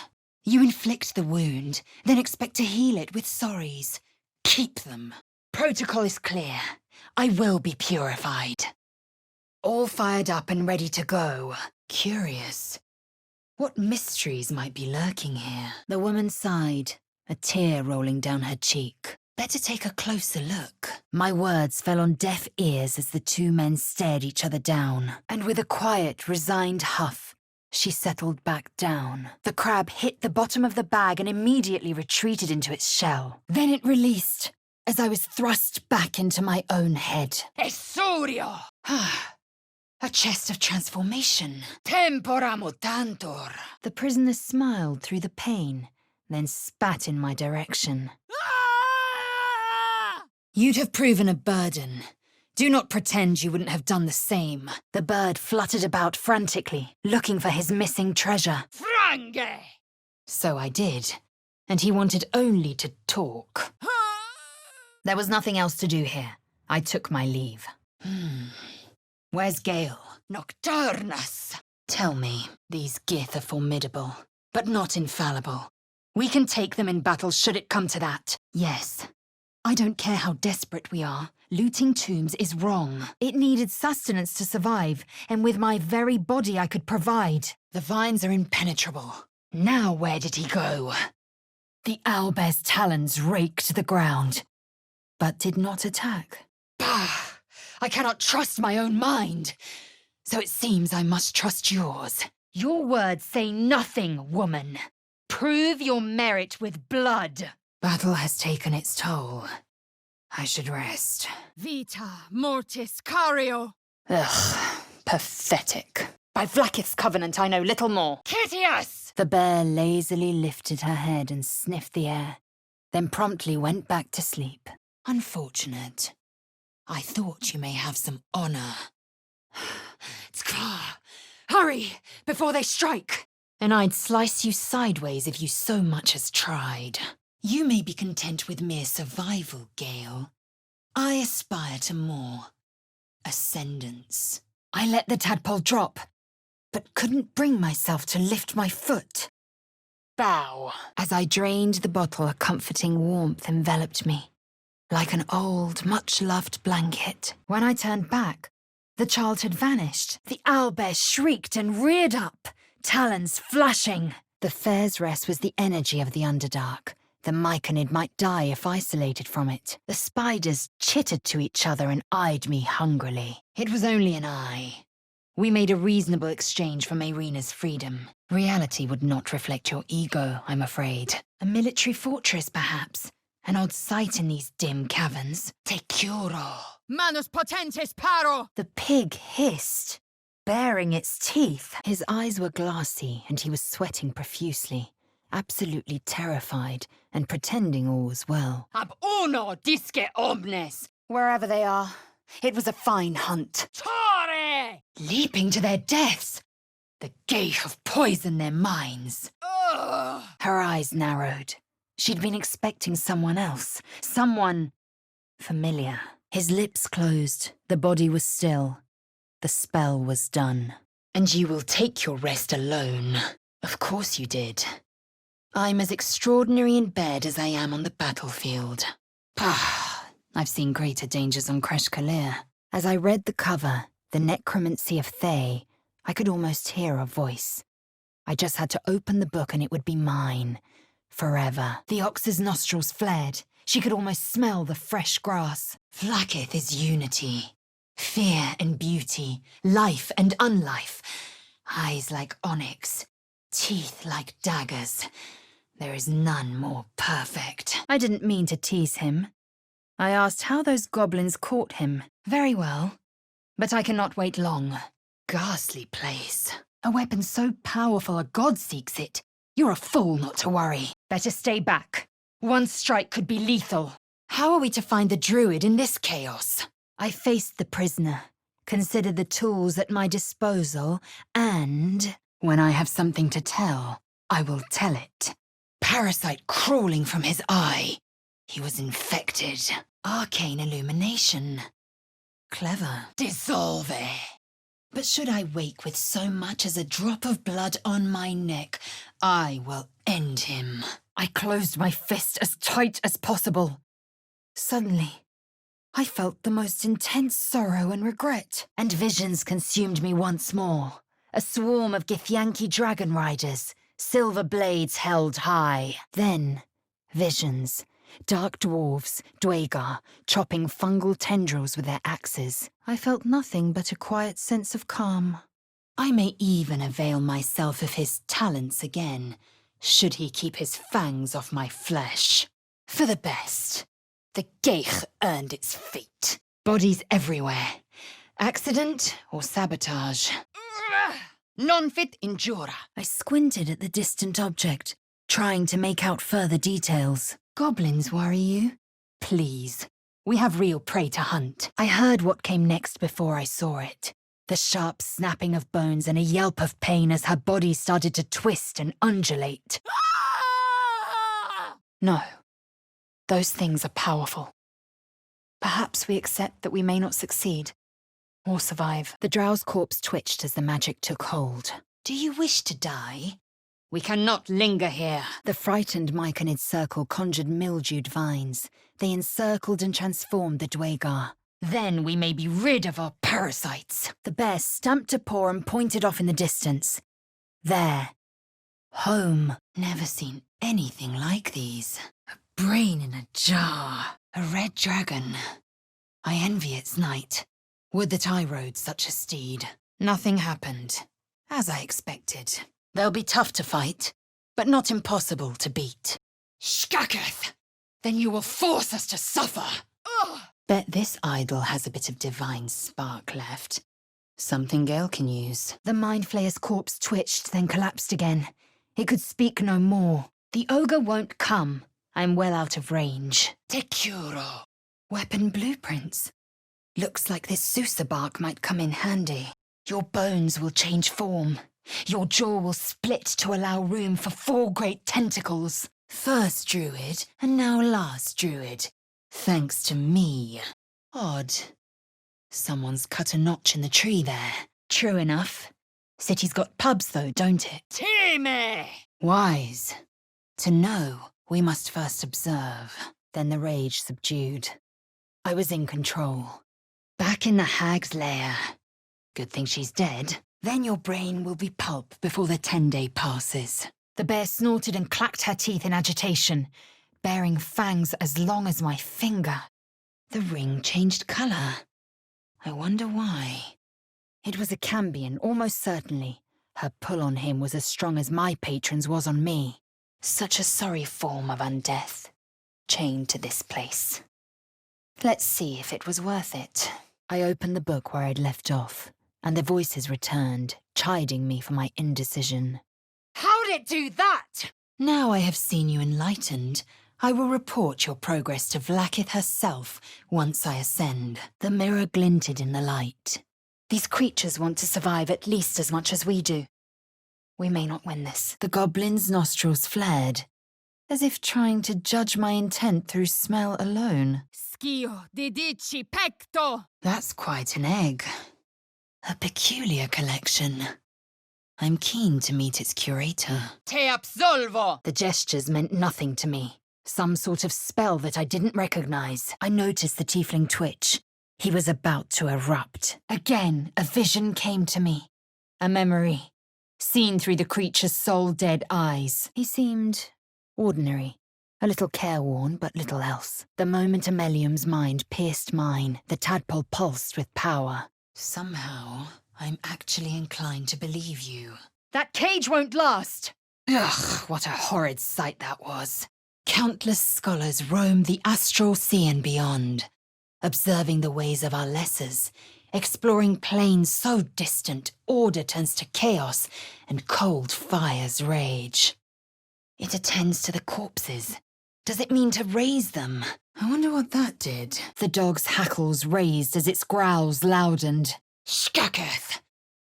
You inflict the wound, then expect to heal it with sorries. Keep them. Protocol is clear. I will be purified. All fired up and ready to go. Curious. What mysteries might be lurking here? The woman sighed, a tear rolling down her cheek. Better take a closer look. My words fell on deaf ears as the two men stared each other down, and with a quiet, resigned huff, she settled back down. The crab hit the bottom of the bag and immediately retreated into its shell. Then it released, as I was thrust back into my own head. Essurio! A chest of transformation. Tempora mutantur. The prisoner smiled through the pain, then spat in my direction. You'd have proven a burden. Do not pretend you wouldn't have done the same. The bird fluttered about frantically, looking for his missing treasure. Frange! So I did, and he wanted only to talk. There was nothing else to do here. I took my leave. Where's Gale? Nocturnus! Tell me, these Gith are formidable, but not infallible. We can take them in battle should it come to that. Yes. I don't care how desperate we are. Looting tombs is wrong. It needed sustenance to survive, and with my very body I could provide. The vines are impenetrable. Now where did he go? The owlbear's talons raked the ground, but did not attack. Bah! I cannot trust my own mind. So it seems I must trust yours. Your words say nothing, woman. Prove your merit with blood. Battle has taken its toll. I should rest. Vita mortis cario. Ugh, pathetic. By Vlaakith's covenant, I know little more. Kitius! The bear lazily lifted her head and sniffed the air, then promptly went back to sleep. Unfortunate. I thought you may have some honor. Hurry, before they strike! And I'd slice you sideways if you so much as tried. You may be content with mere survival, Gale. I aspire to more. Ascendance. I let the tadpole drop, but couldn't bring myself to lift my foot. Bow. As I drained the bottle, a comforting warmth enveloped me, like an old, much-loved blanket. When I turned back, the child had vanished. The owlbear shrieked and reared up, talons flashing. The fair's rest was the energy of the Underdark, The myconid might die if isolated from it. The spiders chittered to each other and eyed me hungrily. It was only an eye. We made a reasonable exchange for Mayrina's freedom. Reality would not reflect your ego, I'm afraid. A military fortress, perhaps. An odd sight in these dim caverns. Te curo. Manus potentes paro. The pig hissed, baring its teeth. His eyes were glassy and he was sweating profusely, absolutely terrified and pretending all was well. Ab uno disce omnes. Wherever they are, it was a fine hunt. Tore! Leaping to their deaths. The Geich have poisoned their minds. Ugh. Her eyes narrowed. She'd been expecting someone else. Someone familiar. His lips closed. The body was still. The spell was done. And you will take your rest alone. Of course you did. I'm as extraordinary in bed as I am on the battlefield. Pah! I've seen greater dangers on Kresh Kalir. As I read the cover, The Necromancy of Thay, I could almost hear a voice. I just had to open the book and it would be mine. Forever. The ox's nostrils flared. She could almost smell the fresh grass. Vlaakith is unity. Fear and beauty. Life and unlife. Eyes like onyx. Teeth like daggers. There is none more perfect. I didn't mean to tease him. I asked how those goblins caught him. Very well. But I cannot wait long. Ghastly place. A weapon so powerful a god seeks it. You're a fool not to worry. Better stay back. One strike could be lethal. How are we to find the druid in this chaos? I faced the prisoner, considered the tools at my disposal, and when I have something to tell, I will tell it. Parasite crawling from his eye. He was infected. Arcane illumination. Clever. Dissolve. But should I wake with so much as a drop of blood on my neck, I will end him. I closed my fist as tight as possible. Suddenly, I felt the most intense sorrow and regret, and visions consumed me once more. A swarm of Githyanki dragon riders, silver blades held high. Then, visions. Dark dwarves, Dwagar, chopping fungal tendrils with their axes. I felt nothing but a quiet sense of calm. I may even avail myself of his talents again, should he keep his fangs off my flesh. For the best. The Geich earned its fate. Bodies everywhere. Accident or sabotage? Non fit injura. I squinted at the distant object, trying to make out further details. Goblins worry you? Please. We have real prey to hunt. I heard what came next before I saw it. The sharp snapping of bones and a yelp of pain as her body started to twist and undulate. No. Those things are powerful. Perhaps we accept that we may not succeed. Or survive. The drow's corpse twitched as the magic took hold. Do you wish to die? We cannot linger here. The frightened myconid circle conjured mildewed vines. They encircled and transformed the Dwagar. Then we may be rid of our parasites. The bear stamped a paw and pointed off in the distance. There. Home. Never seen anything like these. A brain in a jar. A red dragon. I envy its knight. Would that I rode such a steed. Nothing happened. As I expected. They'll be tough to fight, but not impossible to beat. Shkaketh! Then you will force us to suffer! Ugh. Bet this idol has a bit of divine spark left. Something Gale can use. The mind flayer's corpse twitched, then collapsed again. It could speak no more. The ogre won't come. I'm well out of range. Te curo. Weapon blueprints. Looks like this Sousa bark might come in handy. Your bones will change form. Your jaw will split to allow room for 4 great tentacles. First druid, and now last druid. Thanks to me. Odd. Someone's cut a notch in the tree there. True enough. City's got pubs though, don't it? Time! Wise. To know, we must first observe. Then the rage subdued. I was in control. Back in the hag's lair. Good thing she's dead. Then your brain will be pulp before the 10-day passes. The bear snorted and clacked her teeth in agitation. bearing fangs as long as my finger. The ring changed colour. I wonder why. It was a cambion, almost certainly. Her pull on him was as strong as my patron's was on me. Such a sorry form of undeath, chained to this place. Let's see if it was worth it. I opened the book where I'd left off, and the voices returned, chiding me for my indecision. How'd it do that? Now I have seen you enlightened, I will report your progress to Vlaakith herself once I ascend. The mirror glinted in the light. These creatures want to survive at least as much as we do. We may not win this. The goblin's nostrils flared, as if trying to judge my intent through smell alone. Schio di dici pecto! That's quite an egg. A peculiar collection. I'm keen to meet its curator. Te absolvo! The gestures meant nothing to me. Some sort of spell that I didn't recognize. I noticed the tiefling twitch. He was about to erupt. Again, a vision came to me. A memory, seen through the creature's soul-dead eyes. He seemed ordinary, a little careworn, but little else. The moment Amelium's mind pierced mine, the tadpole pulsed with power. Somehow, I'm actually inclined to believe you. That cage won't last! Ugh, what a horrid sight that was. Countless scholars roam the astral sea and beyond, observing the ways of our lessers, exploring planes so distant order turns to chaos and cold fires rage. It attends to the corpses. Does it mean to raise them? I wonder what that did. The dog's hackles raised as its growls loudened. Skaketh!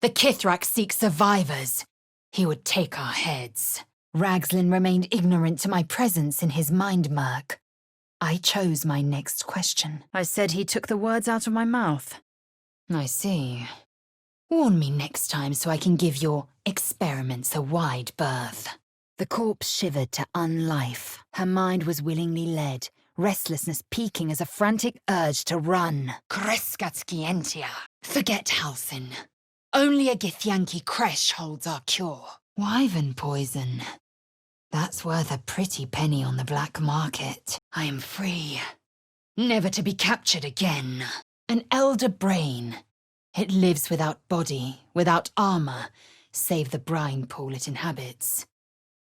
The Kithrak seeks survivors. He would take our heads. Ragslin remained ignorant to my presence in his mind murk. I chose my next question. I said he took the words out of my mouth. I see. Warn me next time so I can give your experiments a wide berth. The corpse shivered to unlife. Her mind was willingly led, restlessness peaking as a frantic urge to run. Kreskatscientia. Forget Halsin. Only a Githyanki creche holds our cure. Wyvern poison. That's worth a pretty penny on the black market. I am free. Never to be captured again. An elder brain. It lives without body, without armor, save the brine pool it inhabits.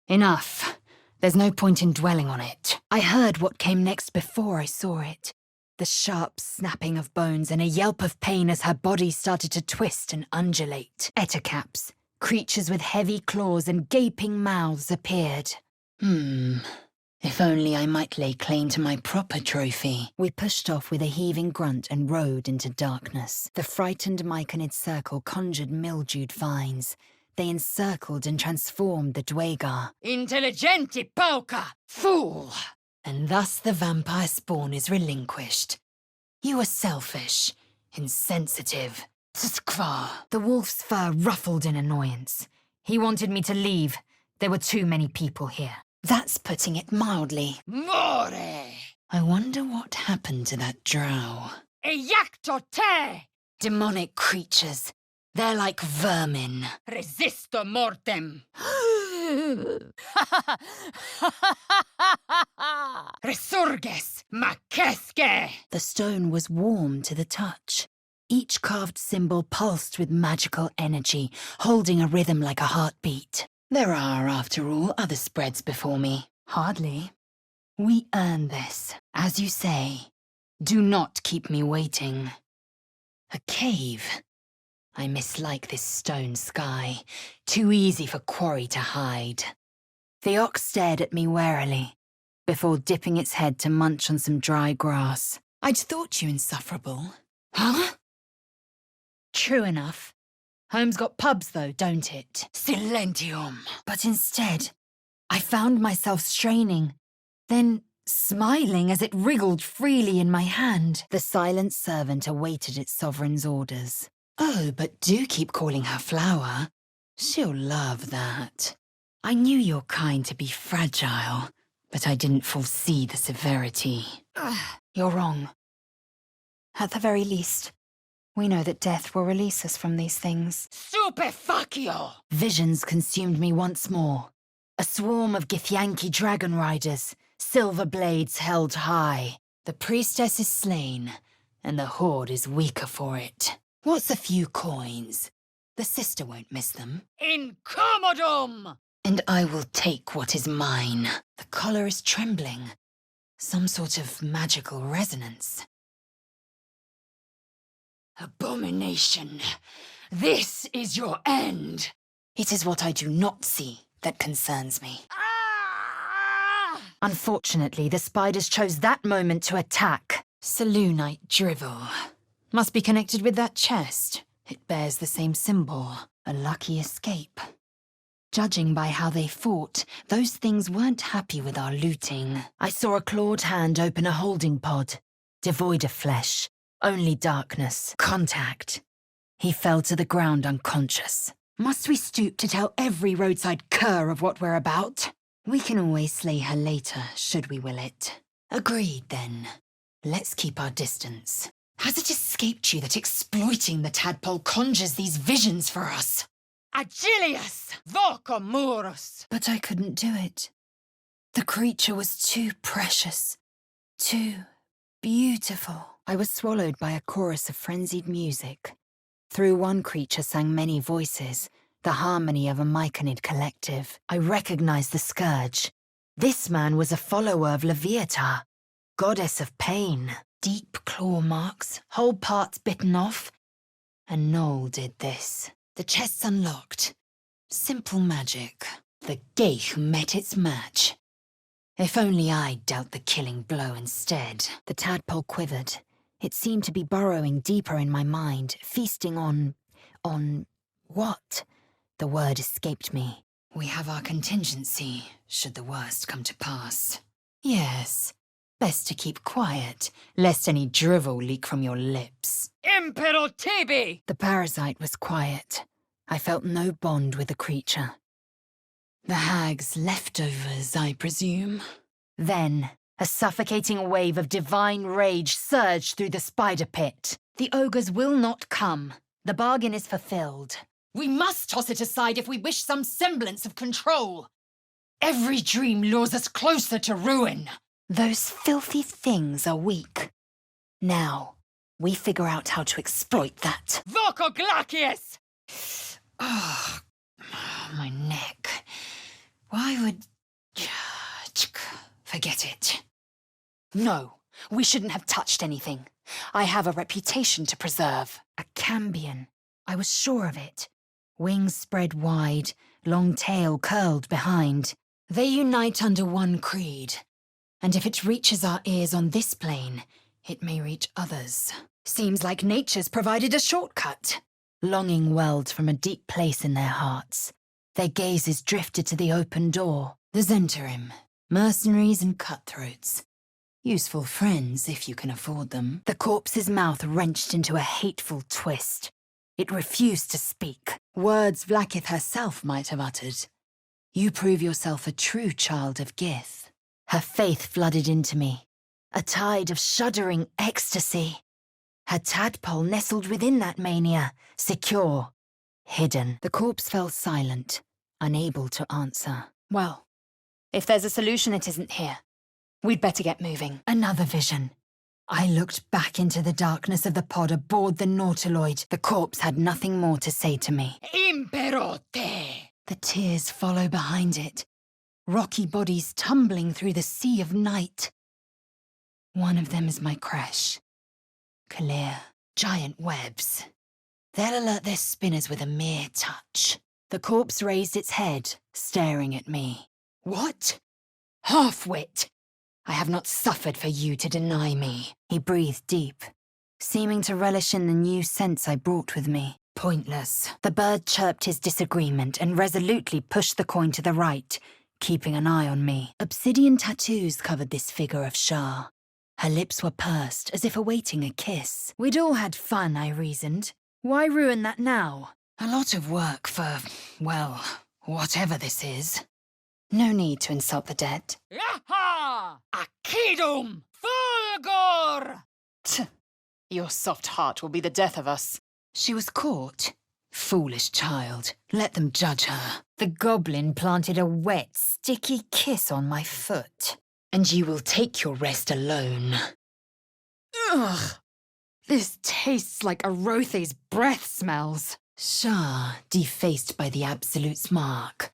Enough. There's no point in dwelling on it. I heard what came next before I saw it. The sharp snapping of bones and a yelp of pain as her body started to twist and undulate. Ettercaps, creatures with heavy claws and gaping mouths appeared. If only I might lay claim to my proper trophy. We pushed off with a heaving grunt and rode into darkness. The frightened myconid circle conjured mildewed vines. They encircled and transformed the Dwagar. Intelligenti pauca! Fool! And thus the vampire spawn is relinquished. You are selfish, insensitive. Tskva. The wolf's fur ruffled in annoyance. He wanted me to leave. There were too many people here. That's putting it mildly. More! I wonder what happened to that drow. Ejacto te! Demonic creatures. They're like vermin. Resisto mortem! Resurges, macesque! The stone was warm to the touch. Each carved symbol pulsed with magical energy, holding a rhythm like a heartbeat. There are, after all, other spreads before me. Hardly. We earn this, as you say. Do not keep me waiting. A cave. I mislike this stone sky. Too easy for quarry to hide. The ox stared at me warily, before dipping its head to munch on some dry grass. I'd thought you insufferable. Huh? True enough. Home's got pubs, though, don't it? Silentium! But instead, I found myself straining, then smiling as it wriggled freely in my hand. The silent servant awaited its sovereign's orders. Oh, but do keep calling her Flower. She'll love that. I knew your kind to be fragile, but I didn't foresee the severity. You're wrong. At the very least, we know that death will release us from these things. Stupefacio! Visions consumed me once more. A swarm of Githyanki dragon riders, silver blades held high. The priestess is slain, and the horde is weaker for it. What's a few coins? The sister won't miss them. Incommodum! And I will take what is mine. The collar is trembling. Some sort of magical resonance. Abomination! This is your end! It is what I do not see that concerns me. Ah! Unfortunately, the spiders chose that moment to attack. Selûnite drivel. Must be connected with that chest. It bears the same symbol. A lucky escape. Judging by how they fought, those things weren't happy with our looting. I saw a clawed hand open a holding pod. Devoid of flesh. Only darkness. Contact. He fell to the ground unconscious. Must we stoop to tell every roadside cur of what we're about? We can always slay her later, should we will it. Agreed, then. Let's keep our distance. Has it escaped you that exploiting the tadpole conjures these visions for us? Agilius! Vocomurus! But I couldn't do it. The creature was too precious. Too beautiful. I was swallowed by a chorus of frenzied music. Through one creature sang many voices, the harmony of a Myconid collective. I recognized the scourge. This man was a follower of Leviata, goddess of pain. Deep claw marks, whole parts bitten off. And Noel did this. The chest's unlocked. Simple magic. The Geich met its match. If only I'd dealt the killing blow instead. The tadpole quivered. It seemed to be burrowing deeper in my mind, feasting on what? The word escaped me. We have our contingency, should the worst come to pass. Yes. Best to keep quiet, lest any drivel leak from your lips. Impero tibi! The parasite was quiet. I felt no bond with the creature. The hag's leftovers, I presume. Then, a suffocating wave of divine rage surged through the spider pit. The ogres will not come. The bargain is fulfilled. We must toss it aside if we wish some semblance of control. Every dream lures us closer to ruin. Those filthy things are weak. Now, we figure out how to exploit that. Vocoglacius! Oh, my neck. Why would... Forget it. No, we shouldn't have touched anything. I have a reputation to preserve. A cambion. I was sure of it. Wings spread wide, long tail curled behind. They unite under one creed. And if it reaches our ears on this plane, it may reach others. Seems like nature's provided a shortcut. Longing welled from a deep place in their hearts. Their gazes drifted to the open door. The Zentarim, mercenaries and cutthroats. Useful friends, if you can afford them. The corpse's mouth wrenched into a hateful twist. It refused to speak. Words Vlaakith herself might have uttered. You prove yourself a true child of Gith. Her faith flooded into me. A tide of shuddering ecstasy. Her tadpole nestled within that mania, secure, hidden. The corpse fell silent, unable to answer. Well, if there's a solution, it isn't here. We'd better get moving. Another vision. I looked back into the darkness of the pod aboard the Nautiloid. The corpse had nothing more to say to me. Impero te! The tears follow behind it. Rocky bodies tumbling through the sea of night. One of them is my creche. Clear, giant webs. They'll alert their spinners with a mere touch. The corpse raised its head, staring at me. What? Half-wit! I have not suffered for you to deny me. He breathed deep, seeming to relish in the new sense I brought with me. Pointless. The bird chirped his disagreement and resolutely pushed the coin to the right, keeping an eye on me. Obsidian tattoos covered this figure of Shah. Her lips were pursed, as if awaiting a kiss. We'd all had fun, I reasoned. Why ruin that now? A lot of work for, well, whatever this is. No need to insult the dead. Yaha! Accidum! Fulgor! Your soft heart will be the death of us. She was caught. Foolish child. Let them judge her. The goblin planted a wet, sticky kiss on my foot. and you will take your rest alone. Ugh! This tastes like Arothe's breath smells. Shah, defaced by the Absolute's mark.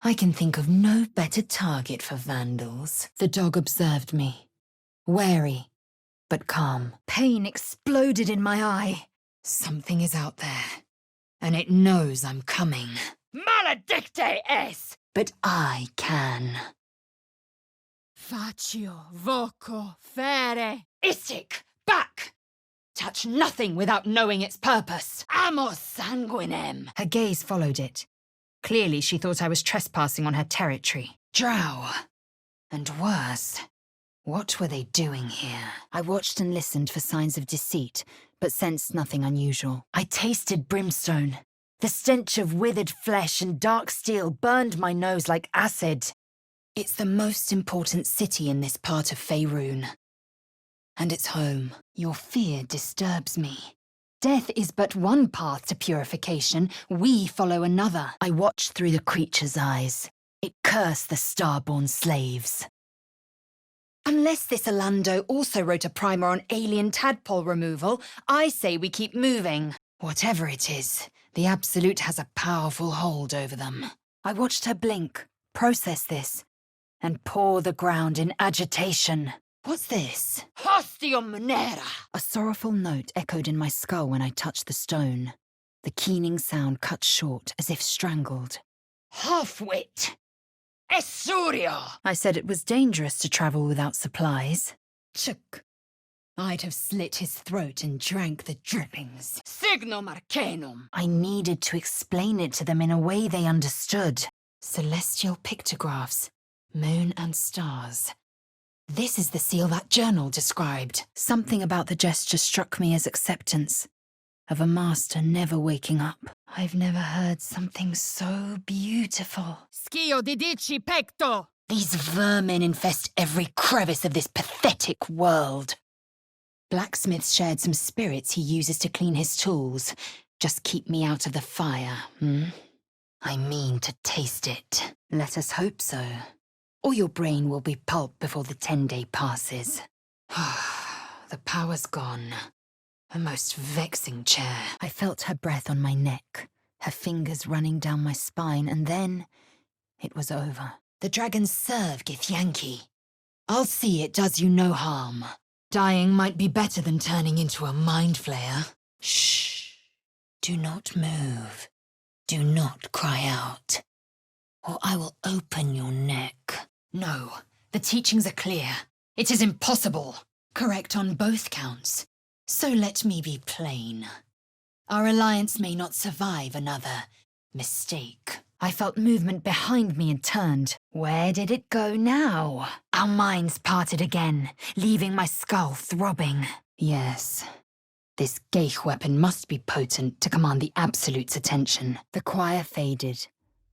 I can think of no better target for vandals. The dog observed me, wary, but calm. Pain exploded in my eye. Something is out there, and it knows I'm coming. Maledicte es! But I can. Faccio voco fere. Isik, back! Touch nothing without knowing its purpose. Amos sanguinem. Her gaze followed it. Clearly she thought I was trespassing on her territory. Drow. And worse, what were they doing here? I watched and listened for signs of deceit, but sensed nothing unusual. I tasted brimstone. The stench of withered flesh and dark steel burned my nose like acid. It's the most important city in this part of Faerun. And it's home. Your fear disturbs me. Death is but one path to purification. We follow another. I watched through the creature's eyes. It cursed the starborn slaves. Unless this Alando also wrote a primer on alien tadpole removal, I say we keep moving. Whatever it is, the Absolute has a powerful hold over them. I watched her blink, process this, and paw the ground in agitation. What's this? Hostium munera. A sorrowful note echoed in my skull when I touched the stone. The keening sound cut short, as if strangled. Halfwit. Essurio. I said it was dangerous to travel without supplies. Chuk. I'd have slit his throat and drank the drippings. Signum arcanum. I needed to explain it to them in a way they understood. Celestial pictographs, moon and stars. This is the seal that journal described. Something about the gesture struck me as acceptance, of a master never waking up. I've never heard something so beautiful. Schio di dici pecto. These vermin infest every crevice of this pathetic world. Blacksmith shared some spirits he uses to clean his tools. Just keep me out of the fire, I mean to taste it. Let us hope so. Or your brain will be pulp before the 10-day passes. The power's gone. A most vexing chair. I felt her breath on my neck, her fingers running down my spine, and then it was over. The dragons serve Githyanki. I'll see it does you no harm. Dying might be better than turning into a mind flayer. Shh. Do not move. Do not cry out, or I will open your neck. No, the teachings are clear. It is impossible. Correct on both counts. So let me be plain. Our alliance may not survive another mistake. I felt movement behind me and turned. Where did it go now? Our minds parted again, leaving my skull throbbing. Yes. This geich weapon must be potent to command the Absolute's attention. The choir faded.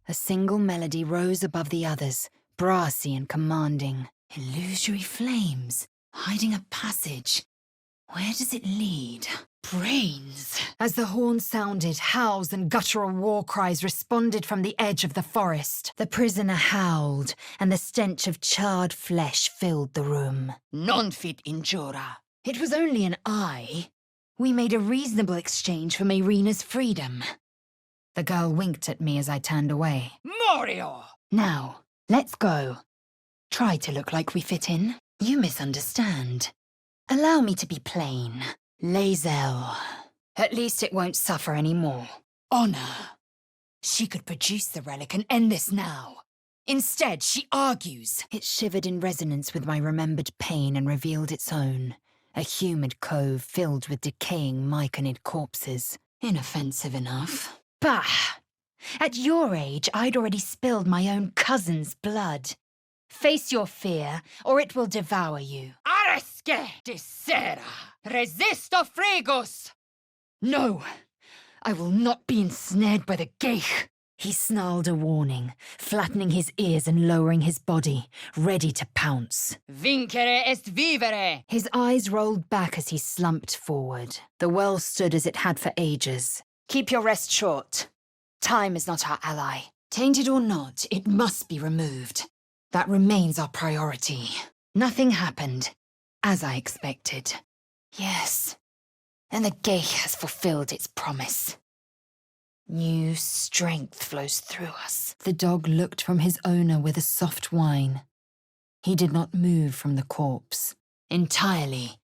A single melody rose above the others, brassy and commanding. Illusory flames, hiding a passage. Where does it lead? Brains. As the horn sounded, howls and guttural war cries responded from the edge of the forest. The prisoner howled, and the stench of charred flesh filled the room. Non fit injura. It was only an eye. We made a reasonable exchange for Mayrina's freedom. The girl winked at me as I turned away. Morio. Now, let's go. Try to look like we fit in. You misunderstand. Allow me to be plain. Lae'zel. At least it won't suffer any more. Honor. She could produce the relic and end this now. Instead, she argues. It shivered in resonance with my remembered pain and revealed its own. A humid cove filled with decaying myconid corpses. Inoffensive enough. Bah! At your age, I'd already spilled my own cousin's blood. Face your fear, or it will devour you. Aresque de sera. Resisto frigos. No! I will not be ensnared by the geich. He snarled a warning, flattening his ears and lowering his body, ready to pounce. Vincere est vivere. His eyes rolled back as he slumped forward. The well stood as it had for ages. Keep your rest short. Time is not our ally. Tainted or not, it must be removed. That remains our priority. Nothing happened, as I expected. Yes, and the gate has fulfilled its promise. New strength flows through us. The dog looked from his owner with a soft whine. He did not move from the corpse. Entirely.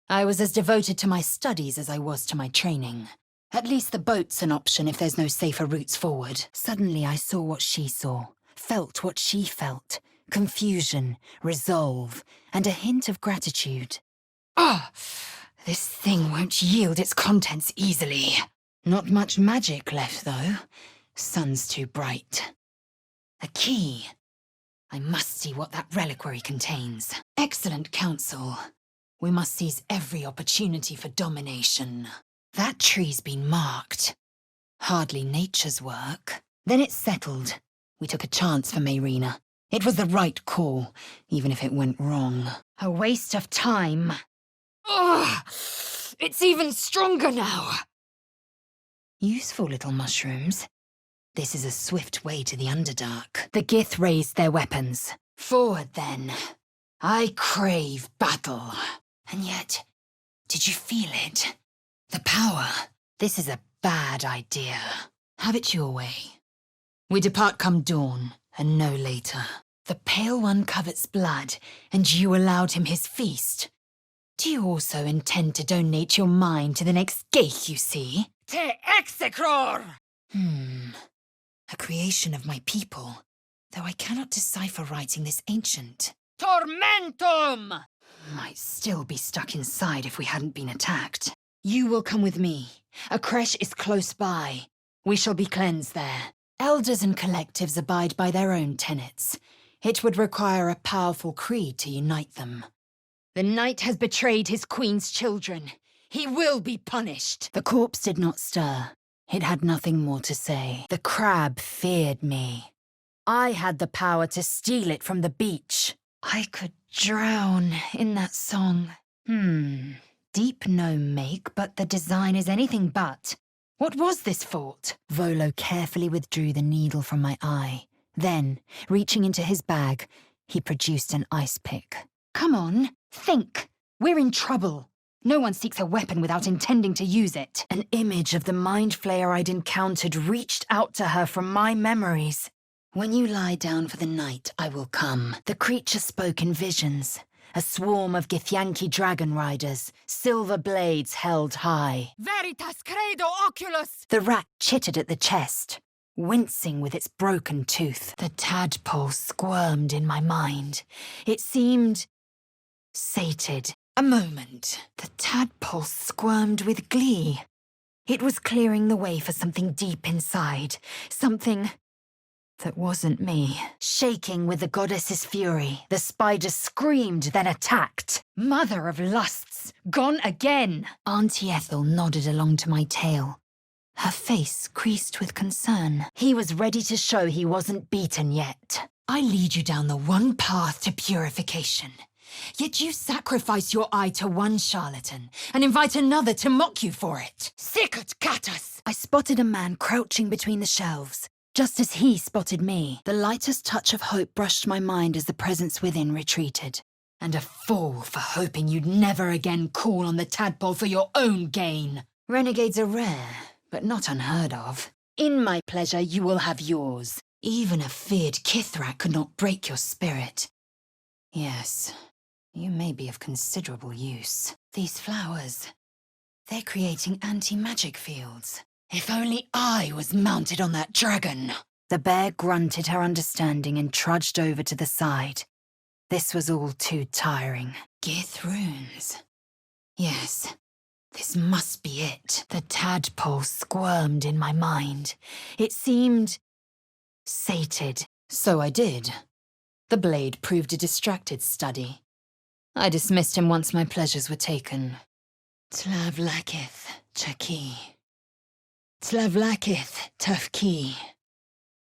I was as devoted to my studies as I was to my training. At least the boat's an option if there's no safer routes forward. Suddenly I saw what she saw, felt what she felt. Confusion, resolve, and a hint of gratitude. Ah! This thing won't yield its contents easily. Not much magic left, though. Sun's too bright. A key. I must see what that reliquary contains. Excellent counsel. We must seize every opportunity for domination. That tree's been marked. Hardly nature's work. Then it's settled. We took a chance for Mayrina. It was the right call, even if it went wrong. A waste of time. Ugh! It's even stronger now. Useful little mushrooms. This is a swift way to the Underdark. The Gith raised their weapons. Forward, then. I crave battle. And yet, did you feel it? The power. This is a bad idea. Have it your way. We depart come dawn, and no later. The Pale One covets blood, and you allowed him his feast. Do you also intend to donate your mind to the next Geich you see? Te execror! A creation of my people, though I cannot decipher writing this ancient. Tormentum! Might still be stuck inside if we hadn't been attacked. You will come with me. A creche is close by. We shall be cleansed there. Elders and collectives abide by their own tenets. It would require a powerful creed to unite them. The knight has betrayed his queen's children. He will be punished. The corpse did not stir. It had nothing more to say. The crab feared me. I had the power to steal it from the beach. I could drown in that song. Deep gnome make, but the design is anything but. What was this fort? Volo carefully withdrew the needle from my eye. Then, reaching into his bag, he produced an ice pick. Come on, think. We're in trouble. No one seeks a weapon without intending to use it. An image of the mind flayer I'd encountered reached out to her from my memories. When you lie down for the night, I will come. The creature spoke in visions. A swarm of Githyanki dragon riders, silver blades held high. Veritas credo oculus! The rat chittered at the chest, wincing with its broken tooth. The tadpole squirmed in my mind. It seemed sated. A moment. The tadpole squirmed with glee. It was clearing the way for something deep inside. Something that wasn't me. Shaking with the goddess's fury, the spider screamed, then attacked. Mother of lusts, gone again! Auntie Ethel nodded along to my tail. Her face creased with concern. He was ready to show he wasn't beaten yet. I lead you down the one path to purification. Yet you sacrifice your eye to one charlatan and invite another to mock you for it. Sicut catus! I spotted a man crouching between the shelves. Just as he spotted me, the lightest touch of hope brushed my mind as the presence within retreated. And a fool for hoping you'd never again call on the tadpole for your own gain. Renegades are rare, but not unheard of. In my pleasure, you will have yours. Even a feared Kithrak could not break your spirit. Yes, you may be of considerable use. These flowers, they're creating anti-magic fields. If only I was mounted on that dragon. The bear grunted her understanding and trudged over to the side. This was all too tiring. Gith runes. Yes, this must be it. The tadpole squirmed in my mind. It seemed sated. So I did. The blade proved a distracted study. I dismissed him once my pleasures were taken. Tlavlakith, Chaki. Tlavlakith, Tafki.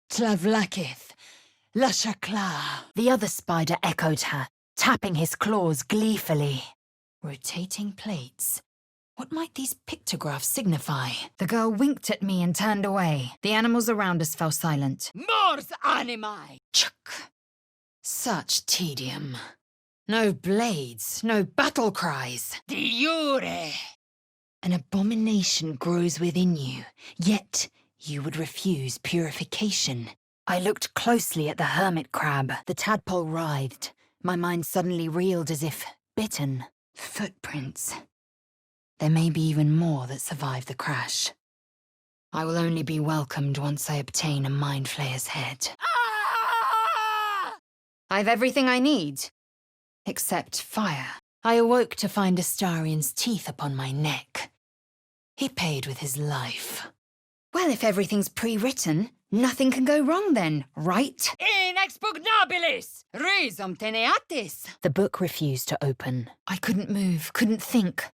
Tlavlakith, Lashakla. The other spider echoed her, tapping his claws gleefully. Rotating plates. What might these pictographs signify? The girl winked at me and turned away. The animals around us fell silent. Mors animae! Chuk. Such tedium. No blades, no battle cries. Di jure. An abomination grows within you, yet you would refuse purification. I looked closely at the hermit crab. The tadpole writhed. My mind suddenly reeled as if bitten. Footprints. There may be even more that survived the crash. I will only be welcomed once I obtain a mind flayer's head. Ah! I've everything I need. Except fire. I awoke to find Astarian's teeth upon my neck. He paid with his life. Well, if everything's pre-written, nothing can go wrong then, right? Inexpugnabilis! Risum teneatis! The book refused to open. I couldn't move, couldn't think.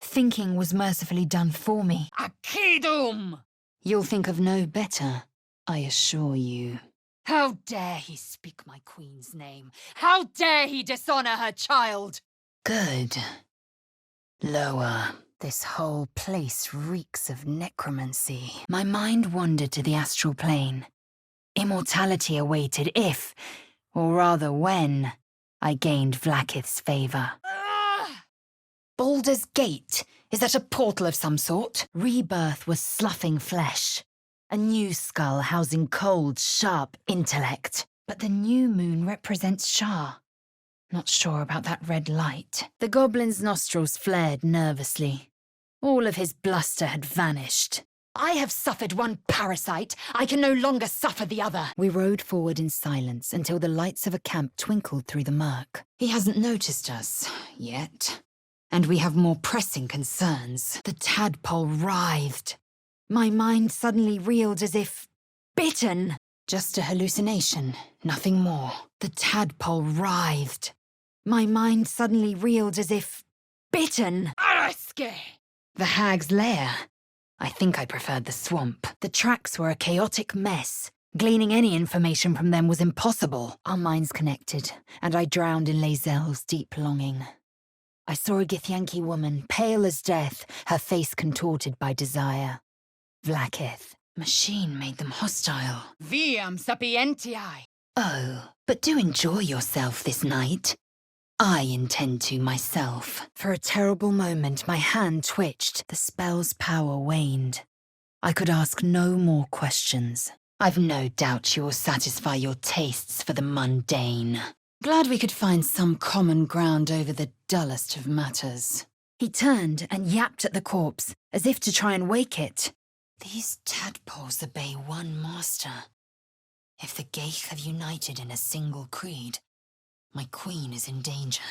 Thinking was mercifully done for me. Accidum! You'll think of no better, I assure you. How dare he speak my queen's name? How dare he dishonor her child? Good. Lower. This whole place reeks of necromancy. My mind wandered to the astral plane. Immortality awaited if, or rather when, I gained Vlaakith's favor. Ah! Baldur's Gate? Is that a portal of some sort? Rebirth was sloughing flesh. A new skull housing cold, sharp intellect. But the new moon represents Shah. Not sure about that red light. The goblin's nostrils flared nervously. All of his bluster had vanished. I have suffered one parasite. I can no longer suffer the other. We rode forward in silence until the lights of a camp twinkled through the murk. He hasn't noticed us, yet. And we have more pressing concerns. The tadpole writhed. My mind suddenly reeled as if bitten. Just a hallucination, nothing more. The tadpole writhed. My mind suddenly reeled as if bitten. Araske! The hag's lair. I think I preferred the swamp. The tracks were a chaotic mess. Gleaning any information from them was impossible. Our minds connected, and I drowned in Lae'zel's deep longing. I saw a Githyanki woman, pale as death, her face contorted by desire. Vlaakith. Machine made them hostile. Viam sapientiae. Oh, but do enjoy yourself this night. I intend to myself. For a terrible moment, my hand twitched. The spell's power waned. I could ask no more questions. I've no doubt you will satisfy your tastes for the mundane. Glad we could find some common ground over the dullest of matters. He turned and yapped at the corpse, as if to try and wake it. These tadpoles obey one master. If the Geich have united in a single creed, my queen is in danger.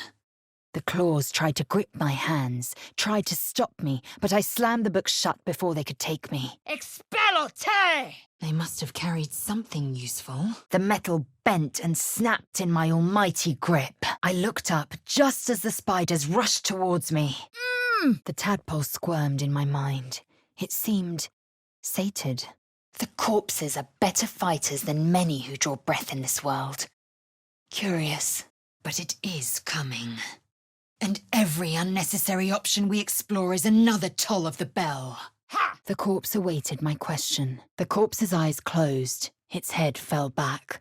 The claws tried to grip my hands, tried to stop me, but I slammed the book shut before they could take me. Expello te! They must have carried something useful. The metal bent and snapped in my almighty grip. I looked up just as the spiders rushed towards me. The tadpole squirmed in my mind. It seemed sated. The corpses are better fighters than many who draw breath in this world. Curious, but it is coming. And every unnecessary option we explore is another toll of the bell. Ha! The corpse awaited my question. The corpse's eyes closed. Its head fell back.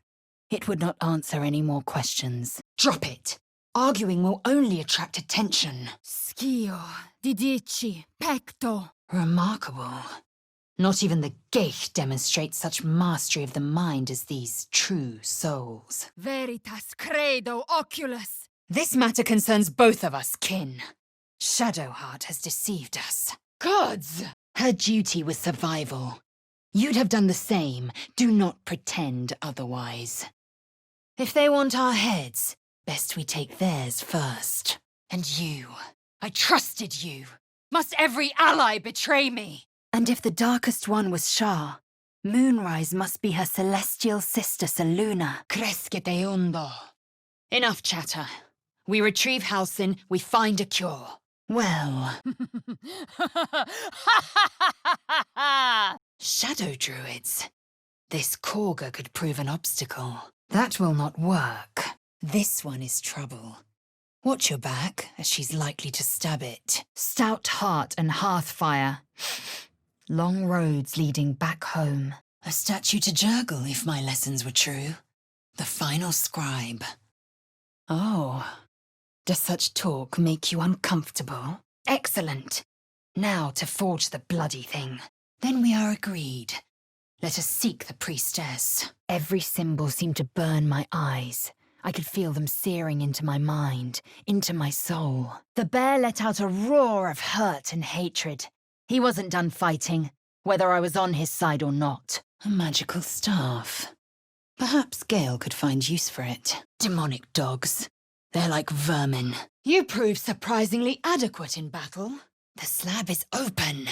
It would not answer any more questions. Drop it! Arguing will only attract attention. Schio, didici, pecto. Remarkable. Not even the Geich demonstrate such mastery of the mind as these true souls. Veritas credo oculus. This matter concerns both of us, kin. Shadowheart has deceived us. Gods! Her duty was survival. You'd have done the same. Do not pretend otherwise. If they want our heads, best we take theirs first. And you. I trusted you. Must every ally betray me? And if the darkest one was Shah, Moonrise must be her celestial sister Selûne. Crescete undo. Enough chatter. We retrieve Halsin, we find a cure. Well... Shadow druids. This Korga could prove an obstacle. That will not work. This one is trouble. Watch your back, as she's likely to stab it. Stout heart and hearth fire. Long roads leading back home. A statue to Jurgle, if my lessons were true. The final scribe. Oh, Does such talk make you uncomfortable? Excellent. Now to forge the bloody thing. Then we are agreed. Let us seek the priestess. Every symbol seemed to burn my eyes. I could feel them searing into my mind, into my soul. The bear let out a roar of hurt and hatred. He wasn't done fighting, whether I was on his side or not. A magical staff. Perhaps Gale could find use for it. Demonic dogs. They're like vermin. You proved surprisingly adequate in battle. The slab is open.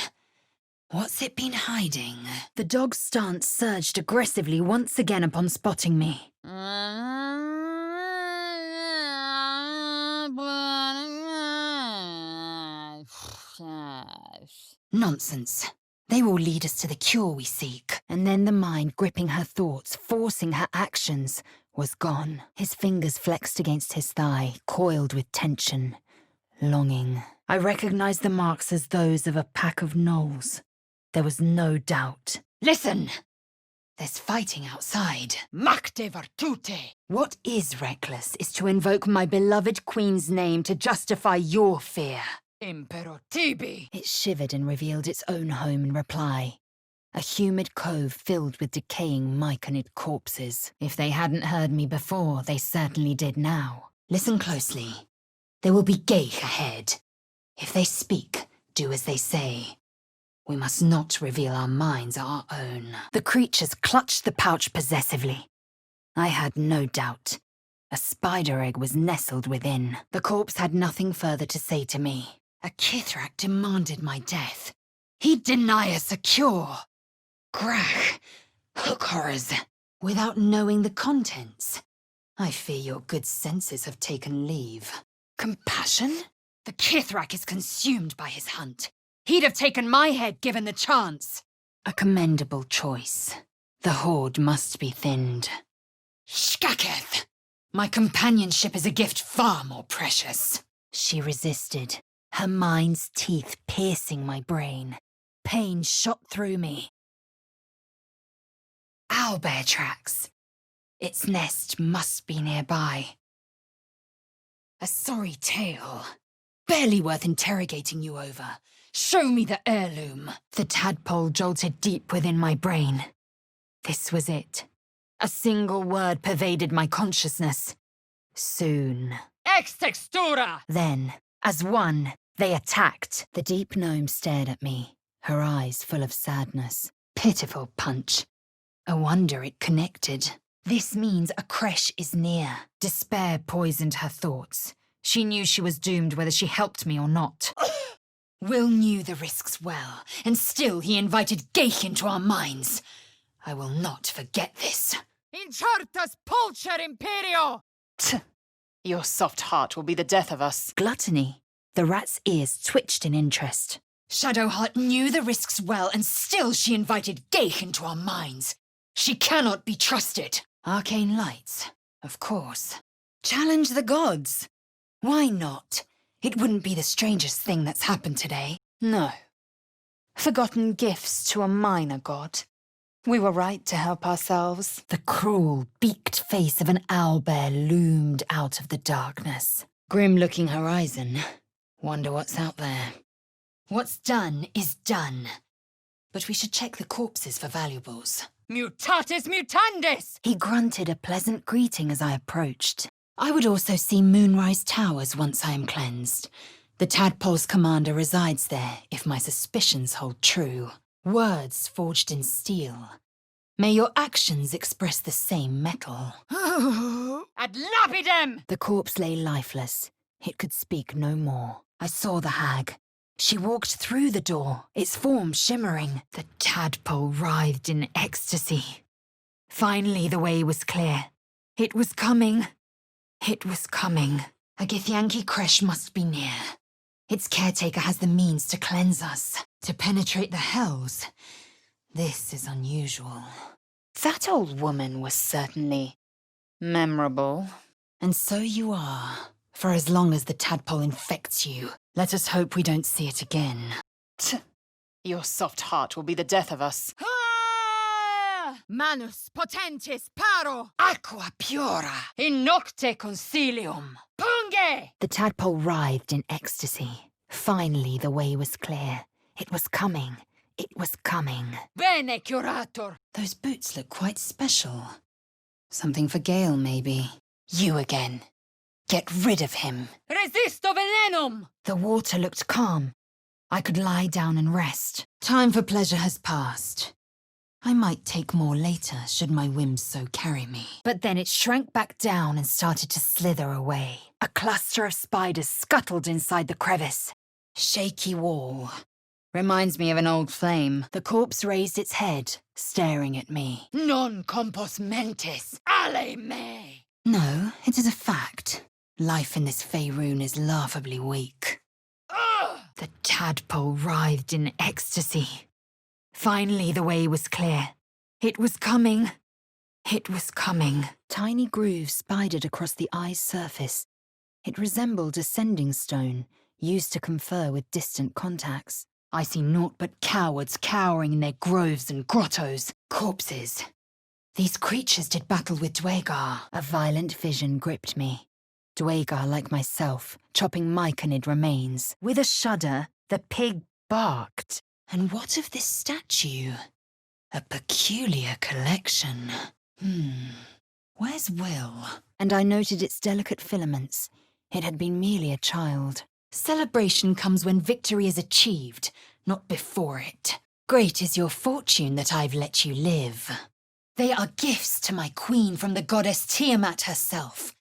What's it been hiding? The dog's stance surged aggressively once again upon spotting me. Nonsense. They will lead us to the cure we seek. And then the mind gripping her thoughts, forcing her actions, was gone. His fingers flexed against his thigh, coiled with tension, longing. I recognized the marks as those of a pack of gnolls. There was no doubt. Listen! There's fighting outside. Macte virtute! What is reckless is to invoke my beloved queen's name to justify your fear. Impero tibi! It shivered and revealed its own home in reply. A humid cove filled with decaying myconid corpses. If they hadn't heard me before, they certainly did now. Listen closely. There will be Geich ahead. If they speak, do as they say. We must not reveal our minds are our own. The creatures clutched the pouch possessively. I had no doubt. A spider egg was nestled within. The corpse had nothing further to say to me. A Kithrak demanded my death. He'd deny us a cure. Grach, hook horrors, without knowing the contents. I fear your good senses have taken leave. Compassion? The Kithrak is consumed by his hunt. He'd have taken my head given the chance. A commendable choice. The horde must be thinned. Shkaketh! My companionship is a gift far more precious. She resisted, her mind's teeth piercing my brain. Pain shot through me. Owlbear tracks. Its nest must be nearby. A sorry tale. Barely worth interrogating you over. Show me the heirloom. The tadpole jolted deep within my brain. This was it. A single word pervaded my consciousness. Soon. Ex textura! Then, as one, they attacked. The deep gnome stared at me, her eyes full of sadness. Pitiful punch. A wonder it connected. This means a creche is near. Despair poisoned her thoughts. She knew she was doomed whether she helped me or not. Will knew the risks well, and still he invited Geich into our minds. I will not forget this. Inchartas pulcher imperio! Your soft heart will be the death of us. Gluttony. The rat's ears twitched in interest. Shadowheart knew the risks well, and still she invited Geich into our minds. She cannot be trusted. Arcane lights, of course. Challenge the gods. Why not? It wouldn't be the strangest thing that's happened today. No. Forgotten gifts to a minor god. We were right to help ourselves. The cruel, beaked face of an owlbear loomed out of the darkness. Grim-looking horizon. Wonder what's out there. What's done is done. But we should check the corpses for valuables. Mutatis mutandis! He grunted a pleasant greeting as I approached. I would also see Moonrise Towers once I am cleansed. The Tadpole's commander resides there, if my suspicions hold true. Words forged in steel. May your actions express the same metal. Ad lapidem! The corpse lay lifeless. It could speak no more. I saw the hag. She walked through the door, its form shimmering. The tadpole writhed in ecstasy. Finally, the way was clear. It was coming. It was coming. A Githyanki creche must be near. Its caretaker has the means to cleanse us, to penetrate the hells. This is unusual. That old woman was certainly memorable. And so you are, for as long as the tadpole infects you. Let us hope we don't see it again. Your soft heart will be the death of us. Manus potentis paro! Aqua pura! In nocte concilium! Punge Sangue! The tadpole writhed in ecstasy. Finally, the way was clear. It was coming. It was coming. Bene, curator! Those boots look quite special. Something for Gale, maybe. You again. Get rid of him. Resisto venenum! The water looked calm. I could lie down and rest. Time for pleasure has passed. I might take more later, should my whims so carry me. But then it shrank back down and started to slither away. A cluster of spiders scuttled inside the crevice. Shaky wall. Reminds me of an old flame. The corpse raised its head, staring at me. Non compos mentis, ale me! No, it is a fact. Life in this Faerun is laughably weak. Ugh! The tadpole writhed in ecstasy. Finally, the way was clear. It was coming. It was coming. Tiny grooves spidered across the eye's surface. It resembled a sending stone, used to confer with distant contacts. I see naught but cowards cowering in their groves and grottos. Corpses. These creatures did battle with Dwagar. A violent vision gripped me. Dwagar, like myself, chopping myconid remains. With a shudder, the pig barked. And what of this statue? A peculiar collection. Where's Will? And I noted its delicate filaments. It had been merely a child. Celebration comes when victory is achieved, not before it. Great is your fortune that I've let you live. They are gifts to my queen from the goddess Tiamat herself.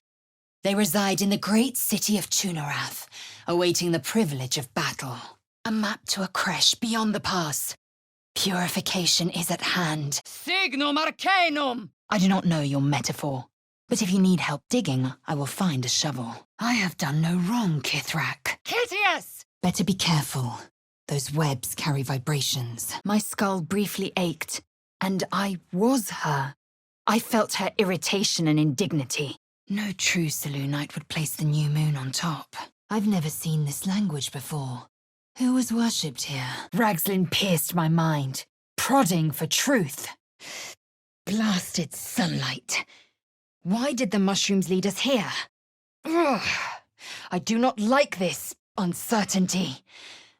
They reside in the great city of Tunarath, awaiting the privilege of battle. A map to a creche beyond the pass. Purification is at hand. Signum arcanum! I do not know your metaphor, but if you need help digging, I will find a shovel. I have done no wrong, Kithrak. Kitius! Better be careful. Those webs carry vibrations. My skull briefly ached, and I was her. I felt her irritation and indignity. No true Selûnite would place the new moon on top. I've never seen this language before. Who was worshipped here? Ragzlin pierced my mind, prodding for truth. Blasted sunlight. Why did the mushrooms lead us here? Ugh. I do not like this uncertainty.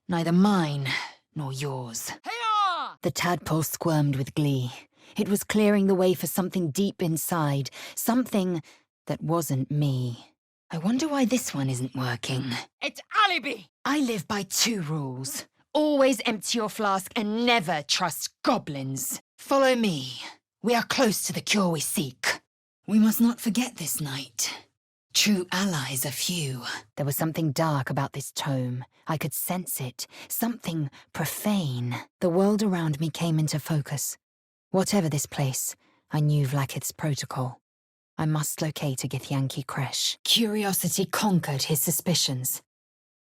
Neither mine nor yours. Heya! The tadpole squirmed with glee. It was clearing the way for something deep inside, something that wasn't me. I wonder why this one isn't working. Et alibi! I live by 2 rules. Always empty your flask and never trust goblins. Follow me. We are close to the cure we seek. We must not forget this night. True allies are few. There was something dark about this tome. I could sense it. Something profane. The world around me came into focus. Whatever this place, I knew Vlakith's protocol. I must locate a Githyanki creche. Curiosity conquered his suspicions.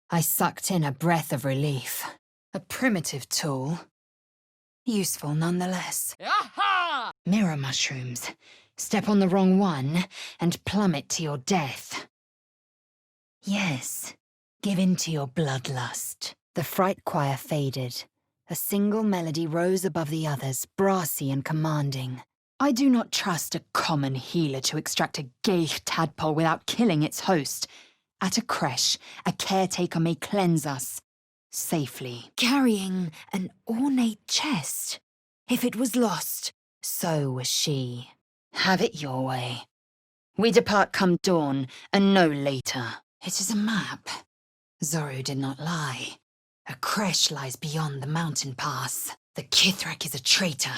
I sucked in a breath of relief. A primitive tool. Useful nonetheless. Aha! Mirror mushrooms. Step on the wrong one and plummet to your death. Yes, give in to your bloodlust. The fright choir faded. A single melody rose above the others, brassy and commanding. I do not trust a common healer to extract a gay tadpole without killing its host. At a creche, a caretaker may cleanse us. Safely. Carrying an ornate chest. If it was lost, so was she. Have it your way. We depart come dawn, and no later. It is a map. Zoru did not lie. A creche lies beyond the mountain pass. The Kithrak is a traitor.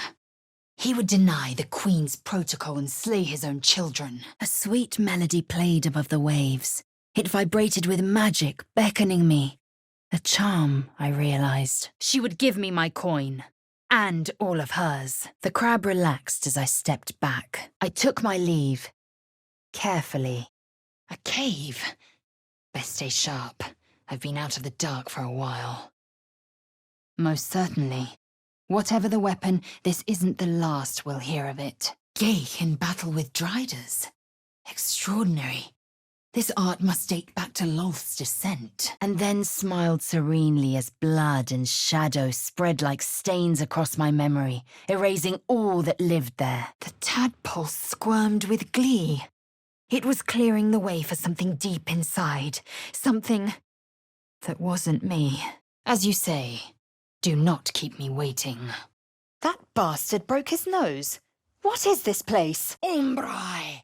He would deny the Queen's protocol and slay his own children. A sweet melody played above the waves. It vibrated with magic, beckoning me. A charm, I realized. She would give me my coin. And all of hers. The crab relaxed as I stepped back. I took my leave. Carefully. A cave. Best stay sharp. I've been out of the dark for a while. Most certainly. Whatever the weapon, this isn't the last we'll hear of it. Gay in battle with Driders. Extraordinary. This art must date back to Lolth's descent. And then smiled serenely as blood and shadow spread like stains across my memory, erasing all that lived there. The tadpole squirmed with glee. It was clearing the way for something deep inside. Something that wasn't me. As you say, do not keep me waiting. That bastard broke his nose. What is this place? Umbrai!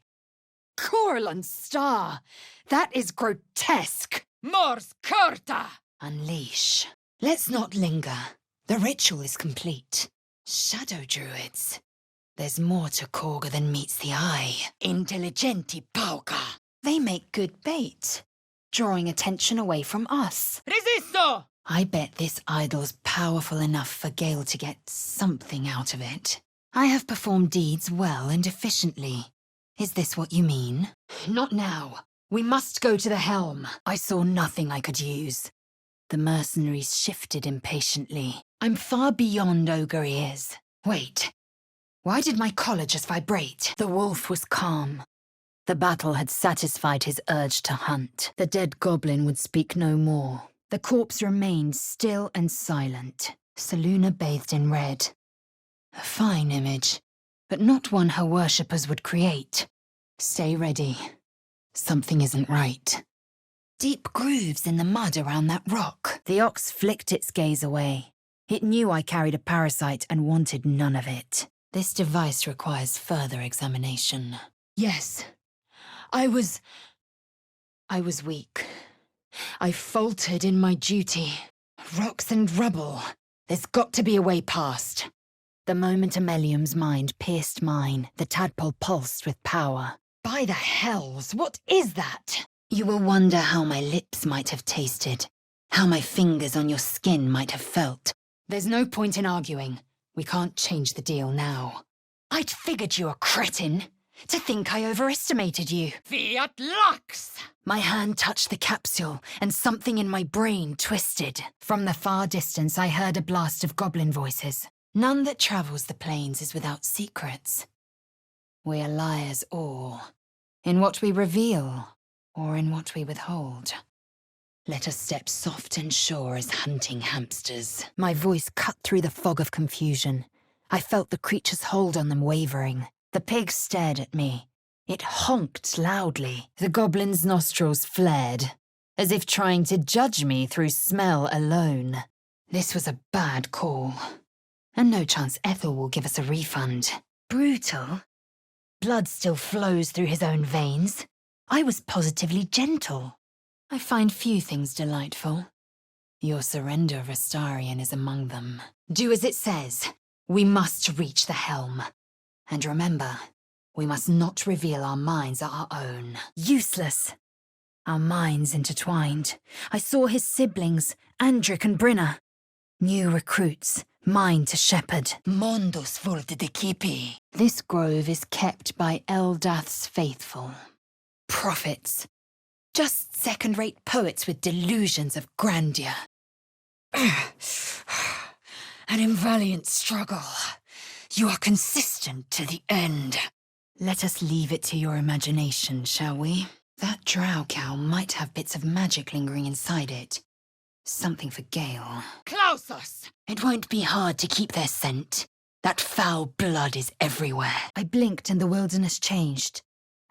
Corlon Star! That is grotesque! Mors curta! Unleash. Let's not linger. The ritual is complete. Shadow druids. There's more to Korga than meets the eye. Intelligenti pauca! They make good bait, drawing attention away from us. Resisto! I bet this idol's powerful enough for Gale to get something out of it. I have performed deeds well and efficiently. Is this what you mean? Not now. We must go to the helm. I saw nothing I could use. The mercenaries shifted impatiently. I'm far beyond ogre ears. Wait. Why did my collar just vibrate? The wolf was calm. The battle had satisfied his urge to hunt. The dead goblin would speak no more. The corpse remained still and silent. Selûne bathed in red. A fine image, but not one her worshippers would create. Stay ready. Something isn't right. Deep grooves in the mud around that rock. The ox flicked its gaze away. It knew I carried a parasite and wanted none of it. This device requires further examination. Yes, I was weak. I faltered in my duty. Rocks and rubble. There's got to be a way past. The moment Amelium's mind pierced mine, the tadpole pulsed with power. By the hells, what is that? You will wonder how my lips might have tasted, how my fingers on your skin might have felt. There's no point in arguing. We can't change the deal now. I'd figured you a cretin. To think I overestimated you. Fiat lux! My hand touched the capsule, and something in my brain twisted. From the far distance, I heard a blast of goblin voices. None that travels the plains is without secrets. We are liars all, in what we reveal, or in what we withhold. Let us step soft and sure as hunting hamsters. My voice cut through the fog of confusion. I felt the creature's hold on them wavering. The pig stared at me. It honked loudly. The goblin's nostrils flared, as if trying to judge me through smell alone. This was a bad call. And no chance Ethel will give us a refund. Brutal. Blood still flows through his own veins. I was positively gentle. I find few things delightful. Your surrender of Astarion is among them. Do as it says. We must reach the helm. And remember, we must not reveal our minds are our own. Useless. Our minds intertwined. I saw his siblings, Andric and Brinna. New recruits, mine to shepherd. Mondus volte decipi. This grove is kept by Eldath's faithful. Prophets. Just second-rate poets with delusions of grandeur. An invaliant struggle. You are consistent to the end. Let us leave it to your imagination, shall we? That drow cow might have bits of magic lingering inside it. Something for Gale. Klausos! It won't be hard to keep their scent. That foul blood is everywhere. I blinked and the wilderness changed.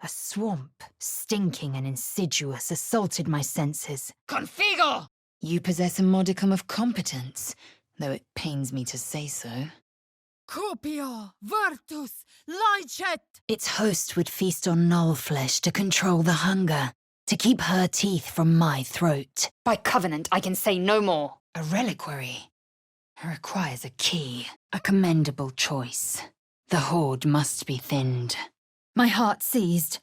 A swamp, stinking and insidious, assaulted my senses. Configo! You possess a modicum of competence, though it pains me to say so. Cupio, virtus, licet! Its host would feast on null flesh to control the hunger, to keep her teeth from my throat. By covenant, I can say no more. A reliquary. It requires a key. A commendable choice. The horde must be thinned. My heart seized.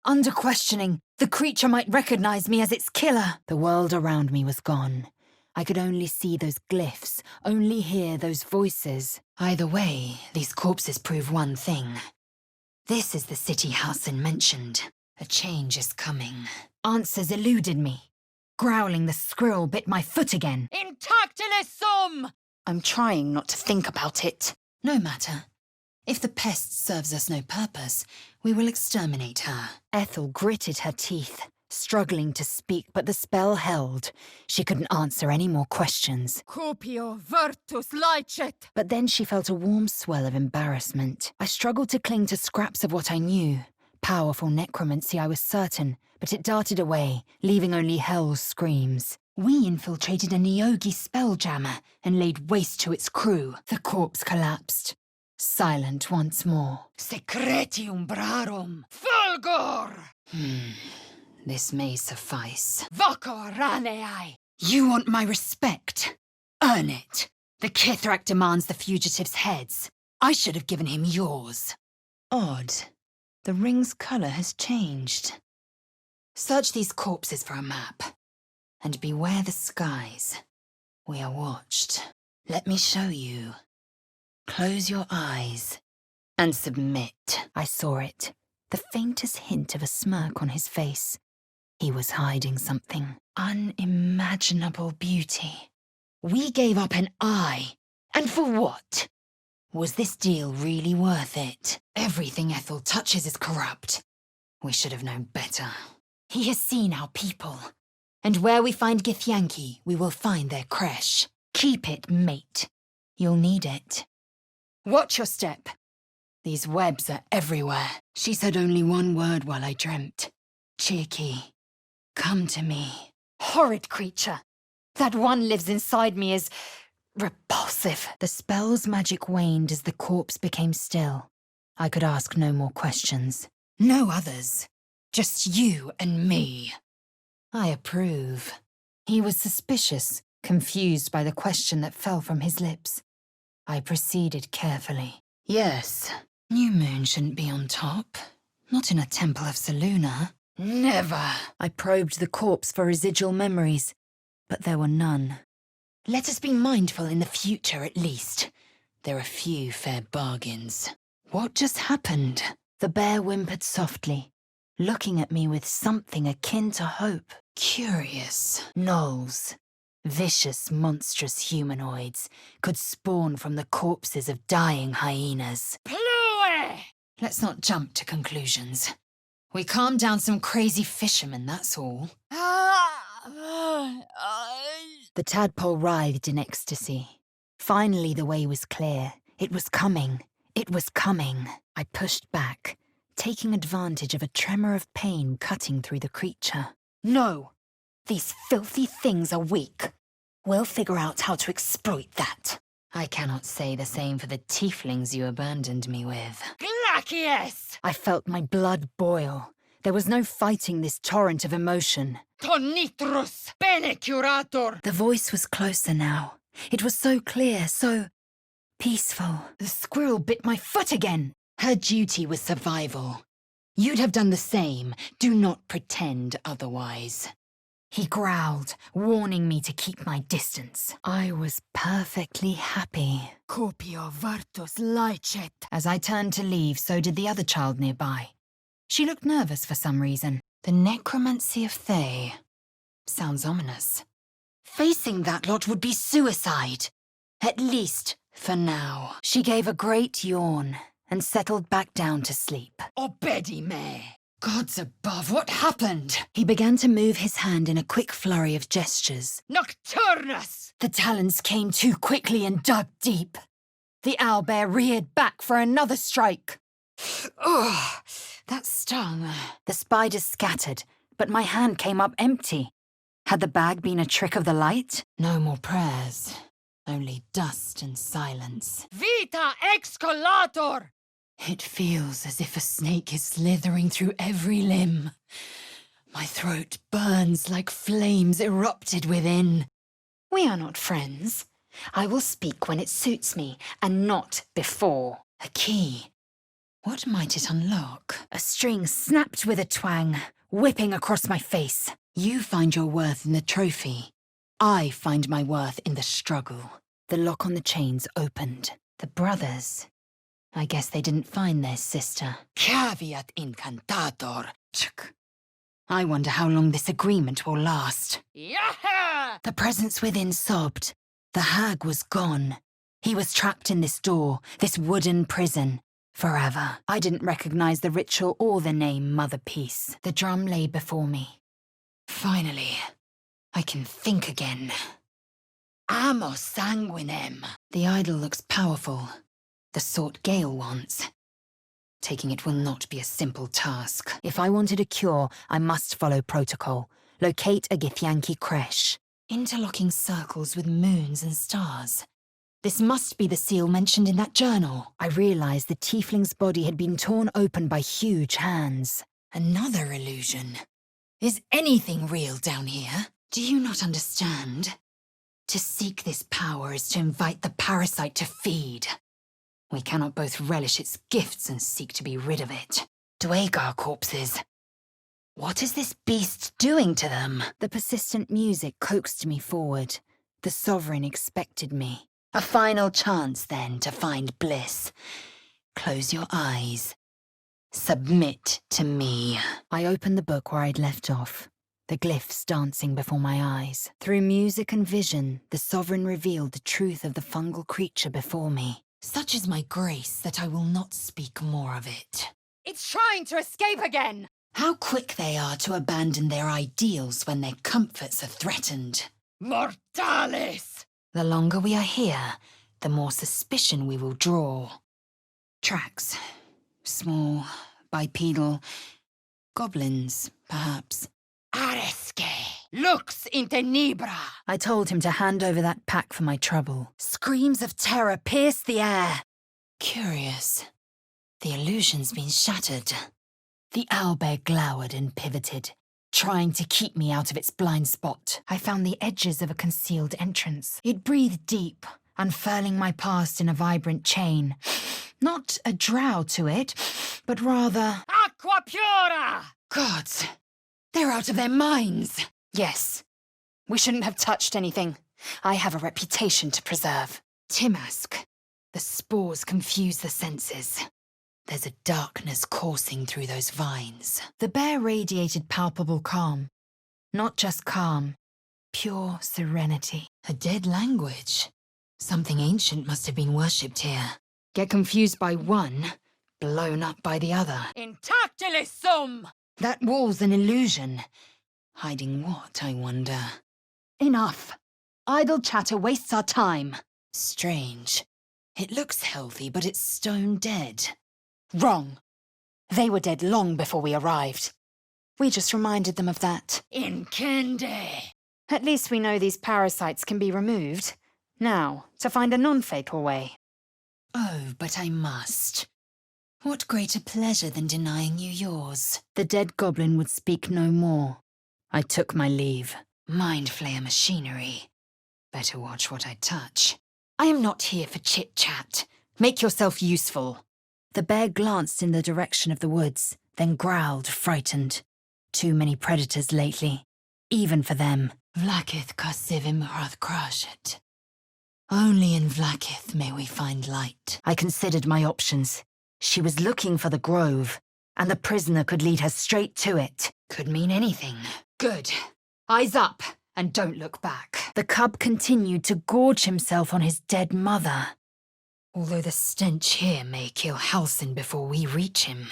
Under questioning, the creature might recognize me as its killer. The world around me was gone. I could only see those glyphs, only hear those voices. Either way, these corpses prove one thing. This is the city Halsin mentioned. A change is coming. Answers eluded me. Growling, the squirrel bit my foot again. Intactile sum! I'm trying not to think about it. No matter. If the pest serves us no purpose, we will exterminate her. Ethel gritted her teeth, struggling to speak, but the spell held. She couldn't answer any more questions. Cupio, virtus, licet! But then she felt a warm swell of embarrassment. I struggled to cling to scraps of what I knew, powerful necromancy, I was certain, but it darted away, leaving only hell's screams. We infiltrated a Neogi spelljammer and laid waste to its crew. The corpse collapsed, silent once more. Secreti umbrarum, fulgor! This may suffice. Voco raneai! You want my respect? Earn it. The Kithrak demands the fugitives' heads. I should have given him yours. Odd. The ring's colour has changed. Search these corpses for a map. And beware the skies. We are watched. Let me show you. Close your eyes. And submit. I saw it. The faintest hint of a smirk on his face. He was hiding something. Unimaginable beauty. We gave up an eye. And for what? Was this deal really worth it? Everything Ethel touches is corrupt. We should have known better. He has seen our people. And where we find Githyanki, we will find their creche. Keep it, mate. You'll need it. Watch your step. These webs are everywhere. She said only one word while I dreamt. Cheeky. Come to me. Horrid creature. That one lives inside me is repulsive. The spell's magic waned as the corpse became still. I could ask no more questions. No others. Just you and me. I approve. He was suspicious, confused by the question that fell from his lips. I proceeded carefully. Yes, new moon shouldn't be on top. Not in a temple of Selûne. Never! I probed the corpse for residual memories, but there were none. Let us be mindful in the future, at least. There are few fair bargains. What just happened? The bear whimpered softly, looking at me with something akin to hope. Curious. Gnolls, vicious, monstrous humanoids, could spawn from the corpses of dying hyenas. Plue! Let's not jump to conclusions. We calmed down some crazy fishermen, that's all. The tadpole writhed in ecstasy. Finally, the way was clear. It was coming. It was coming. I pushed back, taking advantage of a tremor of pain cutting through the creature. No! These filthy things are weak. We'll figure out how to exploit that. I cannot say the same for the tieflings you abandoned me with. Glacius! I felt my blood boil. There was no fighting this torrent of emotion. Tonitrus bene curator! The voice was closer now. It was so clear, so peaceful. The squirrel bit my foot again. Her duty was survival. You'd have done the same. Do not pretend otherwise. He growled, warning me to keep my distance. I was perfectly happy. Copio vartus laicet. As I turned to leave, so did the other child nearby. She looked nervous for some reason. The necromancy of Thay. Sounds ominous. Facing that lot would be suicide. At least, for now. She gave a great yawn and settled back down to sleep. Obedi me. Gods above, what happened? He began to move his hand in a quick flurry of gestures. Nocturnus! The talons came too quickly and dug deep. The owlbear reared back for another strike. Ugh, that stung. The spiders scattered, but my hand came up empty. Had the bag been a trick of the light? No more prayers. Only dust and silence. Vita excolator! It feels as if a snake is slithering through every limb. My throat burns like flames erupted within. We are not friends. I will speak when it suits me, and not before. A key. What might it unlock? A string snapped with a twang, whipping across my face. You find your worth in the trophy. I find my worth in the struggle. The lock on the chains opened. The brothers. I guess they didn't find their sister. Caveat incantator. Tsk. I wonder how long this agreement will last. Yaha! The presence within sobbed. The hag was gone. He was trapped in this door, this wooden prison, forever. I didn't recognize the ritual or the name Mother Peace. The drum lay before me. Finally, I can think again. Amo sanguinem. The idol looks powerful. The sort Gale wants. Taking it will not be a simple task. If I wanted a cure, I must follow protocol. Locate a Githyanki creche. Interlocking circles with moons and stars. This must be the seal mentioned in that journal. I realized the tiefling's body had been torn open by huge hands. Another illusion. Is anything real down here? Do you not understand? To seek this power is to invite the parasite to feed. We cannot both relish its gifts and seek to be rid of it. Dwagar corpses. What is this beast doing to them? The persistent music coaxed me forward. The Sovereign expected me. A final chance, then, to find bliss. Close your eyes. Submit to me. I opened the book where I'd left off, the glyphs dancing before my eyes. Through music and vision, the Sovereign revealed the truth of the fungal creature before me. Such is my grace that I will not speak more of it. It's trying to escape again! How quick they are to abandon their ideals when their comforts are threatened. Mortalis! The longer we are here, the more suspicion we will draw. Tracks. Small, bipedal. Goblins, perhaps. Aresque! Lux in tenebra! I told him to hand over that pack for my trouble. Screams of terror pierced the air. Curious. The illusion's been shattered. The owlbear glowered and pivoted, trying to keep me out of its blind spot. I found the edges of a concealed entrance. It breathed deep, unfurling my past in a vibrant chain. Not a drow to it, but rather... Aqua pura! Gods! They're out of their minds! Yes. We shouldn't have touched anything. I have a reputation to preserve. Timask. The spores confuse the senses. There's a darkness coursing through those vines. The bear radiated palpable calm. Not just calm, pure serenity. A dead language. Something ancient must have been worshipped here. Get confused by one, blown up by the other. Intactilis sum! That wall's an illusion. Hiding what, I wonder? Enough. Idle chatter wastes our time. Strange. It looks healthy, but it's stone dead. Wrong. They were dead long before we arrived. We just reminded them of that. Incende! At least we know these parasites can be removed. Now, to find a non-fatal way. Oh, but I must. What greater pleasure than denying you yours? The dead goblin would speak no more. I took my leave. Mind flayer machinery. Better watch what I touch. I am not here for chit-chat. Make yourself useful. The bear glanced in the direction of the woods, then growled, frightened. Too many predators lately, even for them. Vlakith kasivim rathkrashet. Only in Vlakith may we find light. I considered my options. She was looking for the grove, and the prisoner could lead her straight to it. Could mean anything. Good. Eyes up, and don't look back. The cub continued to gorge himself on his dead mother. Although the stench here may kill Halsin before we reach him.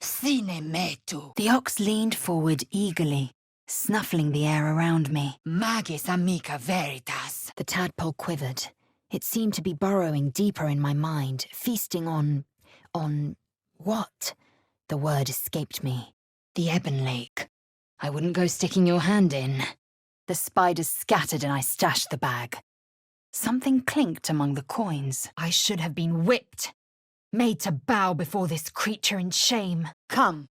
Sine metu! The ox leaned forward eagerly, snuffling the air around me. Magis amica veritas! The tadpole quivered. It seemed to be burrowing deeper in my mind, feasting on what? The word escaped me. The Ebon Lake. I wouldn't go sticking your hand in. The spiders scattered and I stashed the bag. Something clinked among the coins. I should have been whipped, made to bow before this creature in shame. Come.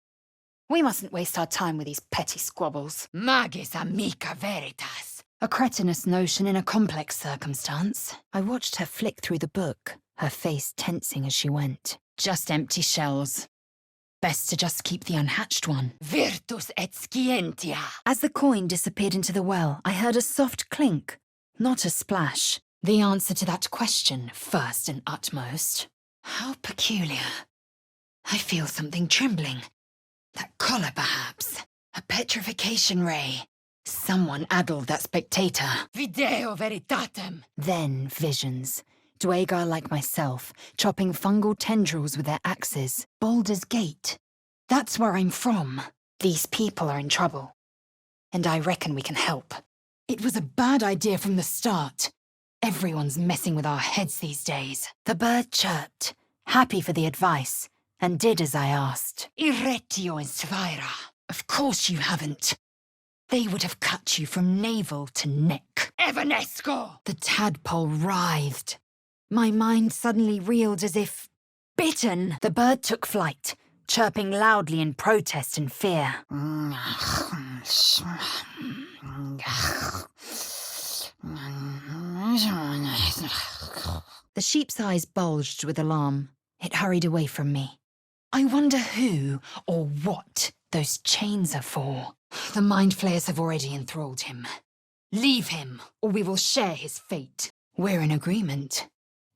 We mustn't waste our time with these petty squabbles. Magis amica veritas! A cretinous notion in a complex circumstance. I watched her flick through the book, her face tensing as she went. Just empty shells. Best to just keep the unhatched one. Virtus et scientia! As the coin disappeared into the well, I heard a soft clink, not a splash. The answer to that question, first and utmost. How peculiar. I feel something trembling. That collar, perhaps. A petrification ray. Someone addled that spectator. Video veritatem! Then visions. Dwagar like myself, chopping fungal tendrils with their axes. Baldur's Gate. That's where I'm from. These people are in trouble. And I reckon we can help. It was a bad idea from the start. Everyone's messing with our heads these days. The bird chirped, happy for the advice, and did as I asked. Irretio in Svaira. Of course you haven't. They would have cut you from navel to neck. Evanesco! The tadpole writhed. My mind suddenly reeled as if bitten. The bird took flight, chirping loudly in protest and fear. The sheep's eyes bulged with alarm. It hurried away from me. I wonder who or what those chains are for. The mind flayers have already enthralled him. Leave him, or we will share his fate. We're in agreement.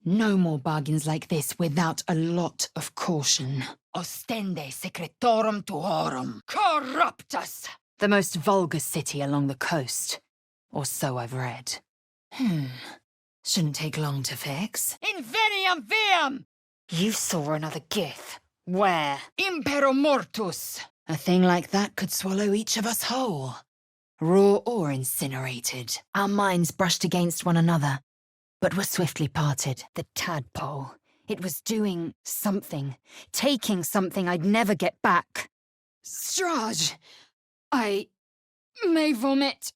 No more bargains like this without a lot of caution. Ostende secretorum tuorum. Corruptus! The most vulgar city along the coast. Or so I've read. Shouldn't take long to fix. Inveniam viam! You saw another gith. Where? Impero mortus! A thing like that could swallow each of us whole. Raw or incinerated. Our minds brushed against one another, but were swiftly parted. The tadpole. It was doing something, taking something I'd never get back. Strage! I may vomit.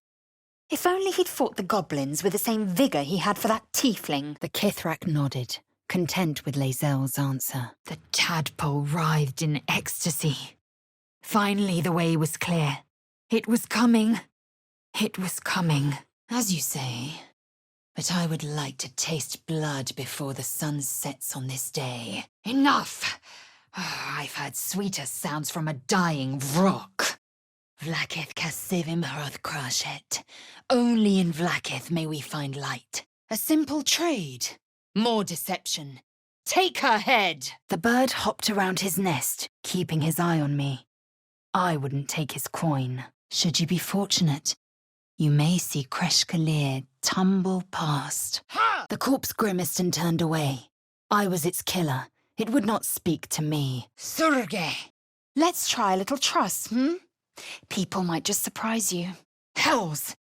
If only he'd fought the goblins with the same vigour he had for that tiefling. The Kithrak nodded, content with Lae'zel's answer. The tadpole writhed in ecstasy. Finally, the way was clear. It was coming. It was coming, as you say. But I would like to taste blood before the sun sets on this day. Enough! I've heard sweeter sounds from a dying rock. Vlakith Kasivim Hroth Krashet. Only in Vlakith may we find light. A simple trade. More deception. Take her head! The bird hopped around his nest, keeping his eye on me. I wouldn't take his coin. Should you be fortunate, you may see Kresh Kalir tumble past. Ha! The corpse grimaced and turned away. I was its killer. It would not speak to me. Surge! Let's try a little trust, People might just surprise you. Hells!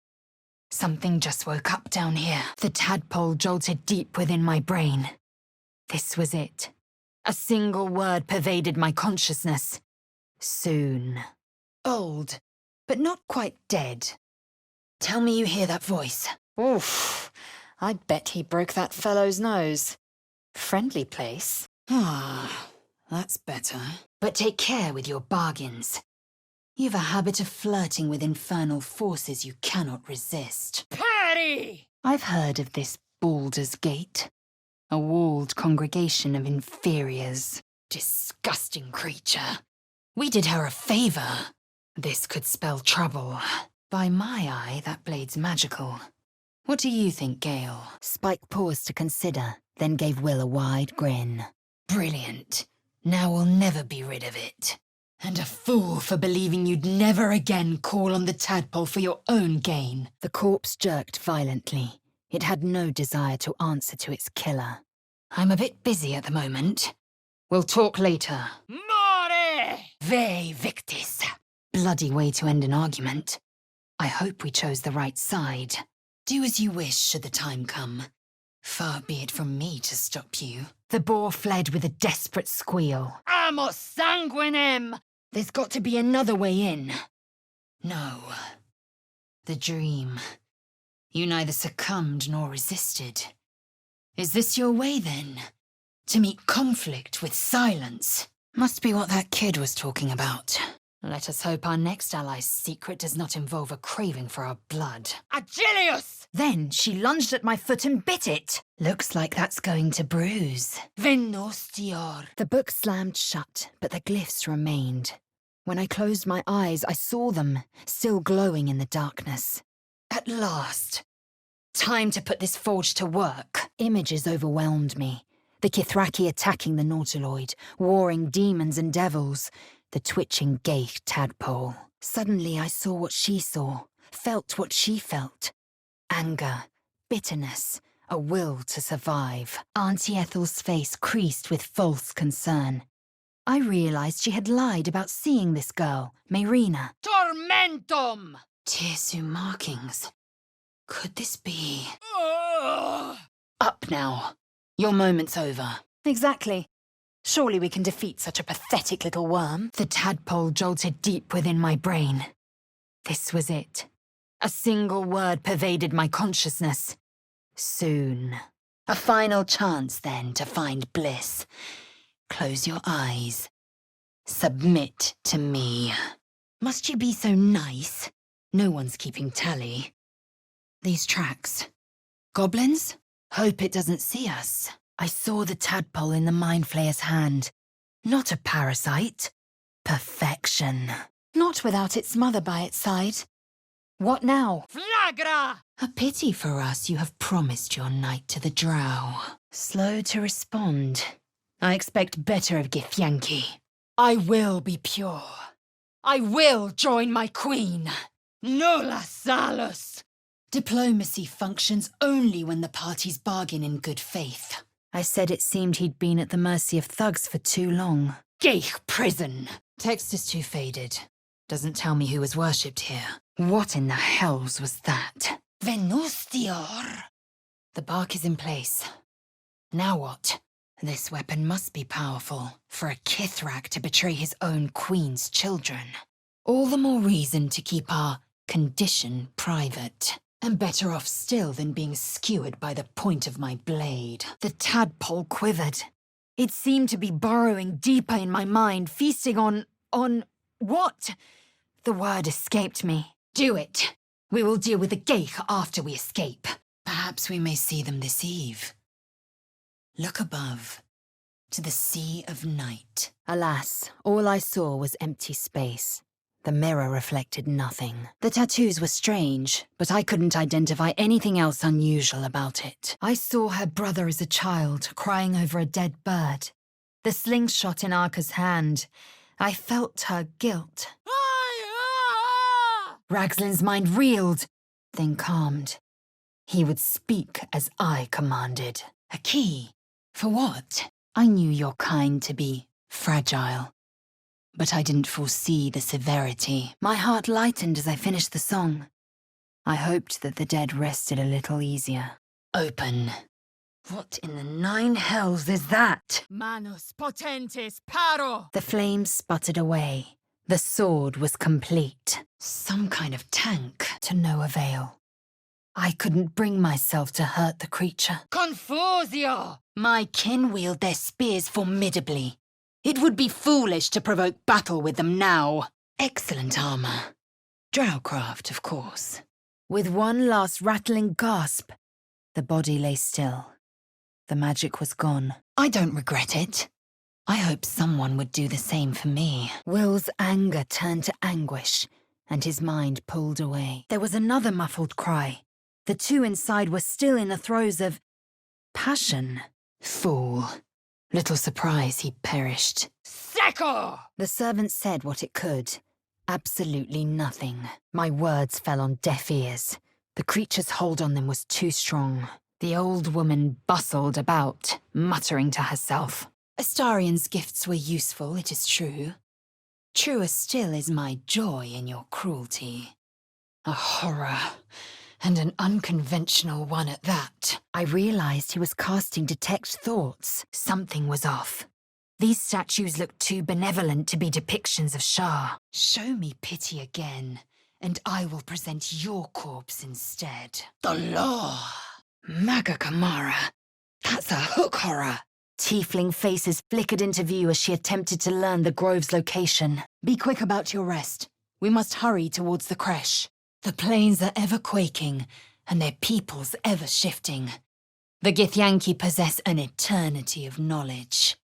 Something just woke up down here. The tadpole jolted deep within my brain. This was it. A single word pervaded my consciousness. Soon. Old, but not quite dead. Tell me you hear that voice. Oof. I'd bet he broke that fellow's nose. Friendly place. Ah, that's better. But take care with your bargains. You've a habit of flirting with infernal forces you cannot resist. Patty! I've heard of this Baldur's Gate. A walled congregation of inferiors. Disgusting creature. We did her a favor. This could spell trouble. By my eye, that blade's magical. What do you think, Gale? Spike paused to consider, then gave Will a wide grin. Brilliant. Now we'll never be rid of it. And a fool for believing you'd never again call on the tadpole for your own gain. The corpse jerked violently. It had no desire to answer to its killer. I'm a bit busy at the moment. We'll talk later. More! Ve victis. Bloody way to end an argument. I hope we chose the right side. Do as you wish should the time come. Far be it from me to stop you. The boar fled with a desperate squeal. Amo sanguinem! There's got to be another way in. No. The dream. You neither succumbed nor resisted. Is this your way, then? To meet conflict with silence? Must be what that kid was talking about. Let us hope our next ally's secret does not involve a craving for our blood. Agilius! Then she lunged at my foot and bit it. Looks like that's going to bruise. Venostior! The book slammed shut, but the glyphs remained. When I closed my eyes, I saw them, still glowing in the darkness. At last. Time to put this forge to work. Images overwhelmed me. The Kithraki attacking the Nautiloid, warring demons and devils, the twitching Gaith tadpole. Suddenly I saw what she saw, felt what she felt. Anger, bitterness, a will to survive. Auntie Ethel's face creased with false concern. I realized she had lied about seeing this girl, Mayrina. Tormentum! Tirsu markings. Could this be... Ugh. Up now. Your moment's over. Exactly. Surely we can defeat such a pathetic little worm. The tadpole jolted deep within my brain. This was it. A single word pervaded my consciousness. Soon. A final chance, then, to find bliss. Close your eyes. Submit to me. Must you be so nice? No one's keeping tally. These tracks. Goblins? Hope it doesn't see us. I saw the tadpole in the mind flayer's hand. Not a parasite. Perfection. Not without its mother by its side. What now? Flagra! A pity for us you have promised your knight to the drow. Slow to respond. I expect better of Githyanki. I will be pure. I will join my queen. Nulla salus. Diplomacy functions only when the parties bargain in good faith. I said it seemed he'd been at the mercy of thugs for too long. Geich prison. Text is too faded. Doesn't tell me who was worshipped here. What in the hells was that? Venustior. The bark is in place. Now what? This weapon must be powerful for a Kithrak to betray his own queen's children. All the more reason to keep our condition private. And better off still than being skewered by the point of my blade. The tadpole quivered. It seemed to be burrowing deeper in my mind, feasting on what? The word escaped me. Do it. We will deal with the Geich after we escape. Perhaps we may see them this eve. Look above, to the sea of night. Alas, all I saw was empty space. The mirror reflected nothing. The tattoos were strange, but I couldn't identify anything else unusual about it. I saw her brother as a child, crying over a dead bird. The slingshot in Arka's hand. I felt her guilt. Ragslin's mind reeled, then calmed. He would speak as I commanded. A key? For what? I knew your kind to be fragile. But I didn't foresee the severity. My heart lightened as I finished the song. I hoped that the dead rested a little easier. Open. What in the nine hells is that? Manus potentes paro. The flames sputtered away. The sword was complete. Some kind of tank. To no avail. I couldn't bring myself to hurt the creature. Confusio. My kin wield their spears formidably. It would be foolish to provoke battle with them now. Excellent armor. Drowcraft, of course. With one last rattling gasp, the body lay still. The magic was gone. I don't regret it. I hope someone would do the same for me. Will's anger turned to anguish, and his mind pulled away. There was another muffled cry. The two inside were still in the throes of passion. Fool. Little surprise he perished. Secco! The servant said what it could. Absolutely nothing. My words fell on deaf ears. The creature's hold on them was too strong. The old woman bustled about, muttering to herself. Astarian's gifts were useful, it is true. Truer still is my joy in your cruelty. A horror, and an unconventional one at that. I realized he was casting detect thoughts. Something was off. These statues looked too benevolent to be depictions of Shah. Show me pity again, and I will present your corpse instead. The law. Maga Kamara. That's a hook horror. Tiefling faces flickered into view as she attempted to learn the grove's location. Be quick about your rest. We must hurry towards the creche. The plains are ever quaking, and their peoples ever shifting. The Githyanki possess an eternity of knowledge.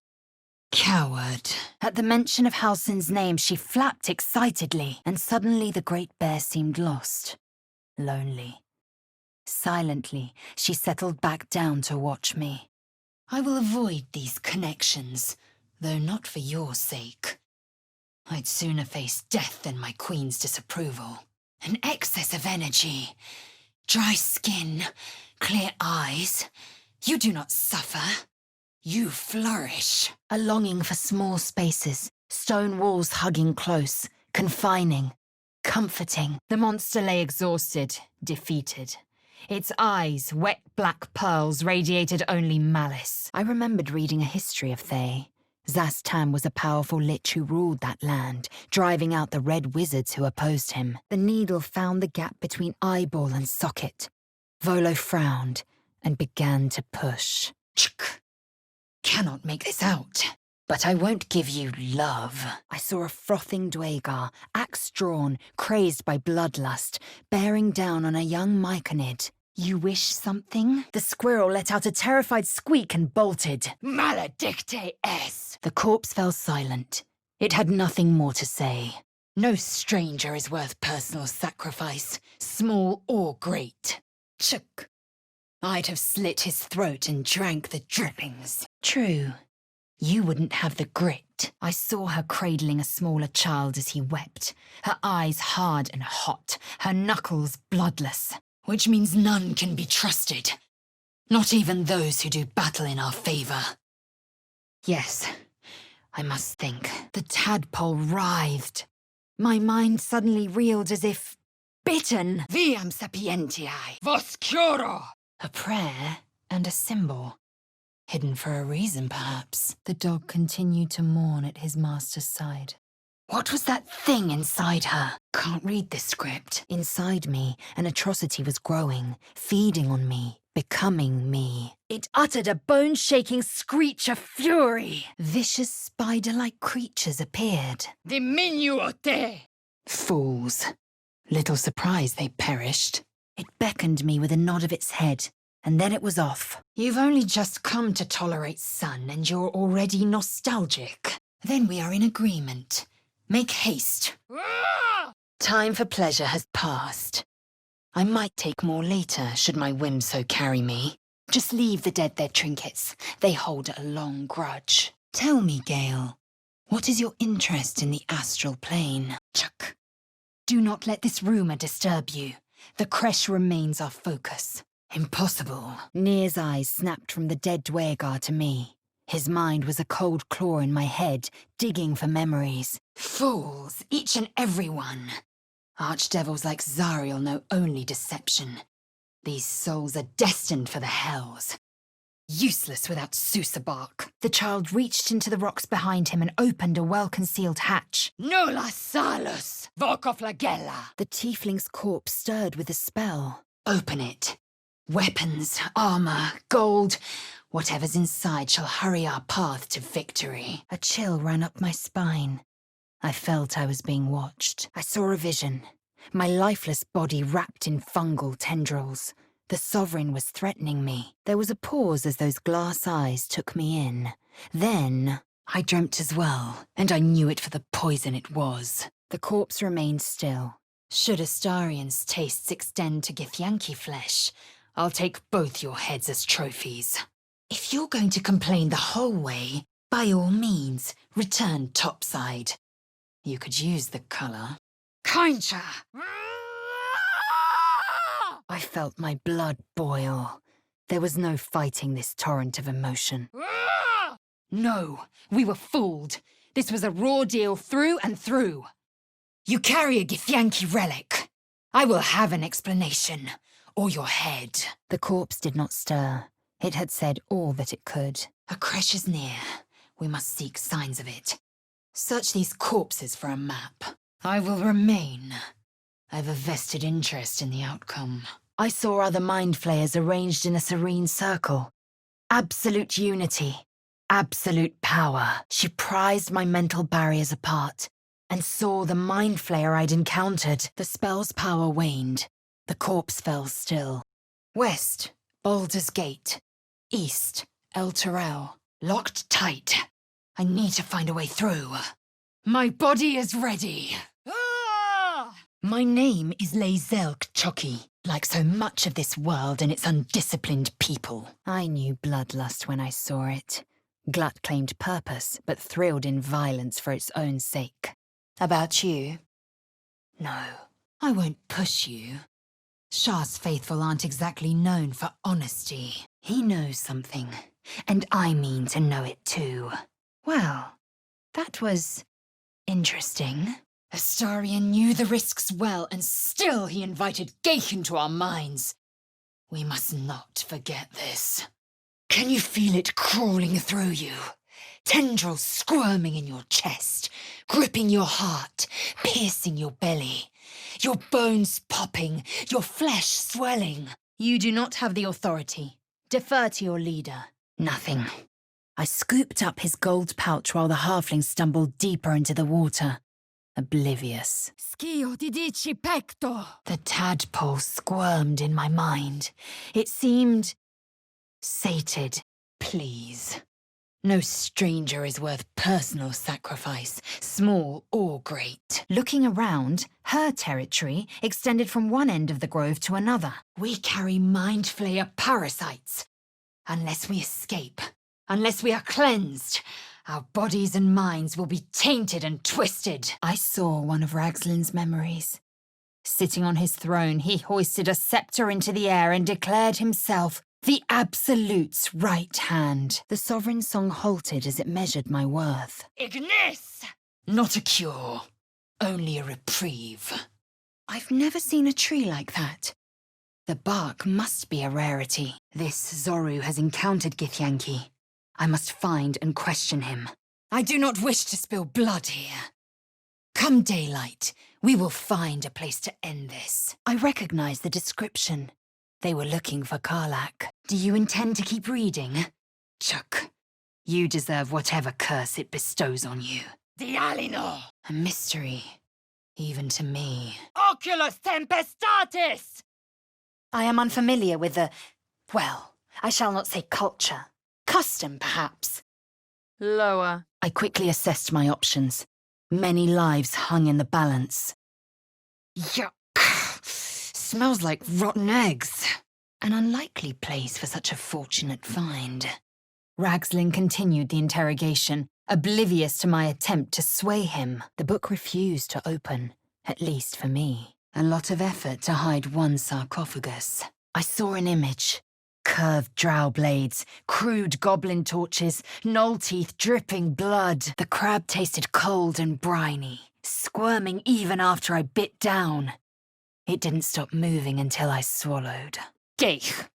Coward. At the mention of Halsin's name, she flapped excitedly, and suddenly the great bear seemed lost. Lonely. Silently, she settled back down to watch me. I will avoid these connections, though not for your sake. I'd sooner face death than my queen's disapproval. An excess of energy, dry skin, clear eyes. You do not suffer. You flourish. A longing for small spaces, stone walls hugging close, confining, comforting. The monster lay exhausted, defeated. Its eyes, wet black pearls, radiated only malice. I remembered reading a history of Thay. Zastan was a powerful lich who ruled that land, driving out the red wizards who opposed him. The needle found the gap between eyeball and socket. Volo frowned and began to push. Chuk. Cannot make this out. But I won't give you love. I saw a frothing Dwagar, axe drawn, crazed by bloodlust, bearing down on a young Myconid. You wish something? The squirrel let out a terrified squeak and bolted. Maledicte es! The corpse fell silent. It had nothing more to say. No stranger is worth personal sacrifice, small or great. Chuk. I'd have slit his throat and drank the drippings. True. You wouldn't have the grit. I saw her cradling a smaller child as he wept, her eyes hard and hot, her knuckles bloodless. Which means none can be trusted. Not even those who do battle in our favor. Yes, I must think. The tadpole writhed. My mind suddenly reeled as if bitten. Viam sapientiae. Voscuro! A prayer and a symbol. Hidden for a reason, perhaps. The dog continued to mourn at his master's side. What was that thing inside her? Can't read this script. Inside me, an atrocity was growing, feeding on me, becoming me. It uttered a bone-shaking screech of fury. Vicious spider-like creatures appeared. Diminuote! Fools. Little surprised they perished. It beckoned me with a nod of its head, and then it was off. You've only just come to tolerate sun, and you're already nostalgic. Then we are in agreement. Make haste. Time for pleasure has passed. I might take more later, should my whims so carry me. Just leave the dead their trinkets. They hold a long grudge. Tell me, Gale, what is your interest in the astral plane? Chuck. Do not let this rumor disturb you. The creche remains our focus. Impossible. Nir's eyes snapped from the dead Dwagar to me. His mind was a cold claw in my head, digging for memories. Fools, each and every one. Archdevils like Zariel know only deception. These souls are destined for the hells. Useless without Susabark. The child reached into the rocks behind him and opened a well-concealed hatch. Nulla salus! Vocoflagella! The tiefling's corpse stirred with a spell. Open it. Weapons, armor, gold, whatever's inside shall hurry our path to victory. A chill ran up my spine. I felt I was being watched. I saw a vision. My lifeless body wrapped in fungal tendrils. The Sovereign was threatening me. There was a pause as those glass eyes took me in. Then I dreamt as well, and I knew it for the poison it was. the corpse remained still. Should Astarian's tastes extend to Githyanki flesh, I'll take both your heads as trophies. If you're going to complain the whole way, by all means, return topside. You could use the colour. Kaincha! I felt my blood boil. There was no fighting this torrent of emotion. No, we were fooled. This was a raw deal through and through. You carry a Githyanki relic. I will have an explanation, or your head. The corpse did not stir. It had said all that it could. A creche is near. We must seek signs of it. Search these corpses for a map. I will remain. I have a vested interest in the outcome. I saw other mind flayers arranged in a serene circle. Absolute unity. Absolute power. She prized my mental barriers apart and saw the mind flayer I'd encountered. The spell's power waned. The corpse fell still. West, Baldur's Gate. East, El Terrell. Locked tight. I need to find a way through. My body is ready. My name is Lae'zel Kchoki, like so much of this world and its undisciplined people. I knew bloodlust when I saw it. Glut claimed purpose, but thrilled in violence for its own sake. About you? No, I won't push you. Shah's faithful aren't exactly known for honesty. He knows something, and I mean to know it too. Well, that was interesting. Astarian knew the risks well, and still he invited Geich into our minds. We must not forget this. Can you feel it crawling through you? Tendrils squirming in your chest, gripping your heart, piercing your belly. Your bones popping, your flesh swelling. You do not have the authority. Defer to your leader. Nothing. I scooped up his gold pouch while the halfling stumbled deeper into the water, oblivious. Schio di dici pecto. The tadpole squirmed in my mind. It seemed sated. Please. No stranger is worth personal sacrifice, small or great. Looking around, her territory extended from one end of the grove to another. We carry mind flayer parasites. Unless we escape, unless we are cleansed, our bodies and minds will be tainted and twisted. I saw one of Ragzlin's memories. Sitting on his throne, he hoisted a scepter into the air and declared himself the Absolute's right hand. The sovereign song halted as it measured my worth. Ignis! Not a cure, only a reprieve. I've never seen a tree like that. The bark must be a rarity. This Zoru has encountered Githyanki. I must find and question him. I do not wish to spill blood here. Come daylight, we will find a place to end this. I recognize the description. They were looking for Karlak. Do you intend to keep reading? Chuck, You deserve whatever curse it bestows on you. Dialino! a mystery, even to me. Oculus tempestatis! I am unfamiliar with the, well, I shall not say culture. Custom, perhaps. Lower. I quickly assessed my options. Many lives hung in the balance. Yuck. Smells like rotten eggs. An unlikely place for such a fortunate find. Ragzlin continued the interrogation, oblivious to my attempt to sway him. The book refused to open, at least for me. A lot of effort to hide one sarcophagus. I saw an image. Curved drow blades, crude goblin torches, gnoll teeth dripping blood. The crab tasted cold and briny, squirming even after I bit down. It didn't stop moving until I swallowed. Geich.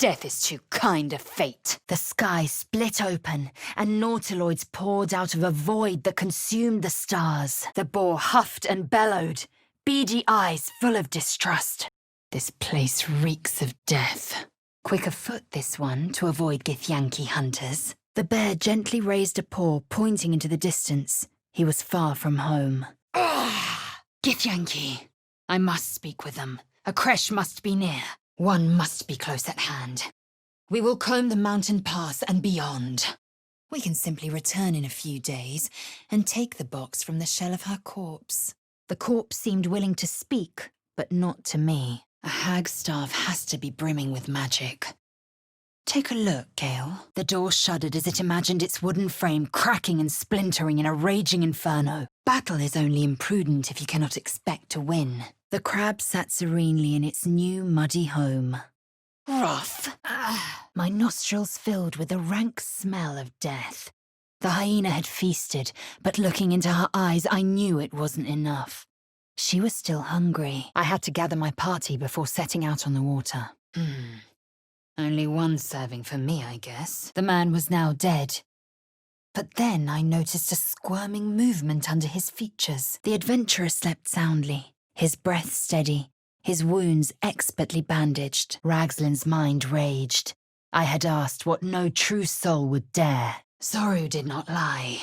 Death is too kind a fate. The sky split open, and nautiloids poured out of a void that consumed the stars. The boar huffed and bellowed, beady eyes full of distrust. This place reeks of death. Quick of foot, this one, to avoid Githyanki hunters. The bear gently raised a paw, pointing into the distance. He was far from home. Githyanki. I must speak with them. A creche must be near. One must be close at hand. We will comb the mountain pass and beyond. We can simply return in a few days and take the box from the shell of her corpse. The corpse seemed willing to speak, but not to me. A hag's staff has to be brimming with magic. Take a look, Gale. The door shuddered as it imagined its wooden frame cracking and splintering in a raging inferno. Battle is only imprudent if you cannot expect to win. The crab sat serenely in its new muddy home. Wrath. My nostrils filled with the rank smell of death. The hyena had feasted, but looking into her eyes, I knew it wasn't enough. She was still hungry. I had to gather my party before setting out on the water. Only one serving for me, I guess. The man was now dead. But then I noticed a squirming movement under his features. The adventurer slept soundly, his breath steady, his wounds expertly bandaged. Ragzlin's mind raged. I had asked what no true soul would dare. Zoru did not lie.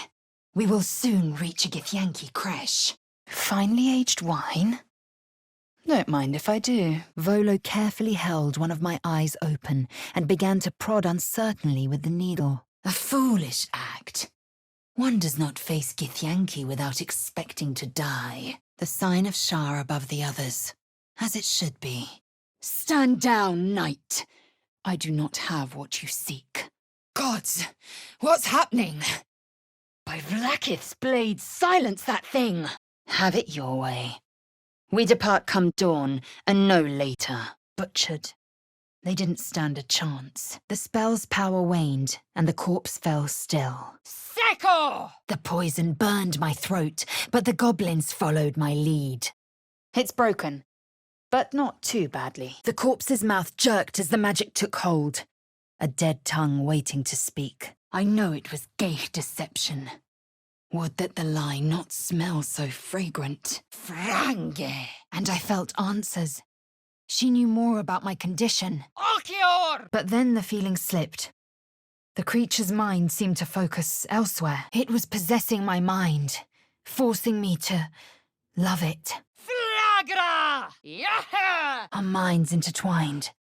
We will soon reach a Githyanki creche. Finely aged wine? Don't mind if I do. Volo carefully held one of my eyes open and began to prod uncertainly with the needle. A foolish act. One does not face Githyanki without expecting to die. The sign of Shah above the others, as it should be. Stand down, knight. I do not have what you seek. Gods, what's happening? By Vlaakith's blade, silence that thing! Have it your way. We depart come dawn, and no later. Butchered. They didn't stand a chance. The spell's power waned, and the corpse fell still. Secco! The poison burned my throat, but the goblins followed my lead. It's broken, but not too badly. The corpse's mouth jerked as the magic took hold. A dead tongue waiting to speak. I know it was gay deception. Would that the lie not smell so fragrant. Frange! And I felt answers. She knew more about my condition. Alkior! But then the feeling slipped. The creature's mind seemed to focus elsewhere. It was possessing my mind, forcing me to love it. Flagra! Yaha! Our minds intertwined.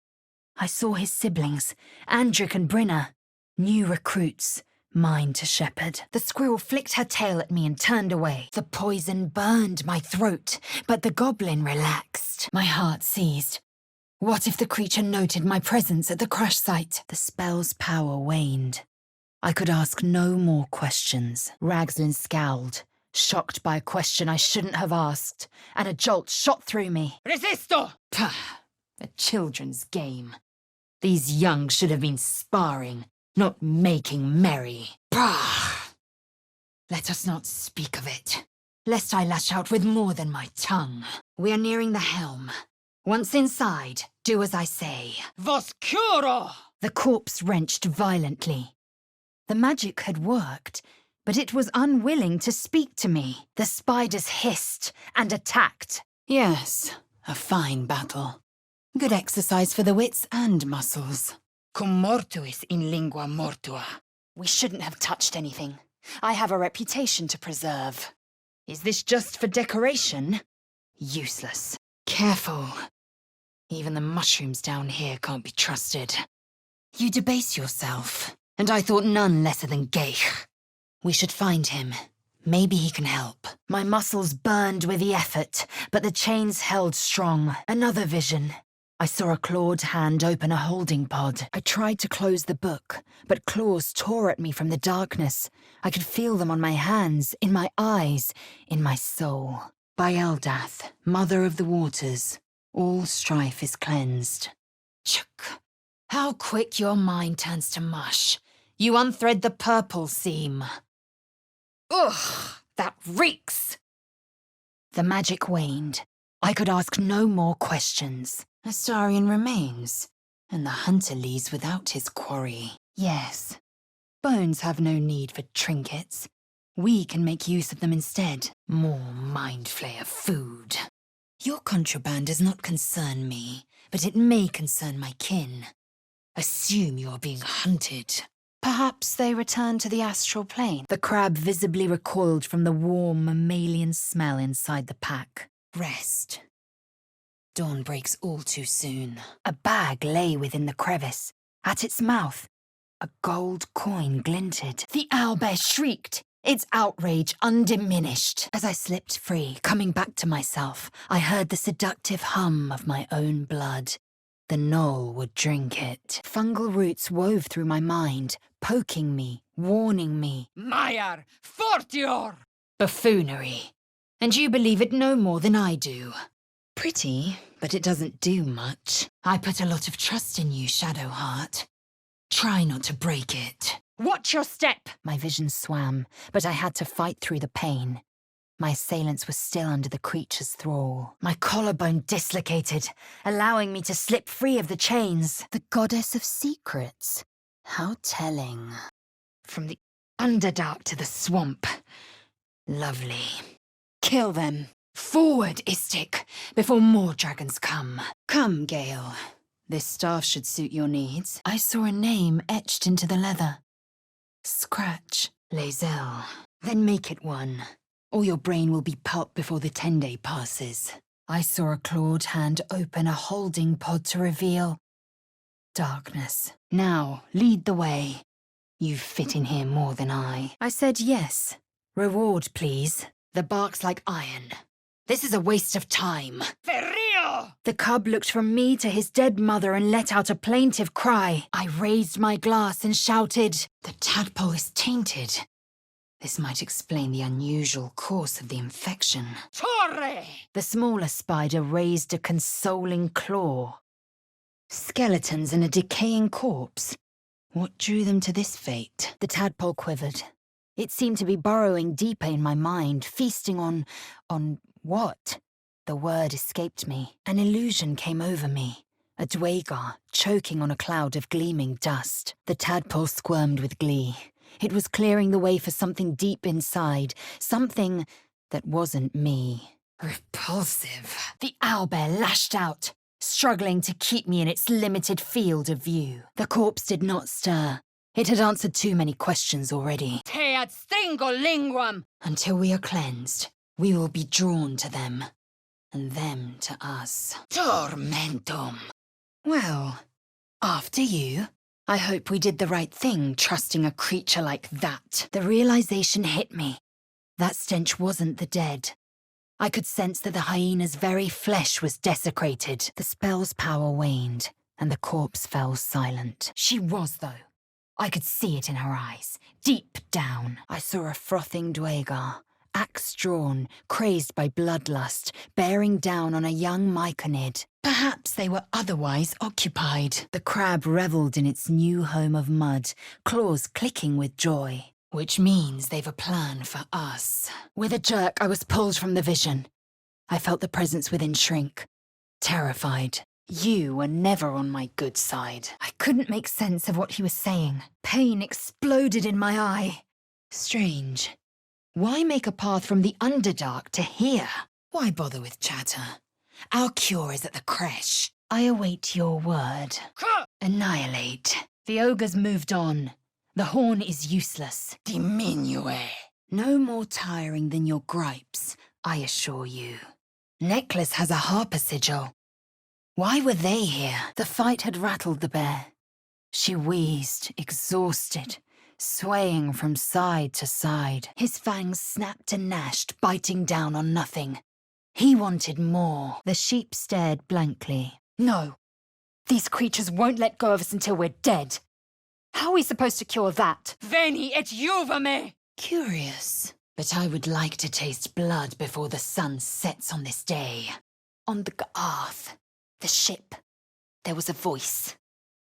I saw his siblings, Andric and Brinna, new recruits, mine to shepherd. The squirrel flicked her tail at me and turned away. The poison burned my throat, but the goblin relaxed. My heart seized. What if the creature noted my presence at the crash site? The spell's power waned. I could ask no more questions. Ragslin scowled, shocked by a question I shouldn't have asked, and a jolt shot through me. Resisto! Pah! A children's game. These young should have been sparring, not making merry. Bah! Let us not speak of it, lest I lash out with more than my tongue. We are nearing the helm. Once inside, do as I say. Voscuro! The corpse wrenched violently. The magic had worked, but it was unwilling to speak to me. The spiders hissed and attacked. Yes, a fine battle. Good exercise for the wits and muscles. Cum mortuis in lingua mortua. We shouldn't have touched anything. I have a reputation to preserve. Is this just for decoration? Useless. Careful. Even the mushrooms down here can't be trusted. You debase yourself, and I thought none lesser than Geich. We should find him. Maybe he can help. My muscles burned with the effort, but the chains held strong. Another vision. I saw a clawed hand open a holding pod. I tried to close the book, but claws tore at me from the darkness. I could feel them on my hands, in my eyes, in my soul. By Eldath, Mother of the Waters, all strife is cleansed. Chuk! How quick your mind turns to mush. You unthread the purple seam. Ugh! That reeks! The magic waned. I could ask no more questions. Astarion remains, and the hunter leaves without his quarry. Yes, bones have no need for trinkets. We can make use of them instead. More mind flayer food. Your contraband does not concern me, but it may concern my kin. Assume you are being hunted. Perhaps they return to the astral plane. The crab visibly recoiled from the warm mammalian smell inside the pack. Rest. Dawn breaks all too soon. A bag lay within the crevice. At its mouth, a gold coin glinted. The owlbear shrieked, its outrage undiminished. As I slipped free, coming back to myself, I heard the seductive hum of my own blood. The gnoll would drink it. Fungal roots wove through my mind, poking me, warning me. Maiar! Fortior! Buffoonery. And you believe it no more than I do. Pretty, but it doesn't do much. I put a lot of trust in you, Shadowheart. Try not to break it. Watch your step! My vision swam, but I had to fight through the pain. My assailants were still under the creature's thrall. My collarbone dislocated, allowing me to slip free of the chains. The goddess of secrets. How telling. From the Underdark to the swamp. Lovely. Kill them. Forward, Istik, before more dragons come. Come, Gale. This staff should suit your needs. I saw a name etched into the leather. Scratch. Lae'zel. Then make it one, or your brain will be pulp before the 10-day passes. I saw a clawed hand open a holding pod to reveal darkness. Now, lead the way. You fit in here more than I. I said yes. Reward, please. The bark's like iron. This is a waste of time. Ferrio! The cub looked from me to his dead mother and let out a plaintive cry. I raised my glass and shouted, "The tadpole is tainted." This might explain the unusual course of the infection. Torre! The smaller spider raised a consoling claw. Skeletons and a decaying corpse. What drew them to this fate? The tadpole quivered. It seemed to be burrowing deeper in my mind, feasting on what? The word escaped me. An illusion came over me. A Dwagar, choking on a cloud of gleaming dust. The tadpole squirmed with glee. It was clearing the way for something deep inside, something that wasn't me. Repulsive. The owlbear lashed out, struggling to keep me in its limited field of view. The corpse did not stir. It had answered too many questions already. Te ad stringo linguam! Until we are cleansed, we will be drawn to them, and them to us. Tormentum. Well, after you. I hope we did the right thing, trusting a creature like that. The realization hit me. That stench wasn't the dead. I could sense that the hyena's very flesh was desecrated. The spell's power waned, and the corpse fell silent. She was, though. I could see it in her eyes. Deep down, I saw a frothing Dwaegar, axe drawn, crazed by bloodlust, bearing down on a young Myconid. Perhaps they were otherwise occupied. The crab revelled in its new home of mud, claws clicking with joy. Which means they've a plan for us. With a jerk, I was pulled from the vision. I felt the presence within shrink. Terrified. You were never on my good side. I couldn't make sense of what he was saying. Pain exploded in my eye. Strange. Why make a path from the Underdark to here? Why bother with chatter? Our cure is at the creche. I await your word. Annihilate. The ogre's moved on. The horn is useless. Diminue. No more tiring than your gripes, I assure you. Necklace has a harper sigil. Why were they here? The fight had rattled the bear. She wheezed, exhausted, swaying from side to side. His fangs snapped and gnashed, biting down on nothing. He wanted more. The sheep stared blankly. No. These creatures won't let go of us until we're dead. How are we supposed to cure that? Veni et juva me! Curious, but I would like to taste blood before the sun sets on this day. On the Garth, the ship, there was a voice.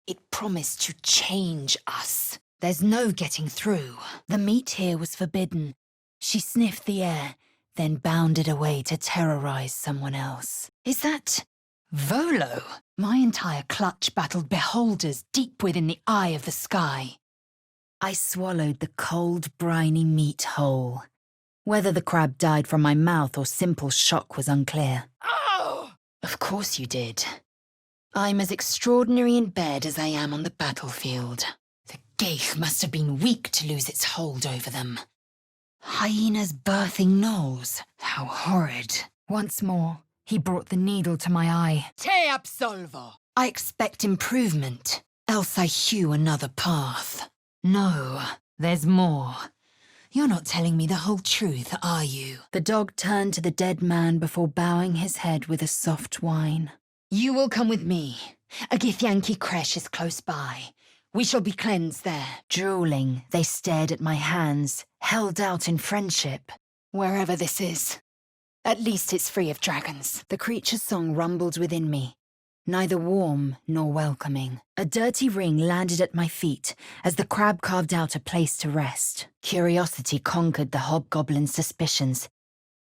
It promised to change us. There's no getting through. The meat here was forbidden. She sniffed the air, then bounded away to terrorize someone else. Is that Volo? My entire clutch battled beholders deep within the eye of the sky. I swallowed the cold, briny meat whole. Whether the crab died from my mouth or simple shock was unclear. Oh! Of course you did. I'm as extraordinary in bed as I am on the battlefield. The Geich must have been weak to lose its hold over them. Hyenas birthing gnolls. How horrid. Once more, he brought the needle to my eye. Te absolvo! I expect improvement, else I hew another path. No, there's more. You're not telling me the whole truth, are you? The dog turned to the dead man before bowing his head with a soft whine. You will come with me. A Githyanki creche is close by. We shall be cleansed there. Drooling, they stared at my hands, held out in friendship. Wherever this is. At least it's free of dragons. The creature's song rumbled within me, neither warm nor welcoming. A dirty ring landed at my feet as the crab carved out a place to rest. Curiosity conquered the hobgoblin's suspicions.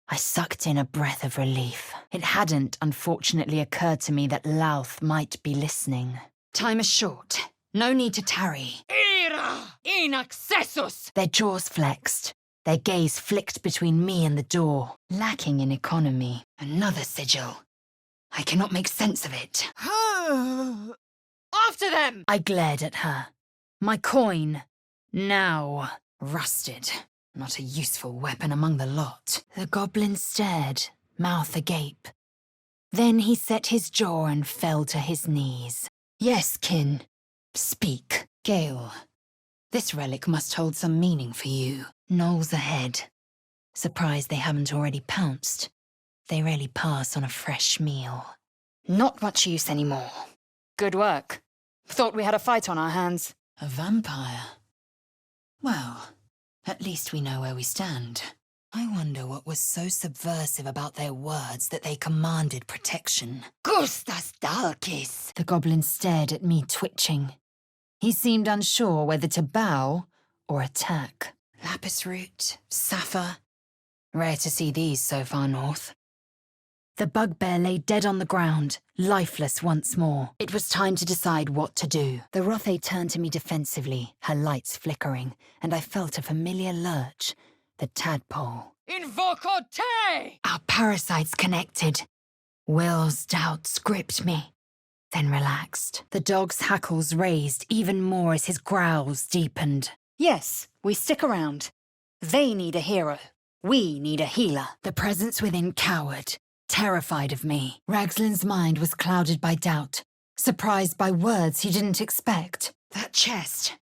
I sucked in a breath of relief. It hadn't, unfortunately, occurred to me that Louth might be listening. Time is short. No need to tarry. Ira! In accessus! Their jaws flexed. Their gaze flicked between me and the door, lacking in economy. Another sigil. I cannot make sense of it. After them! I glared at her. My coin. Now. Rusted. Not a useful weapon among the lot. The goblin stared, mouth agape. Then he set his jaw and fell to his knees. Yes, kin. Speak. Gale. This relic must hold some meaning for you. Gnolls ahead. Surprised they haven't already pounced. They rarely pass on a fresh meal. Not much use anymore. Good work. Thought we had a fight on our hands. A vampire. Well, at least we know where we stand. I wonder what was so subversive about their words that they commanded protection. Gustas Dalkis. The goblin stared at me, twitching. He seemed unsure whether to bow or attack. Lapis root, sapphire. Rare to see these so far north. The bugbear lay dead on the ground, lifeless once more. It was time to decide what to do. The Rothe turned to me defensively, her lights flickering, and I felt a familiar lurch. The tadpole. Invoco te! Our parasites connected. Will's doubts gripped me, then relaxed. The dog's hackles raised even more as his growls deepened. Yes, we stick around. They need a hero. We need a healer. The presence within cowered, terrified of me. Ragslin's mind was clouded by doubt, surprised by words he didn't expect. That chest.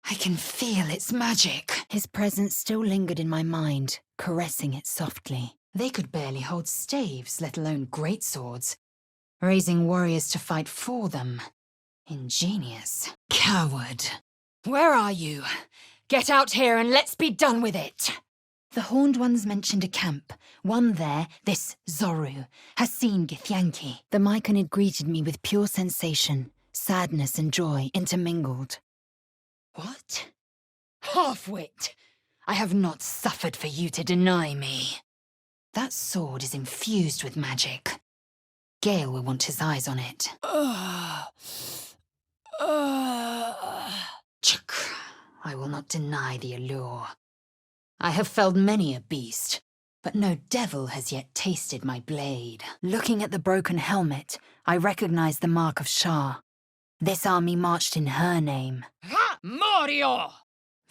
I can feel its magic. His presence still lingered in my mind, caressing it softly. They could barely hold staves, let alone greatswords. Raising warriors to fight for them. Ingenious. Coward. Where are you? Get out here and let's be done with it. The Horned Ones mentioned a camp. One there, this Zoru, has seen Githyanki. The Myconid greeted me with pure sensation, sadness and joy intermingled. What? Half-wit! I have not suffered for you to deny me. That sword is infused with magic. Gale will want his eyes on it. Chuk. I will not deny the allure. I have felled many a beast, but no devil has yet tasted my blade. Looking at the broken helmet, I recognized the mark of Shah. This army marched in her name. Ha! Morio!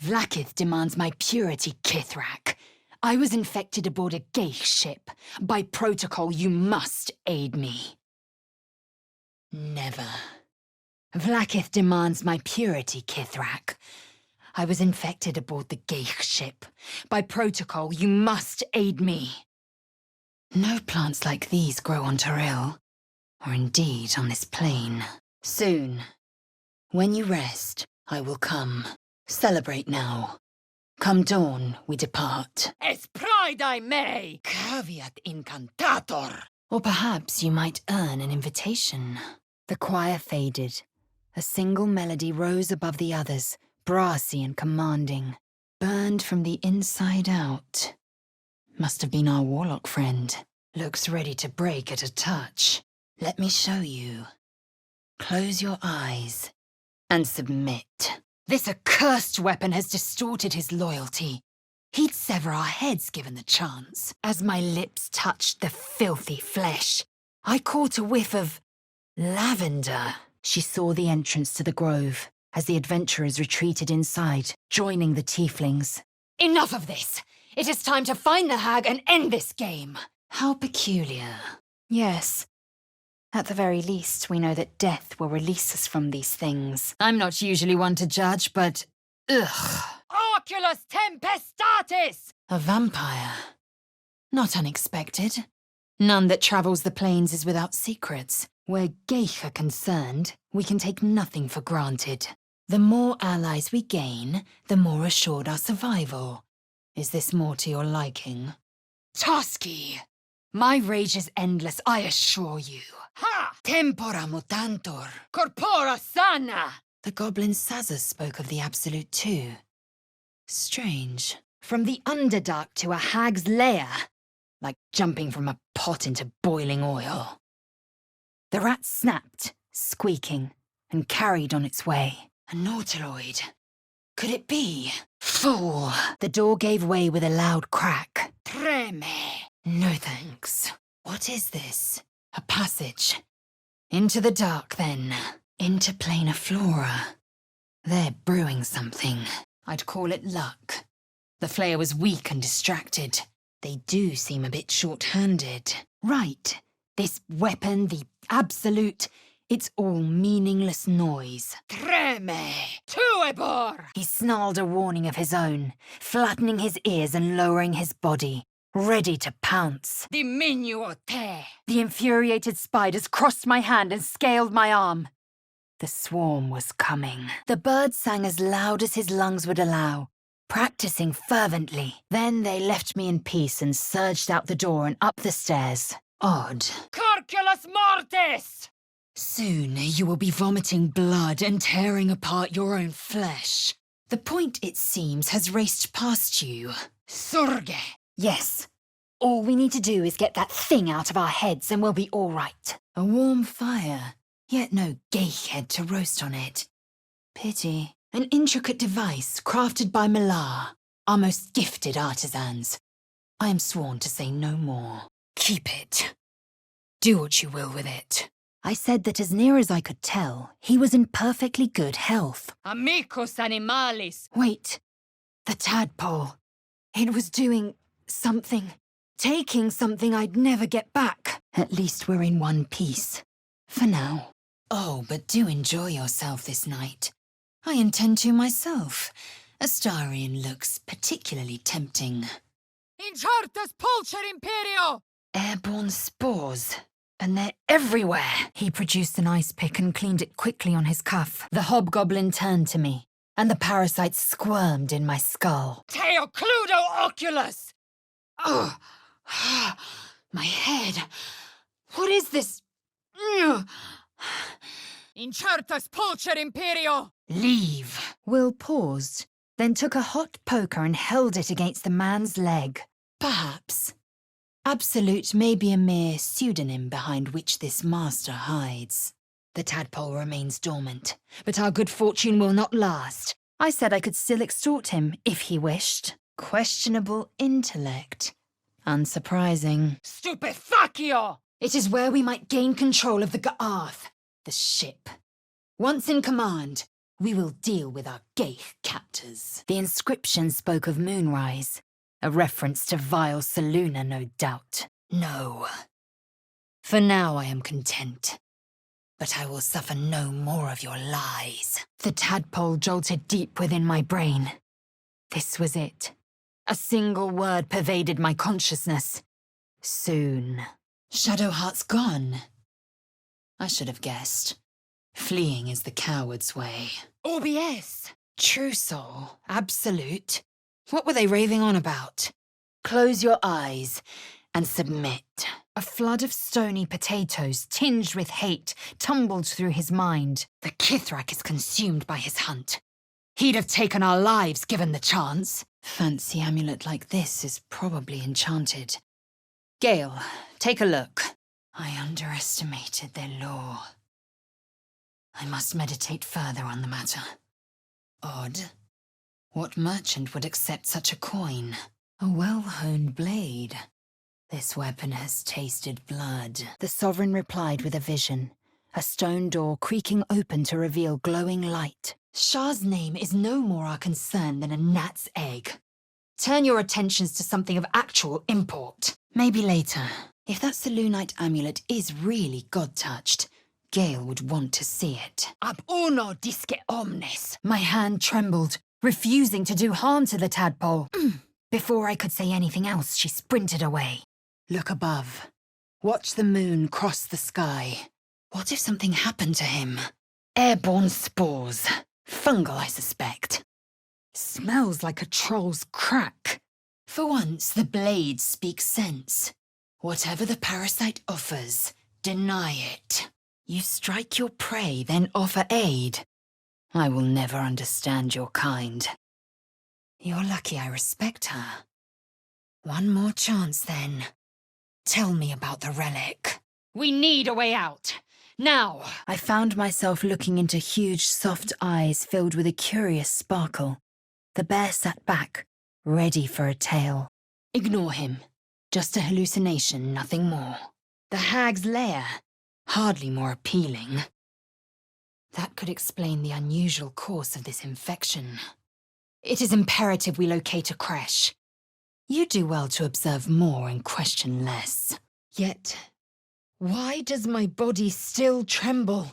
Vlaakith demands my purity, Kithrak. I was infected aboard a Geich ship. By protocol, you must aid me. Never. Vlaakith demands my purity, Kithrak. I was infected aboard the Geich ship. By protocol, you must aid me. No plants like these grow on Toril, or indeed on this plain. Soon, when you rest, I will come. Celebrate now. Come dawn, we depart. Es pride I may! Caveat incantator! Or perhaps you might earn an invitation. The choir faded. A single melody rose above the others, brassy and commanding. Burned from the inside out. Must have been our warlock friend. Looks ready to break at a touch. Let me show you. Close your eyes and submit. This accursed weapon has distorted his loyalty. He'd sever our heads given the chance. As my lips touched the filthy flesh, I caught a whiff of lavender. She saw the entrance to the grove as the adventurers retreated inside, joining the tieflings. Enough of this! It is time to find the hag and end this game! How peculiar. Yes. At the very least, we know that death will release us from these things. I'm not usually one to judge, but ugh. Oculus Tempestatis! A vampire. Not unexpected. None that travels the plains is without secrets. Where Geich are concerned, we can take nothing for granted. The more allies we gain, the more assured our survival. Is this more to your liking? Toski! My rage is endless, I assure you. Ha! Tempora mutantur. Corpora sana! The goblin Sazza spoke of the Absolute too. Strange. From the Underdark to a hag's lair. Like jumping from a pot into boiling oil. The rat snapped, squeaking, and carried on its way. A nautiloid. Could it be? Fool! The door gave way with a loud crack. Treme! No thanks. What is this? A passage. Into the dark, then. Into planar flora. They're brewing something. I'd call it luck. The flayer was weak and distracted. They do seem a bit short-handed. Right. This weapon, the Absolute, it's all meaningless noise. Treme! Tuebor! He snarled a warning of his own, flattening his ears and lowering his body, ready to pounce. Diminuo te! The infuriated spiders crossed my hand and scaled my arm. The swarm was coming. The bird sang as loud as his lungs would allow, practicing fervently. Then they left me in peace and surged out the door and up the stairs. Odd. Corculus mortis! Soon you will be vomiting blood and tearing apart your own flesh. The point, it seems, has raced past you. Surge! Yes, All we need to do is get that thing out of our heads and we'll be all right. A warm fire, yet no geich head to roast on it. Pity. An intricate device crafted by Malar, our most gifted artisans. I am sworn to say no more. Keep it. Do what you will with it. I said that as near as I could tell, he was in perfectly good health. Amicus animalis. Wait, the tadpole. It was doing something. Taking something I'd never get back. At least we're in one piece. For now. Oh, but do enjoy yourself this night. I intend to myself. Astarian looks particularly tempting. Incertus pulcher imperio! Airborne spores. And they're everywhere. He produced an ice pick and cleaned it quickly on his cuff. The hobgoblin turned to me, and the parasites squirmed in my skull. Teocludo oculus! Ugh. My head. What is this? Ugh. Incertus pulcher imperio! Leave. Will paused, then took a hot poker and held it against the man's leg. Perhaps. Absolute may be a mere pseudonym behind which this master hides. The tadpole remains dormant, but our good fortune will not last. I said I could still extort him if he wished. Questionable intellect. Unsurprising. Stupefacio! It is where we might gain control of the Ga'arth, the ship. Once in command, we will deal with our geich captors. The inscription spoke of moonrise. A reference to vile Selûne, no doubt. No. For now I am content. But I will suffer no more of your lies. The tadpole jolted deep within my brain. This was it. A single word pervaded my consciousness. Soon. Shadowheart's gone. I should have guessed. Fleeing is the coward's way. OBS! True soul. Absolute. What were they raving on about? Close your eyes and submit. A flood of stony potatoes, tinged with hate, tumbled through his mind. The Kithrak is consumed by his hunt. He'd have taken our lives given the chance. Fancy amulet like this is probably enchanted. Gale, take a look. I underestimated their lore. I must meditate further on the matter. Odd. What merchant would accept such a coin? A well-honed blade. This weapon has tasted blood. The sovereign replied with a vision. A stone door creaking open to reveal glowing light. Shah's name is no more our concern than a gnat's egg. Turn your attentions to something of actual import. Maybe later. If that Selûnite amulet is really god-touched, Gale would want to see it. Ab uno disce omnes. My hand trembled, refusing to do harm to the tadpole. Before I could say anything else, she sprinted away. Look above. Watch the moon cross the sky. What if something happened to him? Airborne spores. Fungal, I suspect. Smells like a troll's crack. For once, the blade speaks sense. Whatever the parasite offers, deny it. You strike your prey, then offer aid. I will never understand your kind. You're lucky I respect her. One more chance, then. Tell me about the relic. We need a way out. Now! I found myself looking into huge, soft eyes filled with a curious sparkle. The bear sat back, ready for a tale. Ignore him. Just a hallucination, nothing more. The hag's lair. Hardly more appealing. That could explain the unusual course of this infection. It is imperative we locate a creche. You do well to observe more and question less. Yet, why does my body still tremble?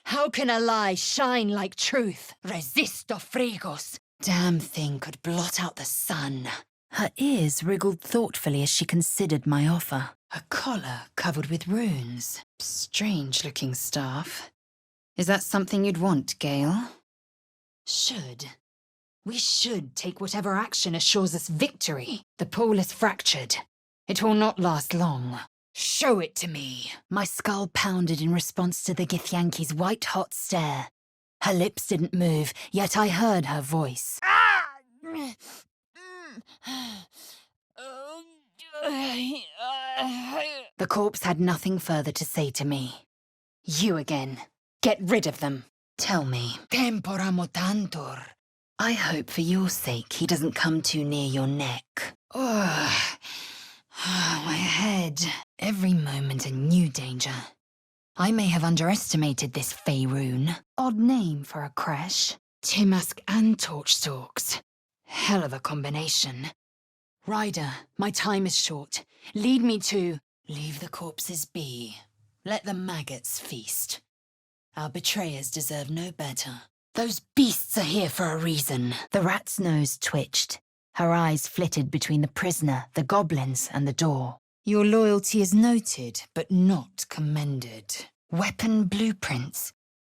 How can a lie shine like truth? Resisto frigos. Damn thing could blot out the sun. Her ears wriggled thoughtfully as she considered my offer. A collar covered with runes. Strange-looking staff. Is that something you'd want, Gale? Should. We should take whatever action assures us victory. The pole is fractured. It will not last long. Show it to me. My skull pounded in response to the Githyanki's white-hot stare. Her lips didn't move, yet I heard her voice. The corpse had nothing further to say to me. You again. Get rid of them. Tell me. Tempora mutantur. I hope for your sake he doesn't come too near your neck. Ugh. My head. Every moment a new danger. I may have underestimated this Faerun. Odd name for a creche. Timask and Torchstalks. Hell of a combination. Ryder, my time is short. Lead me to... Leave the corpses be. Let the maggots feast. Our betrayers deserve no better. Those beasts are here for a reason. The rat's nose twitched. Her eyes flitted between the prisoner, the goblins, and the door. Your loyalty is noted, but not commended. Weapon blueprints.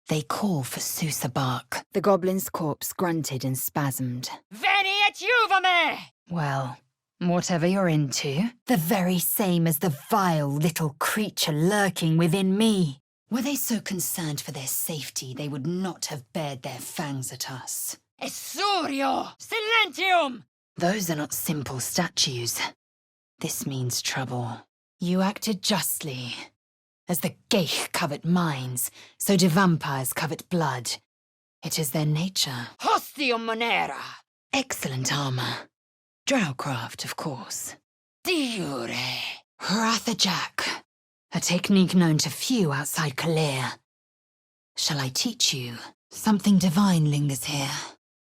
They call for Sousa bark. The goblin's corpse grunted and spasmed. Veni et juvame! Well, whatever you're into, the very same as the vile little creature lurking within me. Were they so concerned for their safety, they would not have bared their fangs at us. Essurio! Silentium! Those are not simple statues. This means trouble. You acted justly. As the Geich covet minds, so do vampires covet blood. It is their nature. Hostium monera! Excellent armor. Drowcraft, of course. Diure! Rathajak. A technique known to few outside Kalir. Shall I teach you? Something divine lingers here,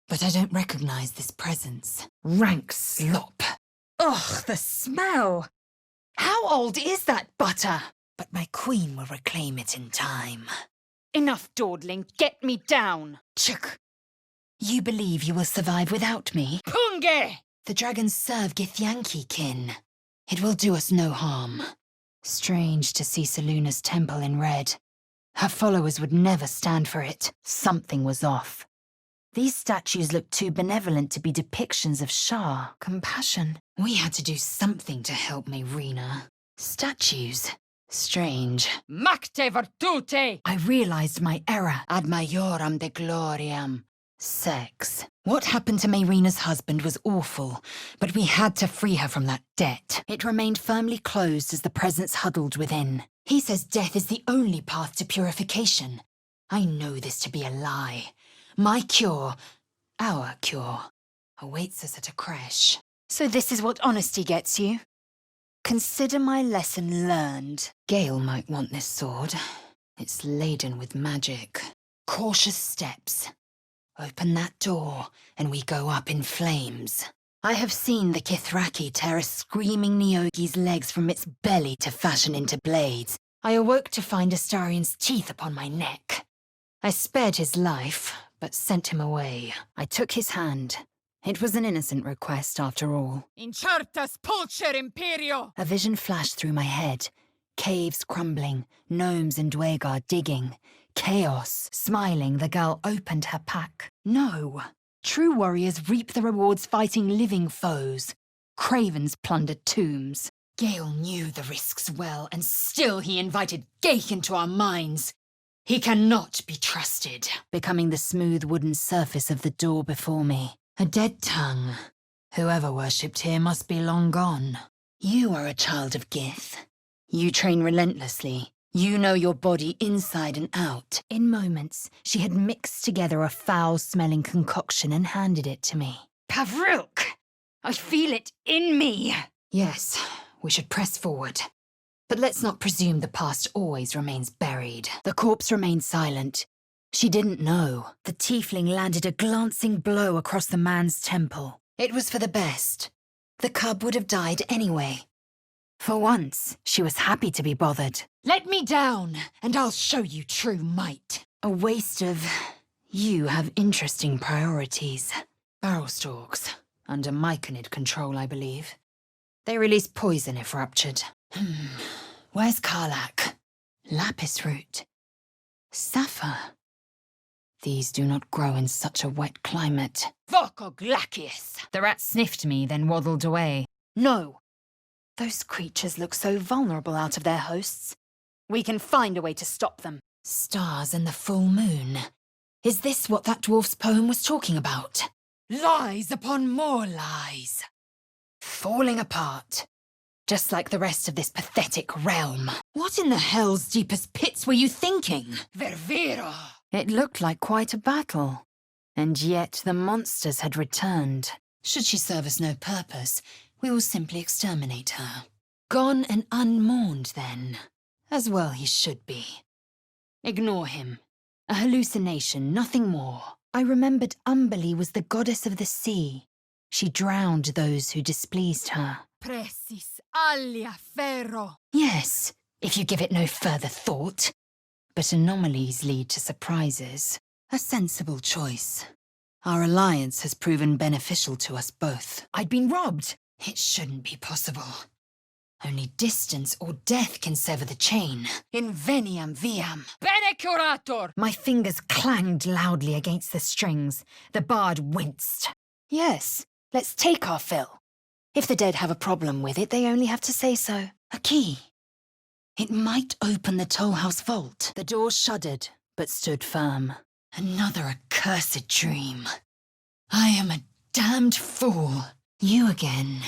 but I don't recognize this presence. Rank slop. Ugh, the smell! How old is that butter? But my queen will reclaim it in time. Enough dawdling, get me down! Chuk! You believe you will survive without me? Punge! The dragons serve Githyanki kin. It will do us no harm. Strange to see Seluna's temple in red. Her followers would never stand for it. Something was off. These statues looked too benevolent to be depictions of Shah. Compassion. We had to do something to help Mayrina. Statues. Strange. Macte virtute! I realized my error. Ad majoram de gloriam. Sex. What happened to Mayrina's husband was awful, but we had to free her from that debt. It remained firmly closed as the presence huddled within. He says death is the only path to purification. I know this to be a lie. My cure, our cure, awaits us at a creche. So this is what honesty gets you? Consider my lesson learned. Gale might want this sword. It's laden with magic. Cautious steps. Open that door, and we go up in flames. I have seen the Kithraki tear a screaming Neogi's legs from its belly to fashion into blades. I awoke to find Astarion's teeth upon my neck. I spared his life, but sent him away. I took his hand. It was an innocent request, after all. Incertas pulcher imperio! A vision flashed through my head. Caves crumbling, gnomes and Dwagar digging. Chaos. Smiling, the girl opened her pack. No. True warriors reap the rewards fighting living foes. Cravens plundered tombs. Gale knew the risks well, and still he invited Geich into our minds. He cannot be trusted. Becoming the smooth wooden surface of the door before me. A dead tongue. Whoever worshipped here must be long gone. You are a child of Gith. You train relentlessly. You know your body inside and out. In moments, she had mixed together a foul-smelling concoction and handed it to me. Pavrook! I feel it in me! Yes, we should press forward. But let's not presume the past always remains buried. The corpse remained silent. She didn't know. The tiefling landed a glancing blow across the man's temple. It was for the best. The cub would have died anyway. For once, she was happy to be bothered. Let me down, and I'll show you true might. A waste of... You have interesting priorities. Barrel stalks. Under myconid control, I believe. They release poison if ruptured. Where's Karlak? Lapis root. Sapphire. These do not grow in such a wet climate. Voco glacius! The rat sniffed me, then waddled away. No! Those creatures look so vulnerable out of their hosts. We can find a way to stop them. Stars and the full moon. Is this what that dwarf's poem was talking about? Lies upon more lies. Falling apart. just like the rest of this pathetic realm. What in the hell's deepest pits were you thinking? Ververo! It looked like quite a battle, and yet the monsters had returned. Should she serve us no purpose, we will simply exterminate her. Gone and unmourned, then. As well he should be. Ignore him. A hallucination, nothing more. I remembered Umberly was the goddess of the sea. She drowned those who displeased her. Precis alia ferro! Yes, if you give it no further thought. But anomalies lead to surprises. A sensible choice. Our alliance has proven beneficial to us both. I'd been robbed. It shouldn't be possible. Only distance or death can sever the chain. Inveniam viam! Bene curator! My fingers clanged loudly against the strings. The bard winced. Yes, let's take our fill. If the dead have a problem with it, they only have to say so. A key. It might open the tollhouse vault. The door shuddered, but stood firm. Another accursed dream. I am a damned fool. You again.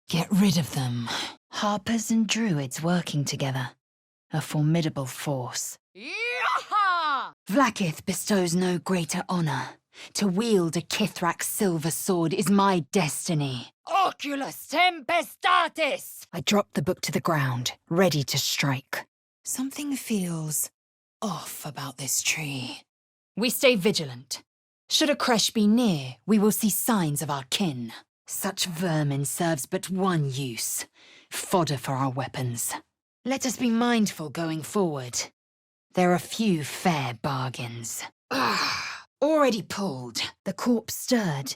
Get rid of them. Harpers and druids working together. A formidable force. Yaha! Vlaakith bestows no greater honor. To wield a Kithrak's silver sword is my destiny. Oculus tempestatis! I dropped the book to the ground, ready to strike. Something feels off about this tree. We stay vigilant. Should a creche be near, we will see signs of our kin. Such vermin serves but one use. Fodder for our weapons. Let us be mindful going forward. There are few fair bargains. Already pulled. The corpse stirred.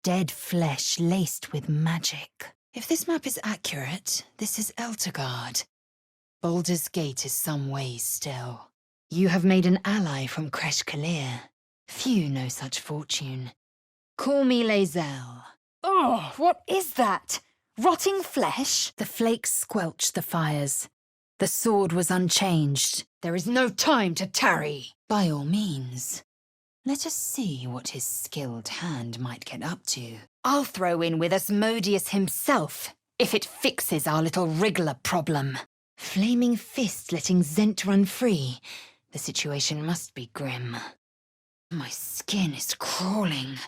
Dead flesh laced with magic. If this map is accurate, this is Eltergard. Baldur's Gate is some ways still. You have made an ally from Creche Kalir. Few know such fortune. Call me Lae'zel. Oh, what is that? Rotting flesh? The flakes squelched the fires. The sword was unchanged. There is no time to tarry. By all means. Let us see what his skilled hand might get up to. I'll throw in with Asmodeus himself, if it fixes our little wriggler problem. Flaming fist letting Zent run free. The situation must be grim. My skin is crawling.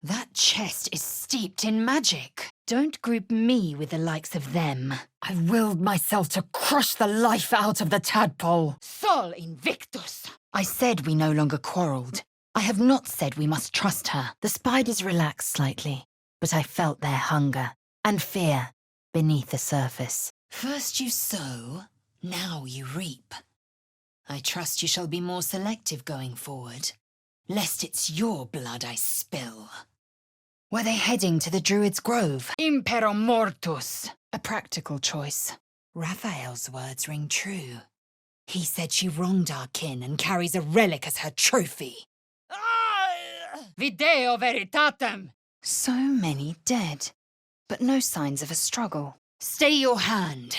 That chest is steeped in magic. Don't group me with the likes of them. I willed myself to crush the life out of the tadpole. Sol invictus! I said we no longer quarrelled. I have not said we must trust her. The spiders relaxed slightly, but I felt their hunger and fear beneath the surface. First you sow, now you reap. I trust you shall be more selective going forward, lest it's your blood I spill. Were they heading to the Druid's Grove? Impero mortus! A practical choice. Raphael's words ring true. He said she wronged our kin and carries a relic as her trophy. Video veritatem! So many dead, but no signs of a struggle. Stay your hand.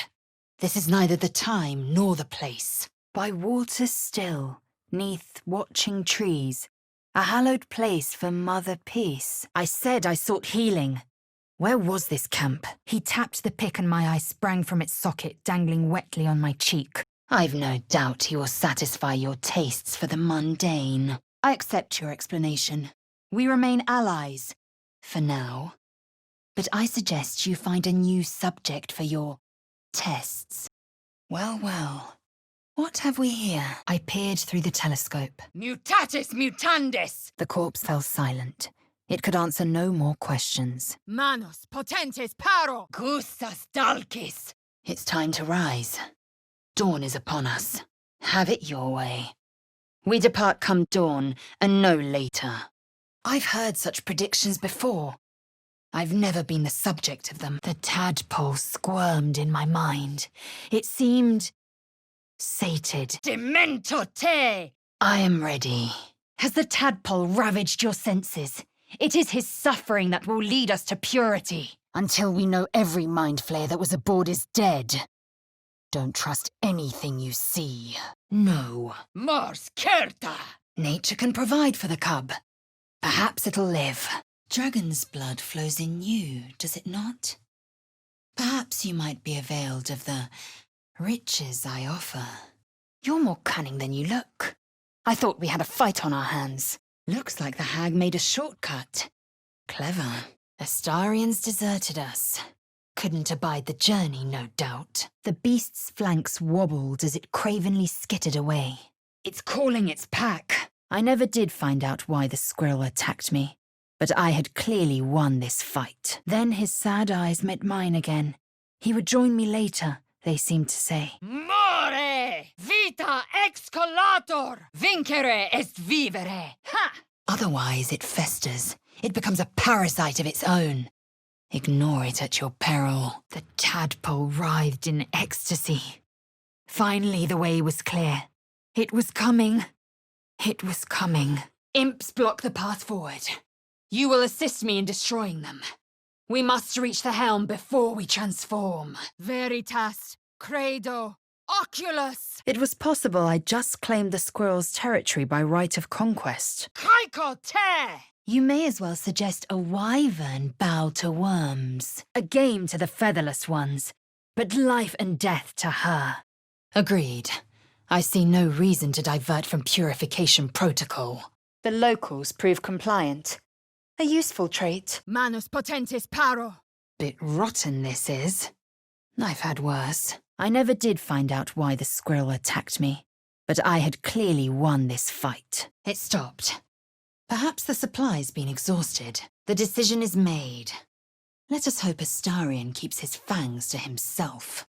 This is neither the time nor the place. By waters still, 'neath watching trees, a hallowed place for Mother Peace. I said I sought healing. Where was this camp? He tapped the pick and my eye sprang from its socket, dangling wetly on my cheek. I've no doubt he will satisfy your tastes for the mundane. I accept your explanation. We remain allies, for now. But I suggest you find a new subject for your tests. Well, well. What have we here? I peered through the telescope. Mutatis mutandis! The corpse fell silent. It could answer no more questions. Manos potentes paro! Gustas dalcis! It's time to rise. Dawn is upon us. Have it your way. We depart come dawn, and no later. I've heard such predictions before. I've never been the subject of them. The tadpole squirmed in my mind. It seemed sated. Demento te! I am ready. Has the tadpole ravaged your senses? It is his suffering that will lead us to purity. Until we know every mind flayer that was aboard is dead. Don't trust anything you see. No. Mors certa! Nature can provide for the cub. Perhaps it'll live. Dragon's blood flows in you, does it not? Perhaps you might be availed of the riches I offer. You're more cunning than you look. I thought we had a fight on our hands. Looks like the hag made a shortcut. Clever. Astarians deserted us. Couldn't abide the journey, no doubt. The beast's flanks wobbled as it cravenly skittered away. It's calling its pack. I never did find out why the squirrel attacked me, but I had clearly won this fight. Then his sad eyes met mine again. He would join me later, they seemed to say. More! Vita excolator! Vincere est vivere! Ha! Otherwise it festers. It becomes a parasite of its own. Ignore it at your peril. The tadpole writhed in ecstasy. Finally the way was clear. It was coming. It was coming. Imps block the path forward. You will assist me in destroying them. We must reach the helm before we transform. Veritas, credo, oculus, It was possible I just claimed the squirrel's territory by right of conquest. caeco te! You may as well suggest a wyvern bow to worms. A game to the featherless ones, but life and death to her. Agreed. I see no reason to divert from purification protocol. The locals prove compliant. A useful trait. Manus potentis paro. Bit rotten this is. I've had worse. I never did find out why the squirrel attacked me, but I had clearly won this fight. It stopped. Perhaps the supply's been exhausted. The decision is made. Let us hope Astarion keeps his fangs to himself.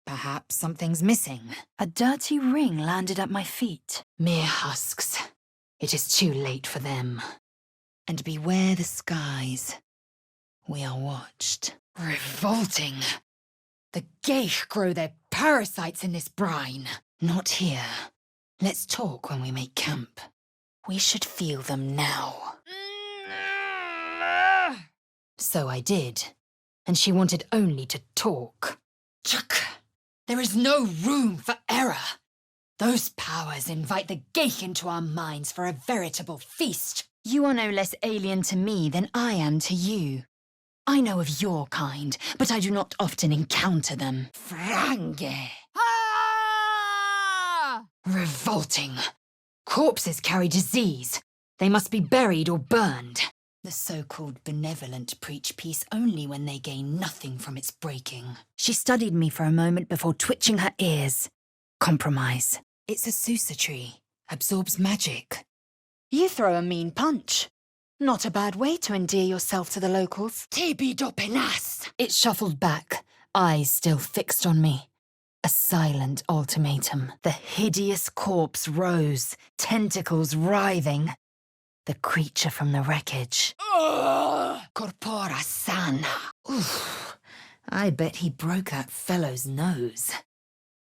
Perhaps something's missing. A dirty ring landed at my feet. Mere husks. It is too late for them. And beware the skies. We are watched. Revolting. The Geich grow their parasites in this brine. Not here. Let's talk when we make camp. We should feel them now. So I did. And she wanted only to talk. Chuck. There is no room for error. Those powers invite the Geich into our minds for a veritable feast. You are no less alien to me than I am to you. I know of your kind, but I do not often encounter them. Frange. Ah! Revolting. Corpses carry disease. They must be buried or burned. The so-called benevolent preach peace only when they gain nothing from its breaking. She studied me for a moment before twitching her ears. Compromise. It's a Susa tree. Absorbs magic. You throw a mean punch. Not a bad way to endear yourself to the locals. Tibi do penas. It shuffled back, eyes still fixed on me. A silent ultimatum. The hideous corpse rose, tentacles writhing. The creature from the wreckage. Corpora sana. Oof. I bet he broke that fellow's nose.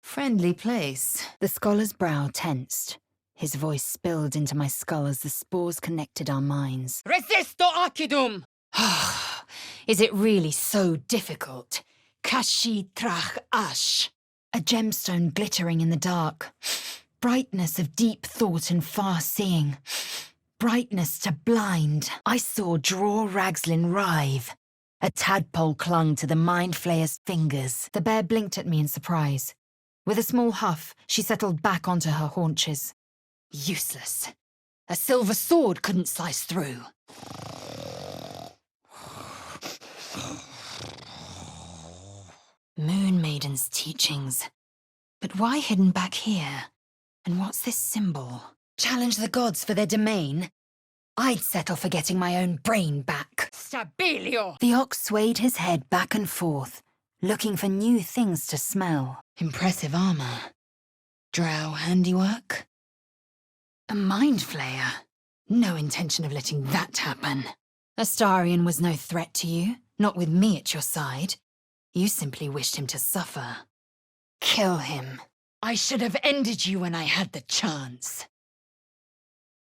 Friendly place. The scholar's brow tensed. His voice spilled into my skull as the spores connected our minds. Resisto acidum. Is it really so difficult? Kashi trach ash. A gemstone glittering in the dark. Brightness of deep thought and far-seeing. Brightness to blind. I saw draw Ragslin writhe. A tadpole clung to the mind flayer's fingers. The bear blinked at me in surprise. With a small huff, she settled back onto her haunches. Useless. A silver sword couldn't slice through. Moon Maiden's teachings. But why hidden back here? And what's this symbol? Challenge the gods for their domain? I'd settle for getting my own brain back. Stabilio. The ox swayed his head back and forth, looking for new things to smell. Impressive armor. Drow handiwork? A mind flayer? No intention of letting that happen. Astarion was no threat to you, not with me at your side. You simply wished him to suffer. Kill him. I should have ended you when I had the chance.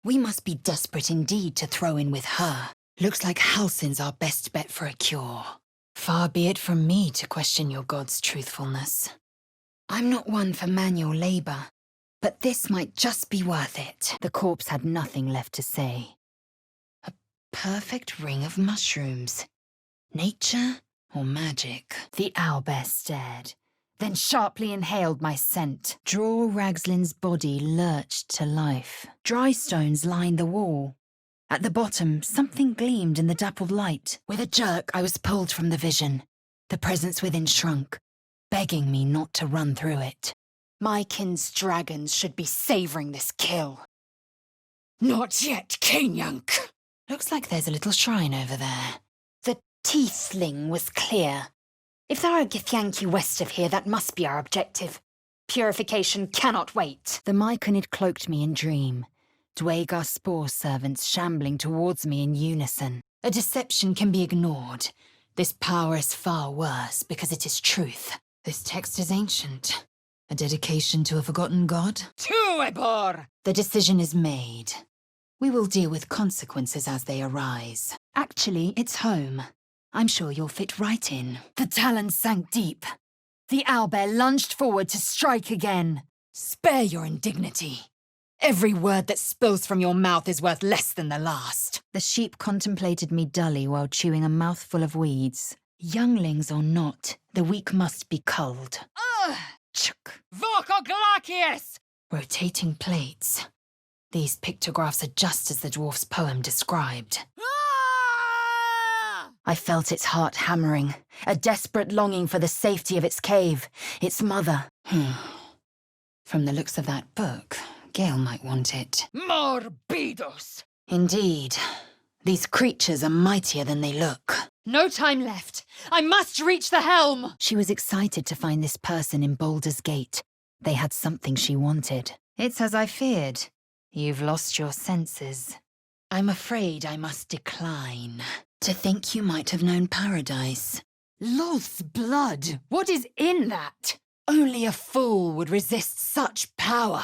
We must be desperate indeed to throw in with her. Looks like Halsin's our best bet for a cure. Far be it from me to question your god's truthfulness. I'm not one for manual labor, but this might just be worth it. The corpse had nothing left to say. A perfect ring of mushrooms. Nature or magic? The owlbear stared, then sharply inhaled my scent. Draw Ragslin's body lurched to life. Dry stones lined the wall. At the bottom, something gleamed in the dappled light. With a jerk, I was pulled from the vision. The presence within shrunk, begging me not to run through it. My kin's dragons should be savoring this kill. Not yet, Kenyank. Looks like there's a little shrine over there. The tiefling was clear. If there are Githyanki west of here, that must be our objective. Purification cannot wait. The Myconid cloaked me in dream. Dwaegar spore servants shambling towards me in unison. A deception can be ignored. This power is far worse because it is truth. This text is ancient. A dedication to a forgotten god? Tuebor! The decision is made. We will deal with consequences as they arise. Actually, it's home. I'm sure you'll fit right in. The talons sank deep. The owlbear lunged forward to strike again. Spare your indignity. Every word that spills from your mouth is worth less than the last. The sheep contemplated me dully while chewing a mouthful of weeds. Younglings or not, the weak must be culled. Chuk. Vokoglakius! Rotating plates. These pictographs are just as the dwarf's poem described. I felt its heart hammering, a desperate longing for the safety of its cave, its mother. From the looks of that book, Gale might want it. Morbidos! Indeed. These creatures are mightier than they look. No time left. I must reach the helm! She was excited to find this person in Baldur's Gate. They had something she wanted. It's as I feared. You've lost your senses. I'm afraid I must decline. To think you might have known paradise. Loth's blood! What is in that? Only a fool would resist such power.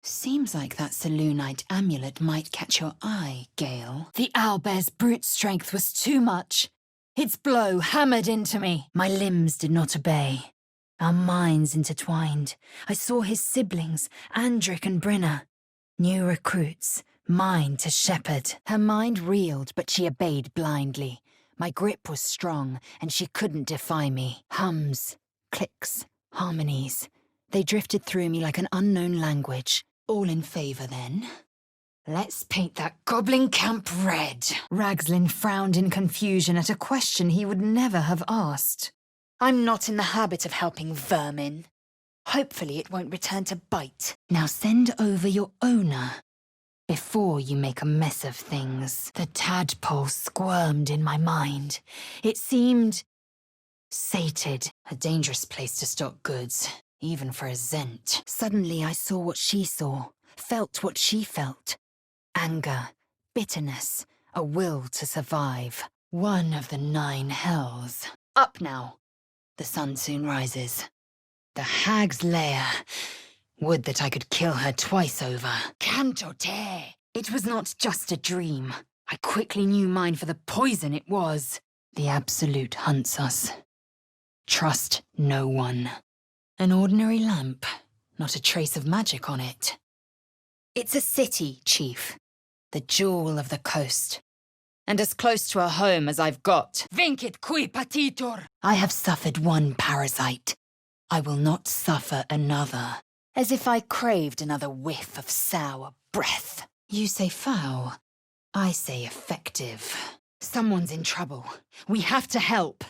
Seems like that Selûnite amulet might catch your eye, Gale. The owlbear's brute strength was too much. Its blow hammered into me. My limbs did not obey. Our minds intertwined. I saw his siblings, Andric and Brinna. New recruits, mine to shepherd. Her mind reeled, but she obeyed blindly. My grip was strong, and she couldn't defy me. Hums, clicks, harmonies. They drifted through me like an unknown language. All in favour, then? Let's paint that goblin camp red. Ragslin frowned in confusion at a question he would never have asked. I'm not in the habit of helping vermin. Hopefully it won't return to bite. Now send over your owner before you make a mess of things. The tadpole squirmed in my mind. It seemed sated. A dangerous place to stock goods, even for a Zent. Suddenly I saw what she saw, felt what she felt. Anger, bitterness, a will to survive. One of the 9 hells. Up now. The sun soon rises. The hag's lair. Would that I could kill her twice over. Cantote! It was not just a dream. I quickly knew mine for the poison it was. The Absolute hunts us. Trust no one. An ordinary lamp, not a trace of magic on it. It's a city, Chief. The jewel of the coast. And as close to a home as I've got. Vincit qui patitur! I have suffered one parasite. I will not suffer another. As if I craved another whiff of sour breath. You say foul. I say effective. Someone's in trouble. We have to help.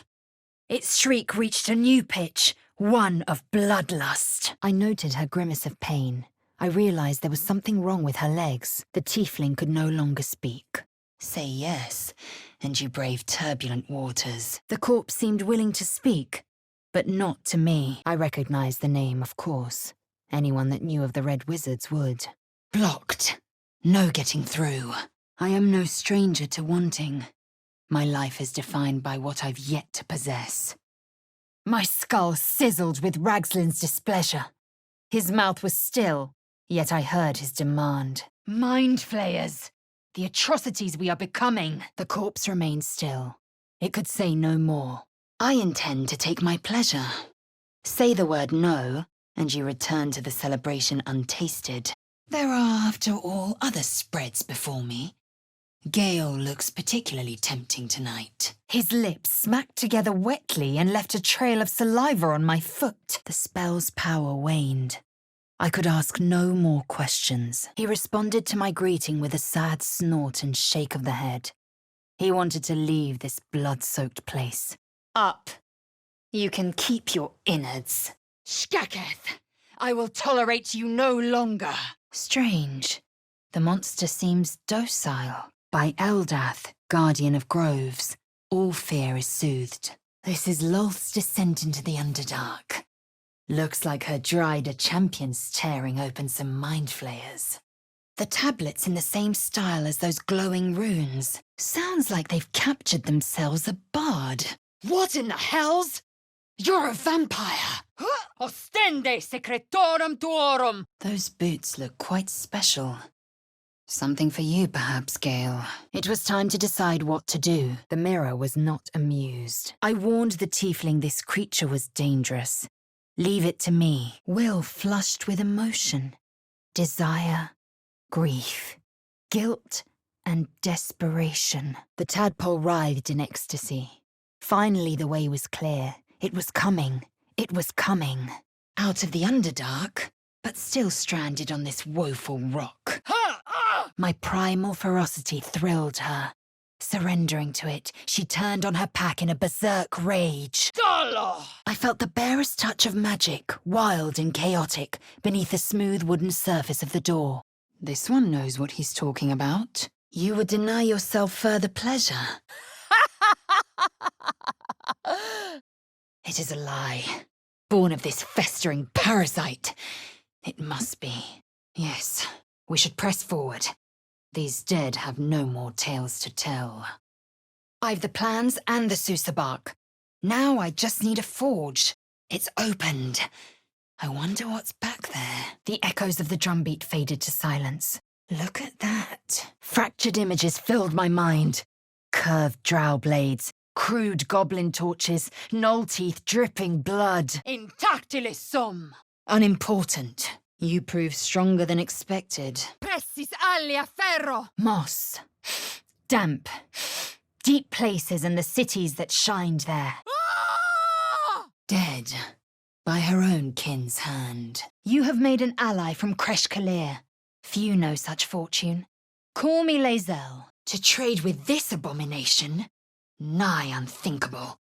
Its shriek reached a new pitch, one of bloodlust. I noted her grimace of pain. I realized there was something wrong with her legs. The tiefling could no longer speak. Say yes, and you brave turbulent waters. The corpse seemed willing to speak, but not to me. I recognized the name, of course. Anyone that knew of the Red Wizards would. Blocked. No getting through. I am no stranger to wanting. My life is defined by what I've yet to possess. My skull sizzled with Ragslin's displeasure. His mouth was still, yet I heard his demand. Mind flayers! The atrocities we are becoming! The corpse remained still. It could say no more. I intend to take my pleasure. Say the word no, and you return to the celebration untasted. There are, after all, other spreads before me. Gale looks particularly tempting tonight. His lips smacked together wetly and left a trail of saliva on my foot. The spell's power waned. I could ask no more questions. He responded to my greeting with a sad snort and shake of the head. He wanted to leave this blood-soaked place. Up. You can keep your innards. Skaketh, I will tolerate you no longer. Strange. The monster seems docile. By Eldath, guardian of groves, all fear is soothed. This is Lolth's descent into the Underdark. Looks like her dried champions tearing open some mind flayers. The tablet's in the same style as those glowing runes. Sounds like they've captured themselves a bard. What in the hells? You're a vampire! Ostende secretorum tuorum! Those boots look quite special. Something for you, perhaps, Gale. It was time to decide what to do. The mirror was not amused. I warned the tiefling this creature was dangerous. Leave it to me. Will flushed with emotion, desire, grief, guilt, and desperation. The tadpole writhed in ecstasy. Finally, the way was clear. It was coming. It was coming. Out of the Underdark, but still stranded on this woeful rock. My primal ferocity thrilled her. Surrendering to it, she turned on her pack in a berserk rage. Dolo! I felt the barest touch of magic, wild and chaotic, beneath the smooth wooden surface of the door. This one knows what he's talking about. You would deny yourself further pleasure. It is a lie. Born of this festering parasite. It must be. Yes, we should press forward. These dead have no more tales to tell. I've the plans and the Sousa bark. Now I just need a forge. It's opened. I wonder what's back there. The echoes of the drumbeat faded to silence. Look at that. Fractured images filled my mind. Curved drow blades, crude goblin torches, gnoll teeth dripping blood. Intactilis sum! Unimportant. You proved stronger than expected. Pressis alia ferro! Moss. Damp. Deep places and the cities that shined there. Dead. By her own kin's hand. You have made an ally from Kresh Kalir. Few know such fortune. Call me Lae'zel. To trade with this abomination? Nigh unthinkable.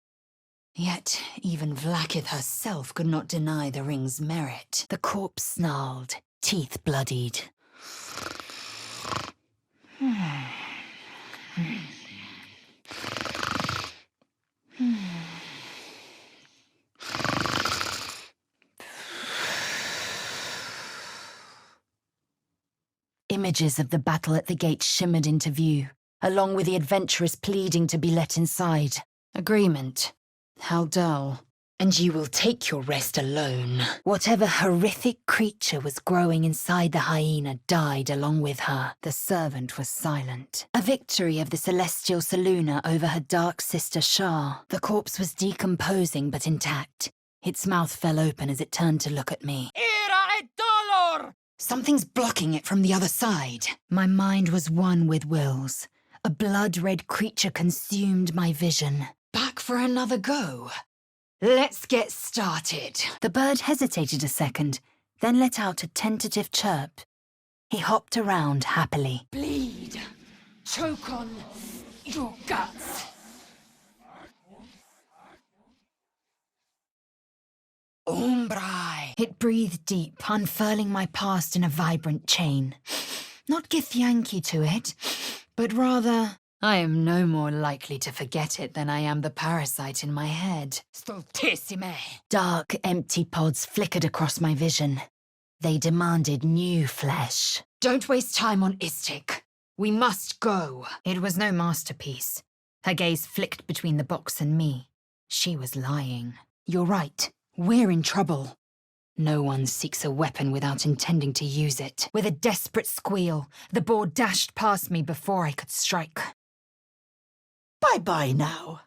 Yet even Vlaakith herself could not deny the ring's merit. The corpse snarled, teeth bloodied. Images of the battle at the gate shimmered into view, along with the adventurers pleading to be let inside. Agreement. How dull. And you will take your rest alone. Whatever horrific creature was growing inside the hyena died along with her. The servant was silent. A victory of the celestial Selûne over her dark sister Shar. The corpse was decomposing but intact. Its mouth fell open as it turned to look at me. Ira et dolor! Something's blocking it from the other side. My mind was one with Will's. A blood-red creature consumed my vision. Back for another go. Let's get started. The bird hesitated a second, then let out a tentative chirp. He hopped around happily. Bleed. Choke on your guts. Umbrai. It breathed deep, unfurling my past in a vibrant chain. Not Githyanki to it, but rather, I am no more likely to forget it than I am the parasite in my head. Stultissime. Dark, empty pods flickered across my vision. They demanded new flesh. Don't waste time on Istik. We must go. It was no masterpiece. Her gaze flicked between the box and me. She was lying. You're right. We're in trouble. No one seeks a weapon without intending to use it. With a desperate squeal, the boar dashed past me before I could strike. Bye-bye now.